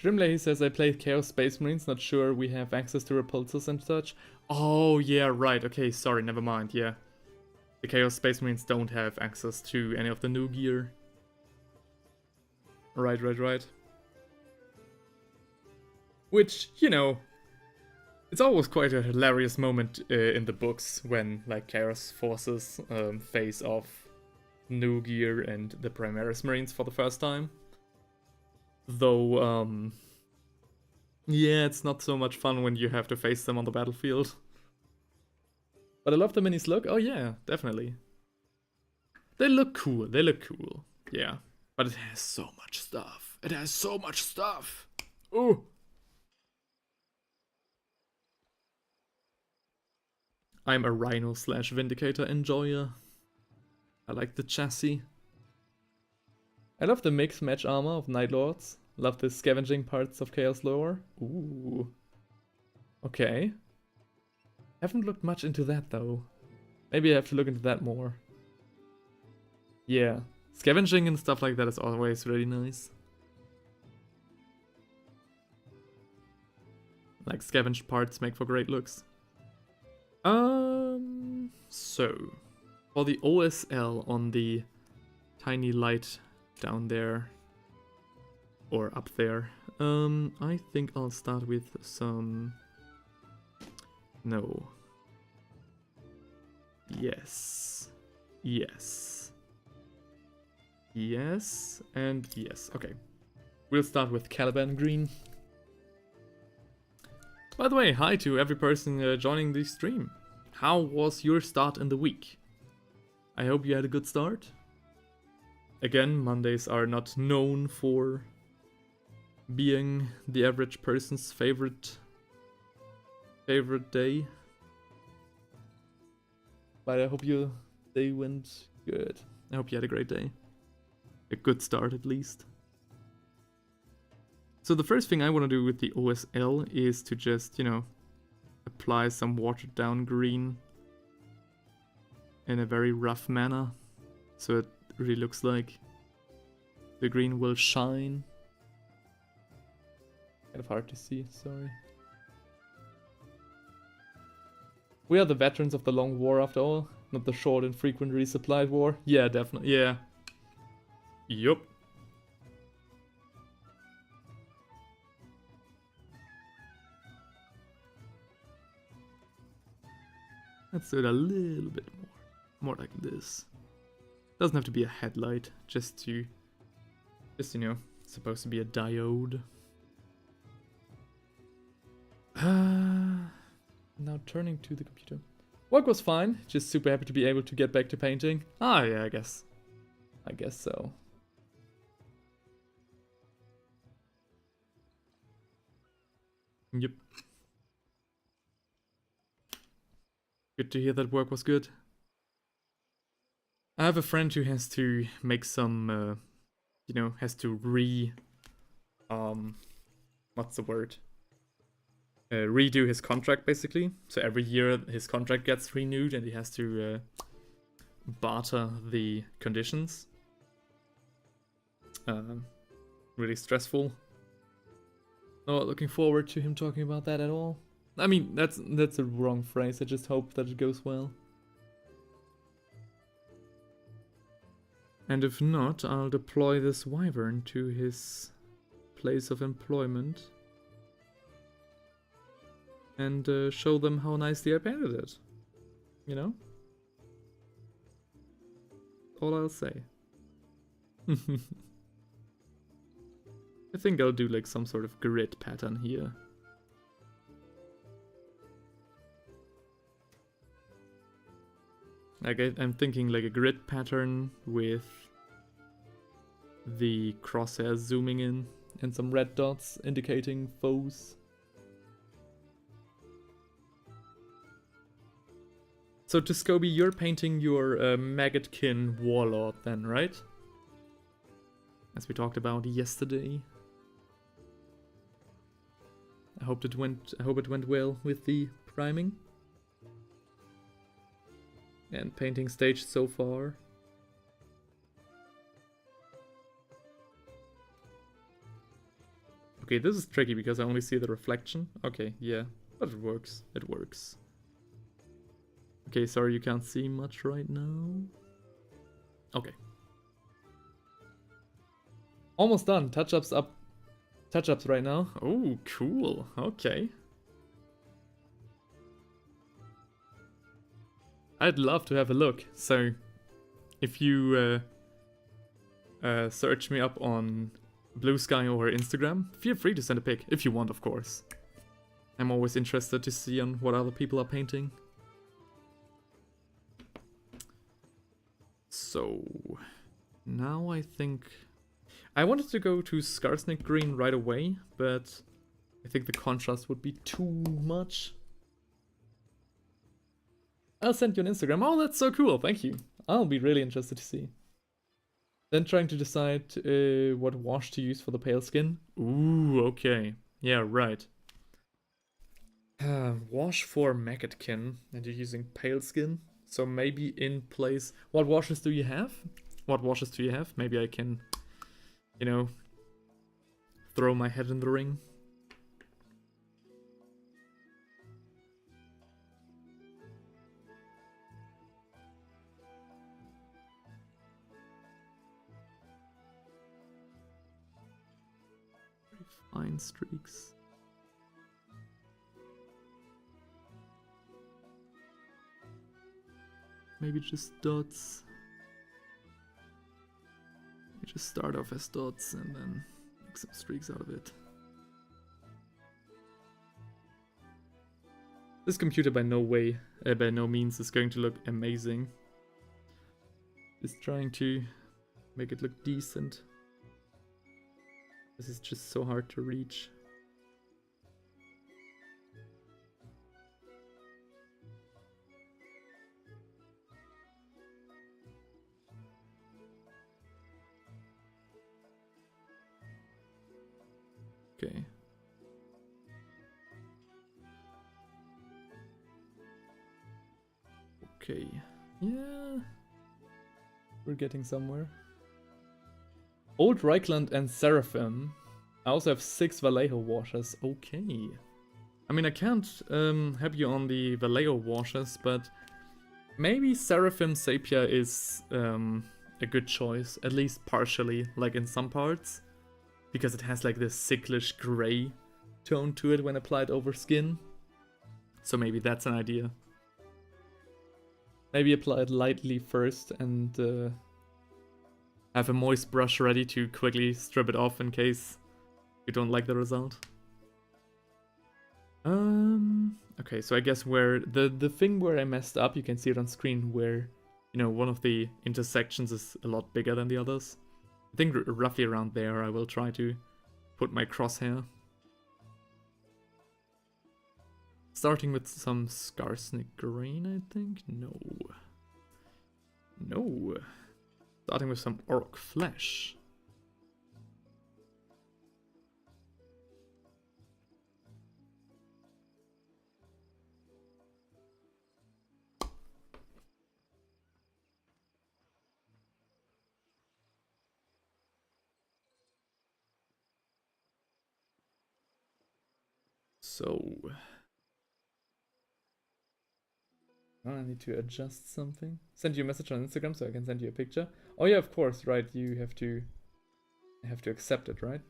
Grimley says I played Chaos Space Marines, not sure we have access to repulsors and such. Oh, yeah, right. Okay, sorry, never mind, yeah. The Chaos Space Marines don't have access to any of the new gear. Right. Which, you know, it's always quite a hilarious moment in the books when, like, Chaos Forces face off new gear and the Primaris Marines for the first time. Though, yeah, it's not so much fun when you have to face them on the battlefield. But I love the minis look. Oh yeah, definitely. They look cool. Yeah. But it has so much stuff. Ooh. I'm a Rhino/Vindicator enjoyer. I like the chassis. I love the mixed match armor of Night Lords. Love the scavenging parts of Chaos lore. Ooh. Okay. Haven't looked much into that though. Maybe I have to look into that more. Yeah. Scavenging and stuff like that is always really nice. Like scavenged parts make for great looks. So for the OSL on the tiny light down there or up there, I think I'll start with some. No. Yes, and yes. Okay, we'll start with Caliban Green. By the way, hi to every person joining the stream. How was your start in the week? I hope you had a good start. Again, Mondays are not known for being the average person's favorite day. But I hope your day went good. I hope you had a great day. A good start at least. So the first thing I want to do with the OSL is to just, you know, apply some watered down green in a very rough manner. So it really looks like the green will shine. Kind of hard to see, sorry. We are the veterans of the long war after all, not the short and frequent resupplied war. Yeah, definitely, yeah. Yup. Let's do it a little bit more like this. Doesn't have to be a headlight, just you know, it's supposed to be a diode. Now turning to the computer. Work was fine, just super happy to be able to get back to painting. Ah, yeah, I guess so. Yep. Good to hear that work was good. I have a friend who has to make some, you know, has to what's the word? Redo his contract basically. So every year his contract gets renewed and he has to barter the conditions. Really stressful. Not looking forward to him talking about that at all. I mean, that's a wrong phrase. I just hope that it goes well. And if not, I'll deploy this wyvern to his place of employment. And show them how nicely I painted it. You know? All I'll say. I think I'll do like some sort of grid pattern here. Like I'm thinking like a grid pattern with the crosshairs zooming in and some red dots indicating foes. So Tiscobi, you're painting your Maggotkin Warlord then, right? As we talked about yesterday. I hope it went well with the priming. And painting stage so far. Okay, this is tricky because I only see the reflection. Okay, yeah, but it works. It works. Okay, sorry you can't see much right now. Okay. Almost done. Touch-ups up. Touch-ups right now. Oh, cool. Okay. I'd love to have a look. So, if you search me up on Blue Sky or Instagram, feel free to send a pic, if you want, of course. I'm always interested to see on what other people are painting. So, now I think... I wanted to go to Skarsnik Green right away, but I think the contrast would be too much. I'll send you an Instagram. Oh, that's so cool, thank you. I'll be really interested to see. Then trying to decide what wash to use for the pale skin. Ooh, okay. Yeah, right. Wash for Maggotkin, and you're using pale skin. So maybe in place... What washes do you have? What washes do you have? Maybe I can, you know, throw my head in the ring. Fine streaks. Maybe just dots. We just start off as dots and then make some streaks out of it. This computer by no means is going to look amazing. Just trying to make it look decent. This is just so hard to reach. Okay. Okay. Yeah. We're getting somewhere. Old Reichland and Seraphim. I also have 6 Vallejo washers. Okay. I mean, I can't help you on the Vallejo washers, but maybe Seraphim Sepia is a good choice, at least partially, like in some parts. Because it has like this sicklish grey tone to it when applied over skin. So maybe that's an idea. Maybe apply it lightly first and have a moist brush ready to quickly strip it off in case you don't like the result. Okay, so I guess where the thing where I messed up, you can see it on screen, where, you know, one of the intersections is a lot bigger than the others. I think roughly around there I will try to put my crosshair. Starting with some Skarsnik Green, I think? No. No. Starting with some Orc Flesh. So... I need to adjust something. Send you a message on Instagram so I can send you a picture. Oh yeah, of course, right, you have to accept it, right?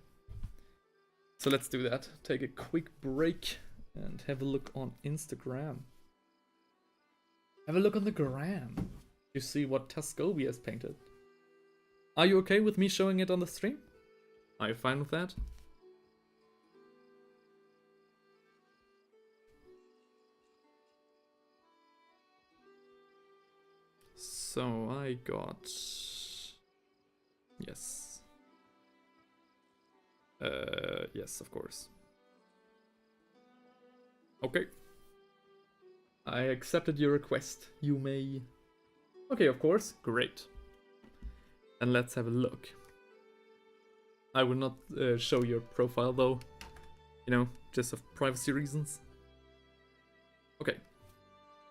So let's do that. Take a quick break and have a look on Instagram. Have a look on the gram. You see what Tascobi has painted. Are you okay with me showing it on the stream? Are you fine with that? So I got... Yes. Yes, of course. Okay. I accepted your request. You may... Okay, of course. Great. Then let's have a look. I will not show your profile though. You know, just of privacy reasons. Okay.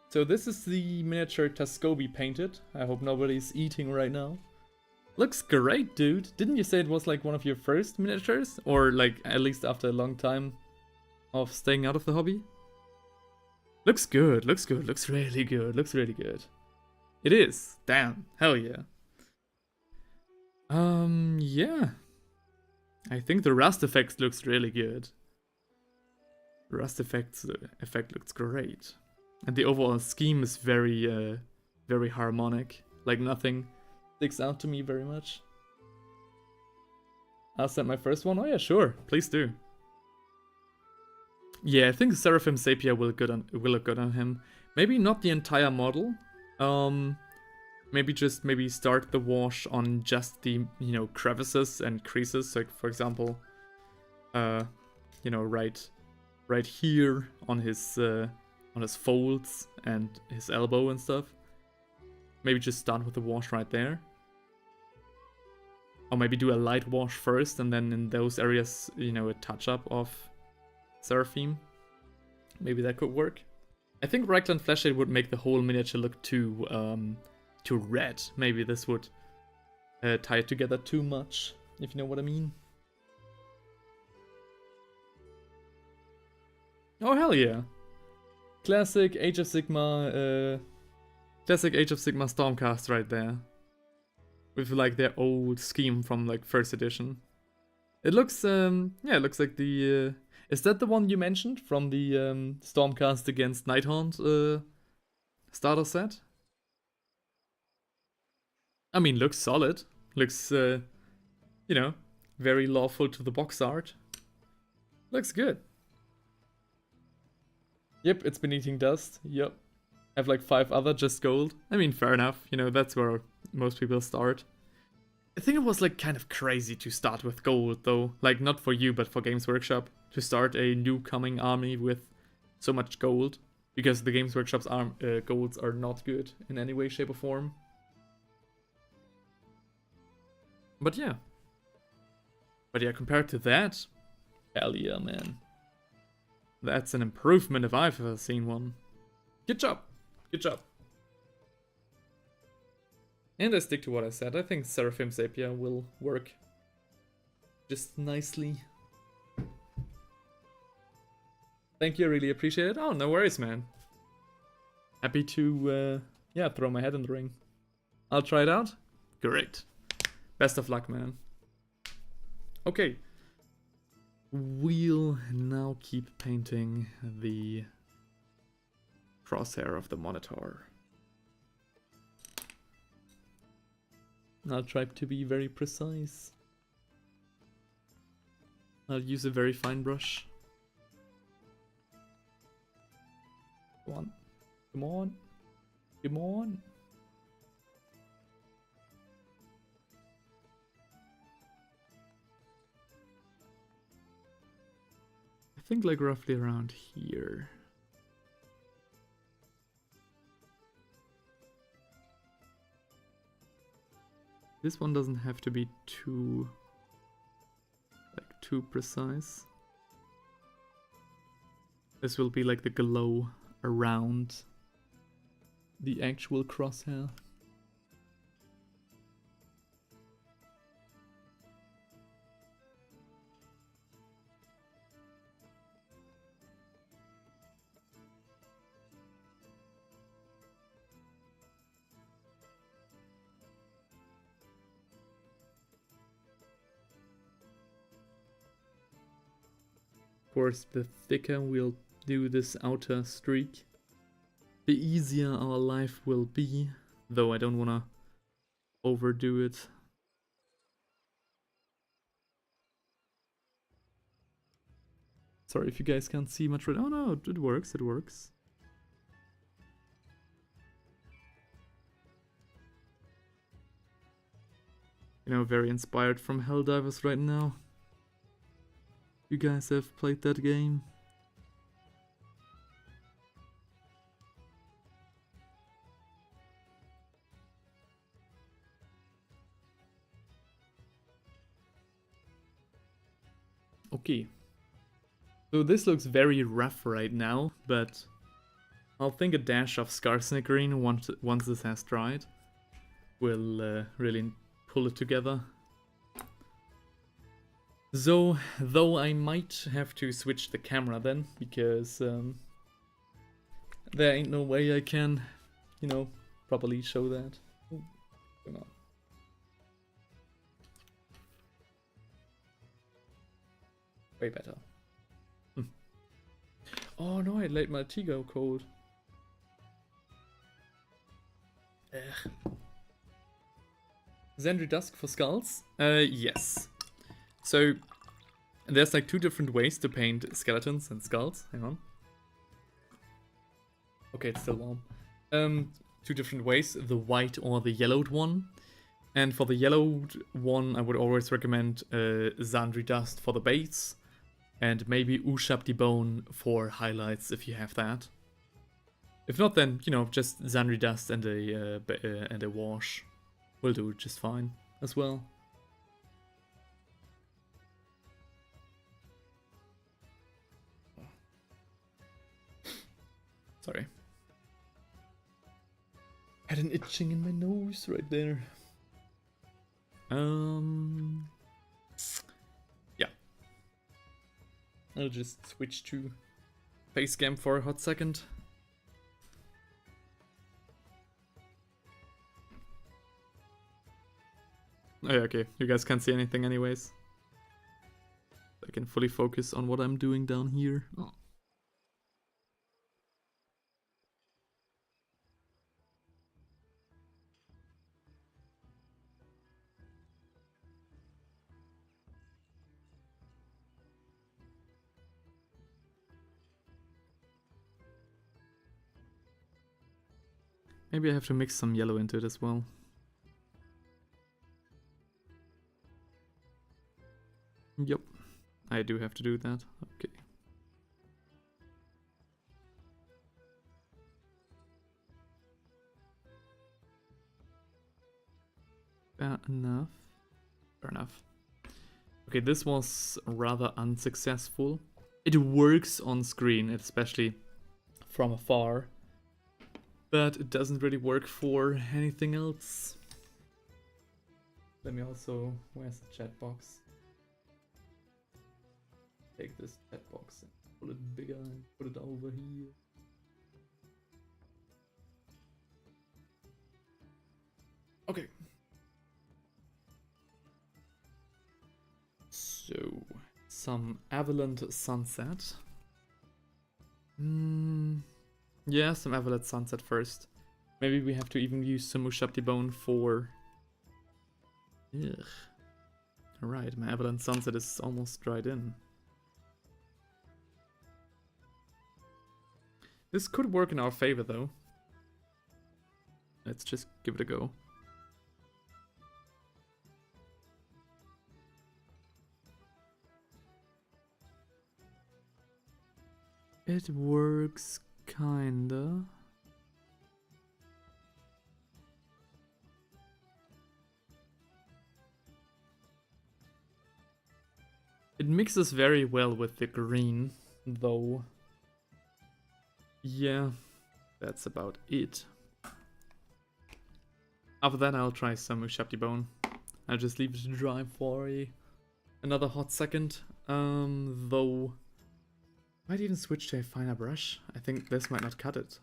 So this is the miniature Tascobi painted. I hope nobody's eating right now. Looks great, dude. Didn't you say it was like one of your first miniatures? Or like at least after a long time of staying out of the hobby? Looks good, looks good, looks really good, looks really good. It is. Damn. Hell yeah. Yeah. I think the rust effect looks really good. The rust effect looks great. And the overall scheme is very, very harmonic. Like nothing sticks out to me very much. I'll send my first one. Oh yeah, sure. Please do. Yeah, I think Seraphim Sapia will look good on him. Maybe not the entire model. Maybe start the wash on just the, crevices and creases. Like for example, right here on his folds and his elbow and stuff. Maybe just start with the wash right there. Or maybe do a light wash first and then in those areas, a touch up of Seraphim. Maybe that could work. I think Raglan Flashlight would make the whole miniature look too red. Maybe this would tie it together too much, if you know what I mean. Oh hell yeah. Classic Age of Sigmar Stormcast right there. With like their old scheme from like first edition. It looks it looks like the is that the one you mentioned from the Stormcast against Nighthaunt starter set? I mean, looks solid. Looks very lawful to the box art. Looks good. Yep, it's been eating dust. Yep. I have like 5 other just gold. I mean, fair enough. That's where most people start. I think it was like kind of crazy to start with gold though. Like not for you, but for Games Workshop. To start a new coming army with so much gold. Because the Games Workshop's golds are not good in any way, shape or form. But yeah. Compared to that, hell yeah, man. That's an improvement if I've ever seen one. Good job. Good job. And I stick to what I said. I think Seraphim Sapia will work just nicely. Thank you, I really appreciate it. Oh, no worries, man. Happy to, throw my head in the ring. I'll try it out. Great. Best of luck, man. Okay. We'll now keep painting the crosshair of the monitor. I'll try to be very precise. I'll use a very fine brush. Come on. Come on. Come on. I think like roughly around here. This one doesn't have to be too precise. This will be like the glow around the actual crosshair. Of course, the thicker we'll do this outer streak, the easier our life will be, though I don't want to overdo it. Sorry if you guys can't see much right. Oh no, it works, it works. Very inspired from Helldivers right now. You guys have played that game? Okay. So this looks very rough right now, but I'll think a dash of Scarsnick green once this has dried will really pull it together. So, though I might have to switch the camera then, because there ain't no way I can, you know, properly show that. Ooh, come on. Way better. Oh no, I let my tea go cold. Ugh. Xandri Dusk for skulls? Yes. So, there's like two different ways to paint skeletons and skulls. Hang on. Okay, it's still warm. Two different ways, the white or the yellowed one. And for the yellowed one, I would always recommend Xandri Dust for the base. And maybe Ushabti Bone for highlights if you have that. If not, then, you know, just Xandri Dust and a wash will do just fine as well. Sorry. Had an itching in my nose right there. Yeah. I'll just switch to face cam for a hot second. Oh yeah, okay. You guys can't see anything anyways. I can fully focus on what I'm doing down here. Oh. Maybe I have to mix some yellow into it as well. Yep, I do have to do that. Okay. Fair enough. Fair enough. Okay, this was rather unsuccessful. It works on screen, especially from afar. But it doesn't really work for anything else. Let me also... Where's the chat box? Take this chat box and pull it bigger and put it over here. Okay. So, some Avalant Sunset. Yeah, some Avalant Sunset first. Maybe we have to even use some Ushabti Bone for... Ugh. Alright, my Avalant Sunset is almost dried in. This could work in our favor though. Let's just give it a go. It works kinda. It mixes very well with the green, though. Yeah, that's about it. After that, I'll try some Ushabti Bone. I'll just leave it to dry for another hot second. Though, might even switch to a finer brush. I think this might not cut it.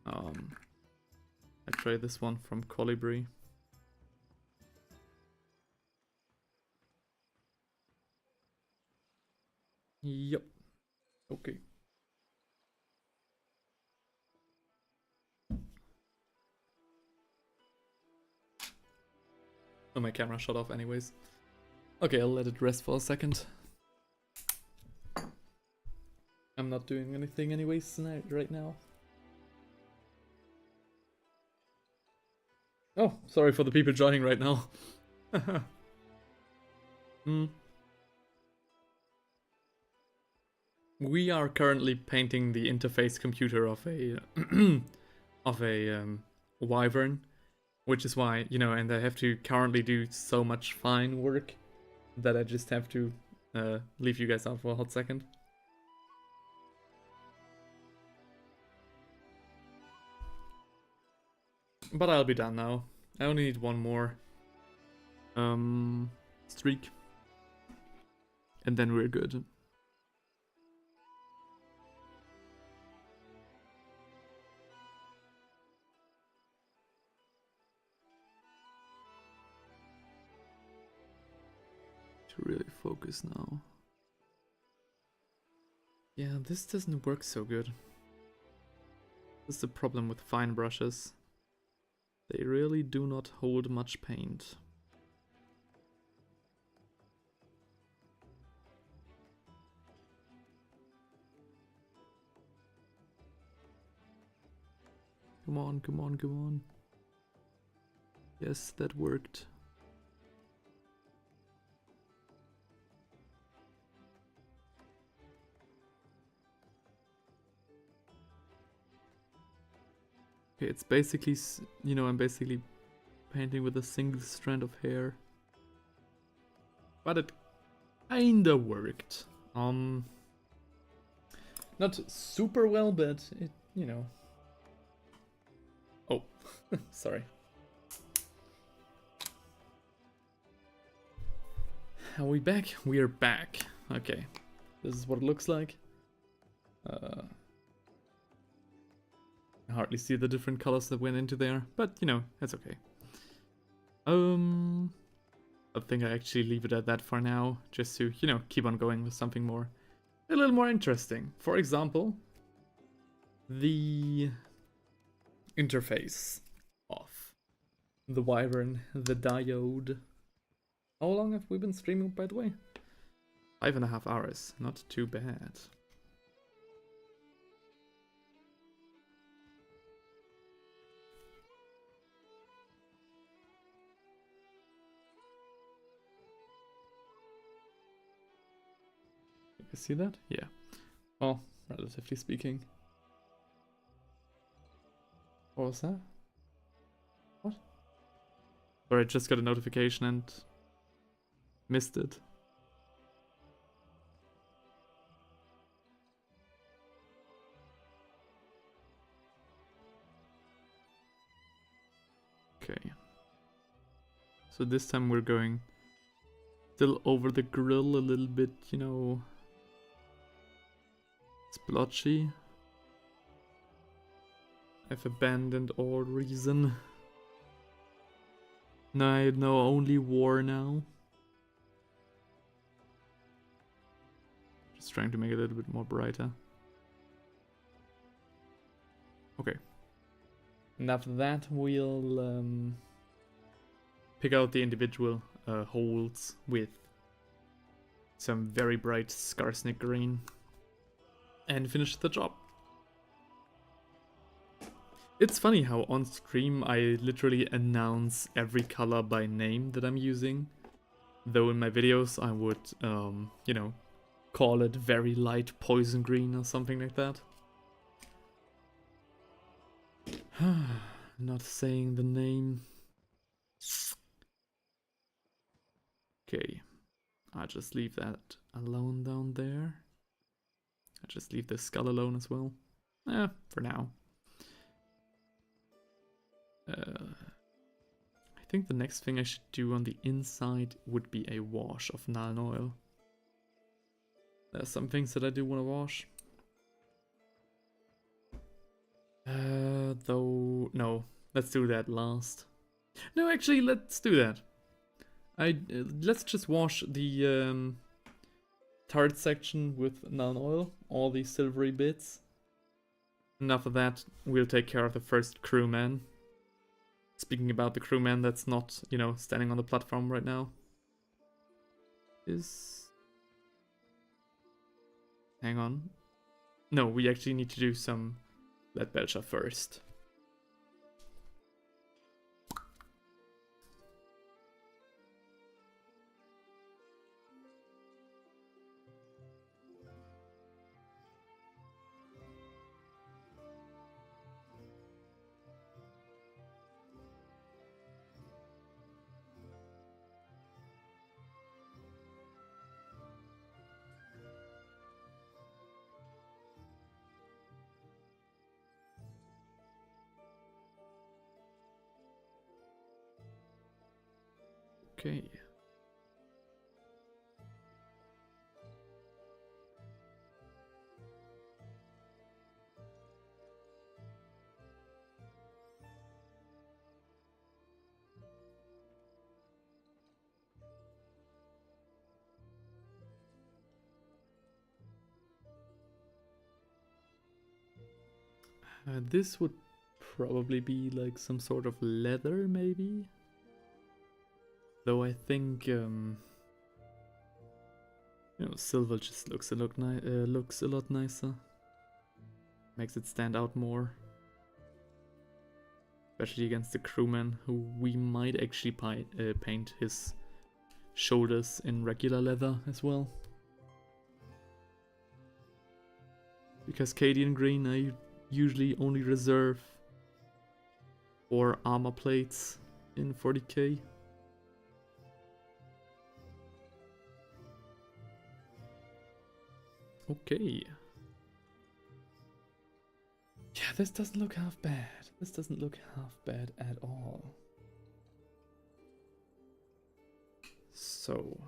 I try this one from Colibri. Yep. Okay. Oh, my camera shut off anyways. Okay, I'll let it rest for a second. I'm not doing anything anyways right now. Oh, sorry for the people joining right now. We are currently painting the interface computer of a wyvern, which is why, you know, and I have to currently do so much fine work that I just have to leave you guys out for a hot second. But I'll be done now. I only need one more. streak. And then we're good. To really focus now. Yeah, this doesn't work so good. This is the problem with fine brushes. They really do not hold much paint. Come on, come on, come on. Yes, that worked. Okay, it's basically, you know, I'm basically painting with a single strand of hair. But it kinda worked. Not super well, but it, you know. Oh, sorry. Are we back? We are back. Okay, this is what it looks like. I hardly see the different colors that went into there, but you know, that's okay. I think I actually leave it at that for now, just to, you know, keep on going with something more, a little more interesting. For example, the interface of the Wyvern, the diode. How long have we been streaming, by the way? 5.5 hours, not too bad. You see that? Yeah. Well, relatively speaking. What was that? What? Sorry, I just got a notification and missed it. Okay. So this time we're going still over the grill a little bit, you know, splotchy. I've abandoned all reason. No, I know only war now. Just trying to make it a little bit more brighter. Okay. And after that, we'll pick out the individual holes with some very bright Skarsnik green and finish the job. It's funny how on stream I literally announce every color by name that I'm using. Though in my videos I would, you know, call it very light poison green or something like that. Not saying the name. Okay, I'll just leave that alone down there. I'll just leave the skull alone as well. For now. I think the next thing I should do on the inside would be a wash of Nuln Oil. There's some things that I do want to wash. Though, no, let's do that last. No, actually, let's do that. Let's just wash the turret section with Nuln Oil, all these silvery bits. And after that, we'll take care of the first crewman. Speaking about the crewman that's not, you know, standing on the platform right now. Hang on. No, we actually need to do some Lead Belcher first. Okay. This would probably be like some sort of leather, maybe? Though I think, silver just looks a lot nicer. Makes it stand out more. Especially against the crewman, who we might actually paint his shoulders in regular leather as well. Because Cadian green I usually only reserve for armor plates in 40k. Okay. Yeah, this doesn't look half bad. This doesn't look half bad at all. So,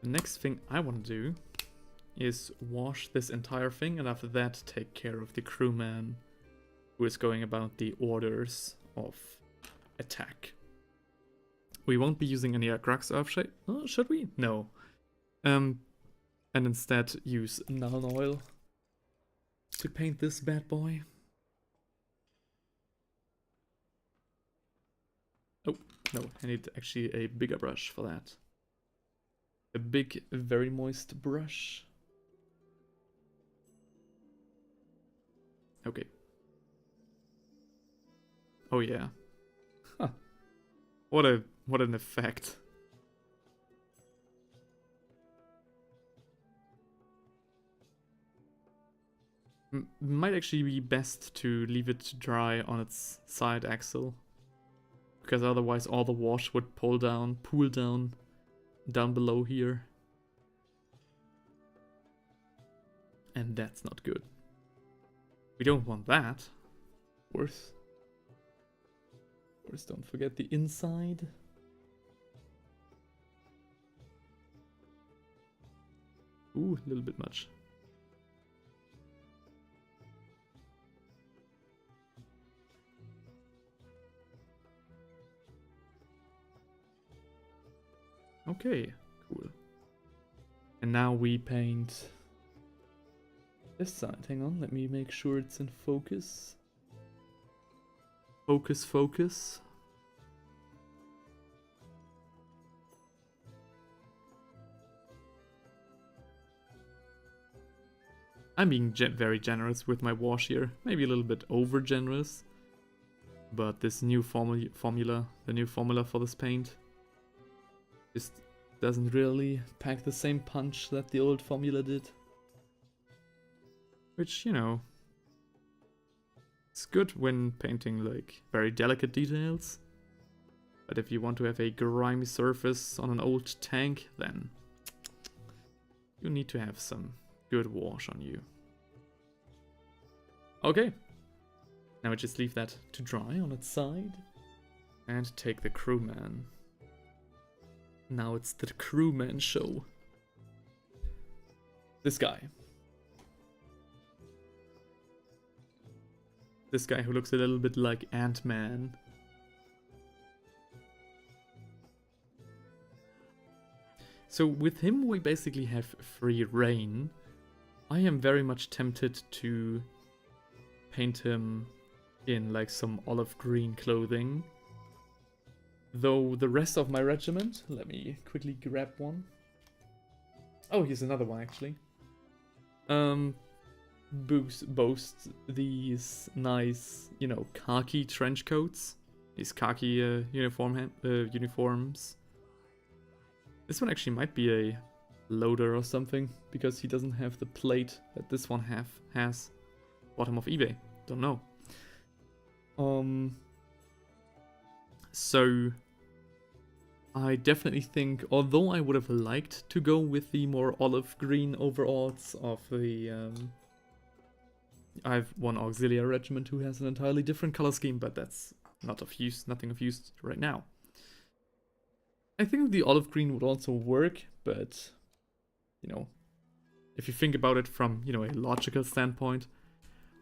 the next thing I want to do is wash this entire thing, and after that take care of the crewman who is going about the orders of attack. We won't be using any Grux Earthshade. Oh, should we? No. And instead use Nuln Oil to paint this bad boy. Oh, no, I need actually a bigger brush for that. A big, very moist brush. Okay. Oh yeah. Huh. What an effect. Might actually be best to leave it dry on its side axle, because otherwise all the wash would pool down below here. And that's not good. We don't want that. Of course. Of course, don't forget the inside. Ooh, a little bit much. Okay, cool. And now we paint this side. Hang on, let me make sure it's in focus. Focus, focus. I'm being very generous with my wash here. Maybe a little bit over generous. But this new formula, the new formula for this paint, just doesn't really pack the same punch that the old formula did. Which, you know, it's good when painting like very delicate details. But if you want to have a grimy surface on an old tank, then you need to have some good wash on you. Okay. Now we just leave that to dry on its side. And take the crewman. Now it's the crewman show. This guy. This guy who looks a little bit like Ant-Man. So with him we basically have free reign. I am very much tempted to paint him in like some olive green clothing. Though the rest of my regiment, let me quickly grab one. Oh, here's another one actually. Boasts these nice, you know, khaki trench coats. These khaki uniforms. This one actually might be a loader or something, because he doesn't have the plate that this one has. Bottom of eBay, don't know. So I definitely think, although I would have liked to go with the more olive green overalls of the I have one auxiliary regiment who has an entirely different color scheme, but that's not of use, nothing of use right now. I think the olive green would also work, but, you know, if you think about it from, you know, a logical standpoint,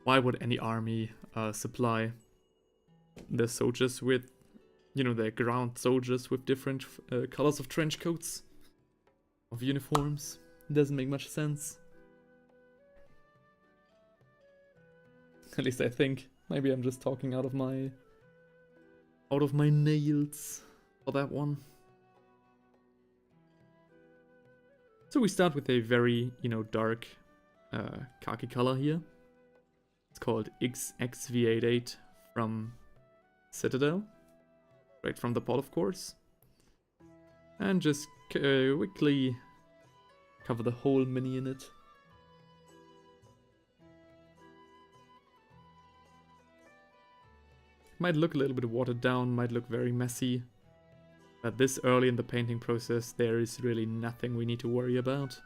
why would any army supply their soldiers with, you know, their ground soldiers with different colors of trench coats, of uniforms? It doesn't make much sense. At least I think. Maybe I'm just talking out of my nails for that one. So we start with a very, you know, dark khaki color here. It's called XXV88 from Citadel. Right from the pot, of course. And just quickly cover the whole mini in it. Might look a little bit watered down, might look very messy. But this early in the painting process, there is really nothing we need to worry about.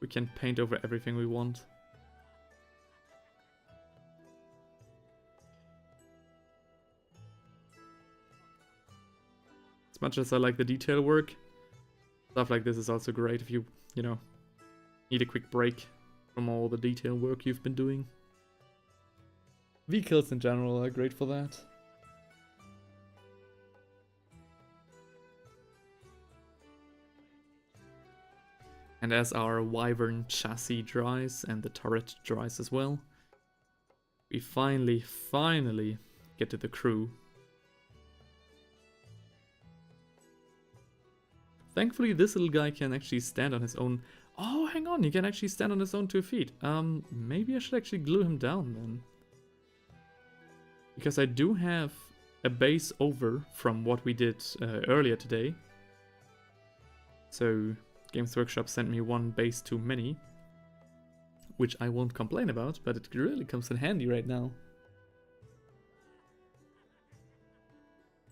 We can paint over everything we want. As much as I like the detail work, stuff like this is also great if you know, need a quick break from all the detail work you've been doing. Vehicles in general are great for that. And as our Wyvern chassis dries and the turret dries as well, we finally get to the crew. Thankfully, this little guy can actually stand on his own. Oh, hang on, he can actually stand on his own 2 feet. Maybe I should actually glue him down then. Because I do have a base over from what we did earlier today. So Games Workshop sent me one base too many, which I won't complain about, but it really comes in handy right now.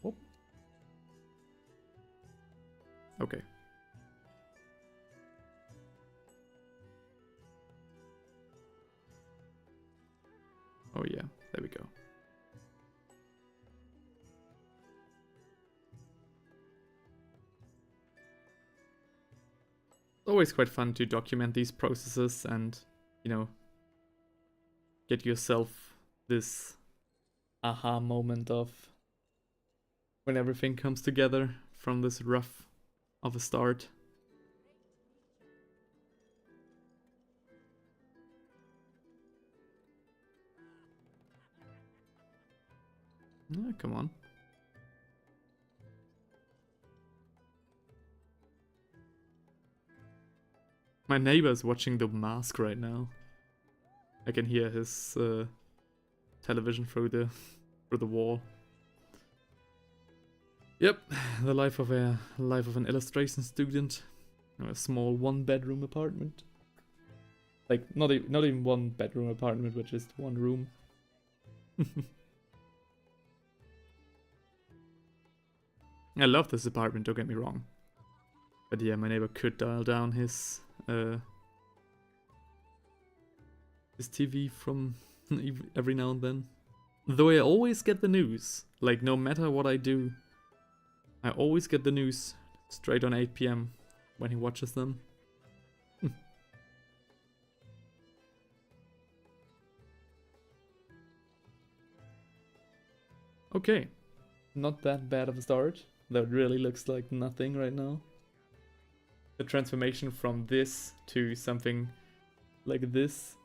Oh. Okay. Oh yeah, there we go. Always quite fun to document these processes and, you know, get yourself this aha moment of when everything comes together from this rough of a start. Ah, come on. My neighbor's watching The Mask right now. I can hear his television through the wall. Yep, the life of an illustration student. A small 1-bedroom apartment. Like not even 1-bedroom apartment, but just 1 room. I love this apartment, don't get me wrong. But yeah, my neighbor could dial down his TV from every now and then. Though I always get the news. Like, no matter what I do, I always get the news straight on 8 PM when he watches them. Okay, not that bad of a start. That really looks like nothing right now. The transformation from this to something like this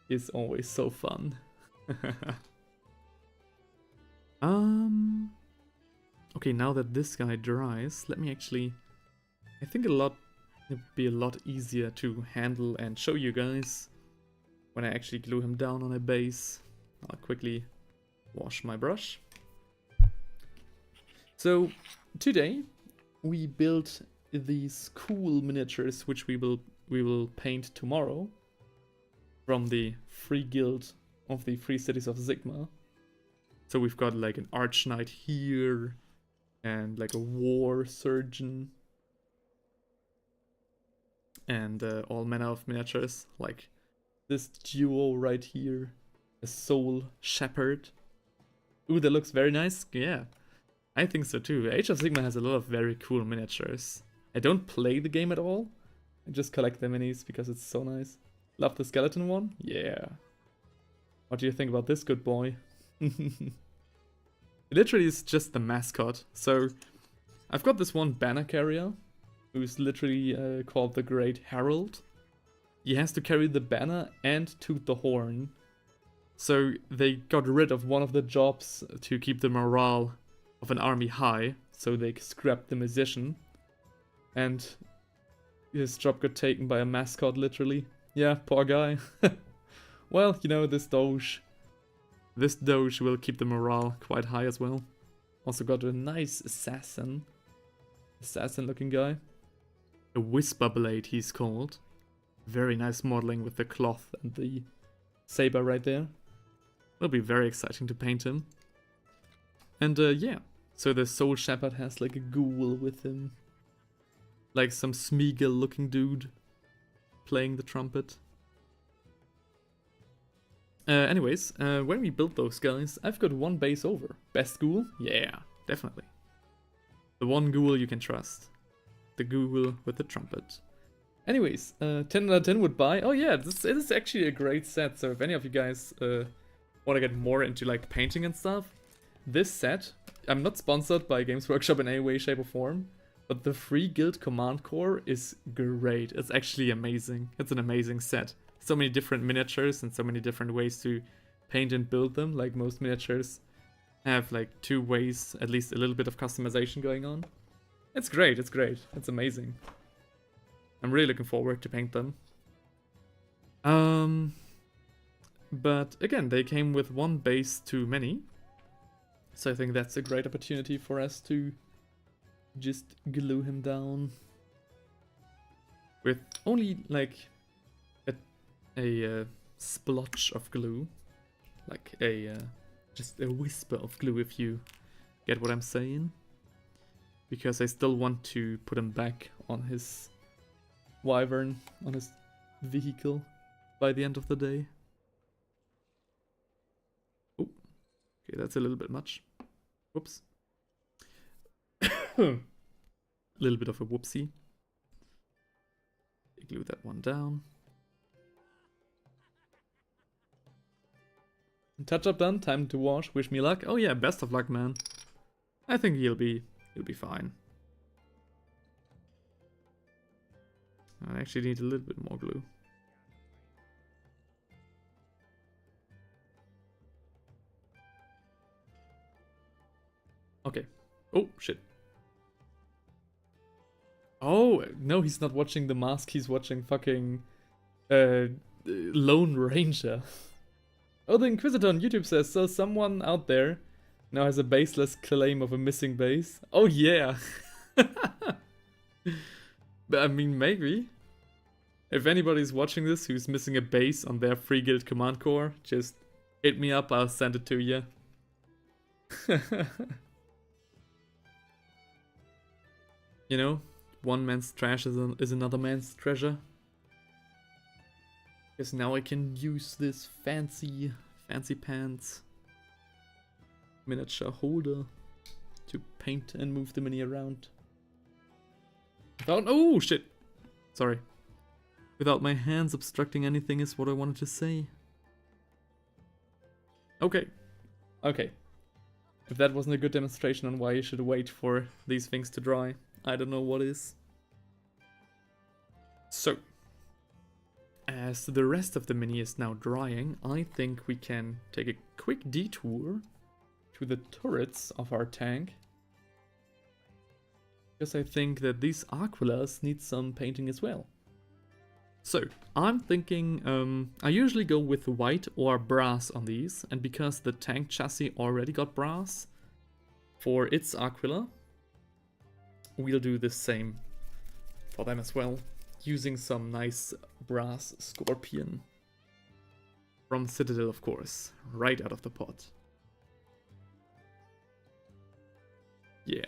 is always so fun. Okay, now that this guy dries, let me actually... I think it'd be a lot easier to handle and show you guys when I actually glue him down on a base. I'll quickly wash my brush. So, today we built these cool miniatures which we will paint tomorrow from the Free Guild of the Free Cities of Sigma. So we've got like an Arch Knight here and like a War Surgeon and all manner of miniatures, like this duo right here, a Soul Shepherd Ooh, that looks very nice. Yeah, I think so too. Age of Sigmar has a lot of very cool miniatures. I don't play the game at all. I just collect the minis because it's so nice. Love the skeleton one? Yeah. What do you think about this good boy? It literally is just the mascot. So, I've got this one banner carrier, who's literally called the Great Herald. He has to carry the banner and toot the horn. So they got rid of one of the jobs to keep the morale of an army high, so they scrapped the musician. And his job got taken by a mascot, literally. Yeah, poor guy. Well, you know, this Doge will keep the morale quite high as well. Also got a nice assassin looking guy. A Whisper Blade he's called. Very nice modeling with the cloth and the saber right there. Will be very exciting to paint him. And yeah, so the Soul Shepherd has like a ghoul with him. Like some Smeagol looking dude playing the trumpet. Anyways, when we build those guys, I've got one base over. Best ghoul? Yeah, definitely. The one ghoul you can trust. The ghoul with the trumpet. Anyways, 10 out of 10 would buy. Oh yeah, this is actually a great set. So if any of you guys want to get more into like painting and stuff, this set, I'm not sponsored by Games Workshop in any way, shape or form, but the free guild command core is great. It's actually amazing. It's an amazing set. So many different miniatures and so many different ways to paint and build them. Like most miniatures have like 2 ways, at least a little bit of customization going on. It's great, it's great, it's amazing. I'm really looking forward to paint them. But again, they came with one base too many. So I think that's a great opportunity for us to just glue him down. With only like a splotch of glue. Like just a whisper of glue, if you get what I'm saying. Because I still want to put him back on his wyvern, on his vehicle by the end of the day. Oh, okay, that's a little bit much. Whoops. A little bit of a whoopsie. Glue that one down. Touch up done, time to wash, wish me luck. Oh yeah, best of luck, man. I think he'll be fine. I actually need a little bit more glue. Okay. Oh, shit. Oh, no, he's not watching The Mask, he's watching fucking Lone Ranger. Oh, the Inquisitor on YouTube says, so someone out there now has a baseless claim of a missing base. Oh yeah. But I mean, maybe. If anybody's watching this who's missing a base on their free guild command core, just hit me up, I'll send it to you. You know, one man's trash is another man's treasure. Because now I can use this fancy pants miniature holder to paint and move the mini around. Without, oh shit, sorry. Without my hands obstructing anything is what I wanted to say. Okay. Okay. If that wasn't a good demonstration on why you should wait for these things to dry, I don't know what is. So, as the rest of the mini is now drying, I think we can take a quick detour to the turrets of our tank. Because I think that these Aquilas need some painting as well. So, I'm thinking, I usually go with white or brass on these, and because the tank chassis already got brass for its Aquila, we'll do the same for them as well, using some nice brass scorpion from Citadel, of course, right out of the pot. Yeah.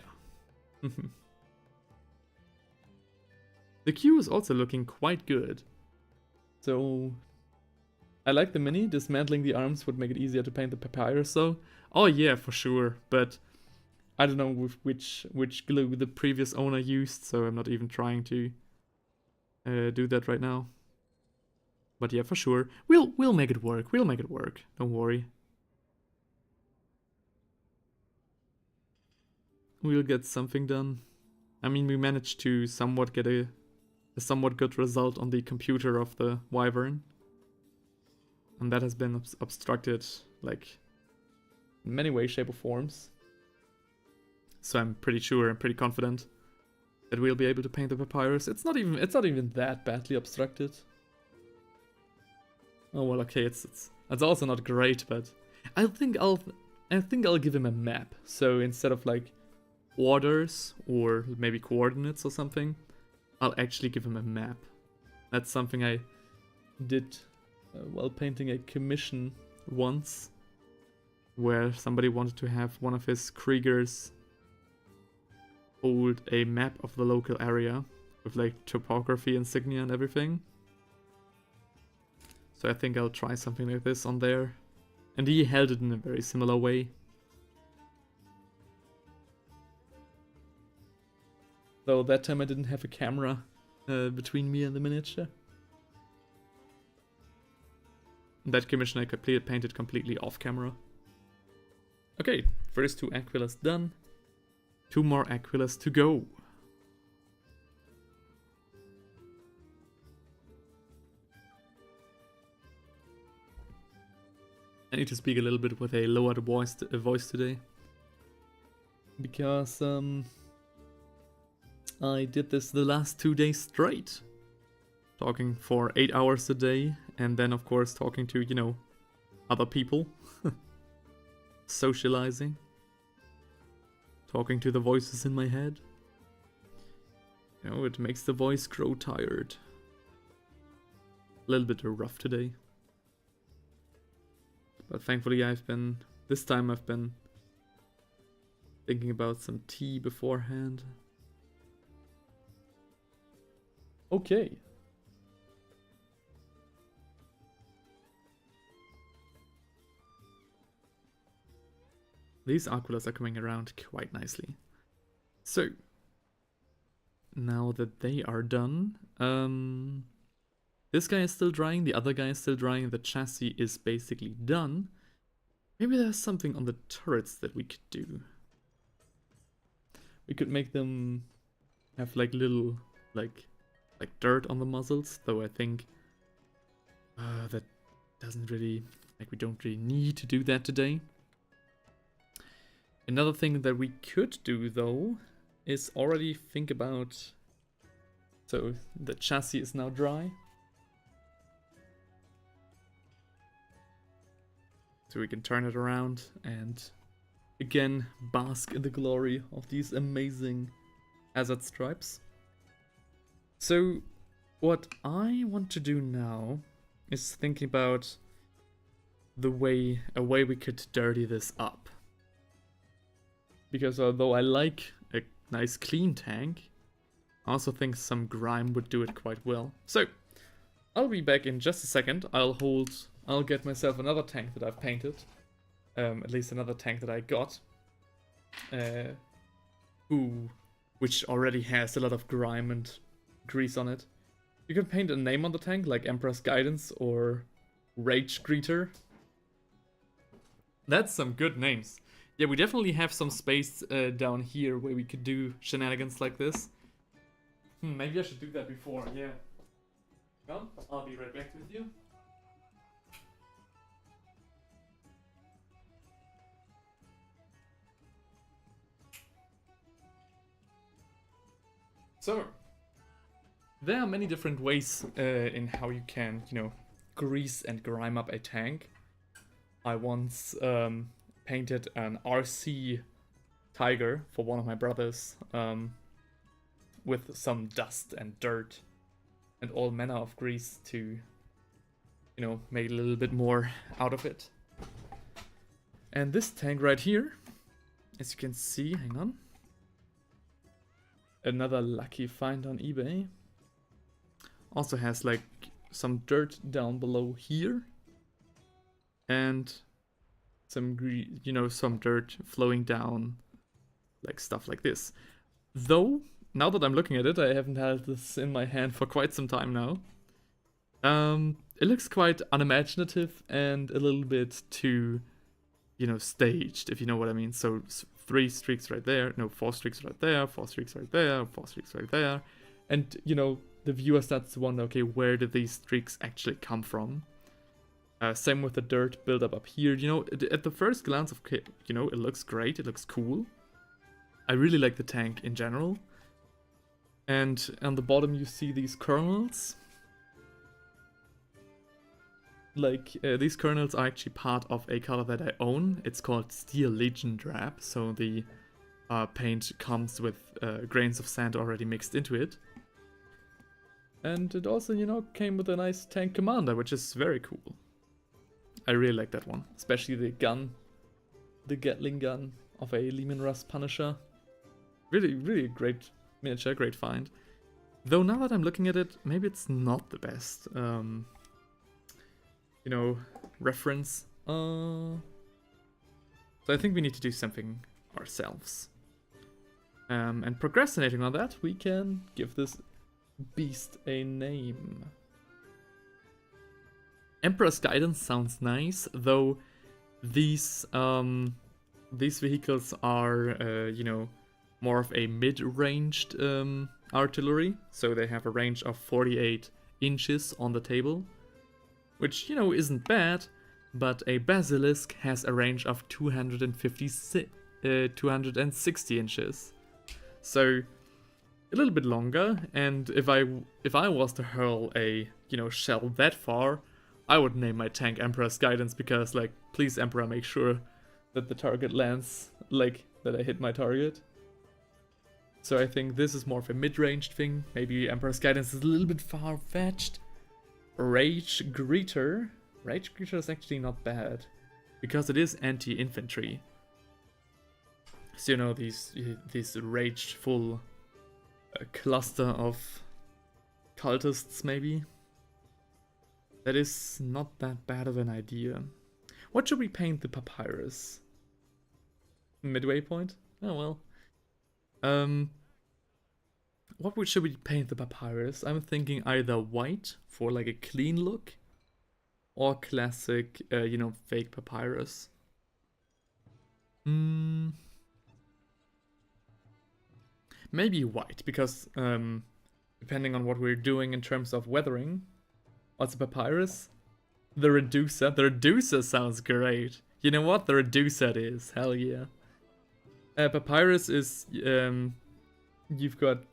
The queue is also looking quite good. So I like the mini. Dismantling the arms would make it easier to paint the papyrus though. Oh yeah, for sure. But I don't know with which glue the previous owner used, so I'm not even trying to do that right now. But yeah, for sure. We'll make it work. We'll make it work. Don't worry. We'll get something done. I mean, we managed to somewhat get a somewhat good result on the computer of the Wyvern. And that has been obstructed, like, in many ways, shape, or forms. So I'm pretty sure, I'm pretty confident that we'll be able to paint the papyrus. It's not even that badly obstructed. Oh well, okay, it's also not great, but I think I'll give him a map. So instead of like orders or maybe coordinates or something, I'll actually give him a map. That's something I did while painting a commission once, where somebody wanted to have one of his Kriegers hold a map of the local area with like topography insignia and everything. So I think I'll try something like this on there. And he held it in a very similar way. Though that time I didn't have a camera between me and the miniature. That commission I painted completely off camera. Okay, first 2 Aquilas done. 2 more Aquilas to go. I need to speak a little bit with a lowered voice today. Because I did this the last 2 days straight. Talking for 8 hours a day, and then of course talking to, you know, other people. Socializing. Talking to the voices in my head. You know, it makes the voice grow tired. A little bit rough today. But thankfully this time I've been thinking about some tea beforehand. Okay. These Aquilas are coming around quite nicely. So, now that they are done, this guy is still drying, the other guy is still drying, the chassis is basically done. Maybe there's something on the turrets that we could do. We could make them have like little, like dirt on the muzzles, though I think that doesn't really, like we don't really need to do that today. Another thing that we could do though is already think about, so the chassis is now dry. So we can turn it around and again bask in the glory of these amazing hazard stripes. So what I want to do now is thinking about a way we could dirty this up. Because although I like a nice clean tank, I also think some grime would do it quite well. So I'll be back in just a second. I'll get myself another tank that I've painted. At least another tank that I got. Which already has a lot of grime and grease on it. You can paint a name on the tank, like Emperor's Guidance or Rage Greeter. That's some good names. Yeah, we definitely have some space down here where we could do shenanigans like this. Maybe I should do that before, yeah. Well, I'll be right back with you. So, there are many different ways in how you can, you know, grease and grime up a tank. I once painted an RC Tiger for one of my brothers with some dust and dirt and all manner of grease to, you know, make a little bit more out of it. And this tank right here, as you can see, hang on, another lucky find on eBay, also has like some dirt down below here and some some dirt flowing down, like stuff like this. Though now that I'm looking at it, I haven't had this in my hand for quite some time now. It looks quite unimaginative and a little bit too, staged, if you know what I mean. So 3 streaks right there, no, 4 streaks right there, 4 streaks right there, 4 streaks right there. And, the viewer starts to wonder, okay, where did these streaks actually come from? Same with the dirt buildup up here. At the first glance, okay, it looks great, it looks cool. I really like the tank in general. And on the bottom you see these kernels. These kernels are actually part of a color that I own. It's called Steel Legion Drab, so the paint comes with grains of sand already mixed into it. And it also, came with a nice tank commander, which is very cool. I really like that one, especially the gun, the Gatling gun of a Lehman Russ Punisher. Really, really great miniature, great find. Though now that I'm looking at it, maybe it's not the best. Reference. So I think we need to do something ourselves. And procrastinating on that, we can give this beast a name. Emperor's Guidance sounds nice, though these vehicles are, more of a mid-ranged artillery. So they have a range of 48 inches on the table. Which, isn't bad, but a Basilisk has a range of 260 inches. So, a little bit longer, and if I was to hurl a, shell that far, I would name my tank Emperor's Guidance, because, please Emperor, make sure that the target lands, that I hit my target. So I think this is more of a mid-ranged thing. Maybe Emperor's Guidance is a little bit far-fetched. Rage Greeter. Rage Greeter is actually not bad, because it is anti-infantry. So these rageful cluster of cultists, maybe. That is not that bad of an idea. What should we paint the papyrus? Midway point? Oh well. What should we paint the papyrus? I'm thinking either white for a clean look, or classic, fake papyrus. Maybe white, because depending on what we're doing in terms of weathering. What's a papyrus? The reducer. The reducer sounds great. You know what? The reducer it is. Hell yeah. Papyrus is you've got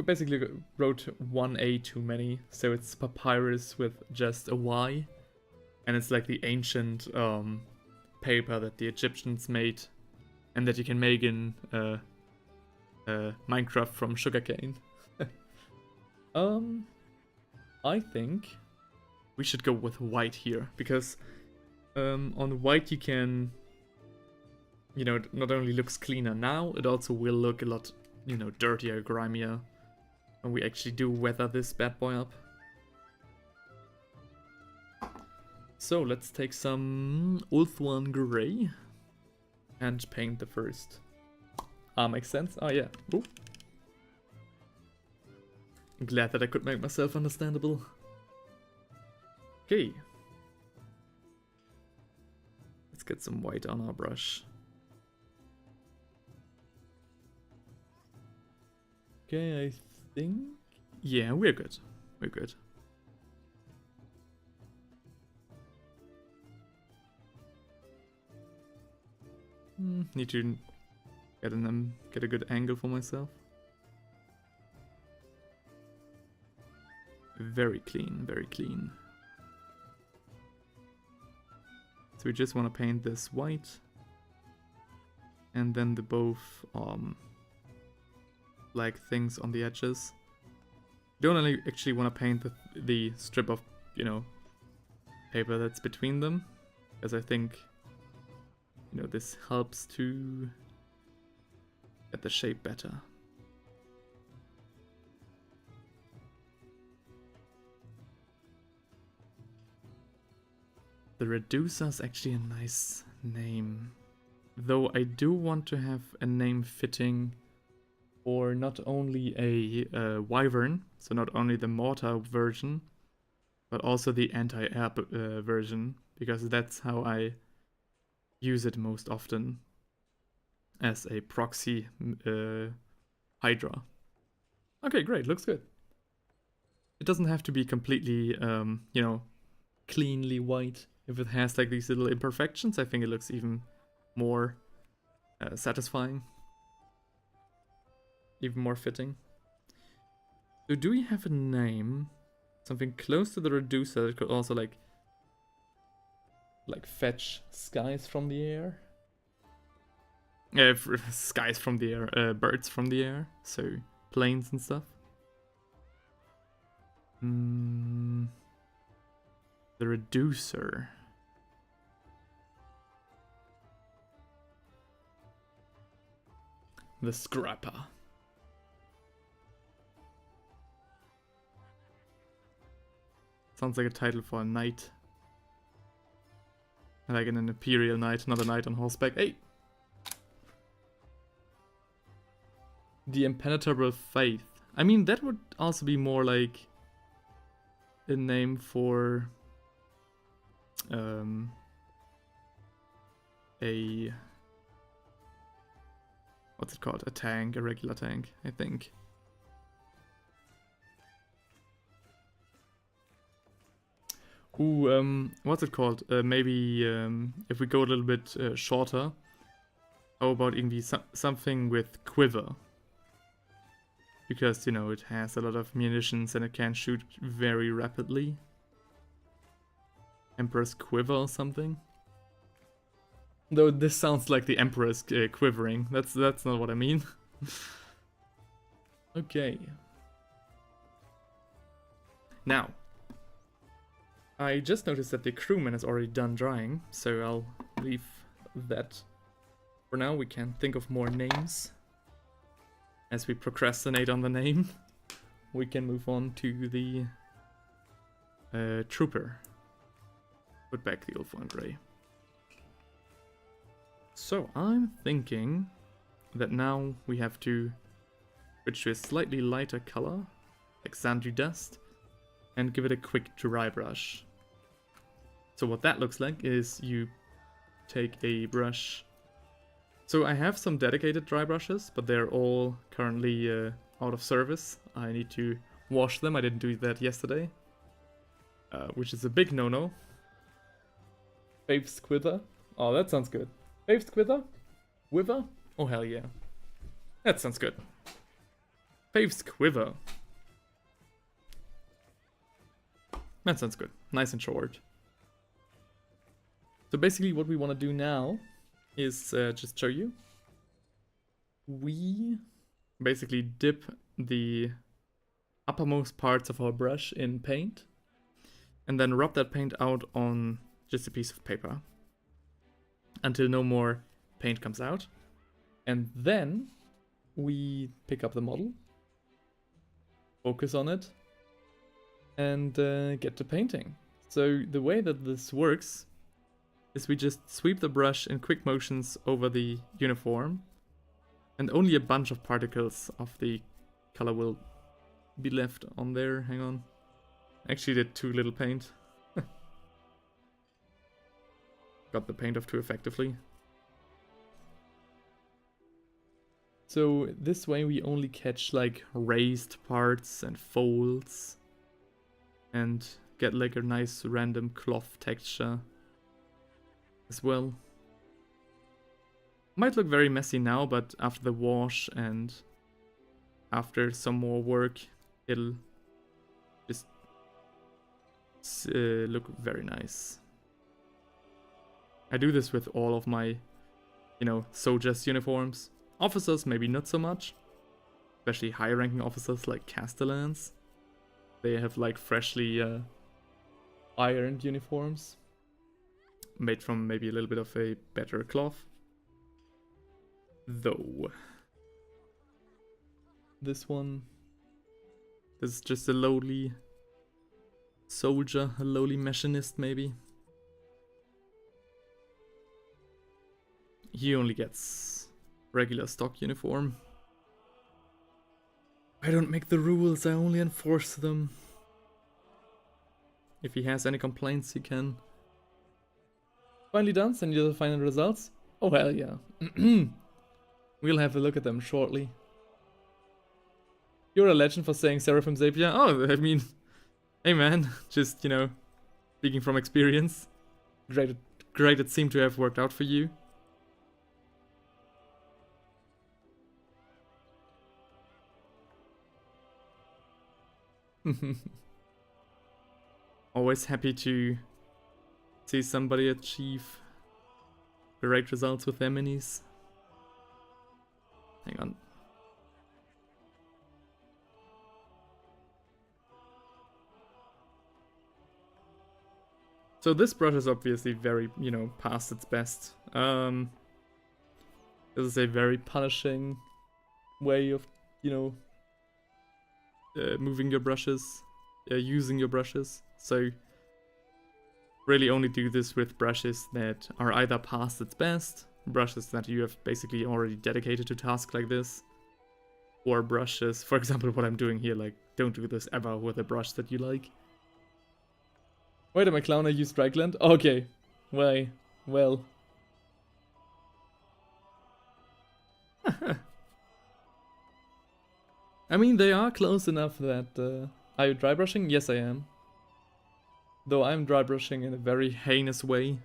basically wrote 1A too many, so it's papyrus with just a Y, and it's like the ancient paper that the Egyptians made, and that you can make in Minecraft from sugarcane. I think we should go with white here, because on white you can, it not only looks cleaner now, it also will look a lot, dirtier, grimier when we actually do weather this bad boy up. So let's take some Ulthuan Grey and paint the first. Makes sense. Oh yeah. Ooh. I'm glad that I could make myself understandable. Okay. Let's get some white on our brush. Okay, I think... yeah, we're good. We're good. Need to get a good angle for myself. Very clean, very clean. So we just want to paint this white. And then the both things on the edges. Don't only actually want to paint the strip of, paper that's between them, because I think, this helps to get the shape better. The Reducer is actually a nice name. Though I do want to have a name fitting for not only a Wyvern, so not only the mortar version, but also the anti-air version, because that's how I use it most often as a proxy Hydra. Okay, great, looks good. It doesn't have to be completely, you know, cleanly white. If it has like these little imperfections, I think it looks even more satisfying. Even more fitting. So do we have a name? Something close to the Reducer that could also like fetch skies from the air? Skies from the air, birds from the air, so planes and stuff. The Reducer. The Scrapper. Sounds like a title for a knight. Like an imperial knight, not a knight on horseback. Hey! The Impenetrable Faith. I mean, that would also be more like a name for a... what's it called? A tank, a regular tank, I think. Ooh, what's it called? Maybe if we go a little bit shorter, how about something with quiver? Because, you know, it has a lot of munitions and it can shoot very rapidly. Emperor's Quiver or something? Though this sounds like the Emperor's quivering. That's not what I mean. Okay. Now, I just noticed that the crewman is already done drying, so I'll leave that. For now, we can think of more names. As we procrastinate on the name, we can move on to the trooper. Put back the Ulfwein Grey. So I'm thinking that now we have to switch to a slightly lighter color, like Sandy Dust, and give it a quick dry brush. So what that looks like is you take a brush. So I have some dedicated dry brushes, but they're all currently out of service. I need to wash them. I didn't do that yesterday, which is a big no-no. Faith's Quiver. Oh, that sounds good. Faith's Quiver? Quiver? Oh, hell yeah. That sounds good. Faith's Quiver. That sounds good. Nice and short. So basically what we want to do now is just show you. We basically dip the uppermost parts of our brush in paint and then rub that paint out on just a piece of paper until no more paint comes out. And then we pick up the model, focus on it, and get to painting. So the way that this works is we just sweep the brush in quick motions over the uniform, and only a bunch of particles of the color will be left on there. Hang on. Actually did too little paint. Got the paint off too effectively. So this way we only catch like raised parts and folds and get like a nice random cloth texture as well. Might look very messy now, but after the wash and after some more work, it'll just look very nice. I do this with all of my, you know, soldiers' uniforms. Officers, maybe not so much. Especially high-ranking officers like Castellans. They have like freshly ironed uniforms. Made from maybe a little bit of a better cloth. Though. This is just a lowly soldier, a lowly machinist maybe. he only gets regular stock uniform. I don't make the rules, I only enforce them. If he has any complaints, he can. Finally done, send you the final results. Oh hell yeah. We'll have a look at them shortly. You're a legend for saying Seraphim Zapier. Oh, I mean, hey man, just, you know, speaking from experience. Great it seemed to have worked out for you. Always happy to see somebody achieve great results with their minis. Hang on. So this brush is obviously very, you know, past its best. This is a very punishing way of, you know, moving your brushes, using your brushes. So really only do this with brushes that are either past its best, brushes that you have basically already dedicated to tasks like this, or brushes, for example, what I'm doing here, like, don't do this ever with a brush that you like. Wait, am I clown? I use Strikeland? Okay. Why? Well. I mean, they are close enough that... are you dry brushing? Yes, I am. Though I'm dry brushing in a very heinous way.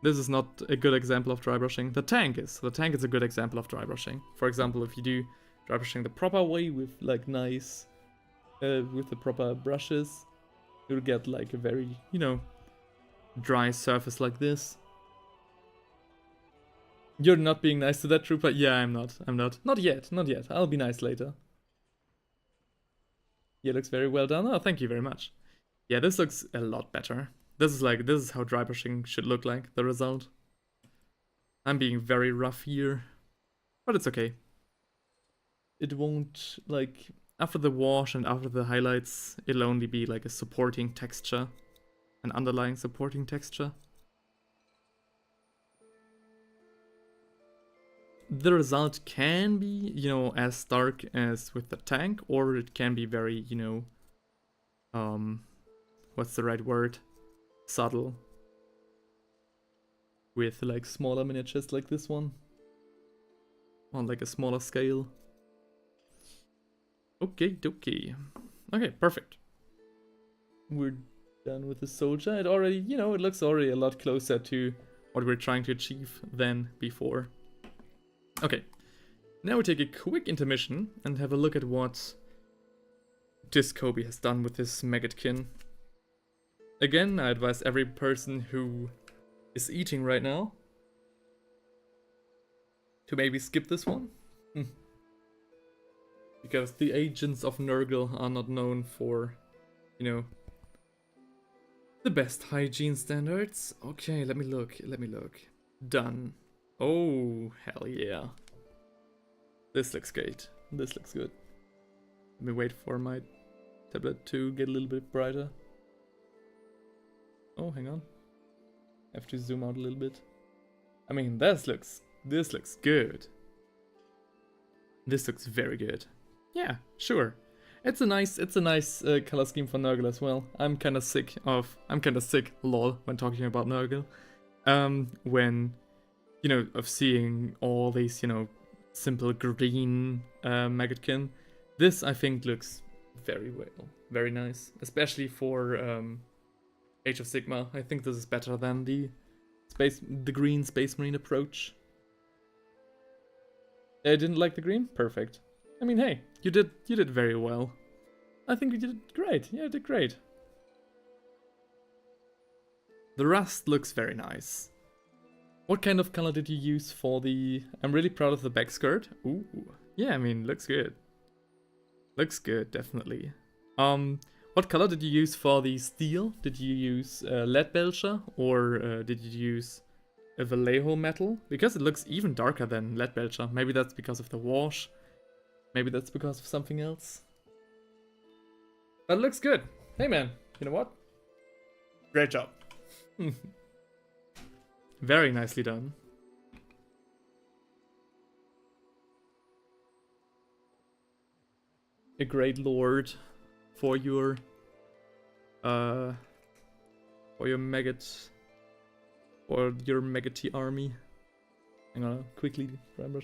This is not a good example of dry brushing. The tank is. The tank is a good example of dry brushing. For example, if you do dry brushing the proper way with, like, nice... with the proper brushes, you'll get like a very, you know, dry surface like this. You're not being nice to that trooper? Yeah, I'm not. Not yet. I'll be nice later. Yeah, looks very well done. Oh, thank you very much. Yeah, this looks a lot better. This is how dry brushing should look like, the result. I'm being very rough here, but it's okay. It won't, like, after the wash and after the highlights, it'll only be like a supporting texture. An underlying supporting texture. The result can be, you know, as dark as with the tank, or it can be very, you know, what's the right word? Subtle. With like smaller miniatures like this one. On like a smaller scale. Okay. Okay, perfect. We're done with the soldier. It already, you know, it looks already a lot closer to what we're trying to achieve than before. Okay, now we take a quick intermission and have a look at what Discoby has done with his Maggotkin. Again, I advise every person who is eating right now to maybe skip this one. Because the agents of Nurgle are not known for, you know, the best hygiene standards. Okay, let me look. Done. Oh, hell yeah. This looks great. This looks good. Let me wait for my tablet to get a little bit brighter. Oh, hang on. I have to zoom out a little bit. I mean, this looks good. This looks very good. Yeah, sure. It's a nice color scheme for Nurgle as well. I'm kind of sick, lol, when talking about Nurgle. When, you know, of seeing all these, you know, simple green Maggotkin. This, I think, looks very well, very nice, especially for Age of Sigmar. I think this is better than the green Space Marine approach. I didn't like the green? Perfect. I mean, hey, you did very well. I think you did great. Yeah, you did great. The rust looks very nice. What kind of color did you use for the... I'm really proud of the back skirt. Ooh. Yeah, I mean, looks good. Looks good, definitely. What color did you use for the steel? Did you use lead belcher or did you use a Vallejo metal? Because it looks even darker than lead belcher. Maybe that's because of the wash. Maybe that's because of something else. But it looks good. Hey man, you know what? Great job. Very nicely done. a great lord for your maggot, or your maggoty army. Hang on, I'll quickly remember.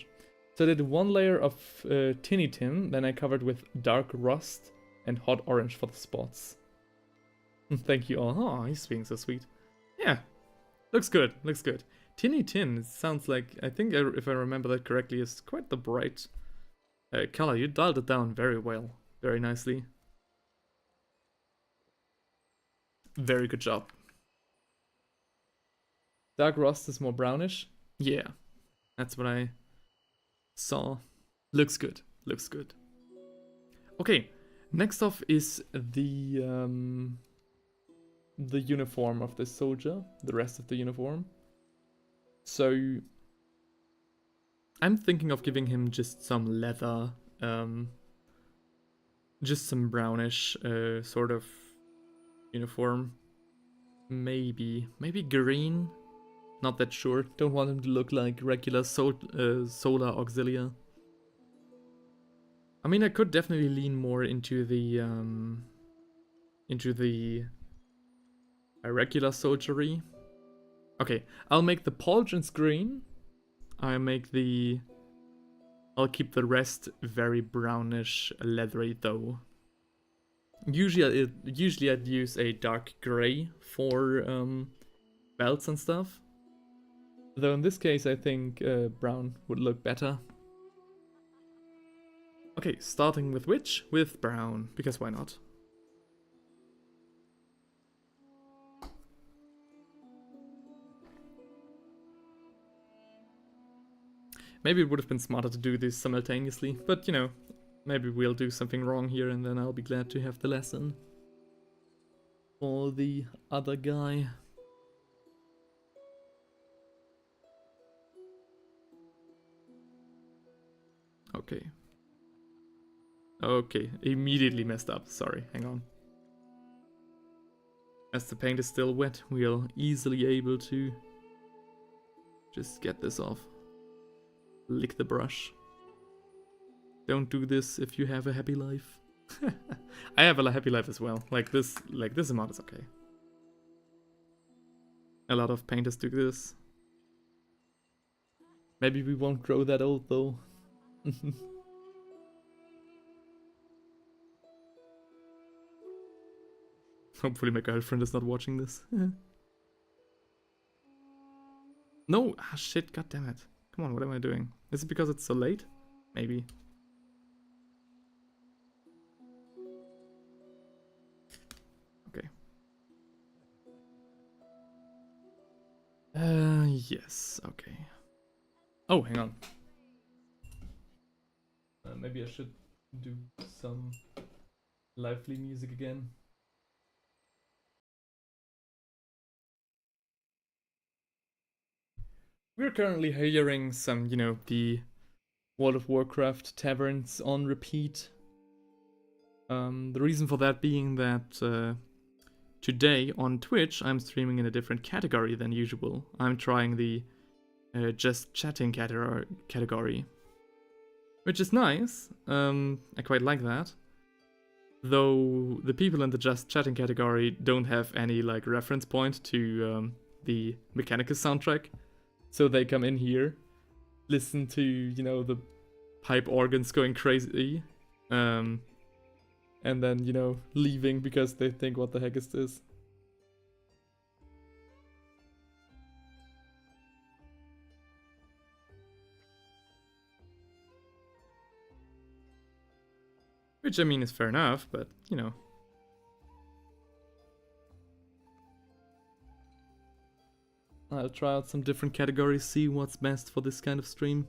So I did 1 layer of tinny tin, then I covered with dark rust and hot orange for the spots. Thank you all. Oh, he's being so sweet. Yeah, looks good, looks good. Tinny tin, it sounds like, I think if I remember that correctly, is quite the bright color. You dialed it down very well, very nicely. Very good job. Dark rust is more brownish. Yeah, that's what I saw. Looks good, looks good. Okay, next off is the uniform of the soldier, the rest of the uniform. So I'm thinking of giving him just some leather, just some brownish sort of uniform. Maybe green. Not that sure. Don't want him to look like regular solar auxilia. I mean, I could definitely lean more into the irregular soldiery. Okay, I'll make the pauldrons green. I'll keep the rest very brownish leathery though. Usually I'd use a dark gray for belts and stuff. Though in this case I think brown would look better. Okay, starting with which? With brown, because why not? Maybe it would have been smarter to do this simultaneously, but you know, maybe we'll do something wrong here and then I'll be glad to have the lesson for the other guy. Okay. Okay, immediately messed up. Sorry, hang on. As the paint is still wet, we'll easily able to just get this off. Lick the brush. Don't do this if you have a happy life. I have a happy life as well. Like this amount is okay. A lot of painters do this. Maybe we won't grow that old though. Hopefully my girlfriend is not watching this. No! Ah shit, god damn it. Come on, what am I doing? Is it because it's so late? Maybe. Okay. Yes, okay. Oh, hang on. Maybe I should do some lively music again. We're currently hearing some, you know, the World of Warcraft taverns on repeat. The reason for that being that today on Twitch I'm streaming in a different category than usual. I'm trying the just chatting category, which is nice. I quite like that. Though the people in the just chatting category don't have any like reference point to the Mechanicus soundtrack. So they come in here, listen to, you know, the pipe organs going crazy, and then, you know, leaving because they think, what the heck is this? Which, I mean, is fair enough, but, you know. I'll try out some different categories, see what's best for this kind of stream.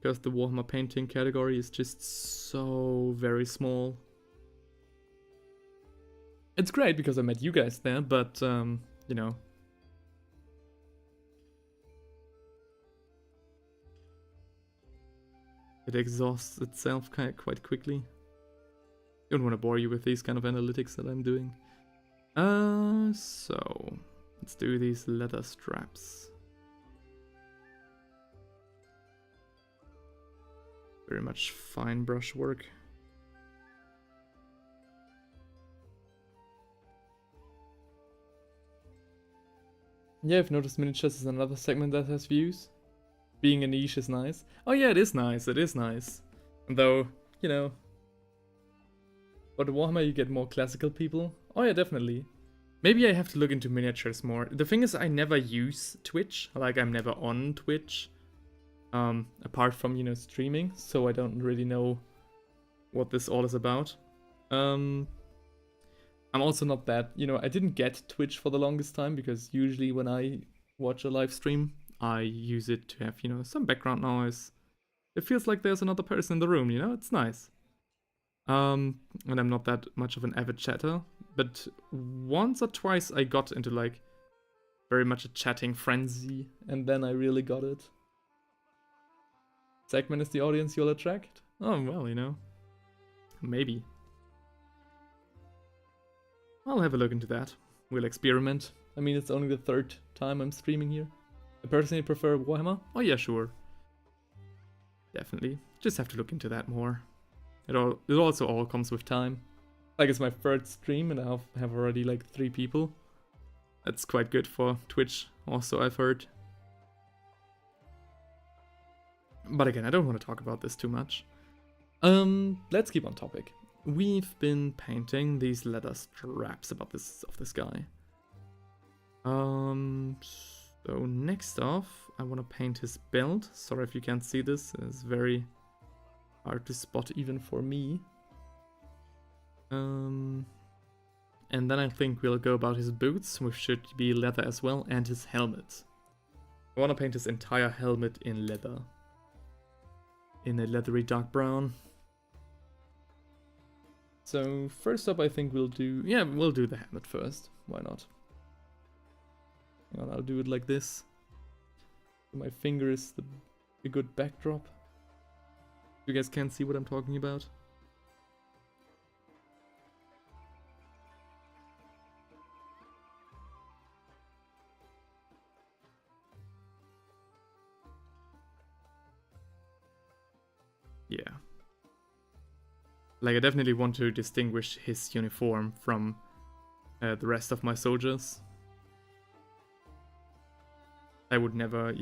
Because the Warhammer painting category is just so very small. It's great because I met you guys there, but, you know. It exhausts itself quite quickly. Don't want to bore you with these kind of analytics that I'm doing. So let's do these leather straps. Very much fine brush work. Yeah, I've noticed miniatures is another segment that has views. Being a niche is nice. Oh yeah, it is nice, it is nice. Though, you know... But Warhammer you get more classical people. Oh yeah, definitely. Maybe I have to look into miniatures more. The thing is, I never use Twitch. Like, I'm never on Twitch. Apart from, you know, streaming. So I don't really know what this all is about. I'm also not that, you know, I didn't get Twitch for the longest time. Because usually when I watch a live stream, I use it to have, you know, some background noise. It feels like there's another person in the room, you know? It's nice. And I'm not that much of an avid chatter, but once or twice I got into like very much a chatting frenzy, and then I really got it. Segment is the audience you'll attract? Oh, well, you know, maybe. I'll have a look into that. We'll experiment. I mean, it's only the 3rd time I'm streaming here. I personally prefer Warhammer. Oh yeah, sure. Definitely. Just have to look into that more. It also all comes with time. Like, it's my 3rd stream and I have already like 3 people. That's quite good for Twitch also, I've heard. But again, I don't want to talk about this too much. Let's keep on topic. We've been painting these leather straps of this guy. So next off, I want to paint his belt. Sorry if you can't see this, it's very hard to spot even for me. And then I think we'll go about his boots, which should be leather as well, and his helmet. I want to paint his entire helmet in leather. In a leathery dark brown. So first up I think we'll do the helmet first. Why not? And I'll do it like this. My finger is a good backdrop. You guys can't see what I'm talking about. Yeah. Like, I definitely want to distinguish his uniform from the rest of my soldiers. I would never,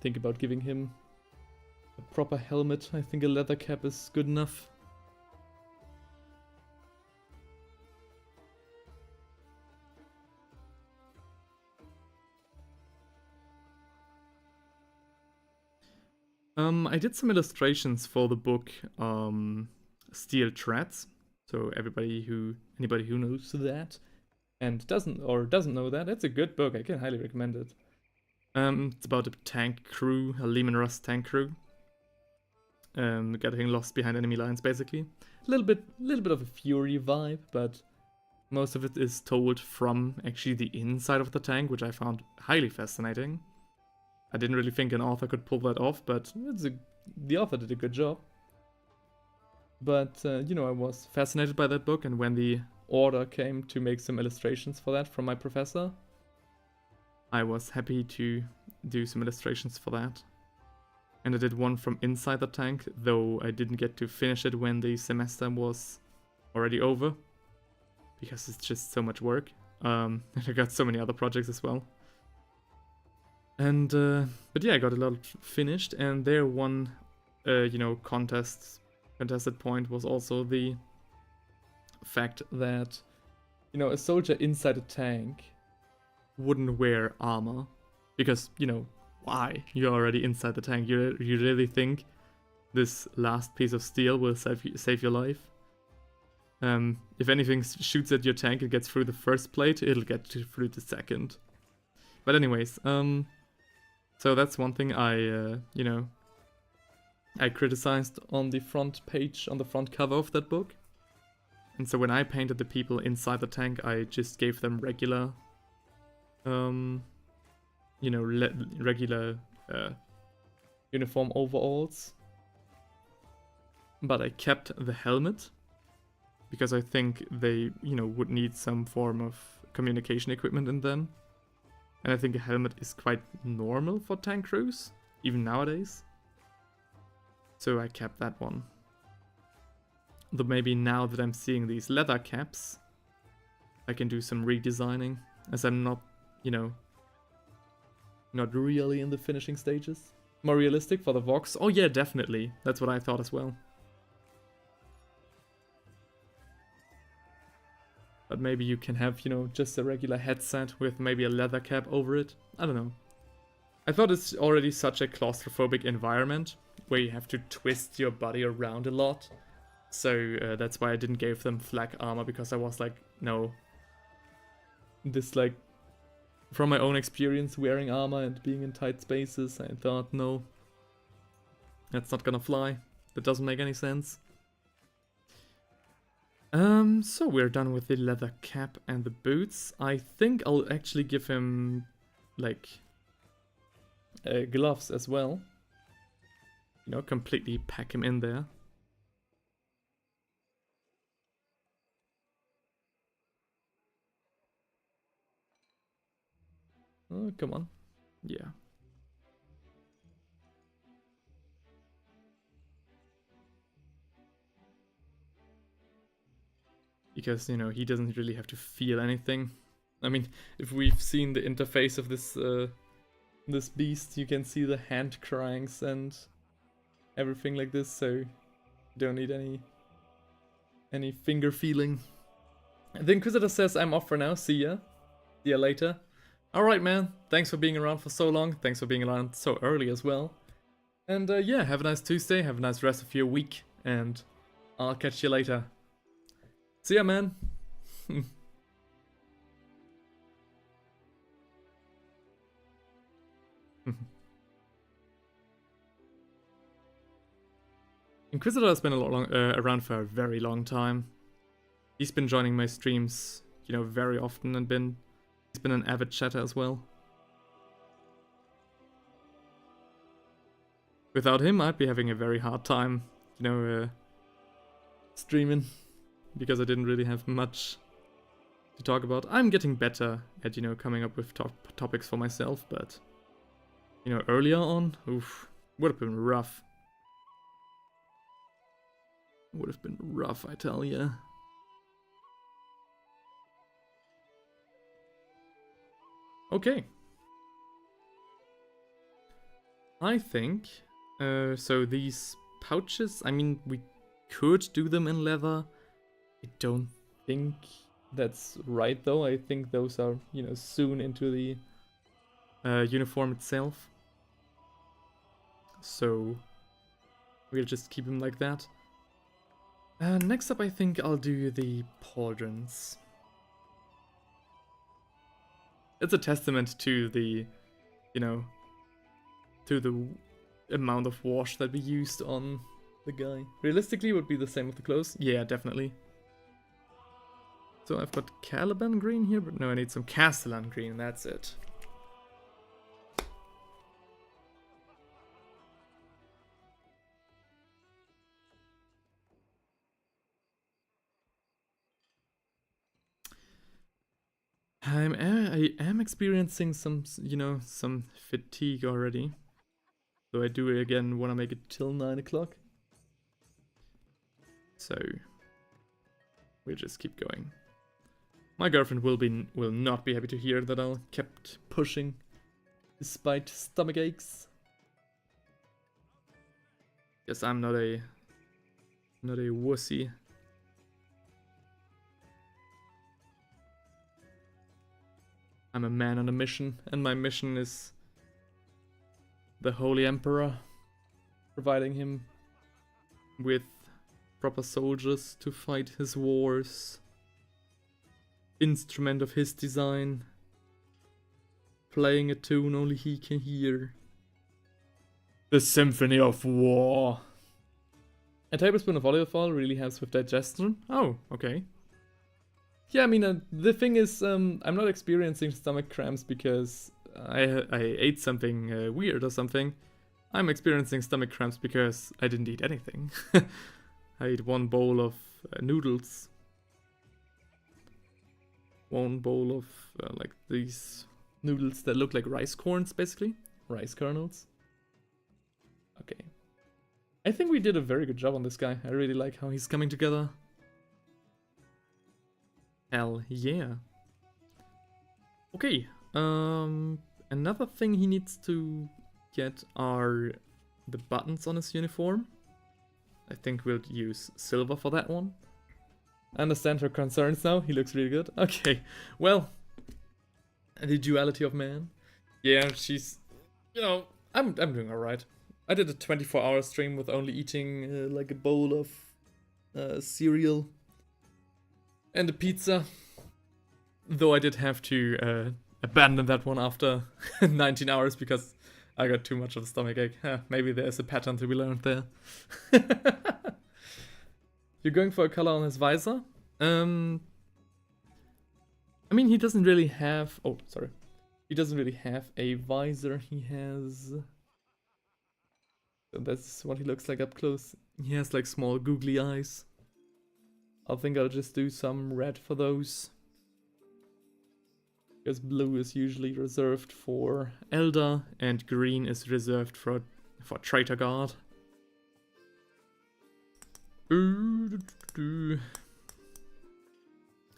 think about giving him a proper helmet. I think a leather cap is good enough. I did some illustrations for the book Steel Threads. So anybody who knows that and doesn't know that, it's a good book. I can highly recommend it. It's about a tank crew, a Lehman Russ tank crew. Getting lost behind enemy lines, basically. A little bit of a Fury vibe, but most of it is told from actually the inside of the tank, which I found highly fascinating. I didn't really think an author could pull that off, but the author did a good job. But, I was fascinated by that book, and when the order came to make some illustrations for that from my professor, I was happy to do some illustrations for that. And I did one from inside the tank, though I didn't get to finish it when the semester was already over, because it's just so much work. And I got so many other projects as well. And, but yeah, I got a lot finished, and there one, contested point was also the fact that, a soldier inside a tank wouldn't wear armor, because, why? You're already inside the tank. You really think this last piece of steel will save your life? If anything shoots at your tank, it gets through the first plate, it'll get through the second. But anyways, so that's one thing I criticized on the front page, on the front cover of that book. And so when I painted the people inside the tank, I just gave them regular, regular uniform overalls. But I kept the helmet, because I think they, would need some form of communication equipment in them. And I think a helmet is quite normal for tank crews, even nowadays. So I kept that one. Though maybe now that I'm seeing these leather caps, I can do some redesigning, as I'm not, you know, not really in the finishing stages. More realistic for the Vox? Oh yeah, definitely. That's what I thought as well. But maybe you can have, you know, just a regular headset with maybe a leather cap over it. I don't know. I thought it's already such a claustrophobic environment where you have to twist your body around a lot. So that's why I didn't give them flak armor, because I was like, no. This, like, from my own experience wearing armor and being in tight spaces, I thought, no. That's not gonna fly. That doesn't make any sense. So we're done with the leather cap and the boots. I think I'll actually give him, like, gloves as well. You know, completely pack him in there. Oh, come on. Yeah. Because, you know, he doesn't really have to feel anything. I mean, if we've seen the interface of this this beast, you can see the hand cranks and everything like this, so you don't need any finger feeling. The Inquisitor says I'm off for now. See ya. See ya later. Alright, man. Thanks for being around for so long. Thanks for being around so early as well. And yeah, have a nice Tuesday. Have a nice rest of your week. And I'll catch you later. See ya, man. Inquisitor has been around for a very long time. He's been joining my streams, you know, very often, and he's been an avid chatter as well. Without him, I'd be having a very hard time, you know, streaming, because I didn't really have much to talk about. I'm getting better at, you know, coming up with topics for myself, but, you know, earlier on, oof, would have been rough. Would have been rough, I tell ya. Okay. I think, so these pouches, I mean, we could do them in leather. I don't think that's right, though. I think those are, you know, sewn into the uniform itself. So we'll just keep them like that. Next up, I think I'll do the pauldrons. It's a testament to the, you know, to the amount of wash that we used on the guy. Realistically, it would be the same with the clothes. Yeah, definitely. So I've got Caliban green here, but no, I need some Castellan green, that's it. I am experiencing some, you know, some fatigue already. So I do again want to make it till 9 o'clock. So we'll just keep going. My girlfriend will not be happy to hear that I kept pushing despite stomach aches. Yes, I'm not a wussy. I'm a man on a mission, and my mission is the Holy Emperor, providing him with proper soldiers to fight his wars. Instrument of his design, playing a tune only he can hear. The Symphony of War. A tablespoon of olive oil really helps with digestion. Oh, okay. Yeah, I mean, the thing is, I'm not experiencing stomach cramps because I ate something weird or something. I'm experiencing stomach cramps because I didn't eat anything. I ate one bowl of noodles. One bowl of like these noodles that look like rice corns, basically. Rice kernels. Okay. I think we did a very good job on this guy. I really like how he's coming together. Hell yeah. Okay, another thing he needs to get are the buttons on his uniform. I think we'll use silver for that one. I understand her concerns now. He looks really good. Okay, well, the duality of man. Yeah, she's, you know, I'm doing alright. I did a 24-hour stream with only eating like a bowl of cereal and a pizza. Though I did have to abandon that one after 19 hours because I got too much of a stomachache. Maybe there's a pattern to be learned there. You're going for a color on his visor? I mean, he doesn't really have... Oh, sorry. He doesn't really have a visor. He has... So that's what he looks like up close. He has like small googly eyes. I think I'll just do some red for those. Because blue is usually reserved for Elder and green is reserved for Traitor Guard.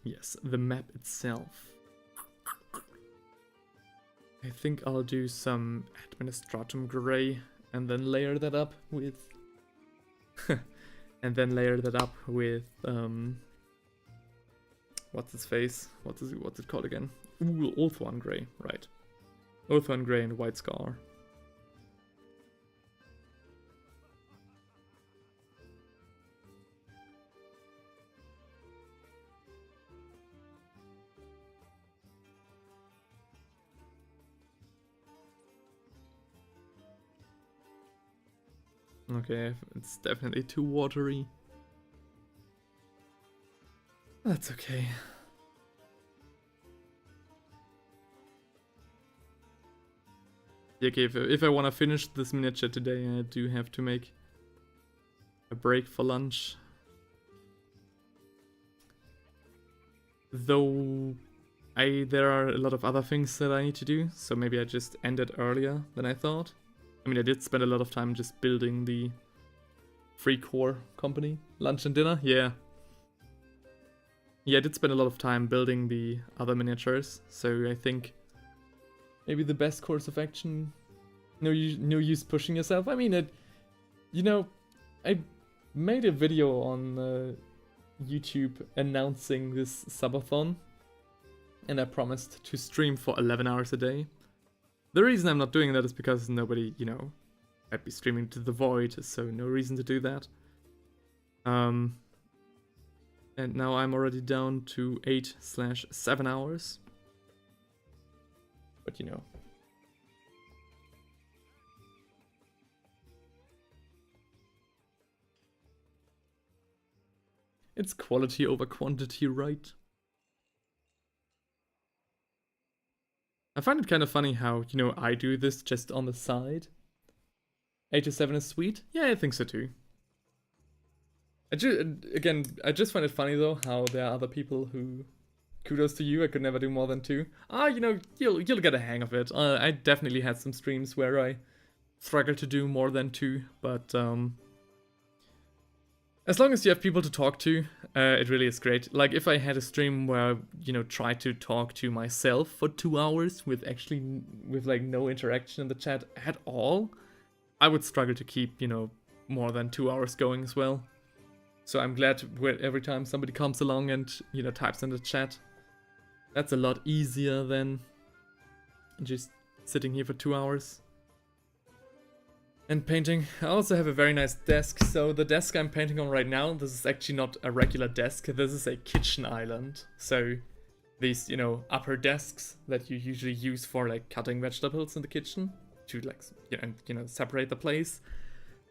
Yes, the map itself. I think I'll do some Administratum Grey and then layer that up with what's his face? What's it called again? Ooh, Oathworn Grey, right. Oathworn Grey and White Scar. Okay, it's definitely too watery. That's okay. Okay, if I want to finish this miniature today, I do have to make a break for lunch. Though there are a lot of other things that I need to do, so maybe I just end it earlier than I thought. I mean, I did spend a lot of time just building the free core company. Lunch and dinner, yeah. Yeah, I did spend a lot of time building the other miniatures, so I think maybe the best course of action, no use pushing yourself. I mean, I made a video on YouTube announcing this Subathon, and I promised to stream for 11 hours a day. The reason I'm not doing that is because nobody, I'd be streaming to the void, so no reason to do that. And now I'm already down to 8/7 hours. But it's quality over quantity, right? I find it kind of funny how, I do this just on the side. 8/7 is sweet? Yeah, I think so too. I just find it funny though how there are other people who... Kudos to you, I could never do more than 2. You'll get a hang of it. I definitely had some streams where I struggled to do more than 2, but as long as you have people to talk to, it really is great. Like, if I had a stream where I, tried to talk to myself for 2 hours with like no interaction in the chat at all, I would struggle to keep, more than 2 hours going as well. So I'm glad every time somebody comes along and, types in the chat. That's a lot easier than just sitting here for 2 hours. And painting. I also have a very nice desk. So the desk I'm painting on right now, this is actually not a regular desk. This is a kitchen island. So these, upper desks that you usually use for like cutting vegetables in the kitchen to like, separate the place.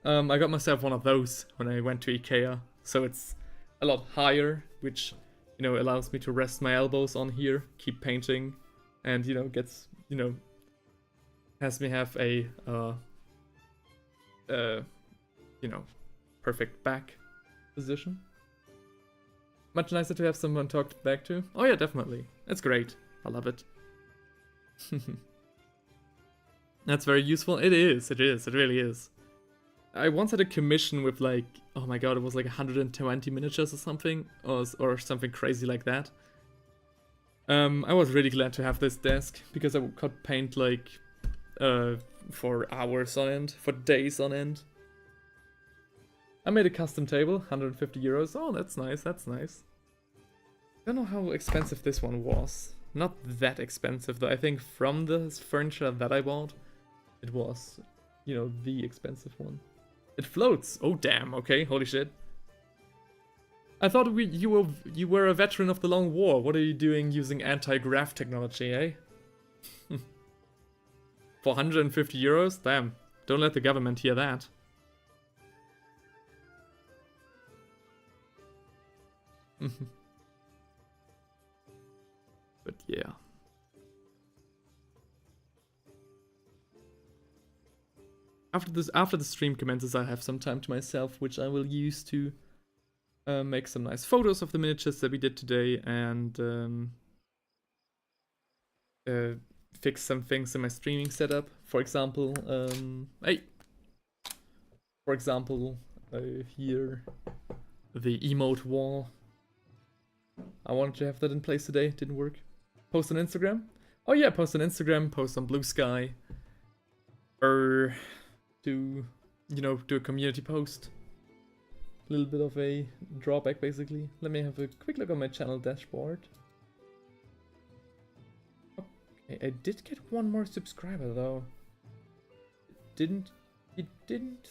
I got myself one of those when I went to IKEA. So it's a lot higher, which, allows me to rest my elbows on here, keep painting, and, has me have a, perfect back position. Much nicer to have someone talk back to. Oh yeah, definitely. It's great. I love it. That's very useful. It is. It really is. I once had a commission with like, oh my god, it was like 120 miniatures or something, or something crazy like that. I was really glad to have this desk because I could paint like for hours on end, for days on end. I made a custom table, 150 euros. Oh, that's nice, that's nice. I don't know how expensive this one was. Not that expensive though. I think from the furniture that I bought, it was, you know, the expensive one. It floats. Oh damn. Okay. Holy shit. I thought you were a veteran of the Long War. What are you doing using anti-grav technology, eh? For 150 euros? Damn. Don't let the government hear that. But yeah. After the stream commences, I have some time to myself, which I will use to make some nice photos of the miniatures that we did today and fix some things in my streaming setup. For example, here, the emote wall. I wanted to have that in place today. Didn't work. Post on Instagram? Oh yeah, post on Instagram, post on Blue Sky. Or do a community post. A little bit of a drawback basically. Let me have a quick look on my channel dashboard. Okay, I did get one more subscriber though. It didn't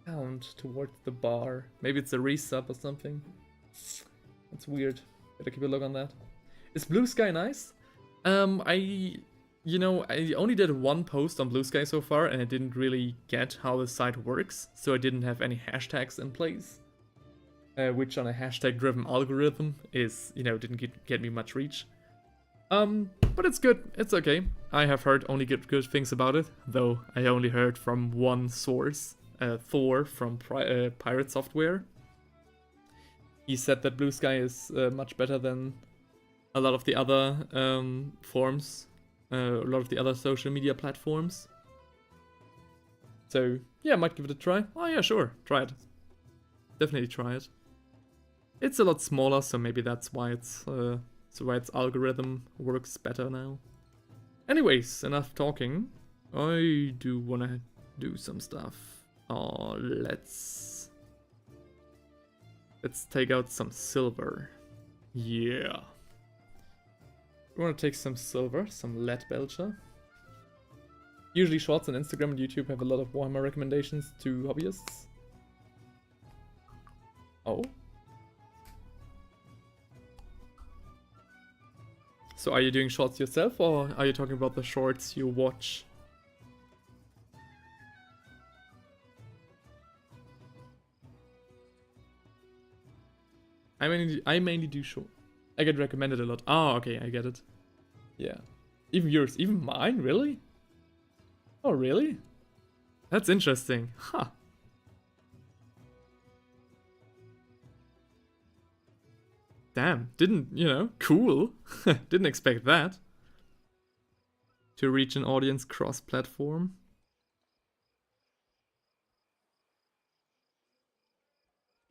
count towards the bar. Maybe it's a resub or something. That's weird. Better keep a look on that. Is Blue Sky nice? I only did one post on Blue Sky so far, and I didn't really get how the site works, so I didn't have any hashtags in place. Which on a hashtag-driven algorithm is, didn't get me much reach. But it's good. It's okay. I have heard only good things about it, though I only heard from one source, Thor from Pirate Software. He said that Blue Sky is much better than a lot of the other forms, a lot of the other social media platforms. So yeah, I might give it a try. Oh yeah, sure, try it. Definitely try it. It's a lot smaller, so maybe that's why its algorithm works better now. Anyways, enough talking. I do wanna do some stuff. Oh, let's take out some silver. Yeah. We want to take some silver, some lead belcher. Usually shorts on Instagram and YouTube have a lot of Warhammer recommendations to hobbyists. Oh. So are you doing shorts yourself, or are you talking about the shorts you watch? I mainly do short. I get recommended a lot. Oh, okay, I get it. Yeah. Even yours, even mine, really? Oh, really? That's interesting. Huh. Damn, cool. Didn't expect that. To reach an audience cross-platform.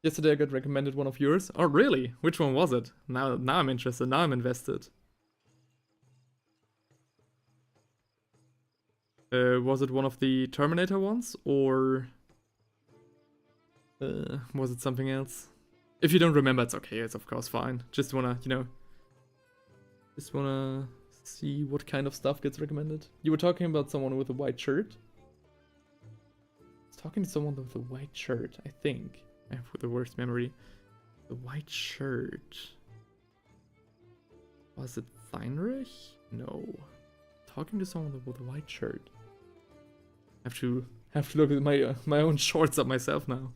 Yesterday I got recommended one of yours. Oh, really? Which one was it? Now I'm interested. Now I'm invested. Was it one of the Terminator ones, or was it something else? If you don't remember, it's okay. It's of course fine. Just wanna see what kind of stuff gets recommended. You were talking about someone with a white shirt. I was talking to someone with a white shirt, I think. I have the worst memory. The white shirt. Was it Heinrich? No. Talking to someone with a white shirt. Have to look at my own shorts up myself now.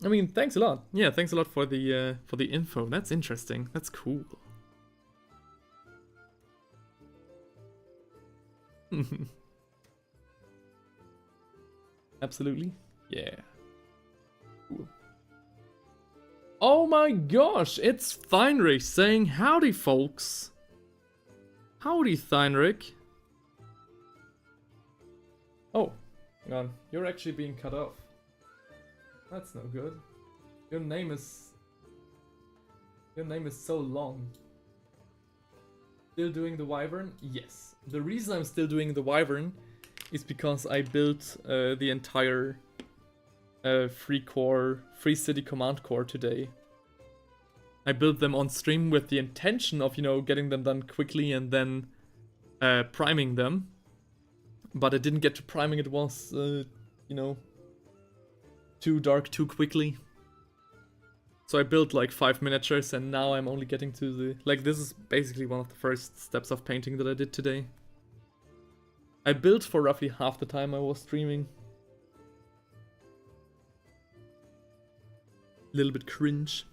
I mean, thanks a lot. Yeah, thanks a lot for the info. That's interesting. That's cool. Absolutely. Yeah. Cool. Oh my gosh, it's Theinrich saying howdy, folks. Howdy, Theinrich. Oh, hang on. You're actually being cut off. That's no good. Your name is so long. Still doing the Wyvern? Yes. The reason I'm still doing the Wyvern is because I built the entire free city command core today. I built them on stream with the intention of, you know, getting them done quickly and then priming them. But I didn't get to priming, it was, you know, too dark too quickly. So I built like 5 miniatures and now I'm only getting to the... Like, this is basically one of the first steps of painting that I did today. I built for roughly half the time I was streaming. A little bit cringe.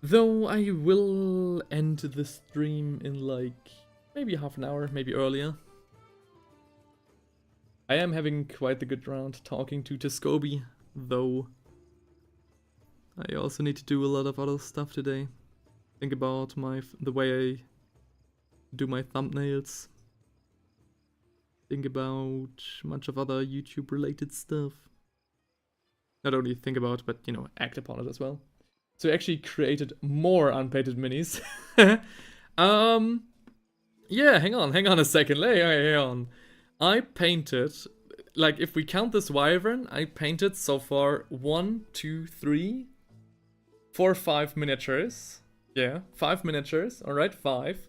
Though I will end the stream in like maybe half an hour, maybe earlier. I am having quite a good round talking to Tescoby, though I also need to do a lot of other stuff today. Think about the way I do my thumbnails. Think about much of other YouTube related stuff. Not only think about, but, you know, act upon it as well. So I actually created more unpainted minis. Yeah, hang on a second. Hang on. I painted, like, if we count this Wyvern, I painted so far 1, 2, 3, 4, 5 miniatures. Yeah, 5 miniatures. Alright, 5.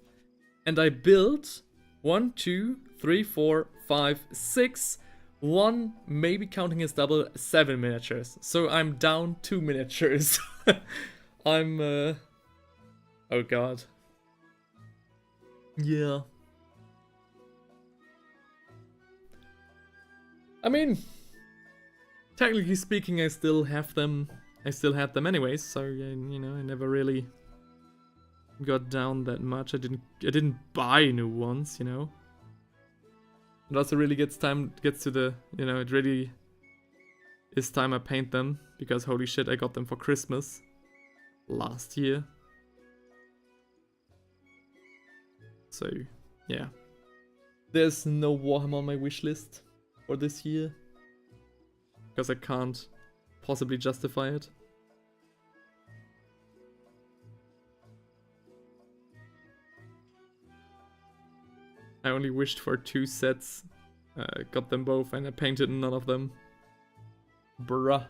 And I built 1, 2, 3, 4, 5, 6, 1, maybe counting his double, 7 miniatures. So I'm down 2 miniatures. I'm, oh god. Yeah. I mean, technically speaking, I still have them. I still had them anyways, so, you know, I never really got down that much. I didn't buy new ones, you know. It also really gets to the, you know, it really is time I paint them, because holy shit, I got them for Christmas last year. So, yeah. There's no Warhammer on my wish list for this year, because I can't possibly justify it. I only wished for 2 sets, got them both, and I painted none of them. Bruh.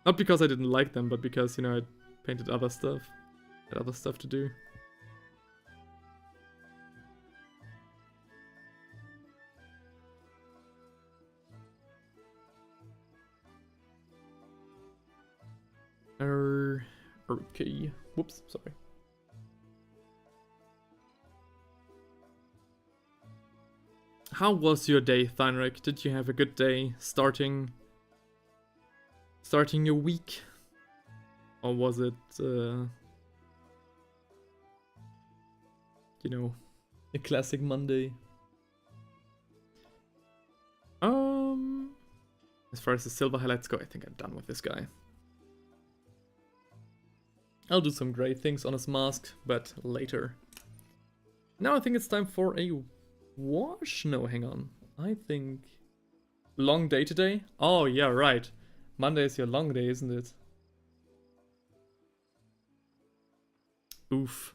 Not because I didn't like them, but because, you know, I painted other stuff. Had other stuff to do. Okay. Whoops, sorry. How was your day, Theinrich? Did you have a good day starting your week? Or was it, you know, a classic Monday? As far as the silver highlights go, I think I'm done with this guy. I'll do some great things on his mask, but later. Now I think it's time for a wash? No, hang on. I think... Long day today? Oh, yeah, right. Monday is your long day, isn't it? Oof.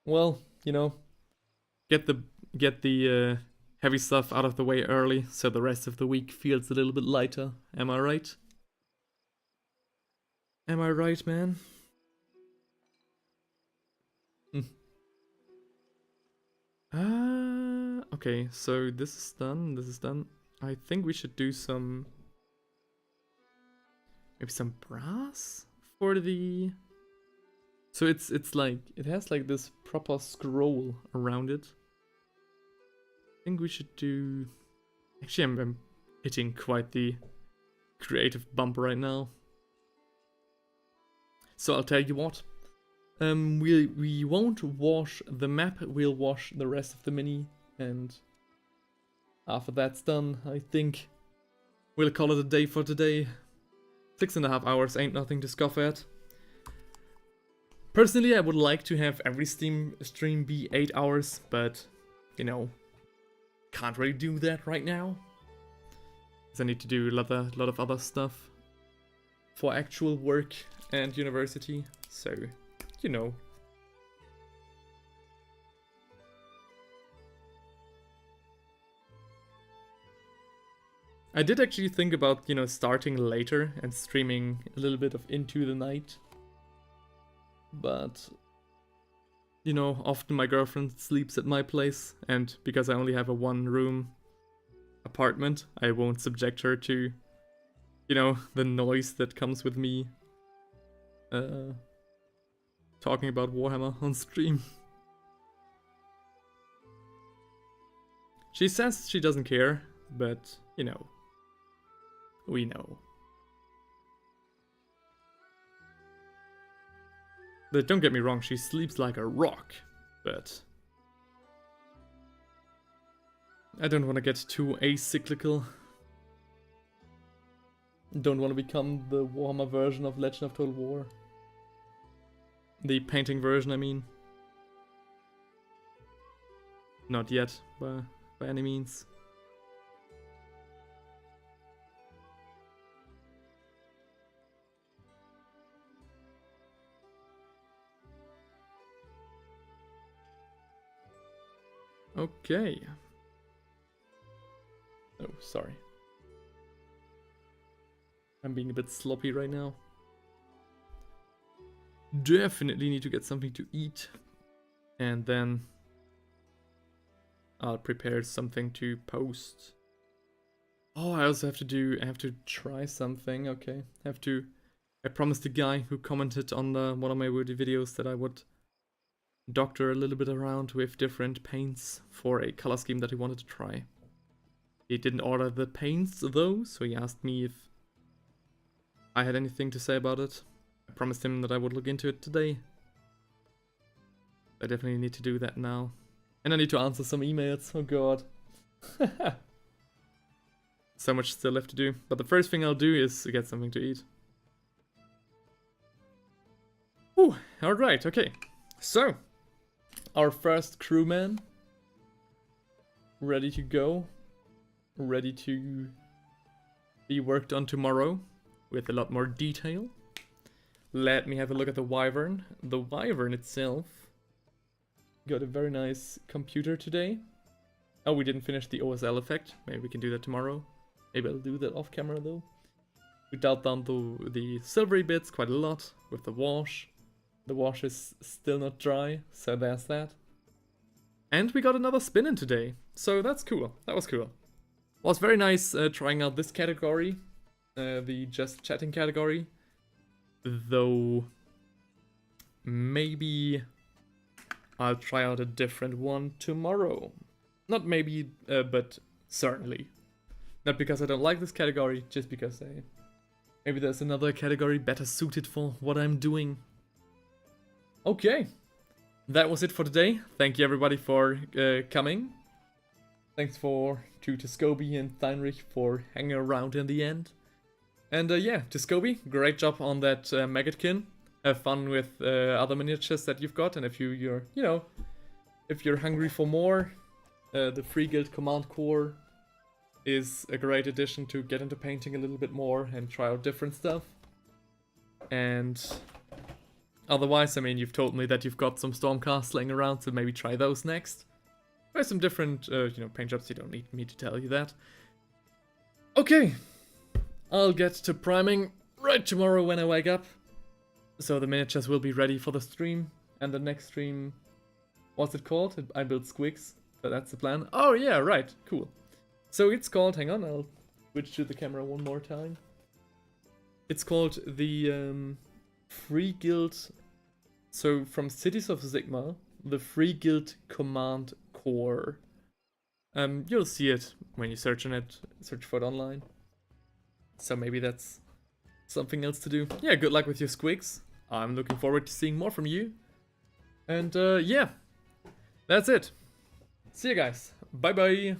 Well, you know, get the heavy stuff out of the way early, so the rest of the week feels a little bit lighter. Am I right? Am I right, man? Okay, so this is done. I think we should do some... Maybe some brass for the... So it's like, it has like this proper scroll around it. I think we should do... Actually, I'm hitting quite the creative bump right now. So I'll tell you what. We won't wash the map, we'll wash the rest of the mini, and after that's done, I think we'll call it a day for today. 6.5 hours ain't nothing to scoff at. Personally, I would like to have every stream be 8 hours, but, you know, can't really do that right now. Because I need to do a lot of other stuff for actual work and university, so, you know. I did actually think about, you know, starting later and streaming a little bit of Into the Night. But, you know, often my girlfriend sleeps at my place, and because I only have a one-room apartment, I won't subject her to, you know, the noise that comes with me talking about Warhammer on stream. She says she doesn't care, but, you know, we know. But don't get me wrong, she sleeps like a rock, but I don't want to get too acyclical. Don't want to become the Warhammer version of Legend of Total War. The painting version, I mean. Not yet, by any means. Okay. Oh, sorry. I'm being a bit sloppy right now. Definitely need to get something to eat. And then I'll prepare something to post. Oh, I also have to try something. Okay. I promised the guy who commented on one of my videos that I would doctor a little bit around with different paints for a color scheme that he wanted to try. He didn't order the paints though, so he asked me if I had anything to say about it. I promised him that I would look into it today. I definitely need to do that now. And I need to answer some emails, oh god. So much still left to do. But the first thing I'll do is get something to eat. Ooh, alright, okay. So, our first crewman, ready to go, ready to be worked on tomorrow with a lot more detail. Let me have a look at the Wyvern. The Wyvern itself got a very nice computer today. Oh, we didn't finish the OSL effect. Maybe we can do that tomorrow. Maybe I'll do that off camera though. We dialed down the silvery bits quite a lot with the wash. The wash is still not dry, so there's that. And we got another spin in today, so that's cool. That was cool. Was very nice trying out this category, the just chatting category. Though maybe I'll try out a different one tomorrow. Not maybe, but certainly. Not because I don't like this category, just because maybe there's another category better suited for what I'm doing. Okay, that was it for today. Thank you everybody for coming. Thanks to Scoby and Theinrich for hanging around in the end. And yeah, to Scoby, great job on that Maggotkin. Have fun with other miniatures that you've got, and if you're hungry for more, the Free Guild Command Core is a great addition to get into painting a little bit more and try out different stuff. And otherwise, I mean, you've told me that you've got some Stormcasts laying around, so maybe try those next. Try some different, paint jobs. You don't need me to tell you that. Okay, I'll get to priming right tomorrow when I wake up. So the miniatures will be ready for the stream. And the next stream, what's it called? I built Squigs, but that's the plan. Oh yeah, right, cool. So it's called, hang on, I'll switch to the camera one more time. It's called the Free Guild, so from Cities of Sigmar, the Free Guild Command Core. You'll see it when you search on it, search for it online. So maybe that's something else to do. Yeah, good luck with your squigs. I'm looking forward to seeing more from you. And yeah, that's it. See you guys. Bye bye.